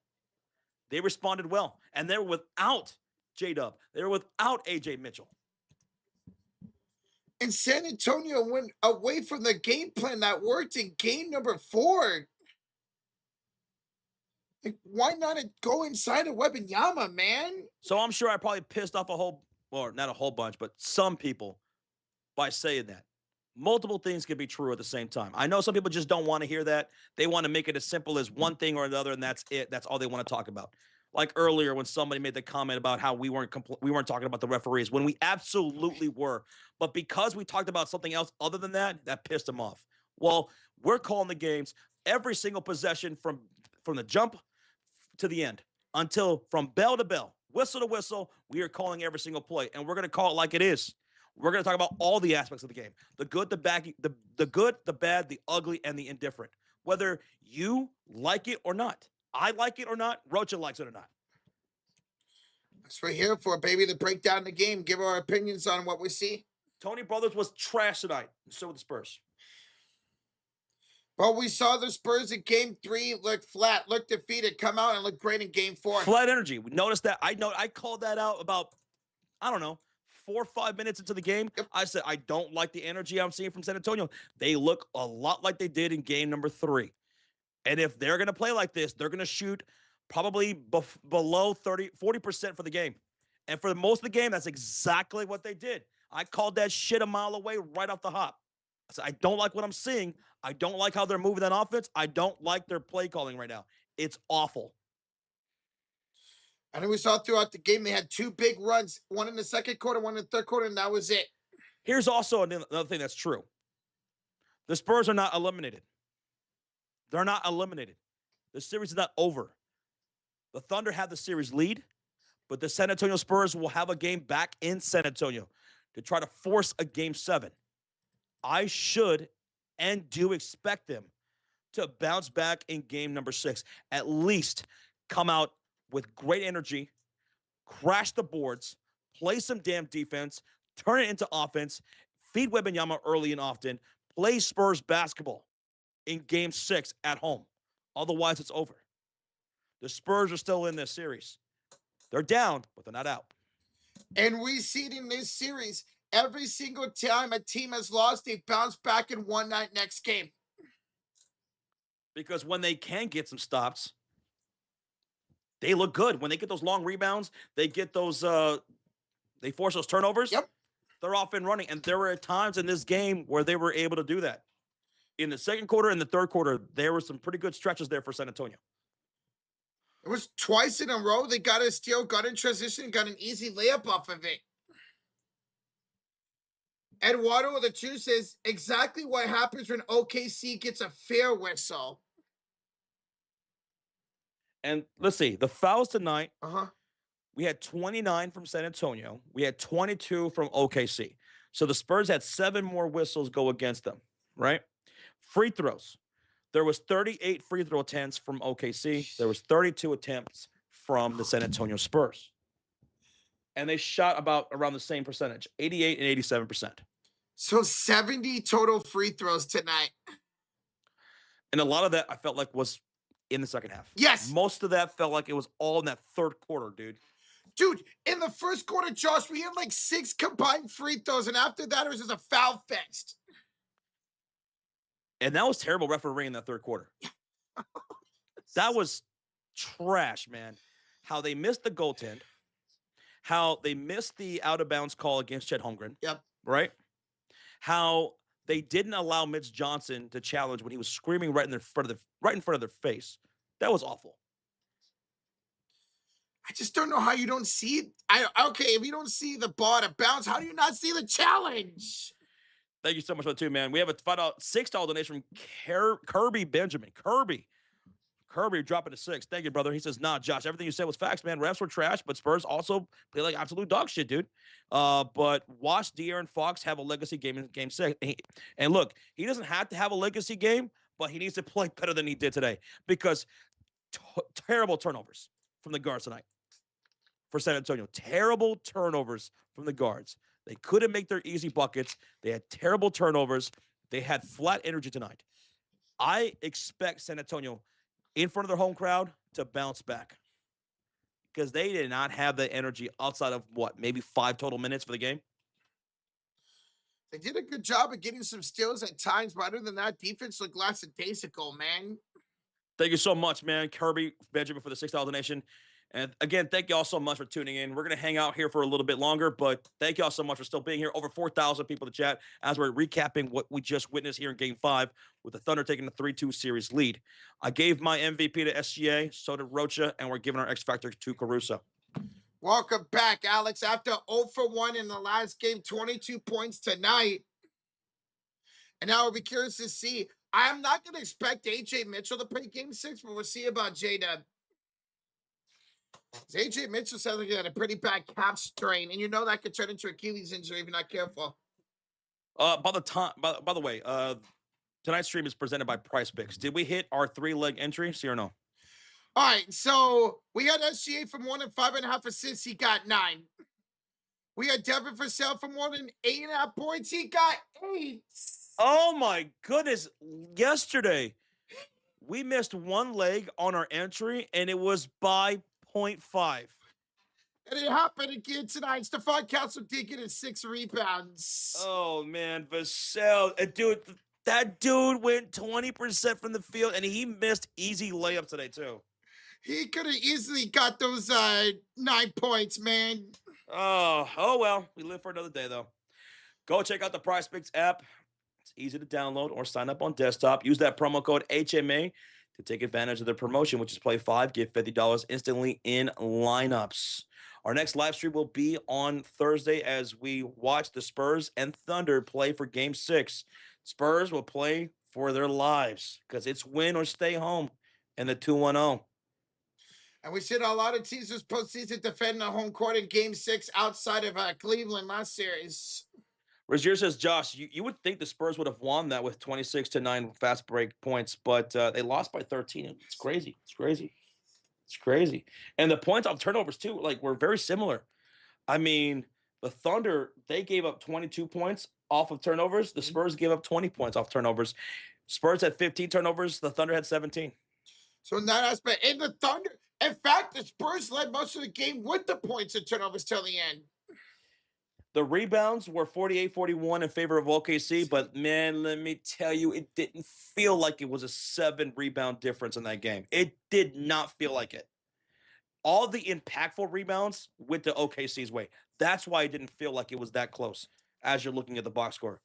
They responded well. And they were without J-Dub. They were without AJ Mitchell. And San Antonio went away from the game plan that worked in game number 4. Like, why not go inside of Wembanyama, man? So I'm sure I probably pissed off not a whole bunch, but some people by saying that. Multiple things can be true at the same time. I know some people just don't want to hear that. They want to make it as simple as one thing or another, and that's it. That's all they want to talk about. Like earlier when somebody made the comment about how we weren't talking about the referees, when we absolutely were. But because we talked about something else other than that, that pissed them off. Well, we're calling the games every single possession from the jump to the end, until from bell to bell, whistle to whistle, we are calling every single play, and we're going to call it like it is. We're going to talk about all the aspects of the game. The good, the bad, the good, the bad, the ugly, and the indifferent. Whether you like it or not. I like it or not. Rocha likes it or not. That's what we're here for, baby, to break down the game, give our opinions on what we see. Tony Brothers was trash tonight, and so were the Spurs. But we saw the Spurs in game 3 look flat, look defeated, come out and look great in game 4. Flat energy. We noticed that. I called that out about, 4 or 5 minutes into the game, Yep. I said, I don't like the energy I'm seeing from San Antonio. They look a lot like they did in game number 3. And if they're going to play like this, they're going to shoot probably below 40% for the game. And for most of the game, that's exactly what they did. I called that shit a mile away right off the hop. I said, I don't like what I'm seeing. I don't like how they're moving that offense. I don't like their play calling right now. It's awful. And we saw throughout the game, they had 2 big runs, one in the second quarter, one in the third quarter, and that was it. Here's also another thing that's true. The Spurs are not eliminated. They're not eliminated. The series is not over. The Thunder have the series lead, but the San Antonio Spurs will have a game back in San Antonio to try to force a game 7. I should and do expect them to bounce back in game number 6. At least come out with great energy, crash the boards, play some damn defense, turn it into offense, feed Wembanyama early and often, play Spurs basketball in game 6 at home. Otherwise, it's over. The Spurs are still in this series. They're down, but they're not out. And we see it in this series. Every single time a team has lost, they bounce back in one night next game. Because when they can get some stops, they look good. When they get those long rebounds, they get those, they force those turnovers. Yep. They're off and running. And there were times in this game where they were able to do that. In the second quarter and the third quarter, there were some pretty good stretches there for San Antonio. It was twice in a row. They got a steal, got in transition, got an easy layup off of it. Eduardo with the 2 says exactly what happens when OKC gets a fair whistle. And let's see, the fouls tonight, Uh-huh. we had 29 from San Antonio. We had 22 from OKC. So the Spurs had 7 more whistles go against them, right? Free throws. There was 38 free throw attempts from OKC. There was 32 attempts from the San Antonio Spurs. And they shot about around the same percentage, 88 and 87%. So 70 total free throws tonight. And a lot of that I felt like was in the second half. Yes. Most of that felt like it was all in that third quarter, dude. Dude, in the first quarter, Josh, we had like 6 combined free throws, and after that, it was just a foul fest. And that was terrible refereeing in that third quarter. That was trash, man. How they missed the goaltend, how they missed the out-of-bounds call against Chet Holmgren. Yep. Right? How they didn't allow Mitch Johnson to challenge when he was screaming right in front of their face. That was awful. I just don't know how you don't see it. Okay, if you don't see the ball to bounce, how do you not see the challenge? Thank you so much for that too, man. We have a $6 donation from Kirby Benjamin. Kirby dropping to 6. Thank you, brother. He says, nah, Josh, everything you said was facts, man. Refs were trash, but Spurs also play like absolute dog shit, dude. But watch De'Aaron Fox have a legacy game in game 6. And look, he doesn't have to have a legacy game, but he needs to play better than he did today because terrible turnovers from the guards tonight for San Antonio. Terrible turnovers from the guards. They couldn't make their easy buckets. They had terrible turnovers. They had flat energy tonight. I expect San Antonio, in front of their home crowd, to bounce back because they did not have the energy outside of maybe 5 total minutes for the game. They did a good job of getting some steals at times, but other than that, defense looked lackadaisical, man. Thank you so much, man. Kirby Benjamin for the $6 donation. And again, thank you all so much for tuning in. We're going to hang out here for a little bit longer, but thank you all so much for still being here. Over 4,000 people in the chat as we're recapping what we just witnessed here in Game 5 with the Thunder taking the 3-2 series lead. I gave my MVP to SGA, so did Rocha, and we're giving our X Factor to Caruso. Welcome back, Alex. After 0 for 1 in the last game, 22 points tonight. And now I'll be curious to see. I'm not going to expect AJ Mitchell to play Game 6, but we'll see about J-Dub. AJ Mitchell sounds like he had a pretty bad calf strain, and you know that could turn into Achilles injury if you're not careful. By the way, tonight's stream is presented by PrizePicks. Did we hit our 3-leg entry? See or no? All right, so we had SGA for more than 5.5 assists. He got 9. We had Devin Vassell for more than 8.5 points. He got 8. Oh my goodness! Yesterday, we missed 1 leg on our entry, and it was by 0.5. And it happened again tonight. Stephon Castle did get his 6 rebounds. Oh man, Vassell, dude, that dude went 20% from the field, and he missed easy layups today too. He could have easily got those 9 points, man. Oh well, we live for another day though. Go check out the PrizePicks app. It's easy to download or sign up on desktop. Use that promo code HMA to take advantage of the promotion, which is play 5, get $50 instantly in lineups. Our next live stream will be on Thursday as we watch the Spurs and Thunder play for Game 6. Spurs will play for their lives because it's win or stay home in the 2-1-0. And we said a lot of teams this postseason defending the home court in Game 6 outside of Cleveland last series. Rozier says, Josh, you would think the Spurs would have won that with 26-9 fast break points, but they lost by 13. It's crazy. It's crazy. It's crazy. And the points off turnovers, too, like, were very similar. I mean, the Thunder, they gave up 22 points off of turnovers. The Spurs gave up 20 points off turnovers. Spurs had 15 turnovers. The Thunder had 17. So in that aspect, in the Thunder, in fact, the Spurs led most of the game with the points and turnovers till the end. The rebounds were 48-41 in favor of OKC, but man, let me tell you, it didn't feel like it was a 7 rebound difference in that game. It did not feel like it. All the impactful rebounds went to OKC's way. That's why it didn't feel like it was that close as you're looking at the box score.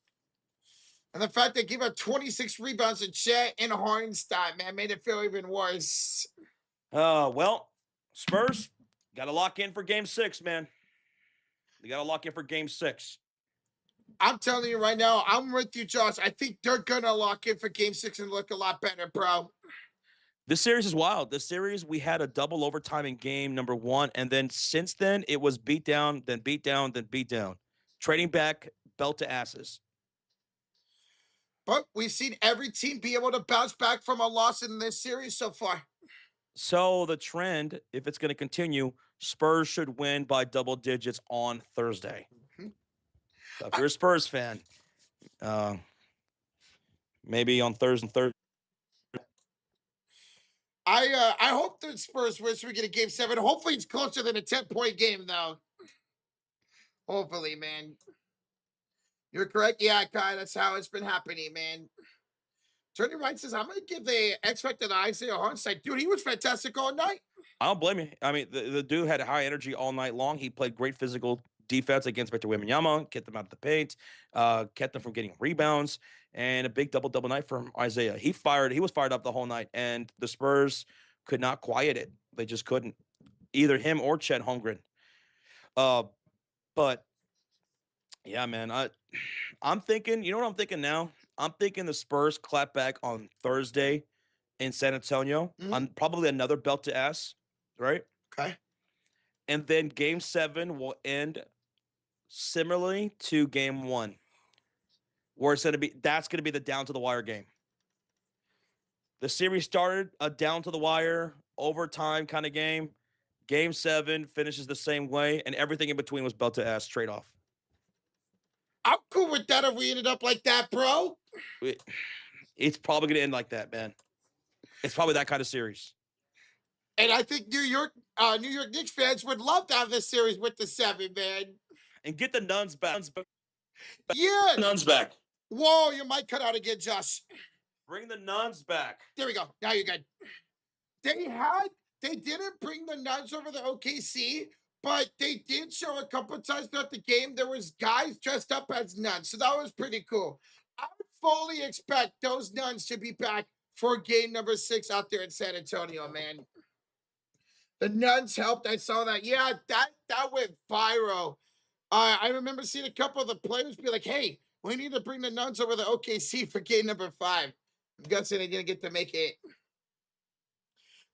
And the fact they gave up 26 rebounds to Chet and Hardenstein, man, made it feel even worse. Well, Spurs got to lock in for Game 6, man. They got to lock in for Game 6. I'm telling you right now, I'm with you, Josh. I think they're going to lock in for Game 6 and look a lot better, bro. This series is wild. This series, we had a double overtime in game number 1, and then since then, it was beat down, then beat down, then beat down. Trading back, belt to asses. But we've seen every team be able to bounce back from a loss in this series so far. So the trend, if it's going to continue, Spurs should win by double digits on Thursday. So if you're a Spurs fan, maybe on Thursday. I hope the Spurs win so we get a Game 7. Hopefully it's closer than a 10-point game, though. Hopefully, man. You're correct. Yeah, Kai, that's how it's been happening, man. Tony Wright says, I'm going to give the X Factor to Isaiah Hartenstein. Dude, he was fantastic all night. I don't blame you. I mean, the dude had high energy all night long. He played great physical defense against Victor Wembanyama, kept them out of the paint, kept them from getting rebounds, and a big double-double night from Isaiah. He was fired up the whole night, and the Spurs could not quiet it. They just couldn't. Either him or Chet Holmgren. But yeah, man, I'm thinking, you know what I'm thinking now? I'm thinking the Spurs clap back on Thursday in San Antonio on probably another belt to ass, right? Okay. And then Game 7 will end similarly to Game 1, where that's gonna be the down to the wire game. The series started a down to the wire overtime kind of game. Game 7 finishes the same way, and everything in between was belt to ass trade off. I'm cool with that if we ended up like that, bro. It's probably going to end like that, man. It's probably that kind of series. And I think New York Knicks fans would love to have this series with the 7, man. And get the Nuns back. Yeah. Nuns back. Whoa, your mic cut out again, Josh. Bring the Nuns back. There we go. Now you're good. They didn't bring the Nuns over the OKC, but they did show a couple of times throughout the game there was guys dressed up as nuns. So that was pretty cool. I would fully expect those Nuns to be back for game number 6 out there in San Antonio, man. The Nuns helped. I saw that. Yeah, that went viral. I remember seeing a couple of the players be like, hey, we need to bring the Nuns over the OKC for game number 5. I'm guessing they didn't get to make it.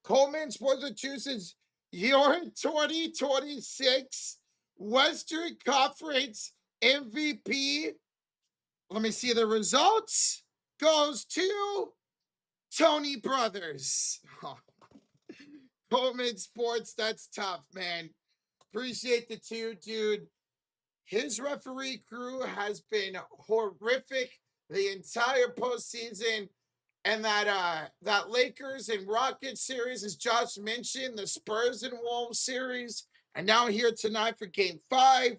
Coleman Sports chooses your 2026 Western Conference MVP. Let me see the results. Goes to Tony Brothers. Oh. Coleman Sports, that's tough, man. Appreciate the 2, dude. His referee crew has been horrific the entire postseason. And that Lakers and Rockets series, as Josh mentioned, the Spurs and Wolves series, And now here tonight for game 5.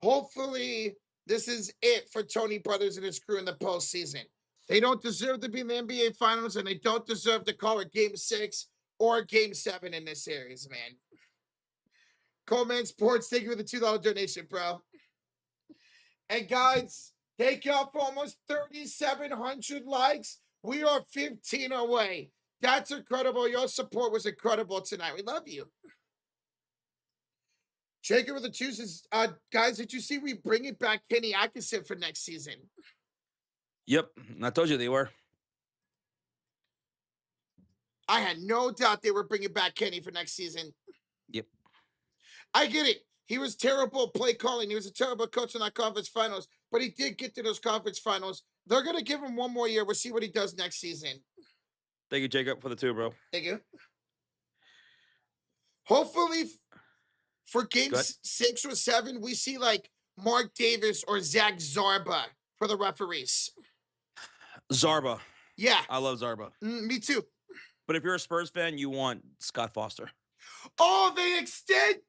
Hopefully, this is it for Tony Brothers and his crew in the postseason. They don't deserve to be in the NBA Finals, and they don't deserve to call it game 6 or game 7 in this series, man. Coleman Sports, thank you for the $2 donation, bro. And guys, thank y'all for almost 3,700 likes. We are 15 away. That's incredible. Your support was incredible tonight. We love you. Jacob with the chooses. Guys, did you see we bring it back Kenny Atkinson for next season? Yep, I told you they were. I had no doubt they were bringing back Kenny for next season. Yep. I get it. He was terrible play calling. He was a terrible coach in that conference finals, but he did get to those conference finals. They're going to give him one more year. We'll see what he does next season. Thank you, Jacob, for the 2, bro. Thank you. Hopefully, for game 6 or 7, we see like Mark Davis or Zach Zarba for the referees. Zarba. Yeah. I love Zarba. Me too. But if you're a Spurs fan, you want Scott Foster. Oh, they extended.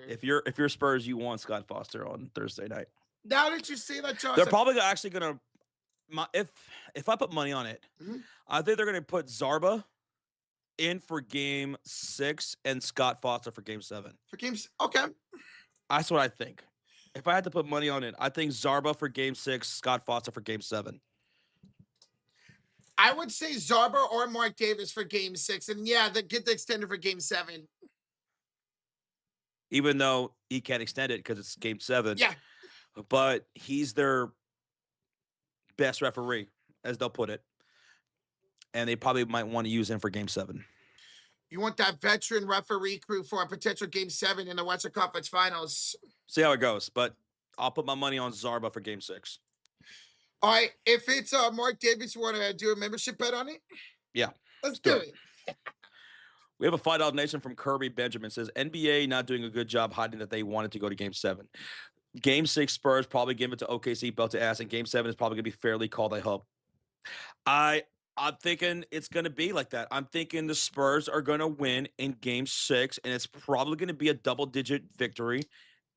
If you're Spurs, you want Scott Foster on Thursday night. Now that you say that, Josh, they're probably actually gonna. If I put money on it, I think they're gonna put Zarba in for game 6 and Scott Foster for game 7. For games, okay. That's what I think. If I had to put money on it, I think Zarba for game 6, Scott Foster for game 7. I would say Zarba or Mark Davis for game 6. And yeah, get the extended for game 7. Even though he can't extend it because it's game 7. Yeah. But he's their best referee, as they'll put it. And they probably might want to use him for game 7. You want that veteran referee crew for a potential game 7 in the Western Conference Finals. See how it goes. But I'll put my money on Zarba for game 6. All right, if it's Mark Davis, you want to do a membership bet on it? Yeah. Let's do it. We have a $5 donation from Kirby Benjamin. Says, NBA not doing a good job hiding that they wanted to go to game 7. Game 6 Spurs probably give it to OKC, belt to ass, and game 7 is probably going to be fairly called, I hope. I'm thinking it's going to be like that. I'm thinking the Spurs are going to win in game 6, and it's probably going to be a double-digit victory,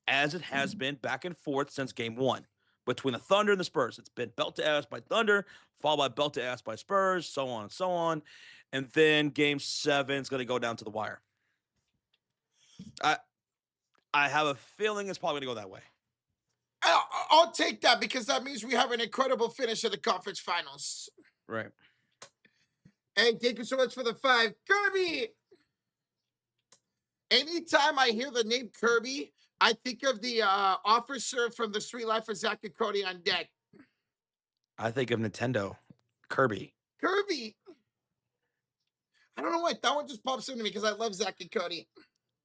as it has been back and forth since game 1. Between the Thunder and the Spurs. It's been belt to ass by Thunder, followed by belt to ass by Spurs, so on and so on. And then game 7 is going to go down to the wire. I have a feeling it's probably going to go that way. I'll take that because that means we have an incredible finish of the conference finals. Right. Hey, thank you so much for the 5. Kirby! Anytime I hear the name Kirby, I think of the officer from The Street Life of Zach and Cody on deck. I think of Nintendo. Kirby. Kirby. I don't know why that one just pops into me because I love Zach and Cody.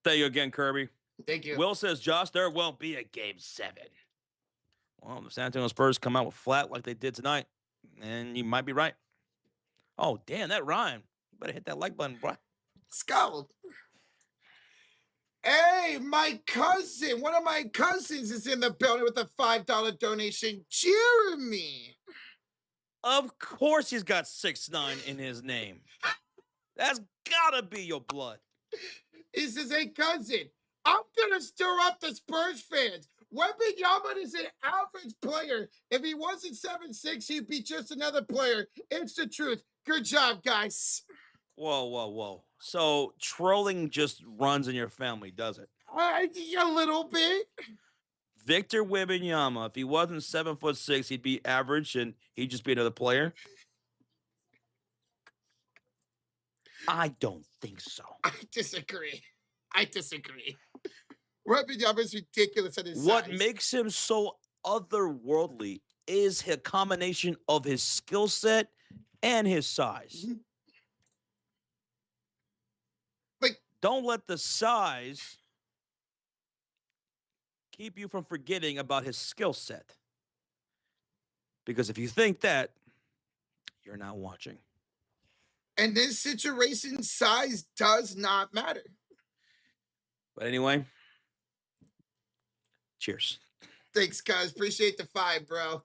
Thank you again, Kirby. Thank you. Will says, Josh, there won't be a game 7. Well, the San Antonio Spurs come out with flat like they did tonight, and you might be right. Oh, damn, that rhymed. You better hit that like button, bro. Skull. Hey, my cousin, one of my cousins is in the building with a $5 donation. Jeremy. Of course he's got 6'9" in his name. That's gotta be your blood. He says, hey, cousin, I'm going to stir up the Spurs fans. Wembanyama is an average player. If he wasn't 7'6", he'd be just another player. It's the truth. Good job, guys. Whoa, whoa, whoa. So trolling just runs in your family, does it? A little bit. Victor Wembanyama, if he wasn't 7'6", he'd be average and he'd just be another player. I don't think so. I disagree. Wembanyama is ridiculous at his What size. makes him so otherworldly is a combination of his skill set and his size. Mm-hmm. Like, don't let the size keep you from forgetting about his skill set. Because if you think that, you're not watching. And this situation, size does not matter. But anyway, cheers. Thanks, guys. Appreciate the 5, bro.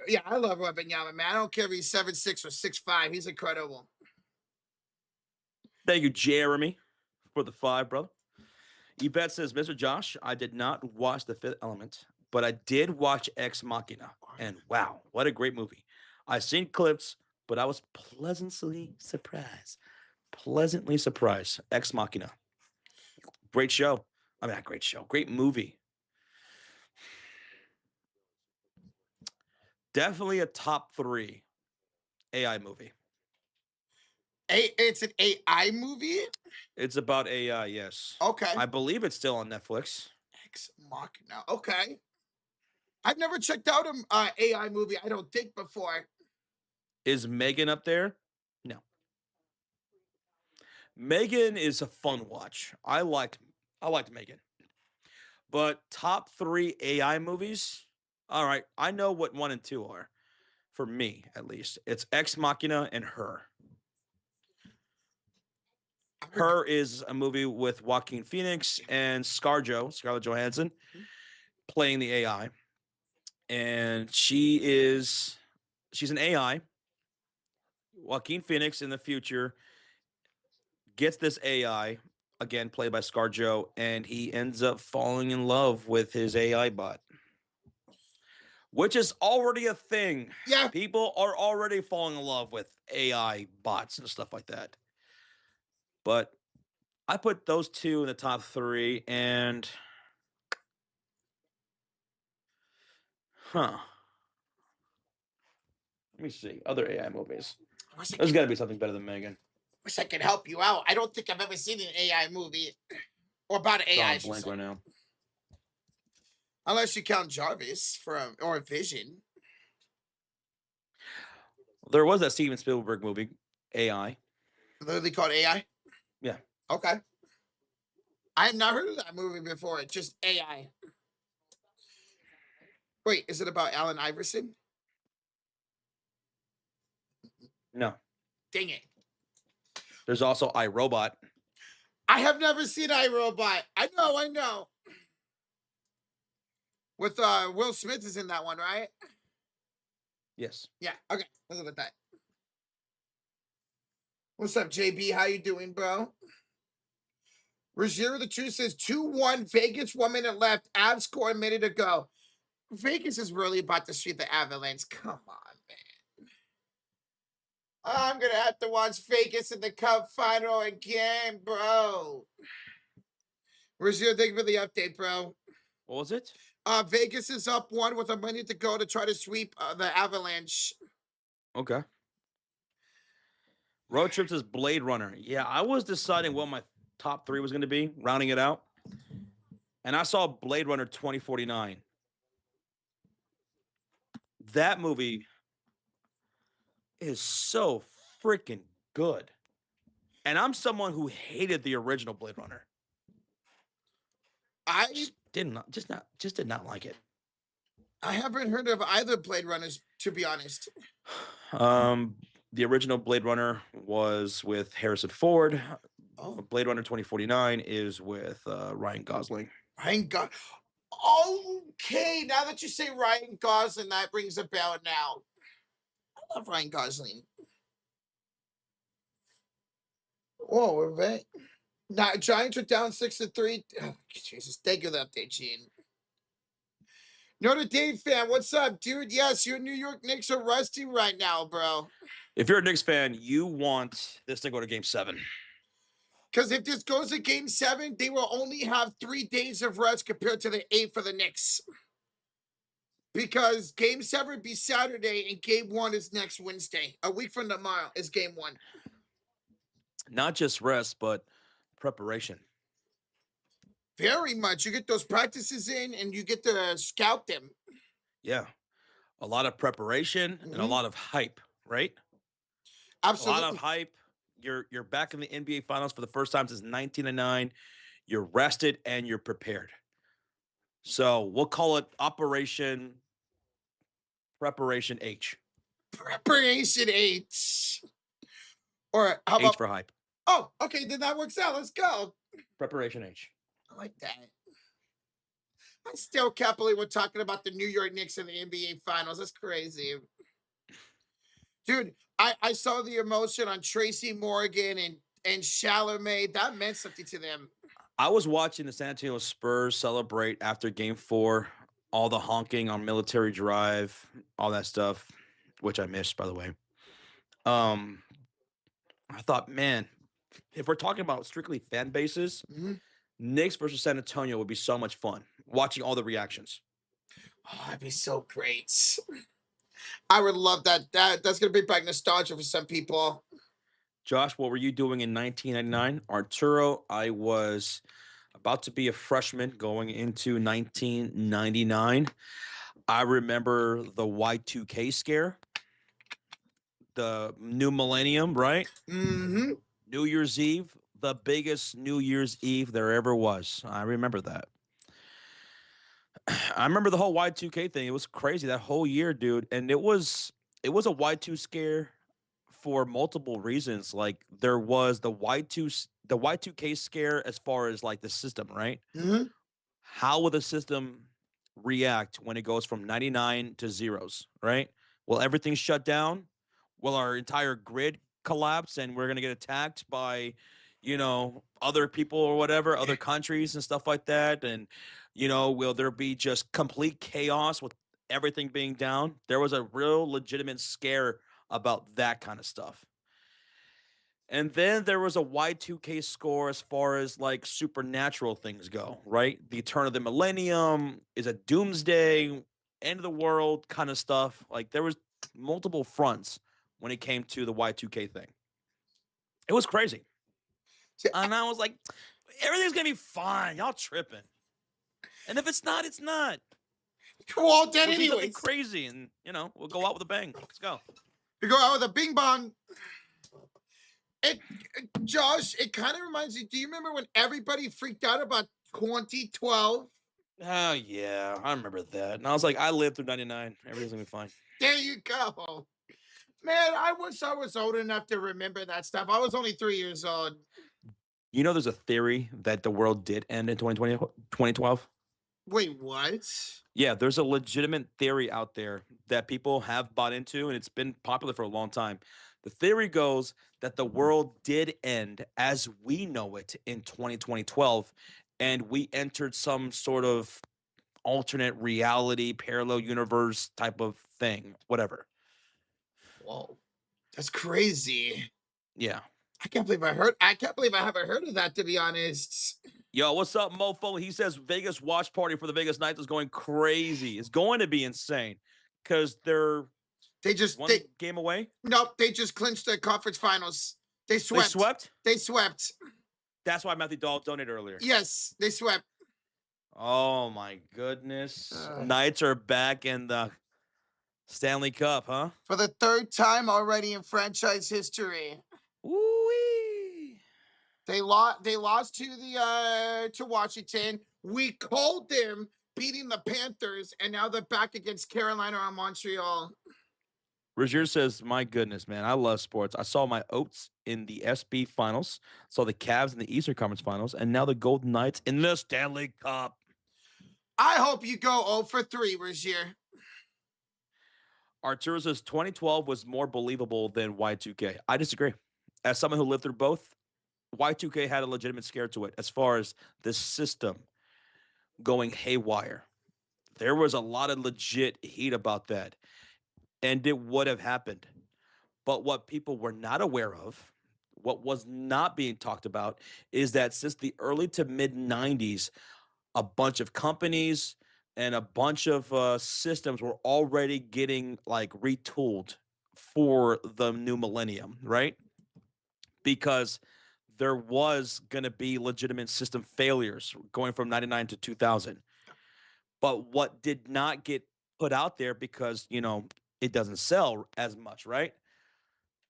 Yeah, I love Wembanyama, man. I don't care if he's 7'6" or 6'5". He's incredible. Thank you, Jeremy, for the 5, brother. Yvette says, Mr. Josh, I did not watch The Fifth Element, but I did watch Ex Machina. And wow, what a great movie. I've seen clips, but I was pleasantly surprised. Pleasantly surprised. Ex Machina. Great show. I mean, not great show. Great movie. Definitely a top 3 AI movie. It's an AI movie? It's about AI, yes. Okay. I believe it's still on Netflix. Ex Machina. Okay. I've never checked out an AI movie, I don't think, before. Is Megan up there? No. Megan is a fun watch. I liked Megan. But top 3 AI movies? All right, I know what 1 and 2 are. For me, at least. It's Ex Machina and Her. Her is a movie with Joaquin Phoenix and Scarlett Johansson, playing the AI. And she's an AI. Joaquin Phoenix in the future gets this AI, again played by ScarJo, and he ends up falling in love with his AI bot, which is already a thing. Yeah. People are already falling in love with AI bots and stuff like that. But I put those 2 in the top 3, and let me see other AI movies. There's got to be something better than Megan. Wish I could help you out. I don't think I've ever seen an AI movie or about an AI. Blank right now. Unless you count Jarvis or Vision. There was that Steven Spielberg movie, AI. Literally called AI? Yeah. Okay. I have not heard of that movie before. It's just AI. Wait, is it about Allen Iverson? No. Dang it. There's also iRobot. I have never seen iRobot. I know. With Will Smith is in that one, right? Yes. Yeah. Okay. Let's look at that. What's up, JB? How you doing, bro? Rozier the Truth says 2-1 Vegas, 1 minute left. Avs score a minute ago. Vegas is really about to sweep the Avalanche. Come on, man. I'm going to have to watch Vegas in the Cup final again, bro. Rozier, thank you for the update, bro. What was it? Vegas is up 1 with a minute to go to try to sweep the Avalanche. Okay. Road Trips is Blade Runner. Yeah, I was deciding what my top 3 was going to be, rounding it out. And I saw Blade Runner 2049. That movie is so freaking good. And I'm someone who hated the original Blade Runner. I did not like it. I haven't heard of either Blade Runners, to be honest. The original Blade Runner was with Harrison Ford. Oh. Blade Runner 2049 is with Ryan Gosling. Ryan Gosling. Okay, now that you say Ryan Gosling, that rings a bell now. I love Ryan Gosling. Whoa, we're right. Now, Giants are down 6-3. Oh, Jesus, thank you for the update, Gene. Notre Dame fan, what's up, dude? Yes, your New York Knicks are resting right now, bro. If you're a Knicks fan, you want this to go to Game 7. Because if this goes to Game 7, they will only have 3 days of rest compared to the 8 for the Knicks. Because Game 7 would be Saturday and Game 1 is next Wednesday. A week from tomorrow is Game 1. Not just rest, but preparation. Very much. You get those practices in and you get to scout them. Yeah. A lot of preparation and a lot of hype, right? Absolutely. A lot of hype. You're back in the NBA Finals for the first time since 1999. You're rested and you're prepared. So we'll call it Operation Preparation H. Preparation H. Or how about H for hype. Oh, okay, then that works out. Let's go. Preparation H. I like that. I still can't believe we're talking about the New York Knicks in the NBA Finals. That's crazy. Dude, I saw the emotion on Tracy Morgan and Chalamet, that meant something to them. I was watching the San Antonio Spurs celebrate after Game 4, all the honking on Military Drive, all that stuff, which I missed, by the way. Um, I thought, man, if we're talking about strictly fan bases, Mhm. Knicks versus San Antonio would be so much fun. Watching all the reactions. Oh, that'd be so great. I would love that. That's gonna bring back nostalgia for some people. Josh, what were you doing in 1999? Arturo, I was about to be a freshman going into 1999. I remember the Y2K scare, the new millennium, right? Mm-hmm. New Year's Eve, the biggest New Year's Eve there ever was. I remember that. I remember the whole Y2K thing. It was crazy that whole year, dude. And it was a Y2 scare for multiple reasons. Like there was the Y2K scare as far as like the system, right? Mm-hmm. How will the system react when it goes from 99 to zeros, right? Will everything shut down? Will our entire grid collapse and we're going to get attacked by, other people or whatever, other countries and stuff like that? And, will there be just complete chaos with everything being down? There was a real legitimate scare about that kind of stuff. And then there was a Y2K score as far as like supernatural things go, right? The turn of the millennium is a doomsday, end of the world kind of stuff. Like there was multiple fronts when it came to the Y2K thing. It was crazy. And I was like, everything's gonna be fine. Y'all tripping. And if it's not, it's not. We're all dead We'll do something anyways. crazy and we'll go out with a bang. Let's go. We go out with a bing bong. It, Josh, it kind of reminds me. Do you remember when everybody freaked out about 2012? Oh yeah, I remember that. And I was like, I lived through 99. Everything's gonna be fine. There you go. Man, I wish I was old enough to remember that stuff. I was only 3 years old. There's a theory that the world did end in 2012. Wait, what? Yeah, there's a legitimate theory out there that people have bought into, and it's been popular for a long time. The theory goes that the world did end as we know it in 2012, and we entered some sort of alternate reality, parallel universe type of thing, whatever. Whoa, that's crazy. Yeah. I can't believe I haven't heard of that, to be honest. Yo, what's up, mofo? He says Vegas watch party for the Vegas Knights is going crazy. It's going to be insane because they're They just one they game away. Nope, they just clinched the conference finals. They They swept. swept. They swept. That's why Matthew Dahl donated earlier. Yes, they swept. Oh my goodness. Uh, Knights are back in the Stanley Cup, huh? for the third time already in franchise history. Ooh-wee. They lost to Washington. We called them beating the Panthers, and now they're back against Carolina or Montreal. Rozier says, my goodness, man, I love sports. I saw my Oats in the SB finals, saw the Cavs in the Eastern Conference finals, and now the Golden Knights in the Stanley Cup. I hope you go 0 for 3, Rozier. Arturo says 2012 was more believable than Y2K. I disagree. As someone who lived through both, Y2K had a legitimate scare to it as far as the system going haywire. There was a lot of legit heat about that, and it would have happened. But what people were not aware of, what was not being talked about, is that since the early to mid 90s, a bunch of companies and a bunch of systems were already getting like retooled for the new millennium, right? Because there was going to be legitimate system failures going from 99 to 2000. But what did not get put out there because, it doesn't sell as much, right?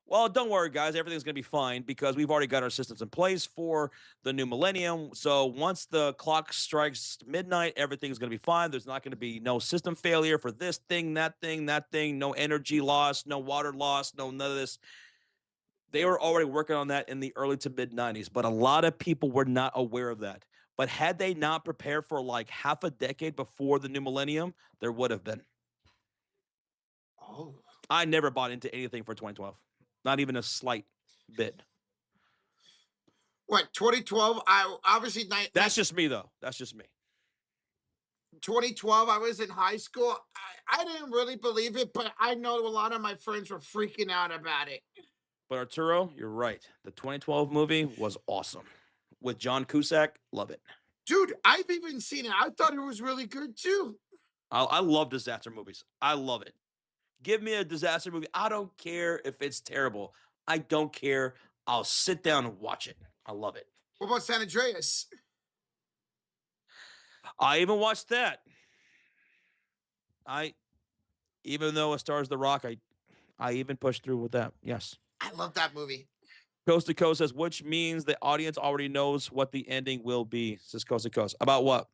Well, don't worry, guys. Everything's going to be fine because we've already got our systems in place for the new millennium. So once the clock strikes midnight, everything's going to be fine. There's not going to be no system failure for this thing, that thing, that thing, no energy loss, no water loss, no none of this. They were already working on that in the early to mid 90s, but a lot of people were not aware of that. But had they not prepared for like half a decade before the new millennium, there would have been. Oh. I never bought into anything for 2012, not even a slight bit. What, 2012? I obviously That's just me, though. That's just me. 2012, I was in high school. I didn't really believe it, but I know a lot of my friends were freaking out about it. But Arturo, you're right. The 2012 movie was awesome. With John Cusack, love it. Dude, I've even seen it. I thought it was really good too. I love disaster movies. I love it. Give me a disaster movie. I don't care if it's terrible. I don't care. I'll sit down and watch it. I love it. What about San Andreas? I even watched that. I even though it stars The Rock, I even pushed through with that. Yes. I love that movie. Coast to Coast says, which means the audience already knows what the ending will be. Says Coast to Coast. About what?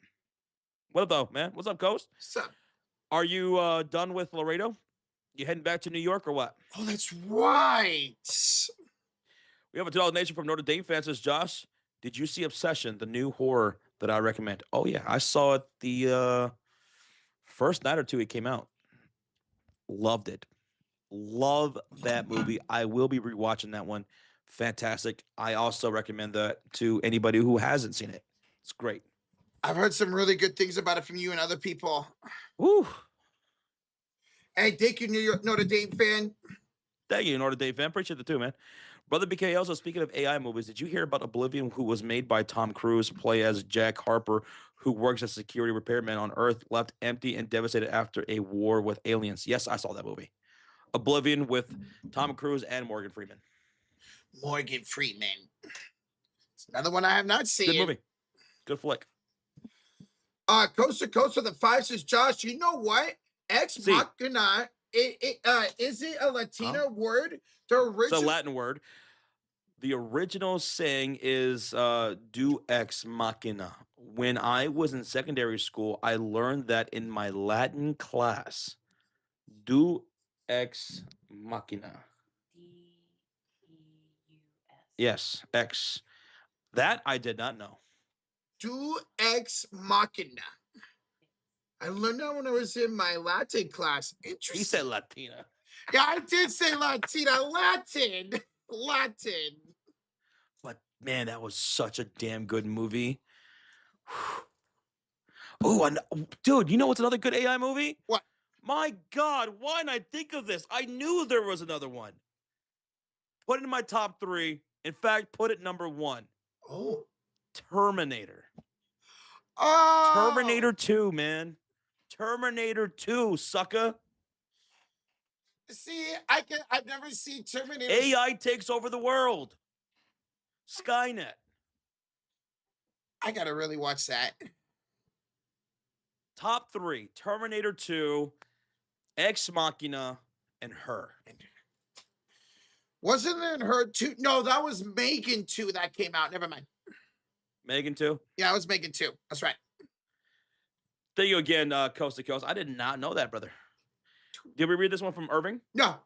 What up, though, man? What's up, Coast? So, Are you done with Laredo? You heading back to New York or what? oh, that's right. We have a $2 Nation from Notre Dame fan says, Josh, did you see Obsession, the new horror that I recommend? Oh, yeah. I saw it the first night or two it came out. Loved it. Love that movie. I will be rewatching that one. Fantastic. I also recommend that to anybody who hasn't seen it. It's great. I've heard some really good things about it from you and other people. Woo. Hey, thank you, New York Notre Dame fan. Thank you, Notre Dame fan. Appreciate it too, man. Brother BK, also speaking of AI movies, did you hear about Oblivion, who was made by Tom Cruise, play as Jack Harper, who works as security repairman on Earth, left empty and devastated after a war with aliens? Yes, I saw that movie. Oblivion with Tom Cruise and Morgan Freeman. Morgan Freeman. It's another one I have not seen. Good movie. Good flick. Coast to Coast with the 5 says, Josh, you know what? Ex Machina, is it a Latina word? The original. It's a Latin word. The original saying is "do ex machina." When I was in secondary school, I learned that in my Latin class. "Do ex machina." D-E-U-S. Yes, ex. That I did not know. Do ex machina. I learned that when I was in my Latin class. Interesting. He said Latina. Yeah, I did say Latina. Latin. But man, that was such a damn good movie. Oh, dude, you know what's another good AI movie? What? My God, why didn't I think of this? I knew there was another one. Put it in my top 3. In fact, put it number 1. Oh. Terminator. Oh. Terminator 2, man. Terminator 2, sucker. See, I've never seen Terminator. AI takes over the world. Skynet. I gotta really watch that. Top 3: Terminator 2, Ex Machina, and Her. Wasn't there in Her 2? No, that was Megan 2 that came out. Never mind. Megan 2? Yeah, it was Megan 2. That's right. Thank you again, Coast to Coast. I did not know that, brother. Did we read this one from Irving? No.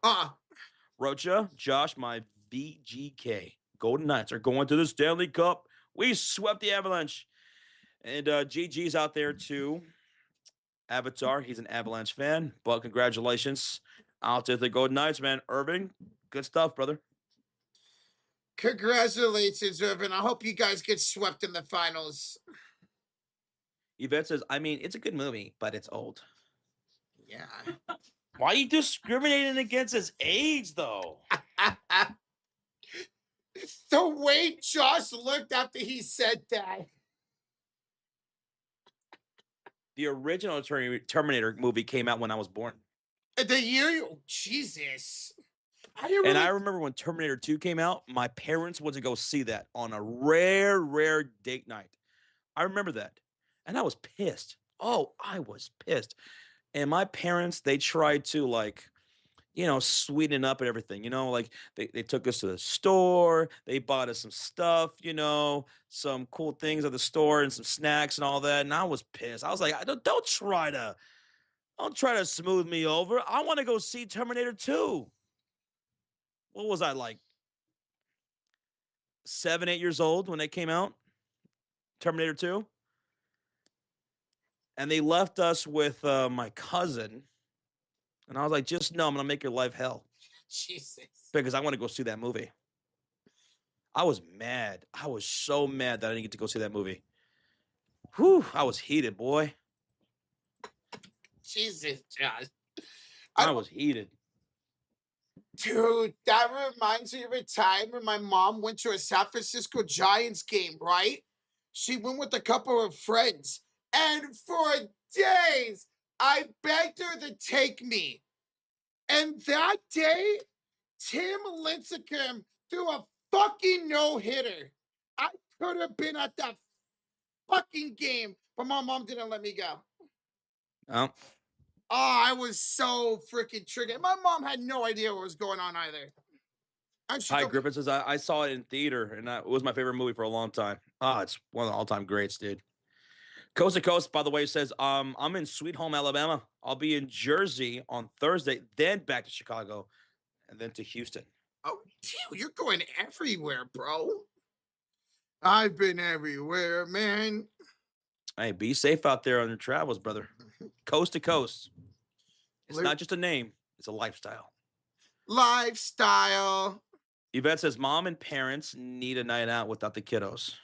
Rocha, Josh, my VGK. Golden Knights are going to the Stanley Cup. We swept the Avalanche. And GG's out there too. Avatar, he's an Avalanche fan. But congratulations out to the Golden Knights, man. Irving, good stuff, brother. Congratulations, Irving. I hope you guys get swept in the finals. Yvette says, I mean, it's a good movie, but it's old. Yeah. Why are you discriminating against his age, though? The way Josh looked after he said that. The original Terminator movie came out when I was born. The year? Oh, Jesus. I remember when Terminator 2 came out, my parents went to go see that on a rare date night. I remember that. And I was pissed. Oh, I was pissed. And my parents, they tried to sweeten up and everything, like they took us to the store, they bought us some stuff, some cool things at the store and some snacks and all that. And I was pissed. I was like, don't try to smooth me over. I want to go see Terminator 2. What was I, like 7, 8 years old when they came out? Terminator 2. And they left us with my cousin. And I was like, just know I'm going to make your life hell. Jesus. Because I want to go see that movie. I was mad. I was so mad that I didn't get to go see that movie. Whew, I was heated, boy. Jesus, Josh. I I don't, was heated. dude, that reminds me of a time when my mom went to a San Francisco Giants game, right? She went with a couple of friends, and for days, I begged her to take me. And that day, Tim Lincecum threw a fucking no-hitter. I could have been at that fucking game, but my mom didn't let me go. Oh, Oh, I was so freaking triggered. My mom had no idea what was going on either. And she Ty told me, Griffin says I saw it in theater, and it was my favorite movie for a long time. Ah, it's one of the all-time greats, dude. Coast to Coast, by the way, says I'm in Sweet Home, Alabama. I'll be in Jersey on Thursday, then back to Chicago, and then to Houston. oh, dude, you're going everywhere, bro. I've been everywhere, man. Hey, be safe out there on your travels, brother. Coast to Coast. It's Li- not just a name; it's a lifestyle. Lifestyle. Yvette says mom and parents need a night out without the kiddos.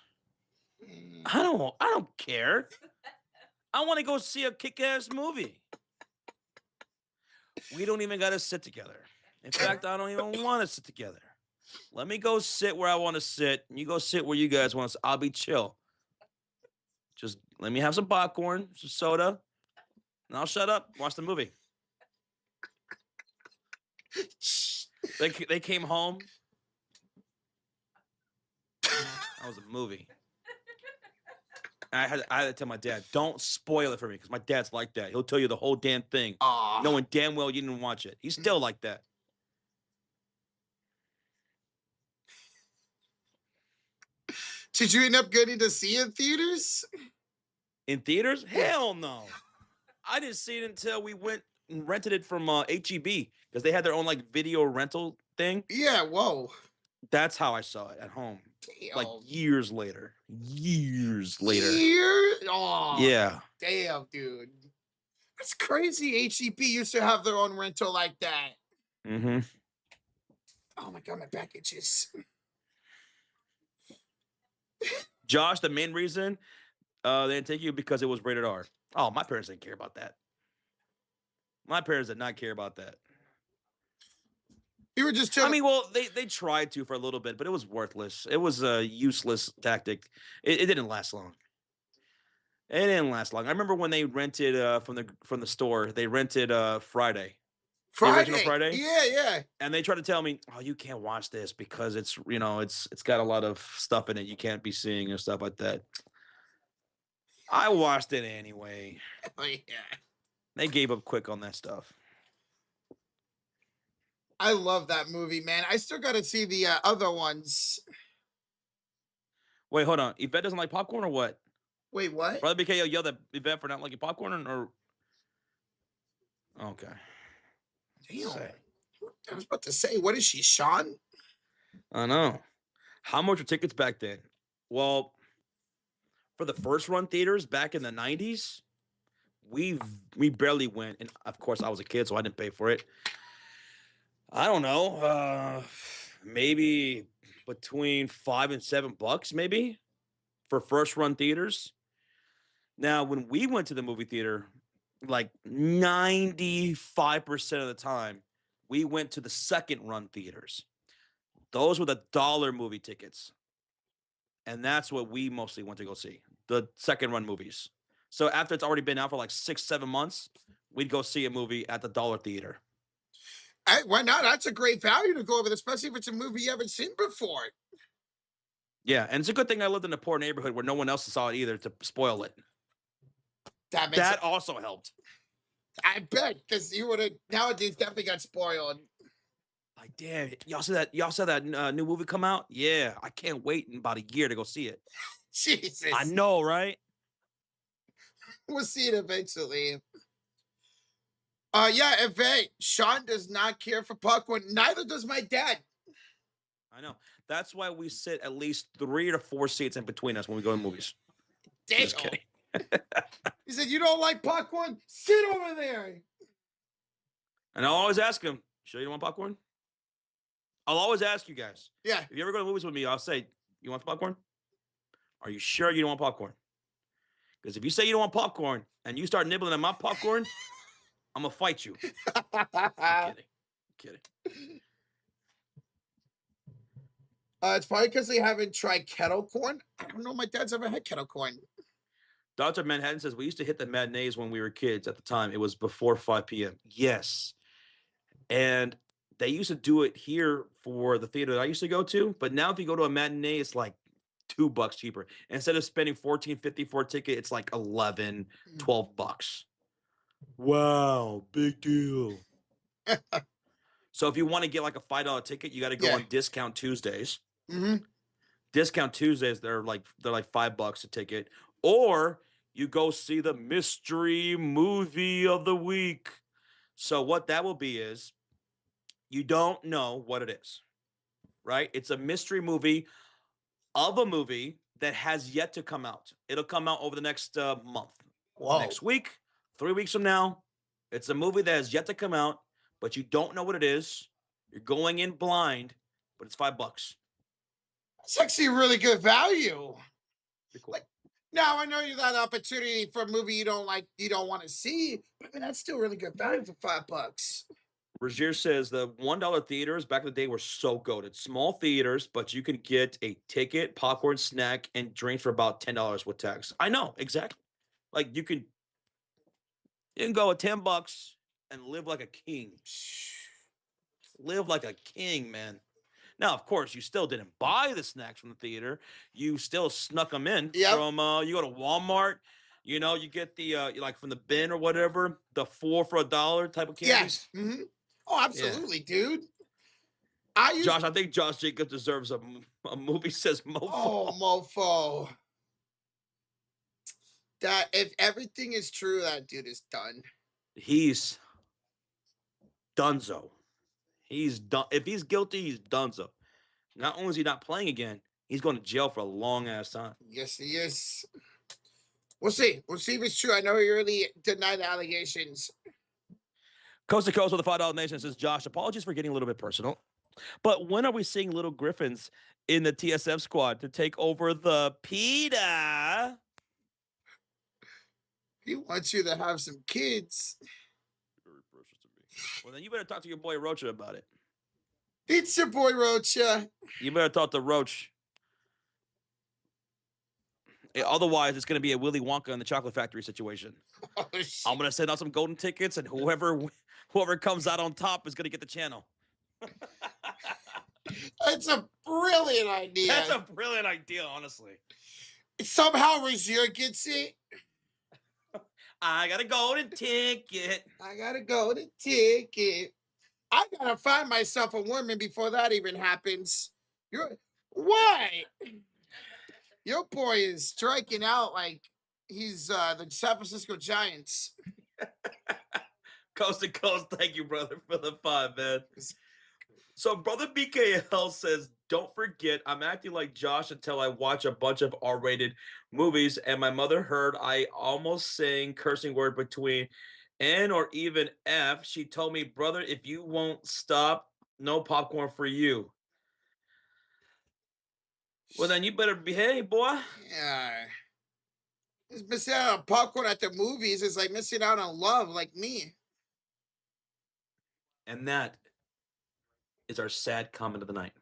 Mm. I don't care. I want to go see a kick-ass movie. We don't even got to sit together. In fact, I don't even want to sit together. Let me go sit where I want to sit, and you go sit where you guys want to. I'll be chill. Just let me have some popcorn, some soda, and I'll shut up. Watch the movie. They came home. That was a movie. I had to tell my dad, don't spoil it for me, because my dad's like that. He'll tell you the whole damn thing, Aw. knowing damn well you didn't watch it. He's still like that. Did you end up getting to see it in theaters? In theaters? Hell no. I didn't see it until we went and rented it from HEB, because they had their own like video rental thing. Yeah, whoa. That's how I saw it at home. Like Damn. years later. Years later. Here? Oh, Yeah. damn, dude. That's crazy. HEB used to have their own rental like that. Mm-hmm. Oh my god, my back itches. Josh, the main reason they didn't take you because it was rated R. Oh, my parents didn't care about that. My parents did not care about that. You were just I telling mean, well, they tried to for a little bit, but it was worthless. It was a useless tactic. It didn't last long. It didn't last long. I remember when they rented from the store, they rented Friday, the original Friday. Friday, Yeah, yeah. and they tried to tell me, "Oh, you can't watch this because it's got a lot of stuff in it you can't be seeing and stuff like that." I watched it anyway. Oh yeah. They gave up quick on that stuff. I love that movie, man. I still got to see the other ones. Wait, hold on. Yvette doesn't like popcorn or what? Wait, what? Brother BK yelled at Yvette for not liking popcorn or okay. Damn. Say. I was about to say, what is she, Sean? I know. How much were tickets back then? Well, for the first run theaters back in the 90s, we barely went. And of course, I was a kid, so I didn't pay for it. I don't know. Maybe between $5 and $7, maybe for first run theaters. Now, when we went to the movie theater, like 95% of the time, we went to the second run theaters. Those were the dollar movie tickets. And that's what we mostly went to go see, the second run movies. So after it's already been out for like 6-7 months, we'd go see a movie at the dollar theater. Hey, why not? That's a great value to go over, especially if it's a movie you haven't seen before. Yeah, and it's a good thing I lived in a poor neighborhood where no one else saw it either to spoil it. That makes That also helped. I bet, because you would have nowadays definitely got spoiled. Like, damn, y'all saw that new movie come out? Yeah, I can't wait in about a year to go see it. Jesus. I know, right? We'll see it eventually. Yeah, if Sean does not care for popcorn, neither does my dad. I know. That's why we sit at least 3 to 4 seats in between us when we go to movies. Damn. Just kidding. He said, you don't like popcorn? Sit over there. And I always ask him, sure you don't want popcorn? I'll always ask you guys. Yeah. If you ever go to movies with me, I'll say, "You want popcorn? Are you sure you don't want popcorn?" Because if you say you don't want popcorn and you start nibbling at my popcorn, I'm gonna fight you. I'm kidding. I'm kidding. It's probably because they haven't tried kettle corn. I don't know. My dad's ever had kettle corn. Dr. Manhattan says we used to hit the matinees when we were kids. At the time, it was before 5 p.m. Yes, and they used to do it here for the theater that I used to go to. But now, if you go to a matinee, it's like $2 cheaper. Instead of spending 14.50 for a ticket, it's like 11, $12. Wow, big deal. So if you want to get like a $5 ticket, you got to go Yeah. on Discount Tuesdays. Mm-hmm. Discount Tuesdays, they're like $5 a ticket, or you go see the mystery movie of the week. So what that will be is you don't know what it is, right? It's a mystery movie of a movie that has yet to come out. It'll come out over the next month, Whoa. next week, 3 weeks from now. It's a movie that has yet to come out, but you don't know what it is. You're going in blind, but it's $5. It's actually a really good value. Pretty cool. Like, now I know you that opportunity for a movie you don't like, you don't want to see, but I mean that's still really good value for $5. Rozier says the $1 theaters back in the day were so goated. Small theaters, but you can get a ticket, popcorn, snack, and drinks for about $10 with tax. I know, exactly. Like you can go with $10 and live like a king. Live like a king, man. Now, of course, you still didn't buy the snacks from the theater. You still snuck them in from you go to Walmart, you get the like from the bin or whatever, the 4 for $1 type of candies. Yes. Mm-hmm. Oh, absolutely, dude. Josh, I think Josh Jacobs deserves a movie says mofo. Oh, mofo. That if everything is true, that dude is done. He's donezo. He's done. If he's guilty, he's donezo. Not only is he not playing again, he's going to jail for a long ass time. Yes, he is. We'll see. We'll see if it's true. I know he really denied the allegations. Coast to Coast with the $5 Nation says, Josh, apologies for getting a little bit personal, but when are we seeing little Griffins in the TSF squad to take over the PETA? He wants you to have some kids. Very precious to me. Well, then you better talk to your boy Rocha about it. It's your boy Rocha. You better talk to Roach. Otherwise, it's going to be a Willy Wonka in the Chocolate Factory situation. Oh, I'm going to send out some golden tickets, and whoever comes out on top is going to get the channel. That's a brilliant idea. That's a brilliant idea, honestly. Somehow Rozier gets it. I got a golden ticket. I got a golden ticket. I got to find myself a woman before that even happens. Why? Your boy is striking out like he's the San Francisco Giants. Coast to Coast, thank you, brother, for the 5, man. So, brother BKL says, don't forget, I'm acting like Josh until I watch a bunch of R-rated movies, and my mother heard I almost saying cursing word between N or even F. She told me, brother, if you won't stop, no popcorn for you. Well, then you better behave, boy. Yeah. Just missing out on popcorn at the movies is like missing out on love, like me. And that is our sad comment of the night.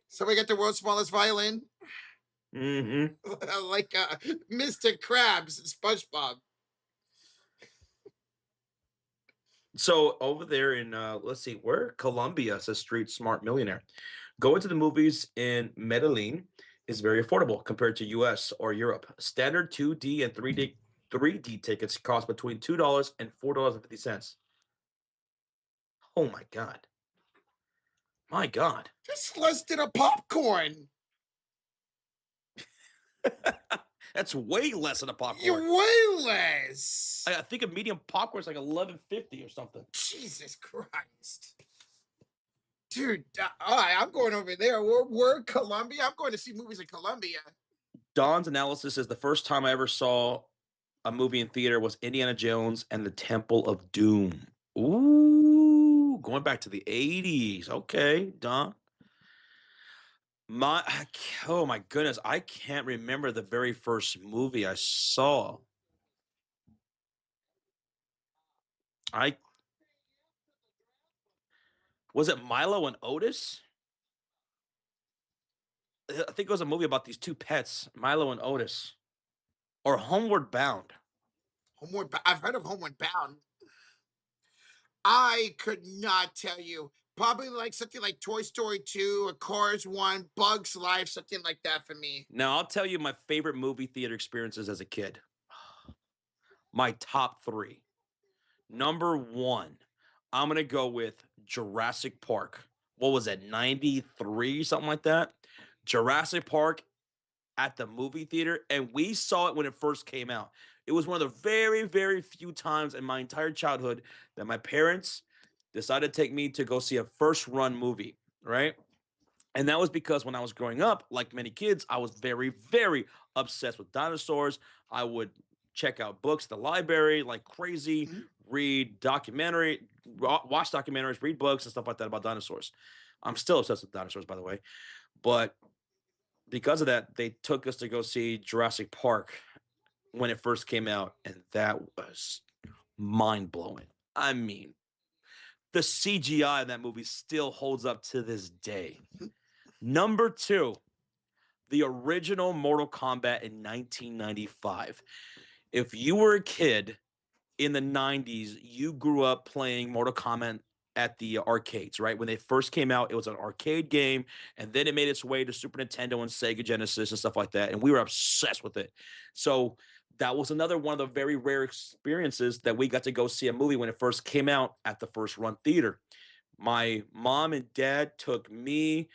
So we got the world's smallest violin. Mm-hmm. Like Mr. Krabs and SpongeBob. So over there in let's see, where Colombia says Street Smart Millionaire. Going to the movies in Medellin is very affordable compared to US or Europe. Standard 2D and 3D tickets cost between $2 and $4.50. Oh my God. My God. That's less than a popcorn. That's way less than a popcorn. You're way less. I think a medium popcorn is like $11.50 or something. Jesus Christ. Dude, all right, I'm going over there. We're Colombia. I'm going to see movies in Colombia. Don's analysis is the first time I ever saw a movie in theater was Indiana Jones and the Temple of Doom. Ooh, going back to the 80s. Okay, Don. Oh my goodness, I can't remember the very first movie I saw. I Was it Milo and Otis? I think it was a movie about these two pets, Milo and Otis, or Homeward Bound. I've heard of Homeward Bound. I could not tell you. Probably like something like Toy Story 2, or Cars 1, Bugs Life, something like that for me. Now, I'll tell you my favorite movie theater experiences as a kid. My top 3. Number 1, I'm gonna go with Jurassic Park. What was it, 93, something like that? Jurassic Park at the movie theater, and we saw it when it first came out. It was one of the very, very few times in my entire childhood that my parents decided to take me to go see a first run movie, right? And that was because when I was growing up, like many kids, I was very, very obsessed with dinosaurs. I would check out books at the library like crazy, Mhm. watch documentaries, read books and stuff like that about dinosaurs. I'm still obsessed with dinosaurs, by the way. But because of that, they took us to go see Jurassic Park when it first came out, and that was mind blowing. I mean, the CGI in that movie still holds up to this day. Number 2, the original Mortal Kombat in 1995. If you were a kid in the 90s, you grew up playing Mortal Kombat at the arcades, right? When they first came out, it was an arcade game, and then it made its way to Super Nintendo and Sega Genesis and stuff like that. And we were obsessed with it. So that was another one of the very rare experiences that we got to go see a movie when it first came out at the first run theater. My mom and dad took me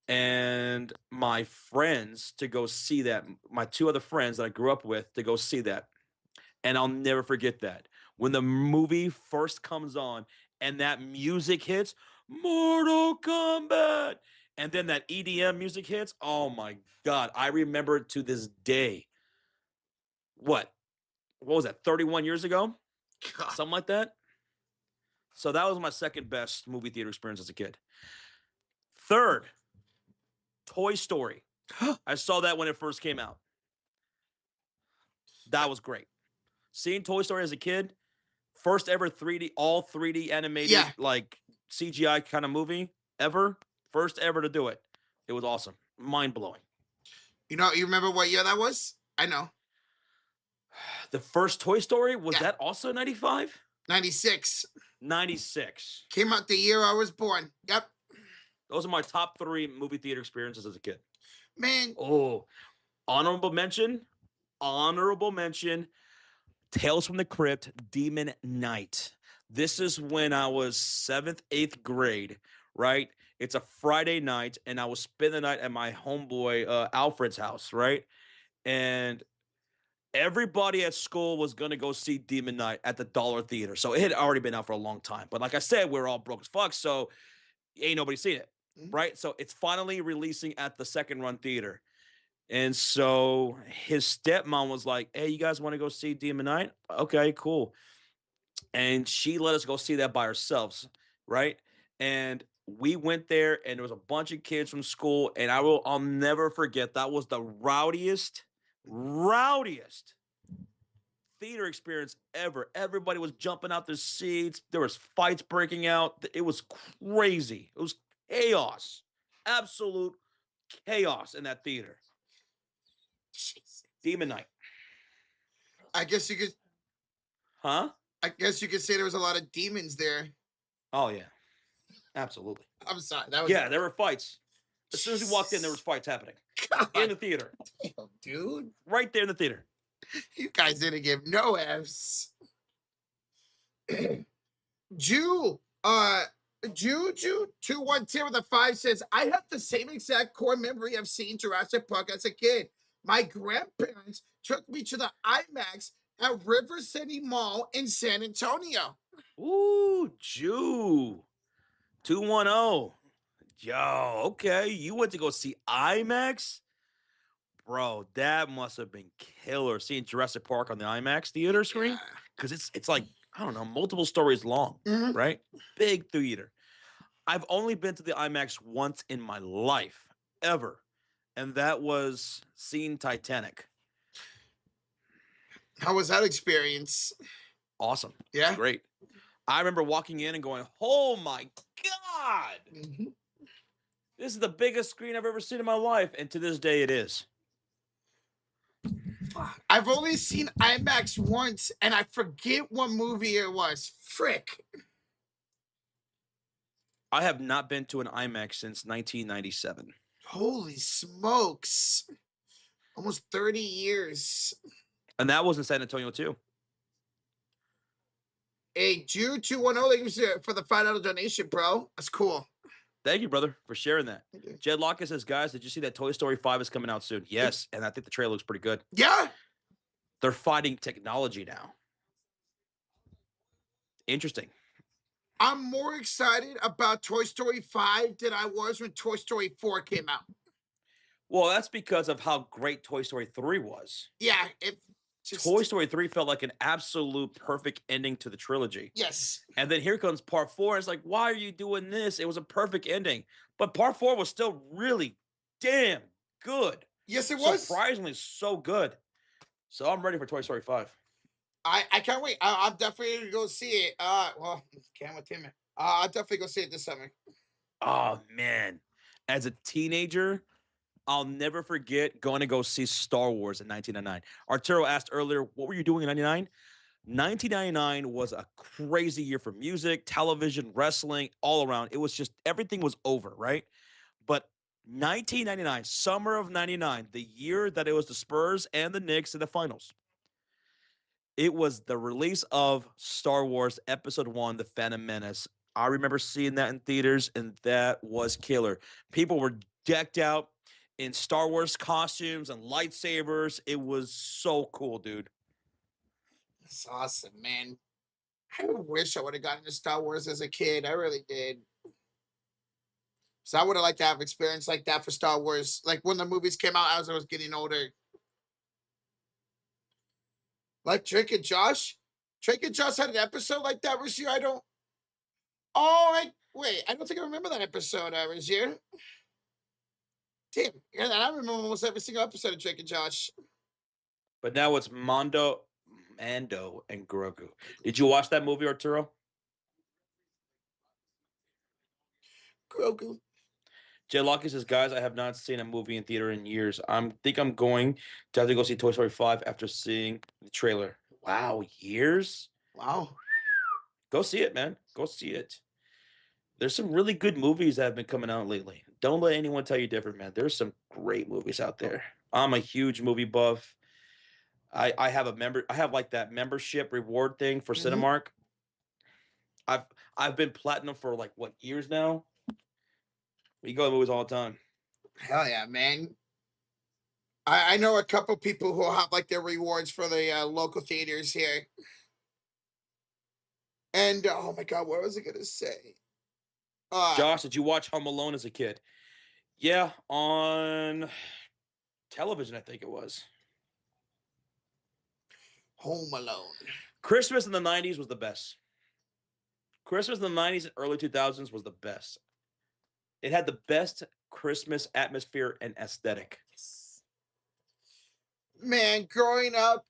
and my friends to go see that. My 2 other friends that I grew up with to go see that. And I'll never forget that. When the movie first comes on and that music hits, Mortal Kombat, and then that EDM music hits, oh my god, I remember it to this day. What? What was that? 31 years ago? God. Something like that? So that was my second best movie theater experience as a kid. Third, Toy Story. I saw that when it first came out. That was great. Seeing Toy Story as a kid, first ever 3D, all 3D animated, Yeah. like CGI kind of movie ever. First ever to do it. It was awesome. Mind blowing. You remember what year that was? I know. The first Toy Story, was Yeah. that also 95? 96. 96. Came out the year I was born. Yep. Those are my top 3 movie theater experiences as a kid. Man. Oh, honorable mention. Honorable mention. Tales from the Crypt, Demon Knight. This is when I was 7th, 8th grade, right? It's a Friday night, and I was spending the night at my homeboy Alfred's house, right? And everybody at school was gonna go see Demon Knight at the Dollar Theater. So it had already been out for a long time. But like I said, we're all broke as fuck, so ain't nobody seen it, Mhm. right? So it's finally releasing at the second run theater. And so his stepmom was like, "Hey, you guys want to go see Demon Knight? Okay, cool." And she let us go see that by ourselves, right? And we went there, and there was a bunch of kids from school, and I'll never forget, that was the rowdiest theater experience ever. Everybody was jumping out their seats. There was fights breaking out. It was crazy. It was chaos, absolute chaos in that theater. Jesus. Demon Knight, I guess you could. huh? I guess you could say there was a lot of demons there. Oh yeah, absolutely. I'm sorry. That was. Yeah, there were fights. As soon as we walked in, there was fights happening in God the theater, damn, dude. right there in the theater. You guys didn't give no F's. Jew, Juju 212 with a 5 says, I have the same exact core memory of seeing Jurassic Park as a kid. My grandparents took me to the IMAX at River City Mall in San Antonio. Ooh, Jew 210. Yo, okay. You went to go see IMAX? Bro, that must have been killer seeing Jurassic Park on the IMAX theater Yeah. screen. Because it's like, I don't know, multiple stories long, Mhm. right? Big theater. I've only been to the IMAX once in my life, ever, and that was seeing Titanic. How was that experience? Awesome. It's Yeah. great. I remember walking in and going, "Oh my god, Mhm. this is the biggest screen I've ever seen in my life," and to this day, it is. I've only seen IMAX once, and I forget what movie it was. Frick. I have not been to an IMAX since 1997. Holy smokes. Almost 30 years. And that was in San Antonio too. Hey, Jude 210, thank you for the $5 donation, bro. That's cool. Thank you, brother, for sharing that. Okay. Jed Lockett says, "Guys, did you see that Toy Story 5 is coming out soon?" Yes, and I think the trailer looks pretty good. Yeah. They're fighting technology now. Interesting. I'm more excited about Toy Story 5 than I was when Toy Story 4 came out. Well, that's because of how great Toy Story 3 was. Yeah, it Toy just, Story 3 felt like an absolute perfect ending to the trilogy. yes. And then here comes part 4. It's like, why are you doing this? It was a perfect ending. But part 4 was still really damn good. Yes, it was. Surprisingly so good. So I'm ready for Toy Story 5. I can't wait. I'm definitely gonna go see it. Well, can't with him. I'll definitely go see it this summer. Oh man. As a teenager, I'll never forget going to go see Star Wars in 1999. Arturo asked earlier, what were you doing in 99? 1999 was a crazy year for music, television, wrestling, all around. It was just everything was over, right? But 1999, summer of 99, the year that it was the Spurs and the Knicks in the finals, it was the release of Star Wars Episode 1, The Phantom Menace. I remember seeing that in theaters, and that was killer. People were decked out in Star Wars costumes and lightsabers. It was so cool, dude. It's awesome, man. I wish I would have gotten into Star Wars as a kid. I really did. So I would have liked to have experience like that for Star Wars. Like when the movies came out as I was getting older. Like Drake and Josh. Drake and Josh had an episode like that, Rashir. I don't. Oh, wait. I don't think I remember that episode, Rashir. Damn. Yeah, I remember almost every single episode of Drake and Josh. But now it's Mando, and Grogu. Did you watch that movie, Arturo? Grogu. Jay Lockie says, "Guys, I have not seen a movie in theater in years. I'm going to have to go see Toy Story 5 after seeing the trailer." Wow, years? Wow. Go see it, man. Go see it. There's some really good movies that have been coming out lately. Don't let anyone tell you different, man. There's some great movies out there. I'm a huge movie buff. I have I have like that membership reward thing for Hmm. Cinemark. I've I've been platinum for like what years now? We go to movies all the time. Hell yeah, man. I know a couple people who have like their rewards for the local theaters here. And oh my god, what was I gonna say? Josh, did you watch Home Alone as a kid? Yeah, on television, I think it was. Home Alone. Christmas in the 90s was the best. Christmas in the 90s and early 2000s was the best. It had the best Christmas atmosphere and aesthetic. Yes. Man, growing up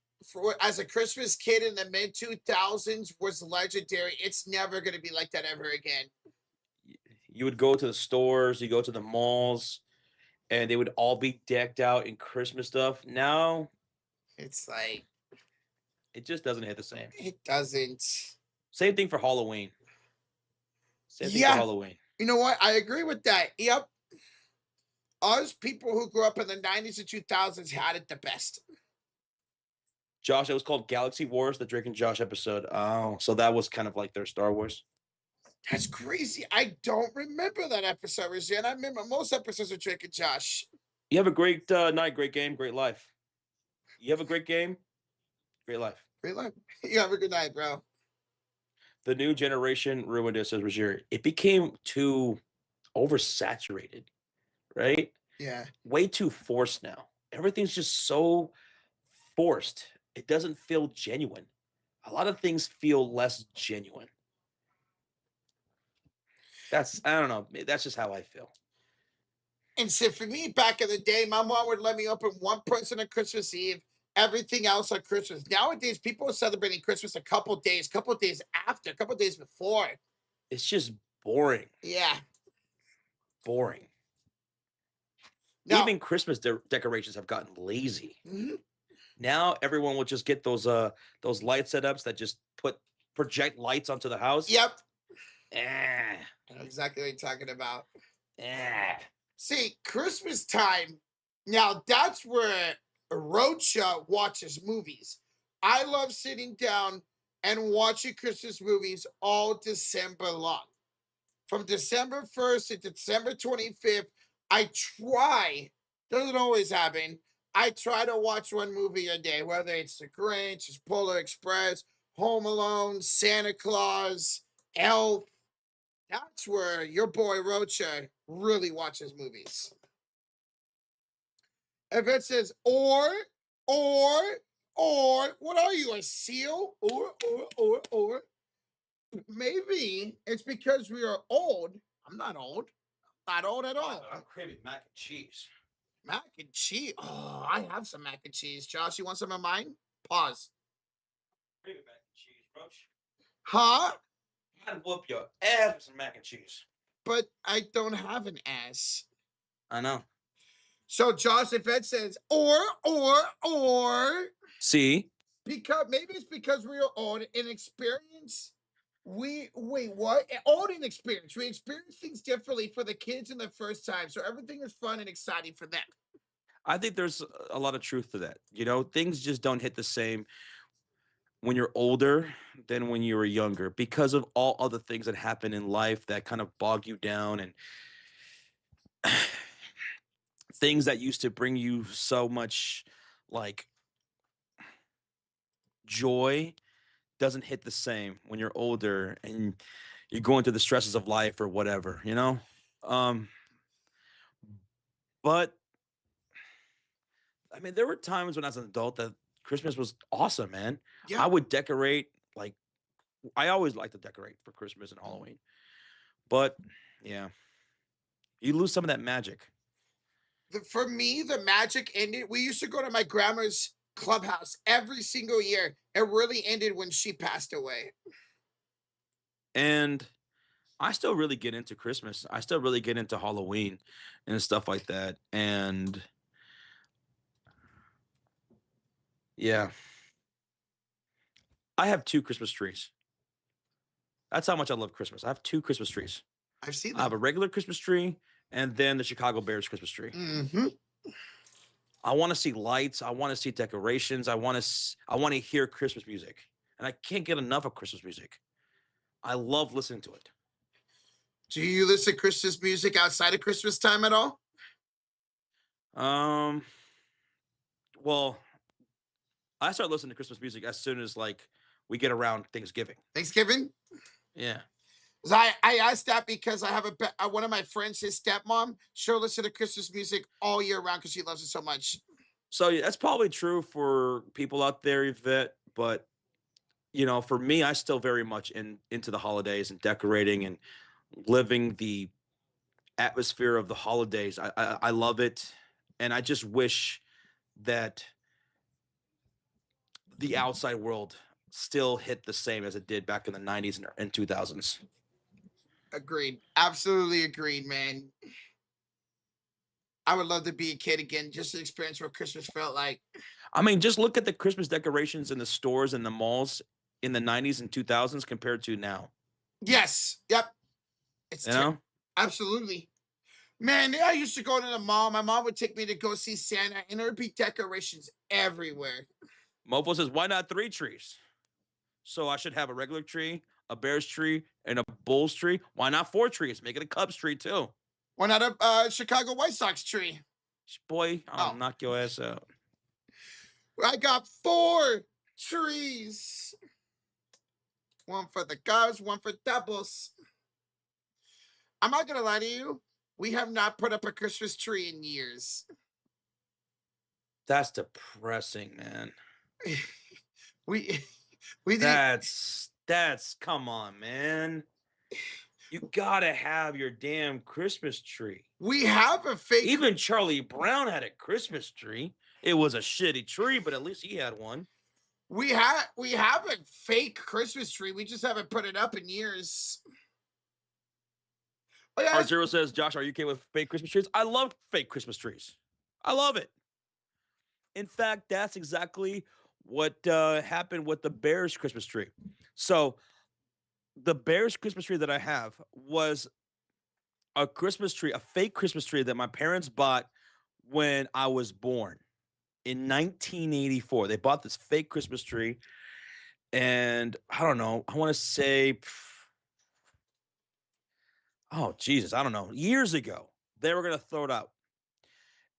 as a Christmas kid in the mid 2000s was legendary. It's never gonna be like that ever again. You would go to the stores, you go to the malls, and they would all be decked out in Christmas stuff. Now, It's like it just doesn't hit the same. it doesn't. Same thing for Halloween. Same thing for Yeah, Halloween. you know what? I agree with that. Yep. Us people who grew up in the 90s and 2000s had it the best. Josh, it was called Galaxy Wars, the Drake and Josh episode. Oh, so that was kind of like their Star Wars. That's crazy. I don't remember that episode, Regina. I remember most episodes of Drake and Josh. You have a great night, great game, great life. You have a great game, great life. Great life. You have a good night, bro. The new generation ruined it, says Rozier. It became too oversaturated, right? Yeah. Way too forced now. Everything's just so forced. It doesn't feel genuine. A lot of things feel less genuine. I don't know. That's just how I feel. And so for me, back in the day, my mom would let me open one present on Christmas Eve, everything else on Christmas. Nowadays, people are celebrating Christmas a couple days after, a couple days before. It's just boring. Yeah. Boring. Now, Even Christmas decorations have gotten lazy. mhm, Now everyone will just get those light setups that just project lights onto the house. yep. Eh, I know exactly what you're talking about. eh. See, Christmas time, now that's where Rocha watches movies. I love sitting down and watching Christmas movies all December long. From December 1st to December 25th, I try, doesn't always happen, I try to watch one movie a day, whether it's The Grinch, it's Polar Express, Home Alone, Santa Claus, Elf. That's where your boy Rocha really watches movies. If it says or, what are you, a seal? Or. Maybe it's because we are old. I'm not old. Not old at all. I'm craving mac and cheese. Mac and cheese. Oh, I have some mac and cheese. Josh, you want some of mine? Pause. Craving mac and cheese, Roach. Huh? I'd whoop your ass with some mac and cheese. But I don't have an ass. I know. So Josh, if it says or, See, because maybe it's because we are old and experience. We wait, what? Old and experience. We experience things differently for the kids in the first time, so everything is fun and exciting for them. I think there's a lot of truth to that. Things just don't hit the same when you're older than when you were younger because of all other things that happen in life that kind of bog you down and things that used to bring you so much like joy doesn't hit the same when you're older and you're going through the stresses of life or whatever. Um, but I mean, there were times when I was an adult that Christmas was awesome, man. I Yeah. would decorate like I always like to decorate for Christmas and Halloween. But yeah, you lose some of that magic. For me, the magic ended. We used to go to my grandma's clubhouse every single year. It really ended when she passed away. And I still really get into Christmas. I still really get into Halloween and stuff like that. And yeah, I have two Christmas trees. That's how much I love Christmas. I have two Christmas trees. I've seen I have a them. regular Christmas tree and then the Chicago Bears Christmas tree. Hmm. I want to see lights. I want to see decorations. I want to hear Christmas music. And I can't get enough of Christmas music. I love listening to it. Do you listen to Christmas music outside of Christmas time at all? Um, well, I start listening to Christmas music as soon as like we get around Thanksgiving. Thanksgiving? Yeah. 'Cause I asked that because I have one of my friends, his stepmom, she'll listen to Christmas music all year round because she loves it so much. So yeah, that's probably true for people out there, Yvette. But for me, I still very much into the holidays and decorating and living the atmosphere of the holidays. I love it, and I just wish that the outside world still hit the same as it did back in the '90s and 2000s. Agreed. Absolutely agreed, man. I would love to be a kid again, just to experience what Christmas felt like. I mean, just look at the Christmas decorations in the stores and the malls in the '90s and 2000s compared to now. Yes. Yep. It's You know, absolutely. Man, I used to go to the mall. My mom would take me to go see Santa, and there would be decorations everywhere. Mofo says, "Why not three trees?" So I should have a regular tree, a Bears tree, and a Bulls tree. Why not four trees? Make it a Cubs tree too. Why not a Chicago White Sox tree? Boy, I'll Oh, knock your ass out. I got four trees. One for the Cubs, one for doubles. I'm not gonna lie to you. We have not put up a Christmas tree in years. That's depressing, man. we we did That's come on, man. You gotta have your damn Christmas tree. We have a fake. Even Charlie Brown had a Christmas tree. It was a shitty tree, but at least he had one. We have a fake Christmas tree. We just haven't put it up in years. Oh yeah, R0 says, Josh, are you okay with fake Christmas trees? I love fake Christmas trees. I love it. In fact, that's exactly what happened with the Bears Christmas tree. So the Bears Christmas tree that I have was a Christmas tree, a fake Christmas tree that my parents bought when I was born in 1984. They bought this fake Christmas tree, and I don't know, I want to say, oh Jesus, I don't know, years ago. They were gonna throw it out,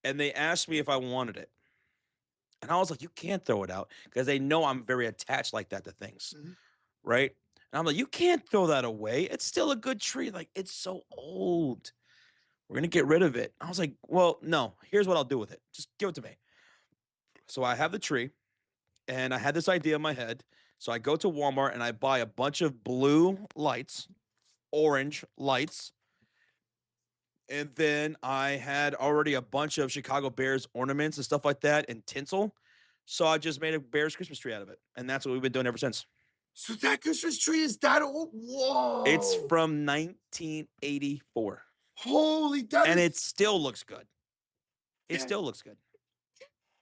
and they asked me if I wanted it, and I was like, "You can't throw it out," because they know I'm very attached like that to things, Mhm. right? And I'm like, "You can't throw that away. It's still a good tree. Like it's so old. We're gonna get rid of it." I was like, "Well, no. Here's what I'll do with it. Just give it to me." So I have the tree, and I had this idea in my head. So I go to Walmart and I buy a bunch of blue lights, orange lights, and then I had already a bunch of Chicago Bears ornaments and stuff like that and tinsel. So I just made a Bears Christmas tree out of it, and that's what we've been doing ever since. So that Christmas tree is that old? It's Whoa! from 1984, Holy, that and is it still looks good. It that. still looks good.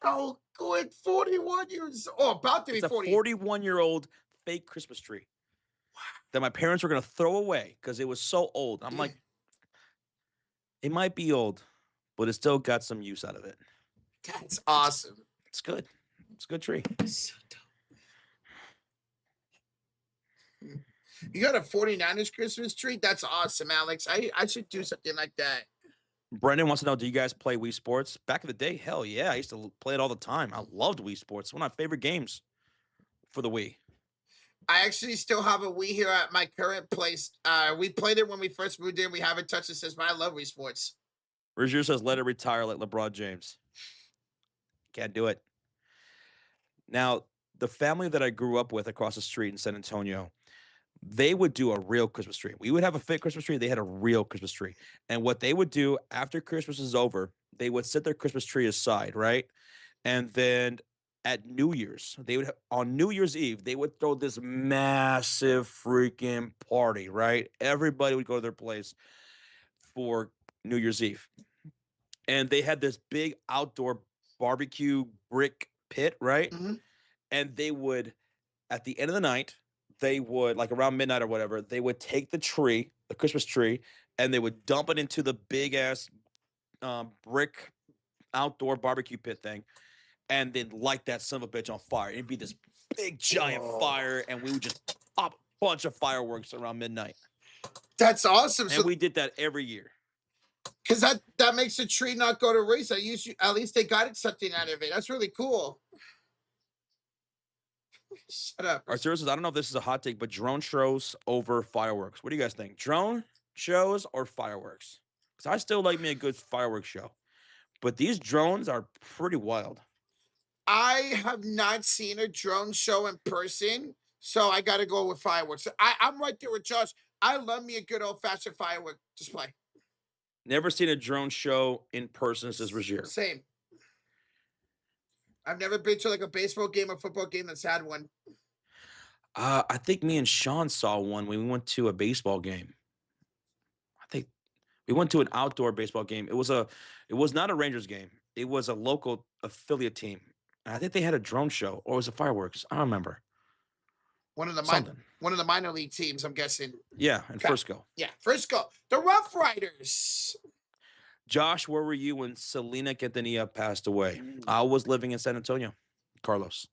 Oh, good. 41 years. Oh, about to be It's a 40. 41-year-old fake Christmas tree that my parents were gonna throw away because it was so old. I'm Yeah, like, it might be old, but it still got some use out of it. that's It's awesome. it's good. It's a good tree. So dope. You got a 49ers Christmas tree? That's awesome, Alex. I should do something like that. Brendan wants to know, do you guys play Wii Sports? Back in the day, hell yeah. I used to play it all the time. I loved Wii Sports. One of my favorite games for the Wii. I actually still have a Wii here at my current place. We played it when we first moved in. We haven't touched it since, but I love Wii Sports. Rozier says, let it retire like LeBron James. Can't do it. Now, the family that I grew up with across the street in San Antonio, they would do a real Christmas tree. We would have a fake Christmas tree. They had a real Christmas tree. And what they would do after Christmas is over, they would set their Christmas tree aside, right? And then at New Year's, they would on New Year's Eve, they would throw this massive freaking party, right? Everybody would go to their place for New Year's Eve. And they had this big outdoor barbecue brick pit, right? Mhm. And they would at the end of the night, they would like around midnight or whatever, they would take the tree, the Christmas tree, and they would dump it into the big ass brick outdoor barbecue pit thing, and then light that son of a bitch on fire. It'd be this big giant Whoa. fire, and we would just pop a bunch of fireworks around midnight. That's awesome. And So, we did that every year. because that makes the tree not go to waste. At least they got it something out of it. That's really cool. Shut up. Arturo says, I don't know if this is a hot take, but drone shows over fireworks. What do you guys think? Drone shows or fireworks? Because I still like me a good fireworks show. But these drones are pretty wild. I have not seen a drone show in person, so I got to go with fireworks. I'm right there with Josh. I love me a good old fashioned firework display. Never seen a drone show in person, says Rozier. Same. I've never been to like a baseball game or football game that's had one. I think me and Sean saw one when we went to a baseball game. I think we went to an outdoor baseball game. It was not a Rangers game. It was a local affiliate team. And I think they had a drone show or was it fireworks? I don't remember. One of the Something. one of the minor league teams, I'm guessing. Yeah, in Okay. Frisco. Yeah, Frisco, the Rough Riders. Josh, where were you when Selena Quintanilla passed away? I was living in San Antonio, Carlos.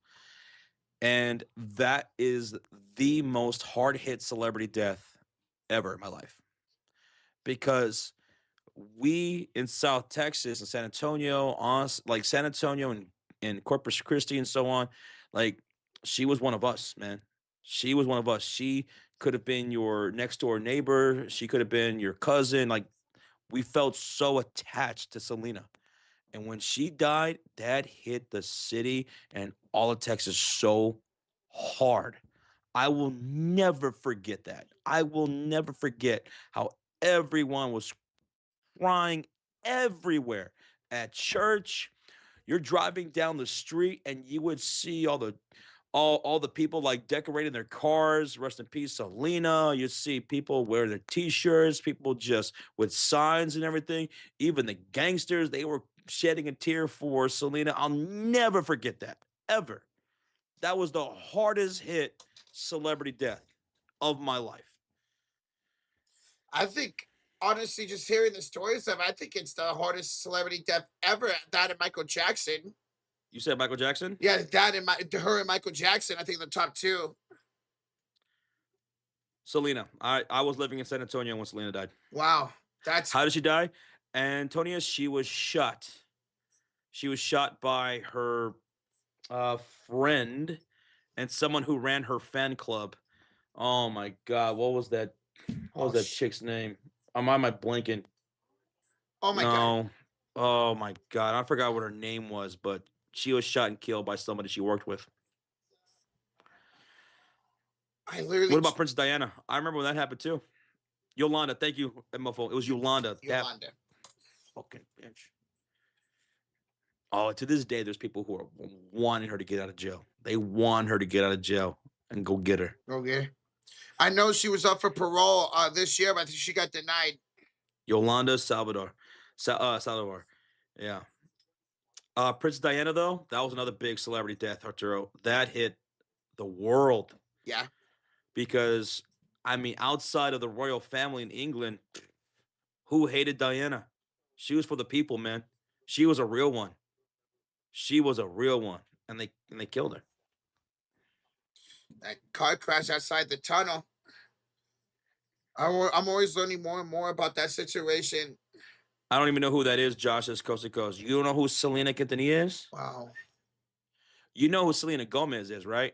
And that is the most hard hit celebrity death ever in my life. Because we in South Texas and San Antonio, like San Antonio and Corpus Christi and so on, like she was one of us, man. She was one of us. She could have been your next door neighbor. She could have been your cousin. Like we felt so attached to Selena. And when she died, that hit the city and all of Texas so hard. I will never forget that. I will never forget how everyone was crying everywhere at church. You're driving down the street and you would see all the people like decorating their cars. Rest in peace, Selena. You see people wearing their t-shirts, people just with signs and everything. Even the gangsters, they were shedding a tear for Selena. I'll never forget that. Ever. That was the hardest hit celebrity death of my life. I think honestly, just hearing the stories of, I think it's the hardest celebrity death ever. That and Michael Jackson. You said Michael Jackson? Yeah, that and her and Michael Jackson. I think the top two. Selena. I was living in San Antonio when Selena died. Wow, that's How did she die? Antonia, she was shot. She was shot by her friend and someone who ran her fan club. Oh my god, what was that? What oh was that chick's name? Am I blanking? oh my god. No. Oh my god, I forgot what her name was, but she was shot and killed by somebody she worked with. I What literally about Princess Diana? I remember when that happened too. Yolanda, thank you, MFO. It was Yolanda. That Yolanda. fucking bitch. Oh, to this day, there's people who are wanting her to get out of jail. They want her to get out of jail and go get her. Okay. I know she was up for parole this year, but I think she got denied. Yolanda Salvador. Salvador. Yeah. Princess Diana, though, that was another big celebrity death, Arturo. That hit the world Yeah. because, I mean, outside of the royal family in England, who hated Diana? She was for the people, man. She was a real one. She was a real one, and they killed her. That car crash outside the tunnel. I'm always learning more and more about that situation. I don't even know who that is. Josh says coast to coast. You don't know who Selena Quintanilla is? Wow. You know who Selena Gomez is, right?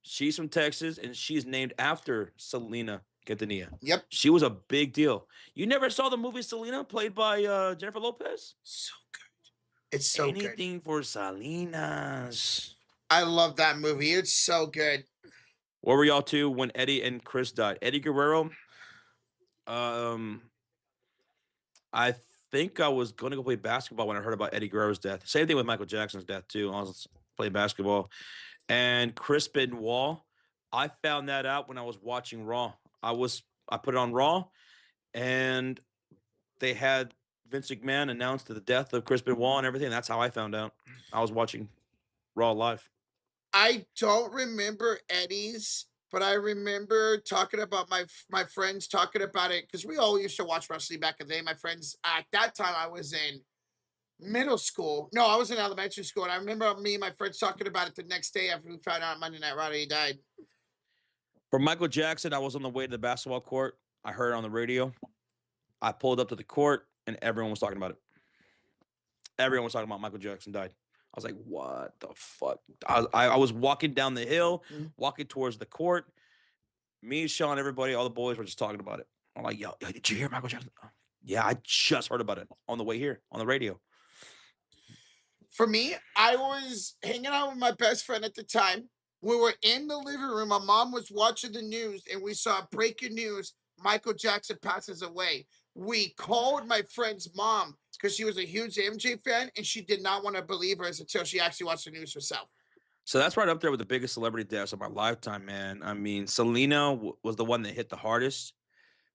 She's from Texas, and she's named after Selena Quintanilla. Yep. She was a big deal. You never saw the movie Selena, played by Jennifer Lopez? So good. It's so good. Anything for Salinas. I love that movie. It's so good. What were y'all two when Eddie and Chris died? Eddie Guerrero. Um, I think I was going to go play basketball when I heard about Eddie Guerrero's death. Same thing with Michael Jackson's death too. I was playing basketball, and Chris Benoit. I found that out when I was watching Raw. I put it on Raw, and they had Vince McMahon announce the death of Chris Benoit and everything. That's how I found out. I was watching Raw live. I don't remember Eddie's, but I remember talking about my friends talking about it because we all used to watch wrestling back in the day. My friends at that time I was in middle school. No, I was in elementary school, and I remember me and my friends talking about it the next day after we found out Monday Night Raw he died. For Michael Jackson, I was on the way to the basketball court. I heard it on the radio. I pulled up to the court, and everyone was talking about it. Everyone was talking about Michael Jackson died. I was like, what the fuck? I was walking down the hill, walking towards the court. Me, Sean, everybody, all the boys were just talking about it. I'm like, yo, did you hear Michael Jackson? Yeah, I just heard about it on the way here on the radio. For me, I was hanging out with my best friend at the time. We were in the living room. My mom was watching the news, and we saw breaking news: Michael Jackson passes away. We called my friend's mom because she was a huge MJ fan, and she did not want to believe us until she actually watched the news herself. So that's right up there with the biggest celebrity deaths of our lifetime, man. I mean, Selena was the one that hit the hardest,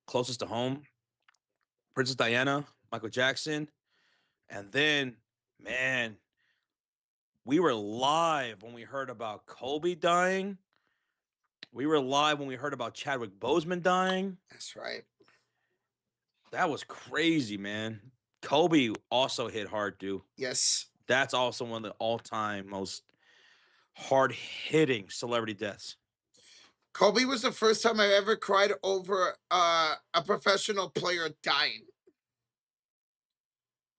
closest to home. Princess Diana, Michael Jackson, and then, man, we were live when we heard about Kobe dying. We were live when we heard about Chadwick Boseman dying. That's right. That was crazy, man. Kobe also hit hard, dude. Yes. That's also one of the all-time most hard-hitting celebrity deaths. Kobe was the first time I ever cried over a professional player dying.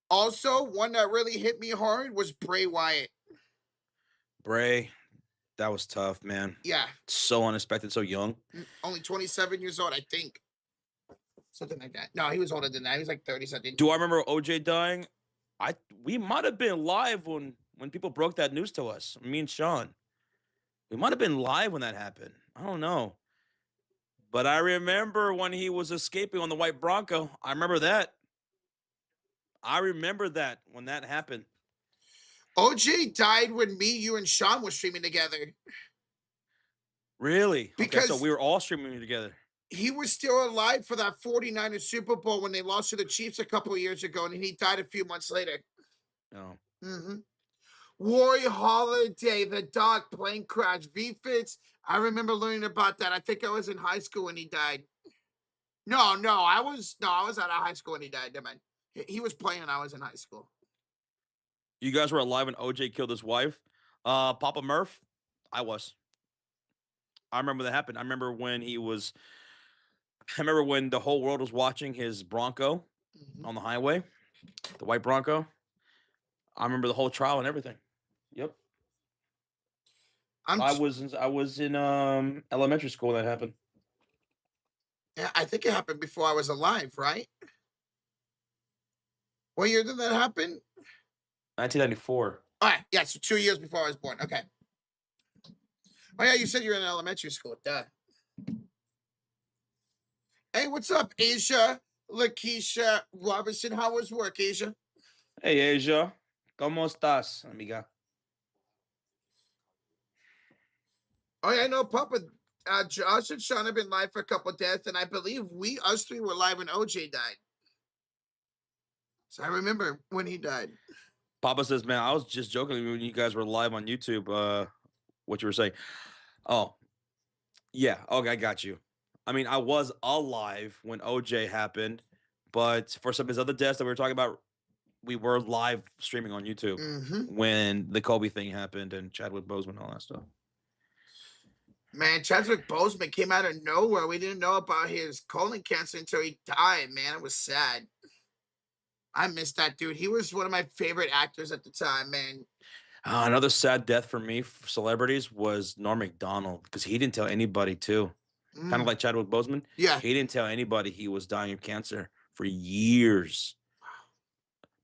Also, one that really hit me hard was Bray Wyatt. Bray, that was tough, man. Yeah. So unexpected, so young. Only 27 years old, I think. Something like that. No, he was older than that. He was like 30 something. Do I remember OJ dying? We might have been live when people broke that news to us. Me and Sean. We might have been live when that happened. I don't know. But I remember when he was escaping on the white Bronco. I remember that. I remember that when that happened. OJ died when me, you, and Sean were streaming together Really? Okay, so because we were all streaming together. he was still alive for that 49ers Super Bowl when they lost to the Chiefs a couple of years ago, and he died a few months later. No. Mm-hmm. Roy Holiday, the dog, plane crash, V-Fits. I remember learning about that. I think I was in high school when he died. No, I was out of high school when he died. Never mind. He was playing when I was in high school. You guys were alive when OJ killed his wife. Papa Murph, I was. I remember that happened. I remember when the whole world was watching his Bronco Mm-hmm. on the highway, the white Bronco. I remember the whole trial and everything. Yep. I'm. I was in elementary school when that happened. I think it happened before I was alive, right? What year did that happen? 1994. All right, yeah, so 2 years before I was born. Okay. Oh yeah, you said you were in elementary school. Duh. Hey, what's up, Asia? Lakeisha Robinson. How was work, Asia? Hey Asia, ¿cómo estás, amiga? Oh yeah, I know, Papa. Josh and Sean have been live for a couple of deaths, and I believe us three, were live when OJ died. So I remember when he died. Papa says, man, I was just joking when you guys were live on YouTube. What you were saying? Oh, yeah. Okay, I got you. I mean, I was alive when OJ happened, but for some of his other deaths that we were talking about, we were live streaming on YouTube Mm-hmm. when the Kobe thing happened and Chadwick Boseman and all that stuff. Man, Chadwick Boseman came out of nowhere. We didn't know about his colon cancer until he died, man. It was sad. I missed that dude. He was one of my favorite actors at the time, man. Another sad death for me, for celebrities, was Norm Macdonald because he didn't tell anybody too. Kind of Mm, like Chadwick Boseman, yeah. he didn't tell anybody he was dying of cancer for years.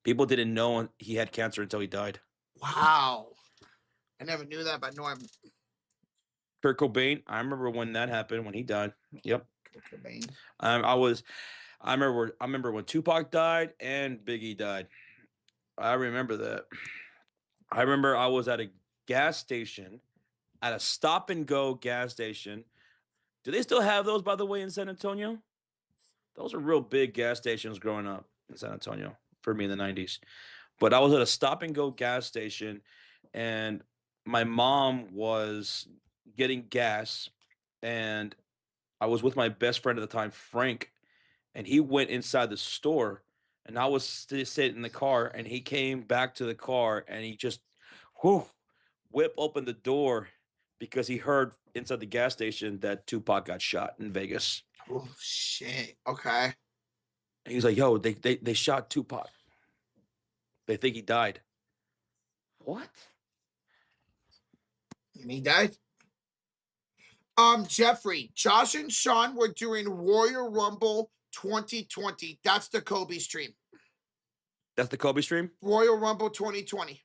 People didn't know he had cancer until he died. Wow. I never knew that about Norm. Kurt Cobain, I remember when that happened when he died. Yep. Kurt Cobain. I remember when Tupac died and Biggie died. I remember that. I remember I was at a gas station, at a stop and go gas station. Do they still have those, by the way, in San Antonio? Those are real big gas stations growing up in San Antonio for me in the 90s. But I was at a stop and go gas station and my mom was getting gas and I was with my best friend at the time, Frank, and he went inside the store and I was sitting in the car and he came back to the car and he just whoo, whip opened the door because he heard inside the gas station that Tupac got shot in Vegas. Oh shit. Okay. And he was like, "Yo, they shot Tupac. They think he died." What? And he died. Jeffrey, Josh and Sean were doing Royal Rumble 2020. That's the Kobe stream. That's the Kobe stream. Royal Rumble 2020.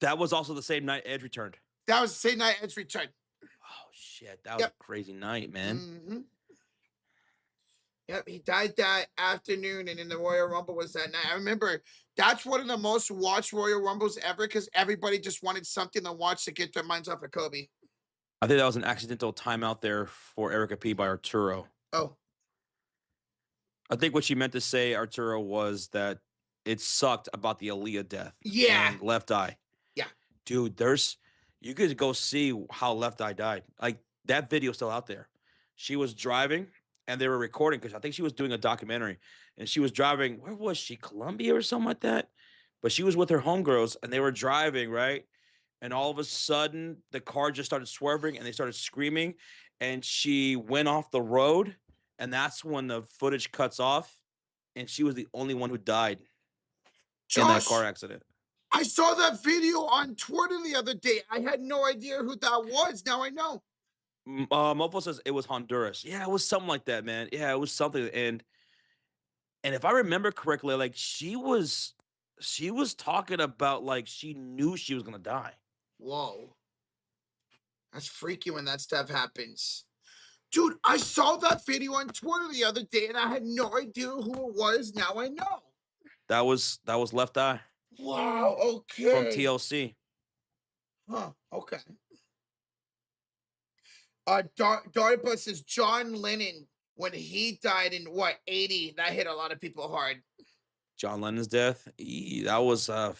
That was also the same night Edge returned. That was the same night Edge returned. Oh shit, that was a crazy night, man. Mm-hmm. Yep, he died that afternoon, and then the Royal Rumble was that night. I remember that's one of the most watched Royal Rumbles ever because everybody just wanted something to watch to get their minds off of Kobe. I think that was an accidental timeout there for Erica P by Arturo. Oh. I think what she meant to say, Arturo, was that it sucked about the Aaliyah death. Yeah. And Left Eye. Yeah. Dude, you could go see how Left Eye died. Like, that video's still out there. She was driving and they were recording because I think she was doing a documentary and she was driving. Where was she? Colombia or something like that? But she was with her homegirls and they were driving, right? And all of a sudden, the car just started swerving and they started screaming and she went off the road. And that's when the footage cuts off and she was the only one who died in that car accident. I saw that video on Twitter the other day. I had no idea who that was. Now I know. Mofo says it was Honduras. Yeah, it was something like that, man. Yeah, it was something. And if I remember correctly, like she was talking about like she knew she was gonna die. Whoa. That's freaky when that stuff happens. Dude, I saw that video on Twitter the other day and I had no idea who it was. Now I know. That was Left Eye Wow, from okay. TLC. Huh, okay. Darba says John Lennon, when he died in what, 80, that hit a lot of people hard. John Lennon's death. That was about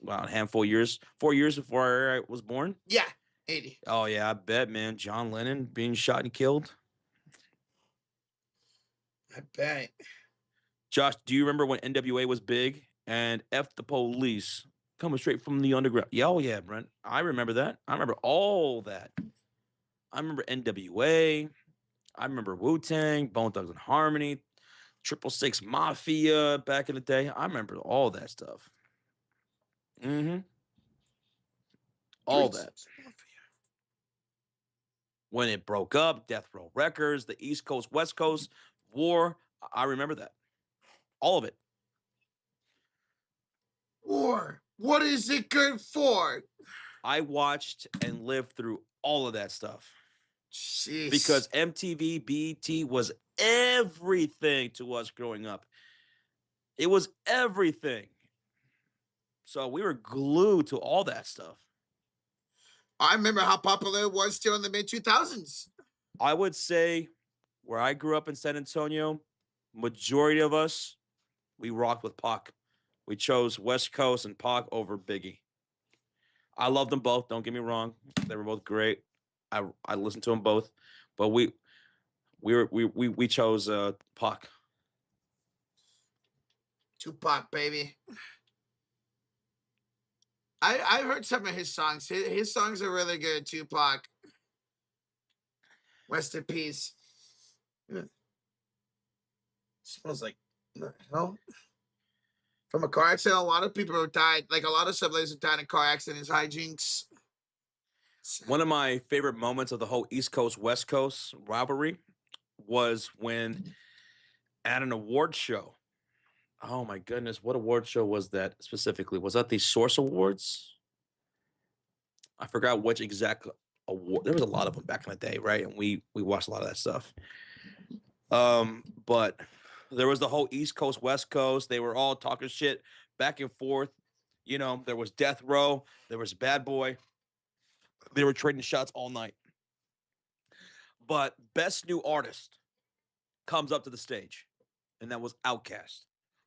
a handful of years, 4 years before I was born. Yeah, 80. Oh yeah, I bet, man. John Lennon being shot and killed. I bet. Josh, do you remember when NWA was big and F the Police coming straight from the underground? Yeah, oh yeah, Brent. I remember that. I remember all that. I remember NWA. I remember Wu Tang, Bone Thugs and Harmony, 666 Mafia back in the day. I remember all that stuff. Mm-hmm. All that. 3-6 Mafia. When it broke up, Death Row Records, the East Coast, West Coast war. I remember that. All of it. War. What is it good for? I watched and lived through all of that stuff. Jeez. Because MTV, BET was everything to us growing up. It was everything. So we were glued to all that stuff. I remember how popular it was still in the mid 2000s. I would say where I grew up in San Antonio, majority of us, we rocked with Pac. We chose West Coast and Pac over Biggie. I love them both. Don't get me wrong; they were both great. I listened to them both, but we chose Pac. Tupac, baby. I've heard some of his songs. His songs are really good, Tupac. Rest in peace. Smells like the hell. From a car accident, a lot of people have died. Like a lot of siblings have died in car accidents, hijinks. One of my favorite moments of the whole East Coast West Coast rivalry was when at an award show. Oh my goodness, what award show was that specifically? Was that the Source Awards? I forgot which exact award. There was a lot of them back in the day, right? And we watched a lot of that stuff. But there was the whole East Coast, West Coast. They were all talking shit back and forth. You know, there was Death Row, there was Bad Boy. They were trading shots all night. But best new artist comes up to the stage, and that was Outkast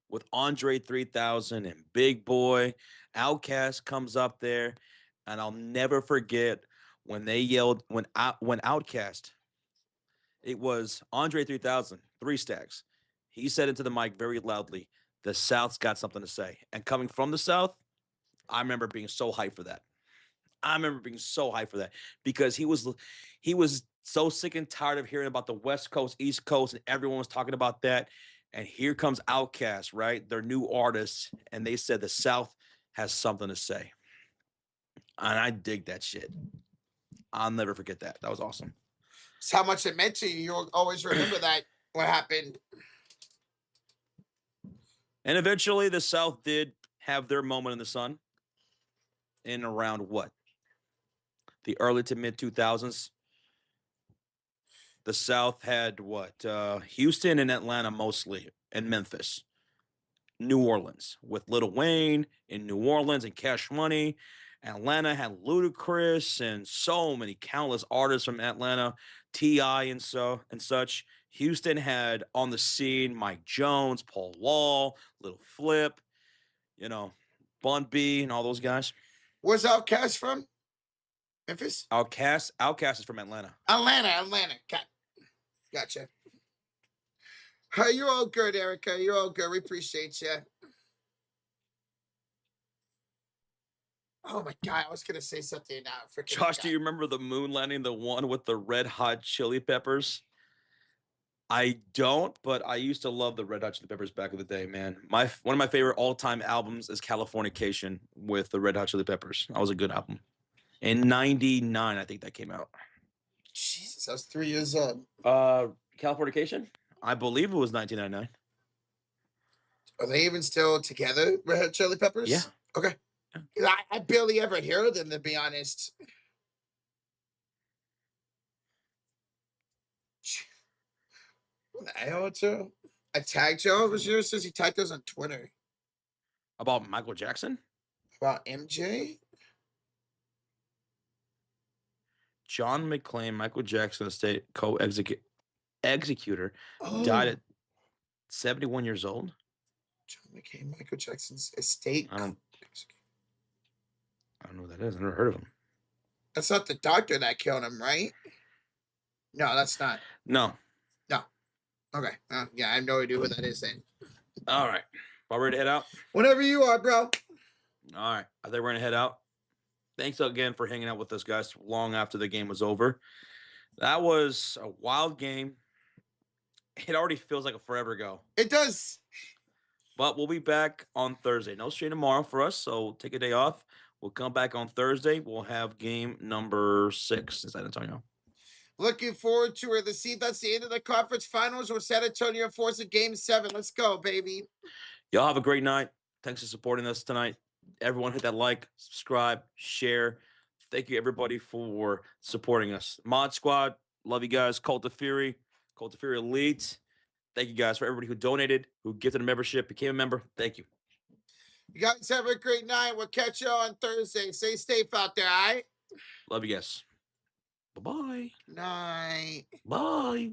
with Andre 3000 and Big Boy. Outkast comes up there, and I'll never forget when they yelled when Outkast. It was Andre 3000, 3 Stacks. He said into the mic very loudly, "The South's got something to say." And coming from the South, I remember being so hyped for that. I remember being so hyped for that because he was so sick and tired of hearing about the West Coast, East Coast, and everyone was talking about that. And here comes Outkast, right? They're new artists, and they said the South has something to say. And I dig that shit. I'll never forget that. That was awesome. It's how much it meant to you. You'll always remember that, what happened. And eventually the South did have their moment in the sun in around what? The early to mid 2000s. The South had what? Houston and Atlanta mostly, and Memphis. New Orleans with Lil Wayne in New Orleans and Cash Money. Atlanta had Ludacris and so many countless artists from Atlanta, T.I. and such. Houston had on the scene Mike Jones, Paul Wall, Little Flip, you know, Bun B and all those guys. Where's Outkast from? Memphis? Outkast is from Atlanta. Atlanta. Gotcha. Hey, you're all good, Erica. You're all good. We appreciate you. Oh my God, I was gonna say something now. Josh, do you remember the moon landing, the one with the Red Hot Chili Peppers? I don't, but I used to love the Red Hot Chili Peppers back in the day, man. One of my favorite all-time albums is Californication with the Red Hot Chili Peppers. That was a good album. In '99, I think that came out. Jesus, I was 3 years old. Californication? I believe it was 1999. Are they even still together, Red Hot Chili Peppers? Yeah. Okay. I barely ever hear them, to be honest. Who the hell, too? I tagged Joe. It was yours. Says he tagged us on Twitter About Michael Jackson? about MJ. John McClane, Michael Jackson estate co-executor, died Oh, at 71 years old. John McCain, Michael Jackson's estate. I don't know who that is. I've never heard of him. That's not the doctor that killed him, right? No, that's not. No. No. Okay. Yeah, I have no idea who that is then. All right. Are we ready to head out? Whenever you are, bro. All right. I think we're going to head out. Thanks again for hanging out with us, guys, long after the game was over. That was a wild game. It already feels like a forever ago. It does. But we'll be back on Thursday. No stream tomorrow for us, so take a day off. We'll come back on Thursday. We'll have game number 6 in San Antonio. Looking forward to it. That's the end of the conference finals where San Antonio forces game 7. Let's go, baby. Y'all have a great night. Thanks for supporting us tonight. Everyone hit that like, subscribe, share. Thank you, everybody, for supporting us. Mod Squad, love you guys. Cult of Fury Elite. Thank you guys for everybody who donated, who gifted a membership, became a member. Thank you. You guys have a great night. We'll catch you on Thursday. Stay safe out there, all right? Love you guys. Bye-bye. Night. Bye.